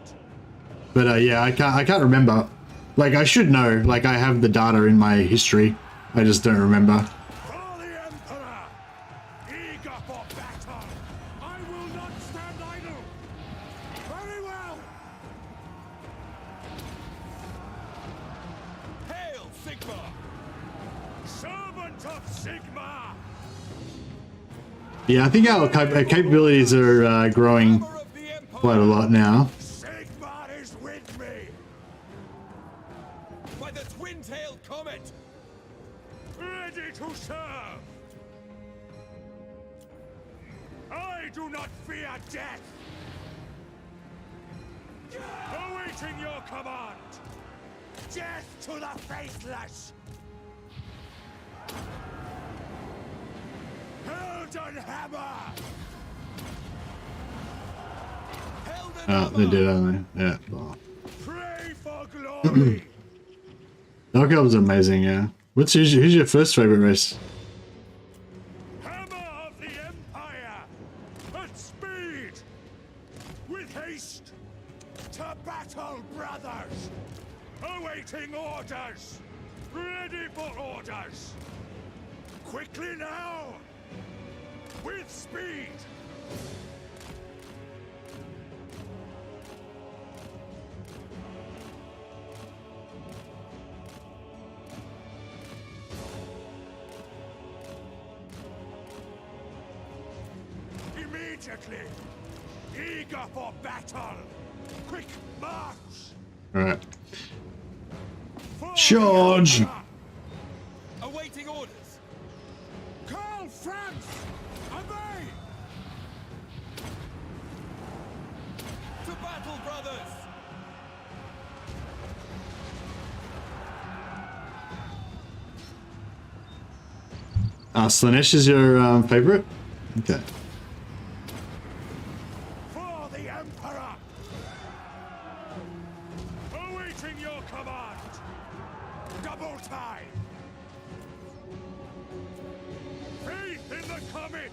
But yeah, I can't remember. Like, I should know. Like, I have the data in my history. I just don't remember.
For the Emperor! Eager for battle! I will not stand idle! Very well!
Hail, Sigmar!
Servant of Sigmar!
Yeah, I think our capabilities are growing
Armor of the Empire!
quite a lot now.
Sigmar is with me!
By the twin-tailed comet!
Ready to serve! I do not fear death! Awaiting your command! Death to the faithless! Heldenhammer!
Oh, they did, haven't they? Yeah. Oh.
Praise glory.
Dark Elves are amazing, yeah. Who's your first favorite race?
Hammer of the Empire! At speed! With haste! To battle, brothers! Awaiting orders! Ready for orders! Quickly now! With speed! Immediately! Eager for battle! Quick march!
Alright.
For the
Charge!
Emperor!
Awaiting orders.
Karl, Franz! Obey!
To battle, brothers.
Slanesh is your favorite? Okay.
For the Emperor! Awaiting your command! Double time! Faith in the comet!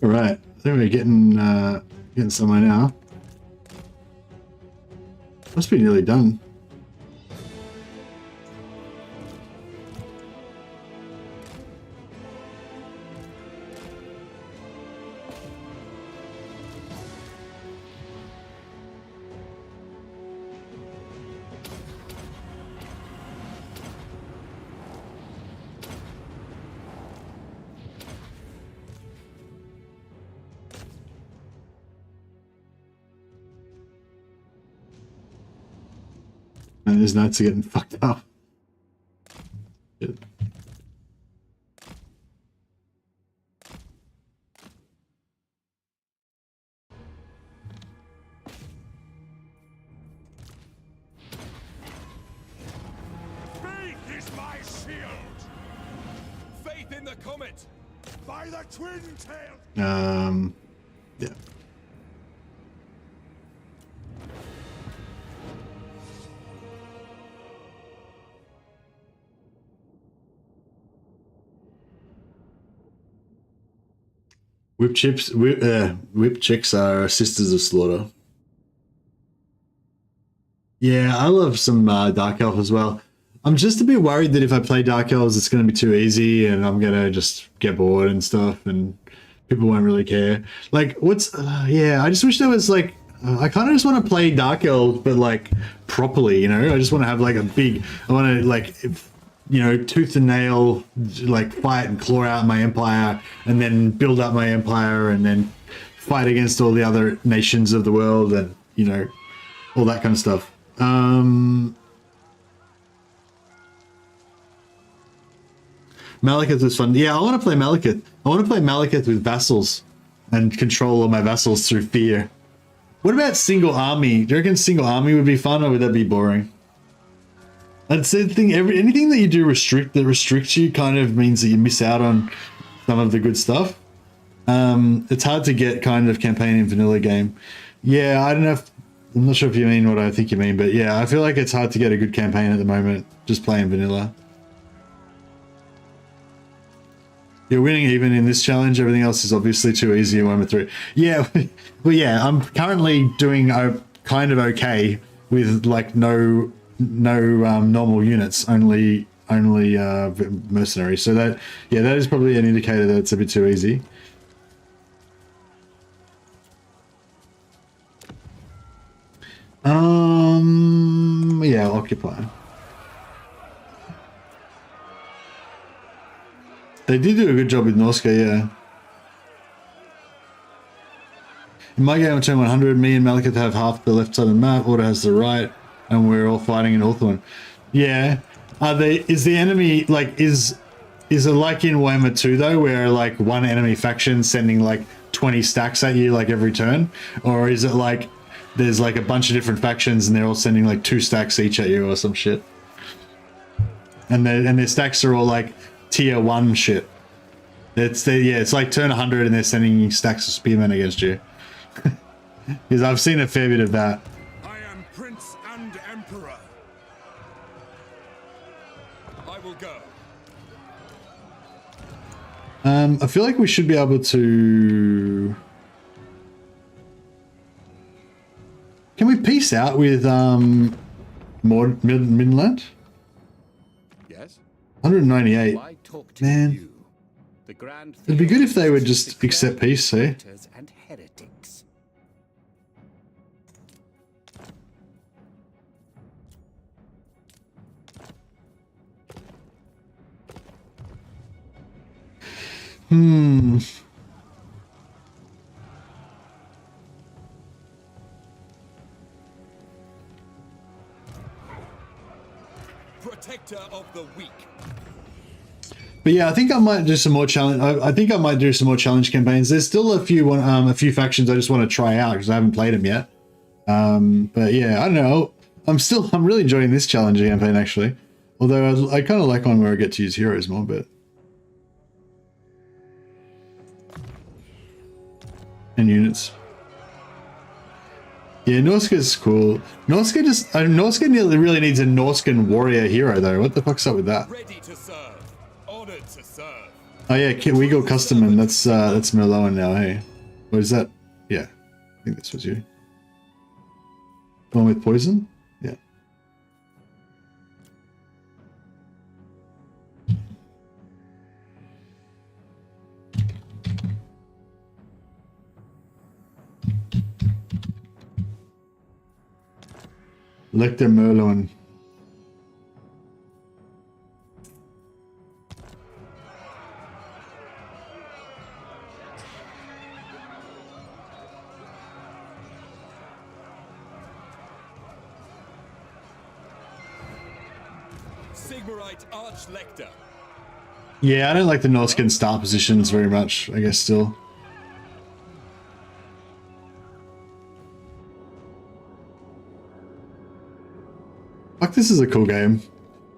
All right, I think we're getting somewhere now. Must be nearly done. And his notes are getting fucked up. Shit.
Faith is my shield!
Faith in the comet.
By the twin tail!
Yeah. Whip chicks are sisters of slaughter. Yeah, I love some Dark Elf as well. I'm just a bit worried that if I play Dark Elves, it's going to be too easy and I'm going to just get bored and stuff and people won't really care. Like, yeah, I just wish there was like, I kind of just want to play Dark Elves, but like properly, you know? I just want to have like I want to like, tooth and nail, like fight and claw out my empire and then build up my empire and then fight against all the other nations of the world and, all that kind of stuff. Malekith was fun. Yeah, I want to play Malekith. I want to play Malekith with vassals and control all my vassals through fear. What about single army? Do you reckon single army would be fun or would that be boring? I'd say the thing, anything that you do that restricts you kind of means that you miss out on some of the good stuff. It's hard to get kind of campaign in vanilla game. Yeah, I don't know I'm not sure if you mean what I think you mean, but yeah, I feel like it's hard to get a good campaign at the moment, just playing vanilla. You're winning even in this challenge, everything else is obviously too easy and 1-3. Yeah, well yeah, I'm currently doing kind of okay with like no normal units, only mercenary. So that is probably an indicator that it's a bit too easy. Yeah, occupy. They did do a good job with Norska, yeah. In my game, I turn 100. Me and Malekith have half the left side of the map. Order has the right, and we're all fighting in Hawthorne. Yeah. Are they? Is the enemy like? Is it like in Warhammer 2 though, where like one enemy faction sending like 20 stacks at you like every turn, or is it like there's like a bunch of different factions and they're all sending like 2 stacks each at you or some shit? And their stacks are all like tier 1 shit. It's like turn 100 and they're sending stacks of spearmen against you. Because I've seen a fair bit of that.
I am Prince and Emperor.
I will go.
I feel like we should be able to... Can we peace out with Midland?
Yes?
198.
Why talk to
Man.
you? The Grand
It'd be good if they would
Theos
just accept peace, eh?
traitors and heretics.
Protector of the weak.
But yeah, I think I might do some more challenge. I think I might do some more challenge campaigns. There's still a few factions I just want to try out because I haven't played them yet. But yeah, I don't know. I'm really enjoying this challenge campaign actually. Although I kind of like one where I get to use heroes more, but. And units. Yeah, Norska's cool. Norska really needs a Norskan warrior hero though. What the fuck's up with that?
Ready to serve. Honored to serve.
Oh yeah, we got Custom, that's Merloan now, hey. What is that? Yeah, I think this was you. The one with poison? Yeah. Elector Merloan.
Sigmarite Arch-Lector.
Yeah, I don't like the Norskan star positions very much, I guess still. Fuck, this is a cool game.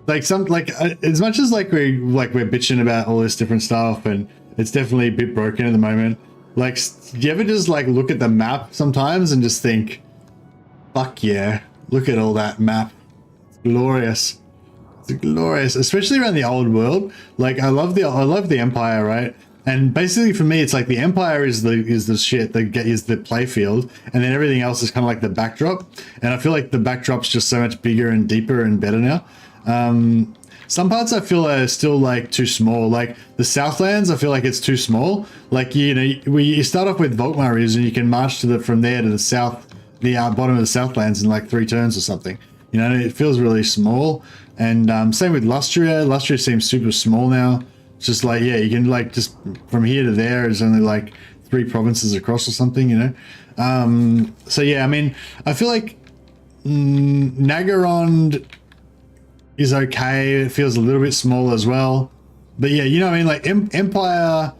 Like as much as we're bitching about all this different stuff and it's definitely a bit broken at the moment. Like, do you ever just like look at the map sometimes and just think, fuck yeah, look at all that map. It's glorious. It's glorious, especially around the old world. Like I love the Empire, right? And basically for me, it's like the Empire is the shit that is the playfield, and then everything else is kind of like the backdrop. And I feel like the backdrop's just so much bigger and deeper and better now. Some parts I feel are still like too small. Like the Southlands, I feel like it's too small. Like you start off with Volkmaars and you can march from there to the south, the bottom of the Southlands in like 3 turns or something. You know, it feels really small. And same with Lustria. Lustria seems super small now. It's just like, yeah, you can like just from here to there is only like 3 provinces across or something, you know? So yeah, I mean, I feel like Nagarond is okay. It feels a little bit small as well. But yeah, you know what I mean? Like Empire,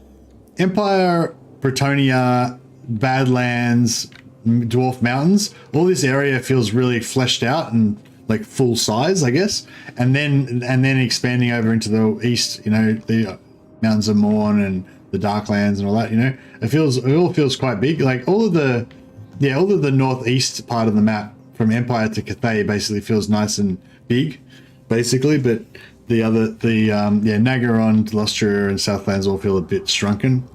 Bretonia, Badlands, Dwarf Mountains, all this area feels really fleshed out and like full size, I guess, and then expanding over into the east, you know, the Mountains of Morn and the Darklands and all that, you know, it all feels quite big. Like all of the northeast part of the map from Empire to Cathay basically feels nice and big, basically, but Nagaron, Lustria and Southlands all feel a bit shrunken.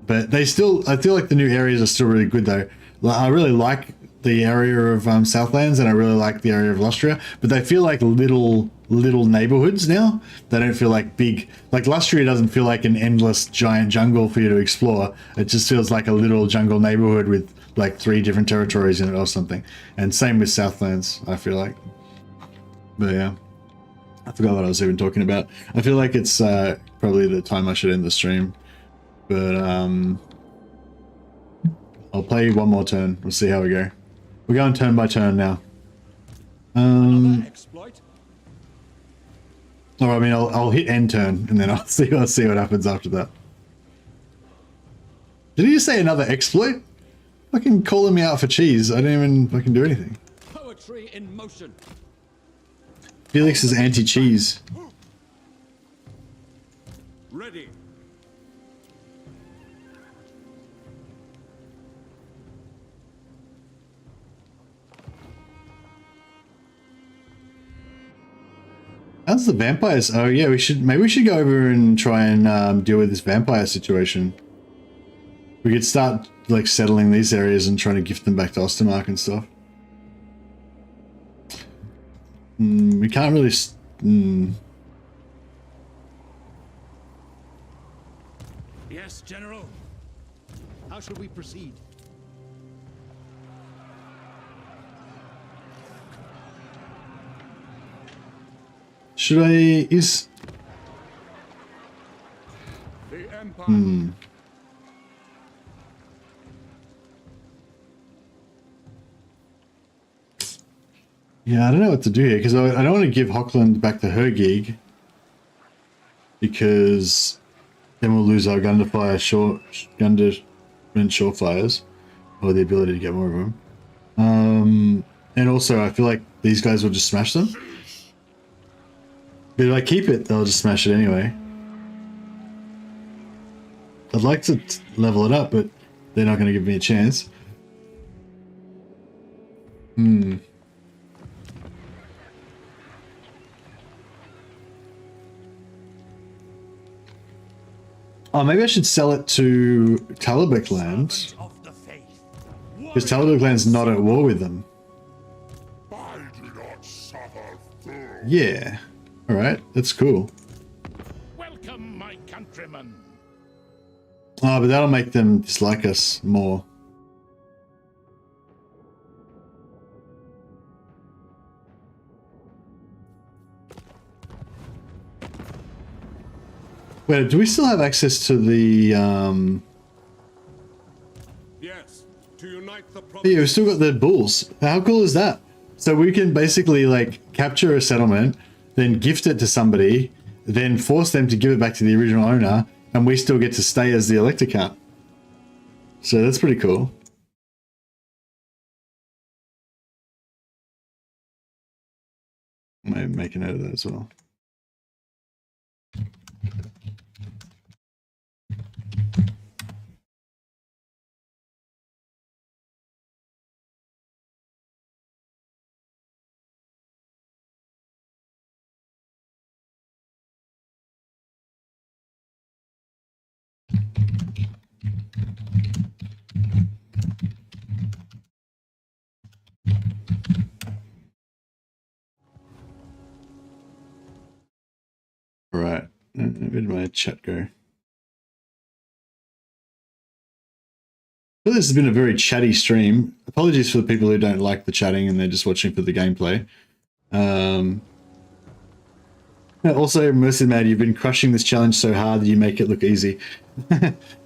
But I feel like the new areas are still really good though. I really like the area of Southlands and I really like the area of Lustria, but they feel like little neighborhoods now. They don't feel like big, like Lustria doesn't feel like an endless giant jungle for you to explore. It just feels like a little jungle neighborhood with like 3 different territories in it or something. And same with Southlands, I feel like. But yeah, I forgot what I was even talking about. I feel like it's probably the time I should end the stream. But I'll play one more turn. We'll see how we go. We're going turn by turn now.
Exploit.
Or I mean, I'll hit end turn and then I'll see what happens after that. Did he just say another exploit? Fucking calling me out for cheese. I didn't even fucking do anything.
Poetry in motion.
Felix is anti-cheese.
Ready.
How's the vampires? Oh yeah, maybe we should go over and try and deal with this vampire situation. We could start like settling these areas and trying to gift them back to Ostermark and stuff. We can't really.
Yes, General. How should we proceed?
Should I is?
The Empire.
Yeah, I don't know what to do here because I don't want to give Hochland back to her gig because then we'll lose our Gunderfire Surefires or the ability to get more of them. And also I feel like these guys will just smash them. But if I keep it, they'll just smash it anyway. I'd like to level it up, but they're not going to give me a chance. Oh, maybe I should sell it to Talabek Land. Because Talabek Land's not at war with them.
I do not suffer fool.
Yeah. Alright, that's cool.
Welcome, my countrymen.
Oh, but that'll make them dislike us more. Wait, do we still have access to the,
Yes, to unite the
yeah, we've still got the bulls. How cool is that? So we can basically, like, capture a settlement, then gift it to somebody, then force them to give it back to the original owner, and we still get to stay as the Elector Count. So that's pretty cool. Maybe make a note of that as well. Right, where did my chat go? Well, this has been a very chatty stream. Apologies for the people who don't like the chatting and they're just watching for the gameplay. Also, Mercy Mad, you've been crushing this challenge so hard that you make it look easy.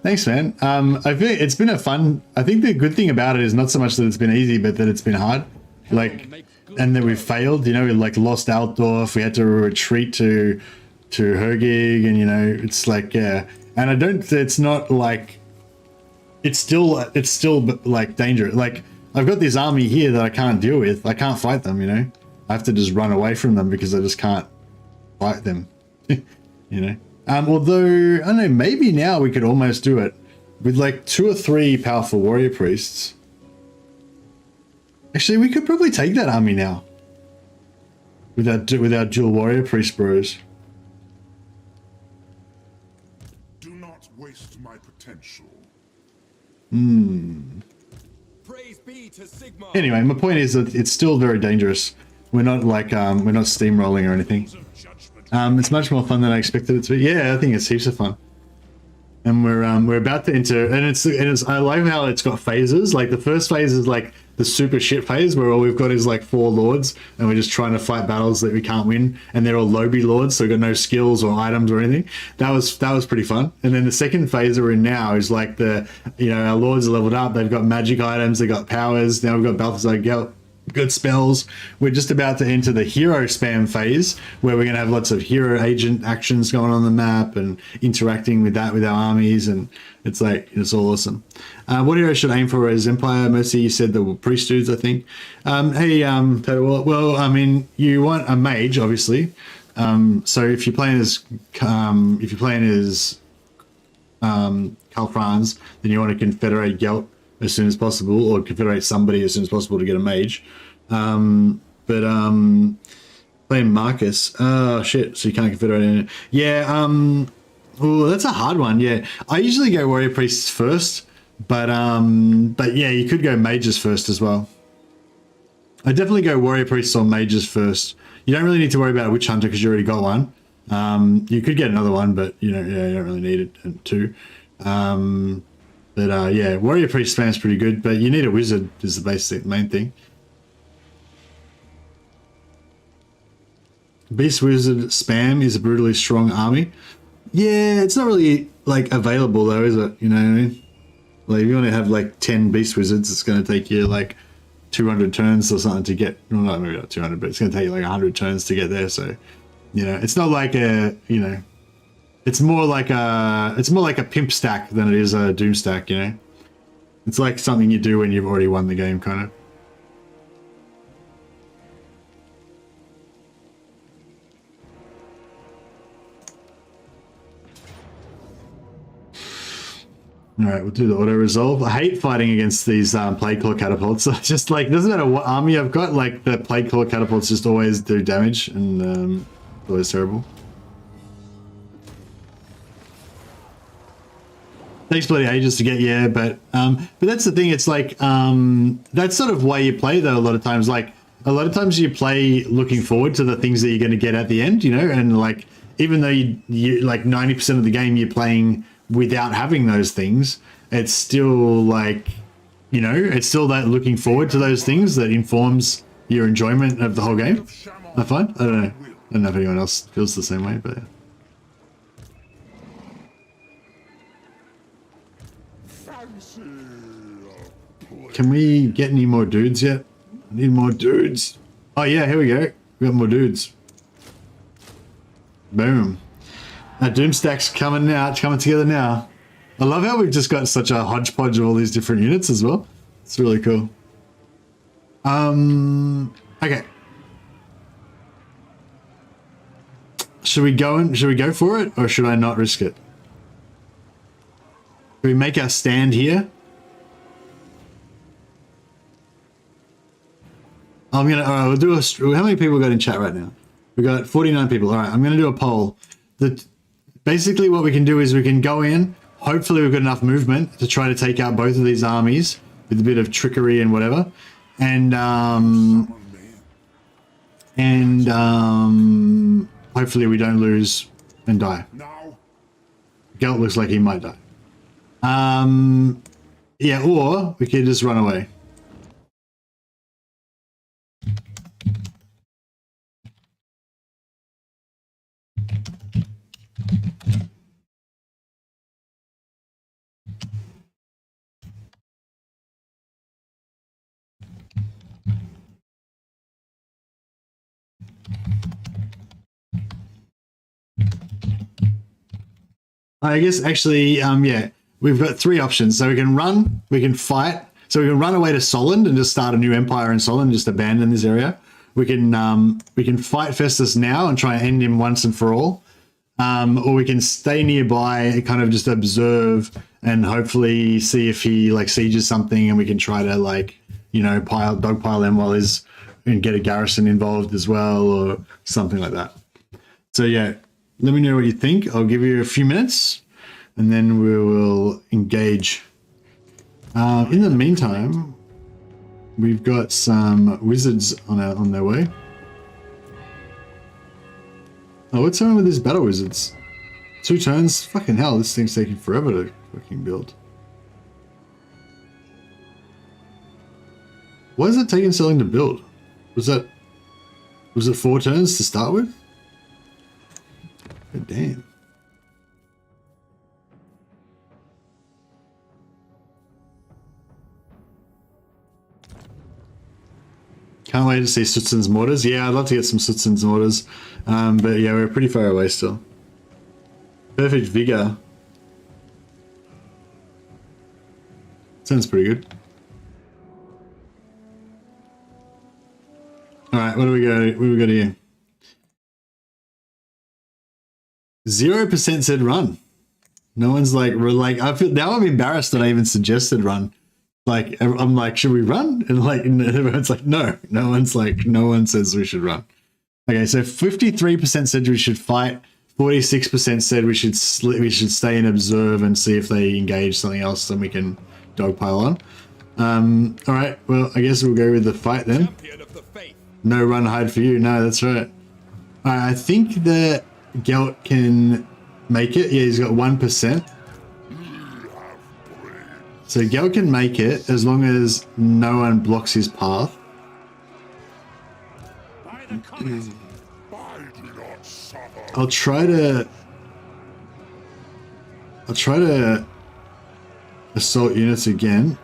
Thanks, man. I think it's been a fun. I think the good thing about it is not so much that it's been easy, but that it's been hard. Like, and that we've failed. You know, we like lost Altdorf. We had to retreat to her gig, and you know, it's like, yeah. And I don't. It's not like. It's still like dangerous. Like, I've got this army here that I can't deal with. I can't fight them. You know, I have to just run away from them because I just can't fight them. You know. Although, I don't know, maybe now we could almost do it with like 2 or 3 powerful warrior priests. Actually, we could probably take that army now with our dual warrior priest bros.
Do not waste my potential.
Praise be to Sigma.
Anyway, my point is that it's still very dangerous. We're not like we're not steamrolling or anything. It's much more fun than I expected it to be. Yeah, I think it's heaps of fun. and we're about to enter, and it's I like how it's got phases. Like the first phase is like the super shit phase where all we've got is like 4 lords and we're just trying to fight battles that we can't win, and they're all lowbie lords, so we've got no skills or items or anything. That was pretty fun. And then the second phase that we're in now is like the, you know, our lords are leveled up, they've got magic items, they've got powers, now we've got Balthazar GELT, good spells. We're just about to enter the hero spam phase where we're going to have lots of hero agent actions going on the map and interacting with that with our armies, and it's like, it's all awesome. What hero should I aim for as Empire? Mostly you said the priest dudes, I think. Hey, Total, well, I mean, you want a mage, obviously. So if you're playing as Karl Franz, then you want to confederate GELT as soon as possible, or confederate somebody as soon as possible to get a mage. Playing Marcus, oh shit, so you can't confederate in it. Yeah, oh, that's a hard one. Yeah, I usually go warrior priests first, but yeah, you could go mages first as well. I definitely go warrior priests or mages first. You don't really need to worry about a witch hunter because you already got one. You could get another one, but you know, yeah, you don't really need it too. Yeah, warrior priest spam is pretty good, but you need a wizard is the main thing. Beast wizard spam is a brutally strong army. Yeah, it's not really like available though, is it? You know what I mean? Like if you want to have like 10 beast wizards, it's going to take you like 200 turns or something to get. Well, not maybe not 200, but it's going to take you like 100 turns to get there. So, you know, it's not like a, you know, it's more like a pimp stack than it is a doom stack. You know, it's like something you do when you've already won the game, kind of. All right, we'll do the auto resolve. I hate fighting against these plague claw catapults. Just like, doesn't matter what army I've got, like the plague claw catapults just always do damage, and always terrible. Takes bloody ages to get, yeah, but that's the thing. It's like that's sort of why you play though. A lot of times, like a lot of times you play looking forward to the things that you're going to get at the end, you know, and like even though you like 90% of the game you're playing without having those things, it's still like, you know, it's still that looking forward to those things that informs your enjoyment of the whole game. I find, I don't know if anyone else feels the same way, but can we get any more dudes yet? I need more dudes. Oh yeah, here we go. We got more dudes. Boom. Doomstack's coming now. It's coming together now. I love how we've just got such a hodgepodge of all these different units as well. It's really cool. Okay. Should we go for it, or should I not risk it? Should we make our stand here? I'm gonna. All right, we'll do a. How many people got in chat right now? We got 49 people. All right, I'm gonna do a poll. Basically what we can do is we can go in, hopefully we've got enough movement to try to take out both of these armies with a bit of trickery and whatever, and hopefully we don't lose and die. GELT looks like he might die. Yeah, or we could just run away. I guess actually, yeah, we've got 3 options. So we can run, we can fight. So we can run away to Solent and just start a new empire in Solent and just abandon this area. We can fight Festus now and try and end him once and for all. Or we can stay nearby and kind of just observe and hopefully see if he like sieges something, and we can try to like, you know, dogpile him while he's, and get a garrison involved as well or something like that. So yeah. Let me know what you think. I'll give you a few minutes and then we will engage. In the meantime, we've got some wizards on their way. Oh, what's going on with these battle wizards? 2 turns? Fucking hell, this thing's taking forever to fucking build. Why is it taking so long to build? Was it 4 turns to start with? God damn. Can't wait to see Sutzen's mortars. Yeah, I'd love to get some Sutzen's mortars. But yeah, we're pretty far away still. Perfect vigor. Sounds pretty good. Alright, what do we got here? 0% said run. No one's like, I feel now I'm embarrassed that I even suggested run. Like, I'm like, should we run? And like, everyone's like, no. No one says we should run. Okay, so 53% said we should fight. 46% said we should stay and observe and see if they engage something else, then we can dogpile on. All right, well, I guess we'll go with the fight then. No run, hide for you. No, that's right. All right, I think that GELT can make it. Yeah, he's got 1%. So GELT can make it as long as no one blocks his path. I'll try to assault units again.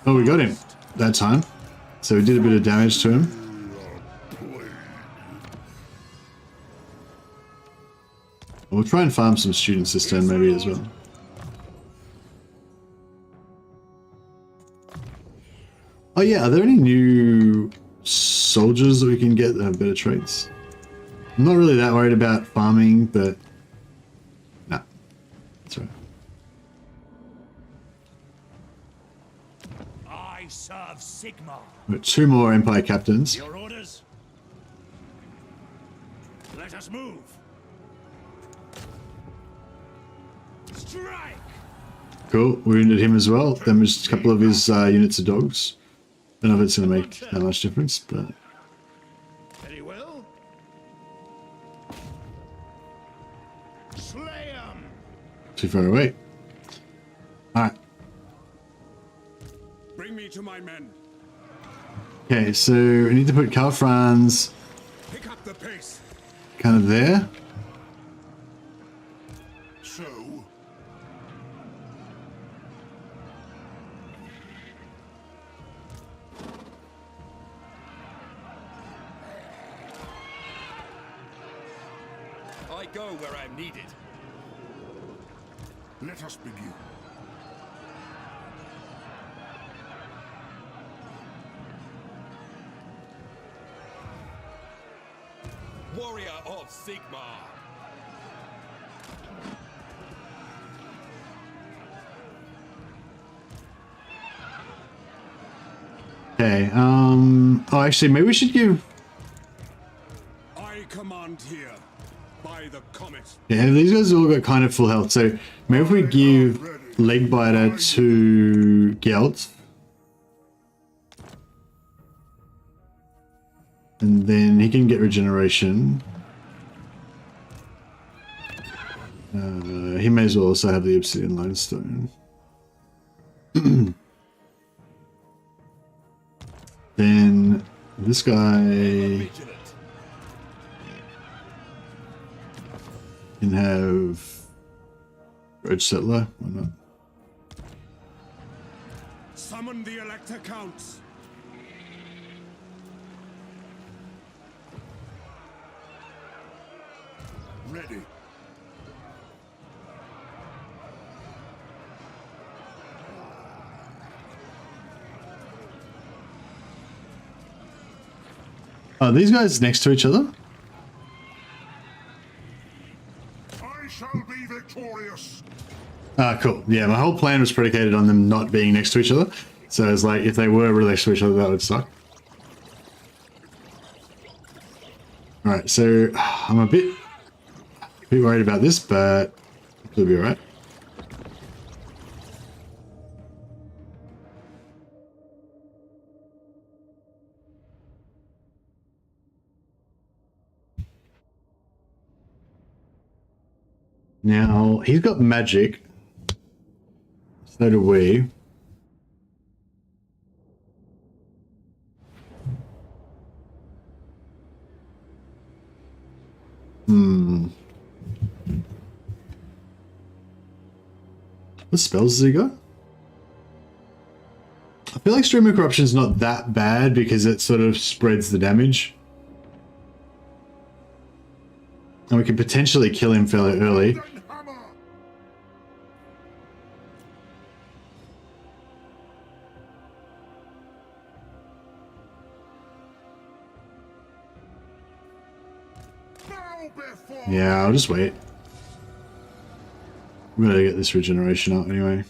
Oh, we got him that time. So we did a bit of damage to him. We'll try and farm some students this turn maybe as well. Oh yeah, are there any new soldiers that we can get that have better traits? I'm not really that worried about farming, but nah, that's right.
I serve Sigma.
We've got 2 more Empire captains.
Your orders? Let us move. Strike.
Cool, we wounded him as well. Damaged a couple of his units of dogs. Don't know if it's going to make that much difference, but...
Very well. Slay 'em.
Too far away. Alright.
Bring me to my men.
Okay, so we need to put Karl Franz
Pick up the pace.
kind of there.
So,
I go where I'm needed.
let us begin.
Warrior of Sigma.
Okay, oh actually maybe we should give...
I command here by the comet.
Yeah, these guys all got kind of full health, so maybe if we give Legbiter to GELT. And then he can get regeneration. He may as well also have the Obsidian Limestone. Then this guy can have Roach Settler, why not?
Summon the Elector Counts. Ready.
Are these guys next to each other?
I shall be victorious.
Ah, cool. Yeah, my whole plan was predicated on them not being next to each other. So it's like, if they were really next to each other, that would suck. Alright, so I'm a bit worried about this, but it'll be alright. Now, he's got magic. So do we. What spells has he got? I feel like Stream of Corruption's not that bad because it sort of spreads the damage. And we can potentially kill him fairly early. Yeah, I'll just wait. I'm gonna get this regeneration up anyway.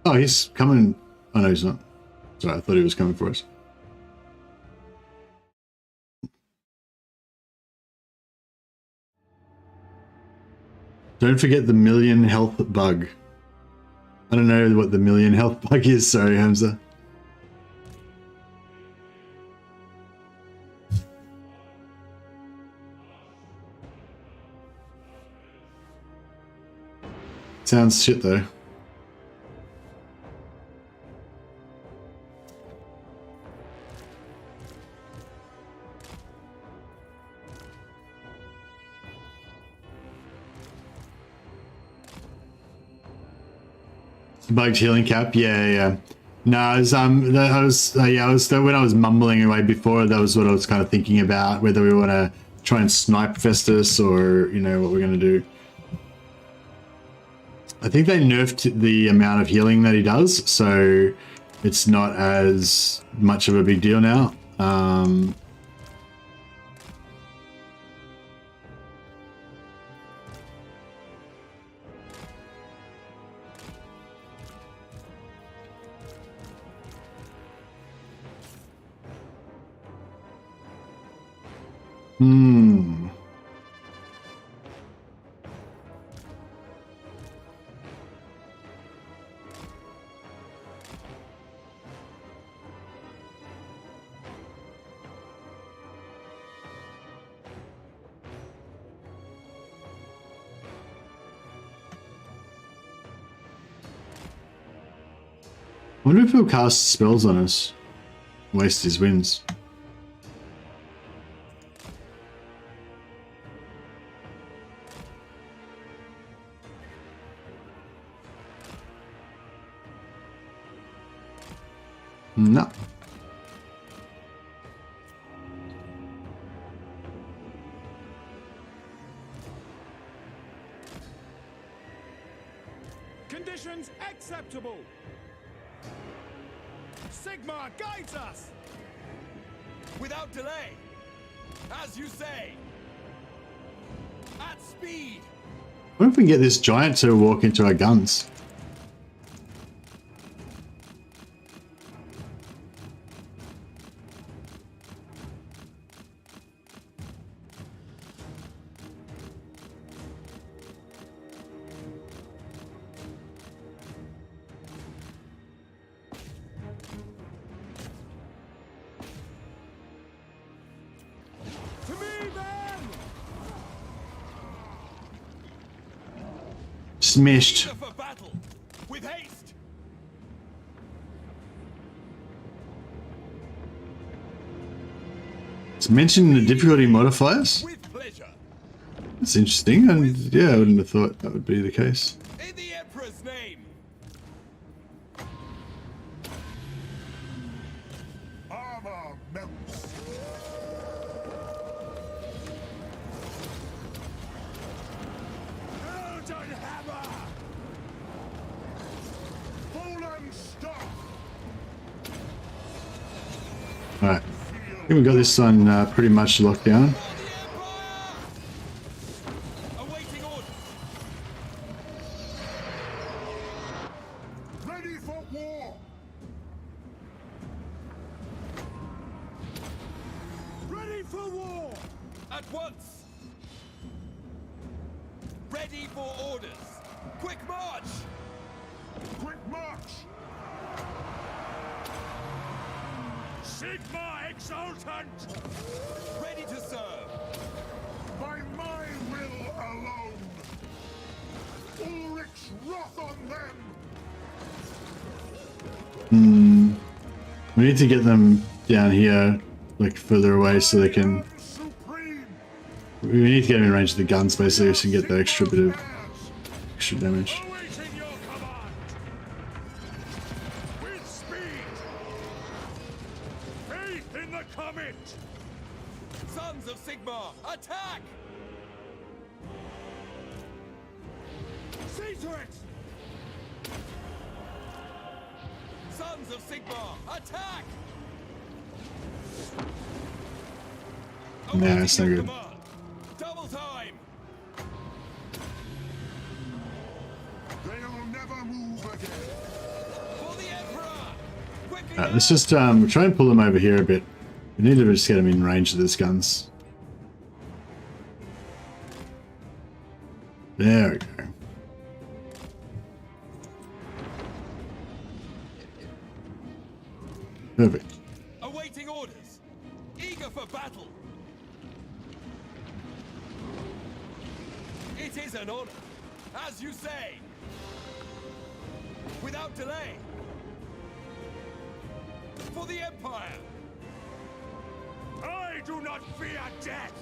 Oh, he's coming. Oh no, he's not. Sorry, I thought he was coming for us. Don't forget the million health bug. I don't know what the million health bug is. Sorry, Hamza. Sounds shit though. Bugged healing cap, yeah. No, I was when I was mumbling away before, that was what I was kind of thinking about, whether we want to try and snipe Festus or, you know, what we're going to do. I think they nerfed the amount of healing that he does, so it's not as much of a big deal now. I wonder if he'll cast spells on us. Waste his wins. No.
Conditions acceptable. Sigmar guides us!
Without delay! As you say! At speed!
What if we can get this giant to walk into our guns? Smashed.
For battle! With haste!
It's mentioned the difficulty modifiers.
With pleasure!
That's interesting, and yeah, I wouldn't have thought that would be the case.
In the Emperor's name!
Armor melts. Golden hammer! Fallen stock!
Alright. I think we got this one pretty much locked down.
Awaiting orders!
Ready for war! Ready for war!
At once! Ready for orders! Quick march!
Quick march! Sigma exultant!
Ready to serve!
By my will alone! Ulrich's wrath on them!
We need to get them down here, like further away, so they can.
Supreme!
We need to get them in range of the guns, basically, so we can get that extra bit of extra damage.
Awaiting your command! With speed! Faith in the comet!
Sons of Sigmar, attack!
See to it!
Sons of Sigmar, attack!
Nah, it's not
Awaiting your
good.
command. Double time!
They'll never move again!
For the Emperor! Quickly
Alright, let's just try and pull them over here a bit. We need to just get them in range of these guns. There we go. Perfect.
Awaiting orders! Eager for battle! It is an honor, as you say! Without delay! For the Empire!
I do not fear death!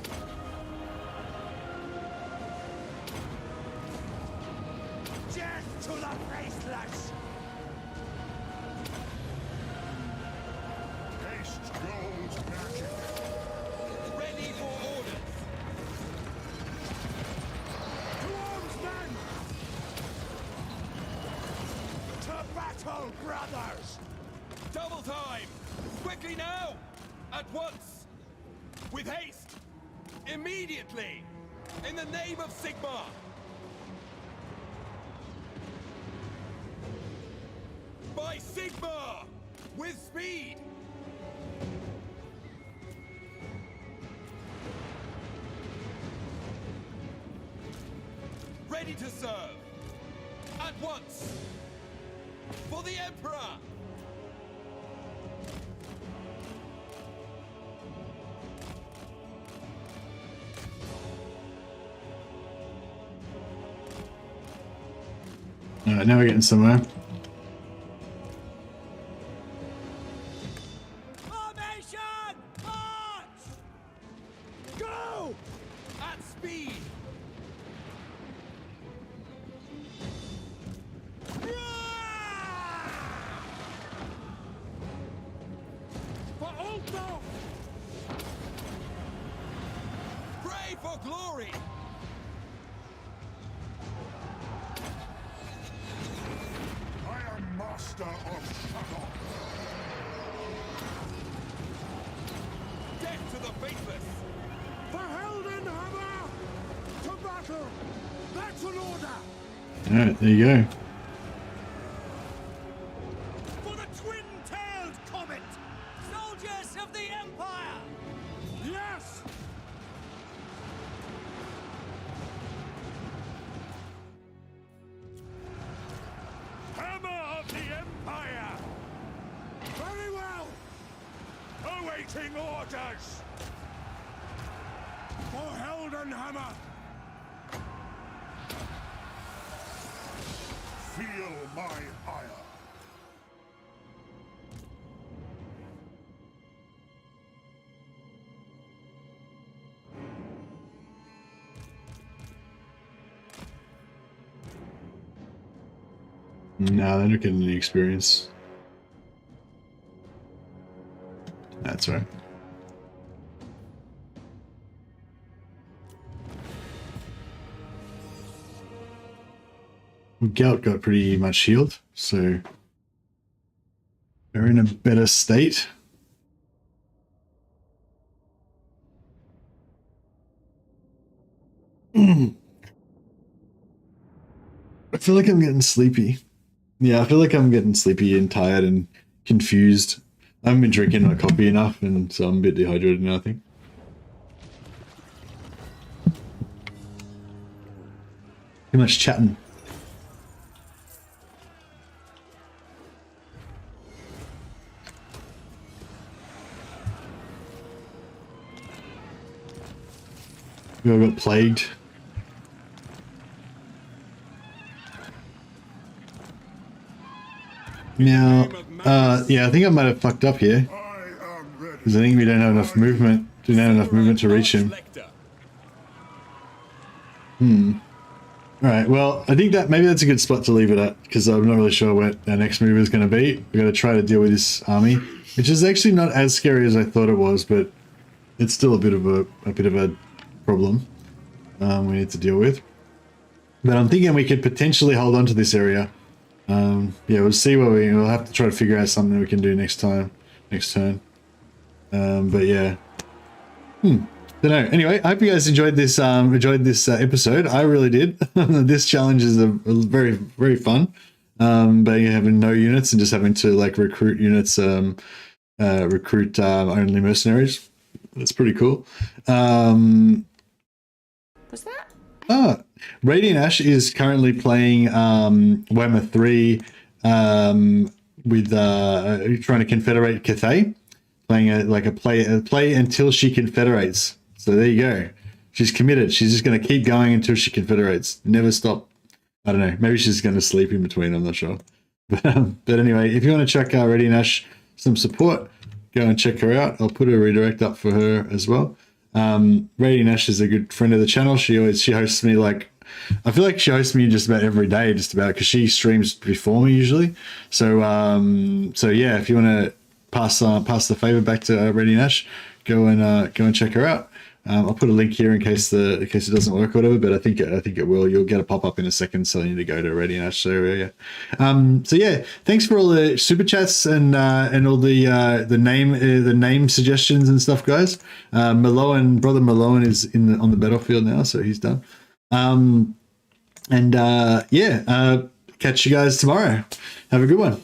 Death to the faithless! Haste goes magic!
Ready for orders!
To arms, men! To battle, brothers!
Double time! Quickly now! At once! With haste! Immediately! In the name of Sigmar! By Sigmar! With speed! Ready to serve! At once! For the Emperor!
Alright, now we're getting somewhere.
Formation! March! Go!
At speed!
For Ulthof!
Pray for glory!
I am master of Shadow!
Death to the faithless!
For Heldenhammer! To battle! That's an order!
Alright, there you go.
For the twin-tailed comet! Soldiers of the Empire!
Yes! Hammer of the Empire! Very well! Awaiting orders! For Heldenhammer! Feel my ire!
No, they're not getting any experience. That's right. GELT got pretty much healed, so they're in a better state. I feel like I'm getting sleepy. Yeah, I feel like I'm getting sleepy and tired and confused. I haven't been drinking my coffee enough, and so I'm a bit dehydrated now, I think. Too much chatting. We all got plagued. Now, yeah, I think I might have fucked up here. Because I think we don't have enough movement. Don't have enough movement to reach him. Alright, well, I think that maybe that's a good spot to leave it at, because I'm not really sure what our next move is going to be. We're going to try to deal with this army, which is actually not as scary as I thought it was, but it's still a bit of a problem we need to deal with. But I'm thinking we could potentially hold on to this area. Yeah, we'll see what we'll have to try to figure out something we can do next turn. But yeah. Don't know. Anyway, I hope you guys enjoyed this episode. I really did. This challenge is a very, very fun. But you're having no units and just having to like recruit units, recruit only mercenaries. That's pretty cool.
What's that?
Radiant Ash is currently playing Warhammer 3 with trying to confederate Cathay, playing a play until she confederates. So there you go. She's committed. She's just going to keep going until she confederates. Never stop. I don't know. Maybe she's going to sleep in between. I'm not sure. But anyway, if you want to check out Radiant Ash, some support, go and check her out. I'll put a redirect up for her as well. Radiant Ash is a good friend of the channel. She hosts me I feel like she hosts me just about every day, just about, because she streams before me usually. So yeah, if you want to pass the favor back to Radiant Ash, go and check her out. I'll put a link here in case it doesn't work or whatever, but I think it will. You'll get a pop up in a second, so you need to go to Radiant Ash. So yeah. So yeah, thanks for all the super chats and all the name suggestions and stuff, guys. Brother Maloan is on the battlefield now, so he's done. Yeah, catch you guys tomorrow. Have a good one.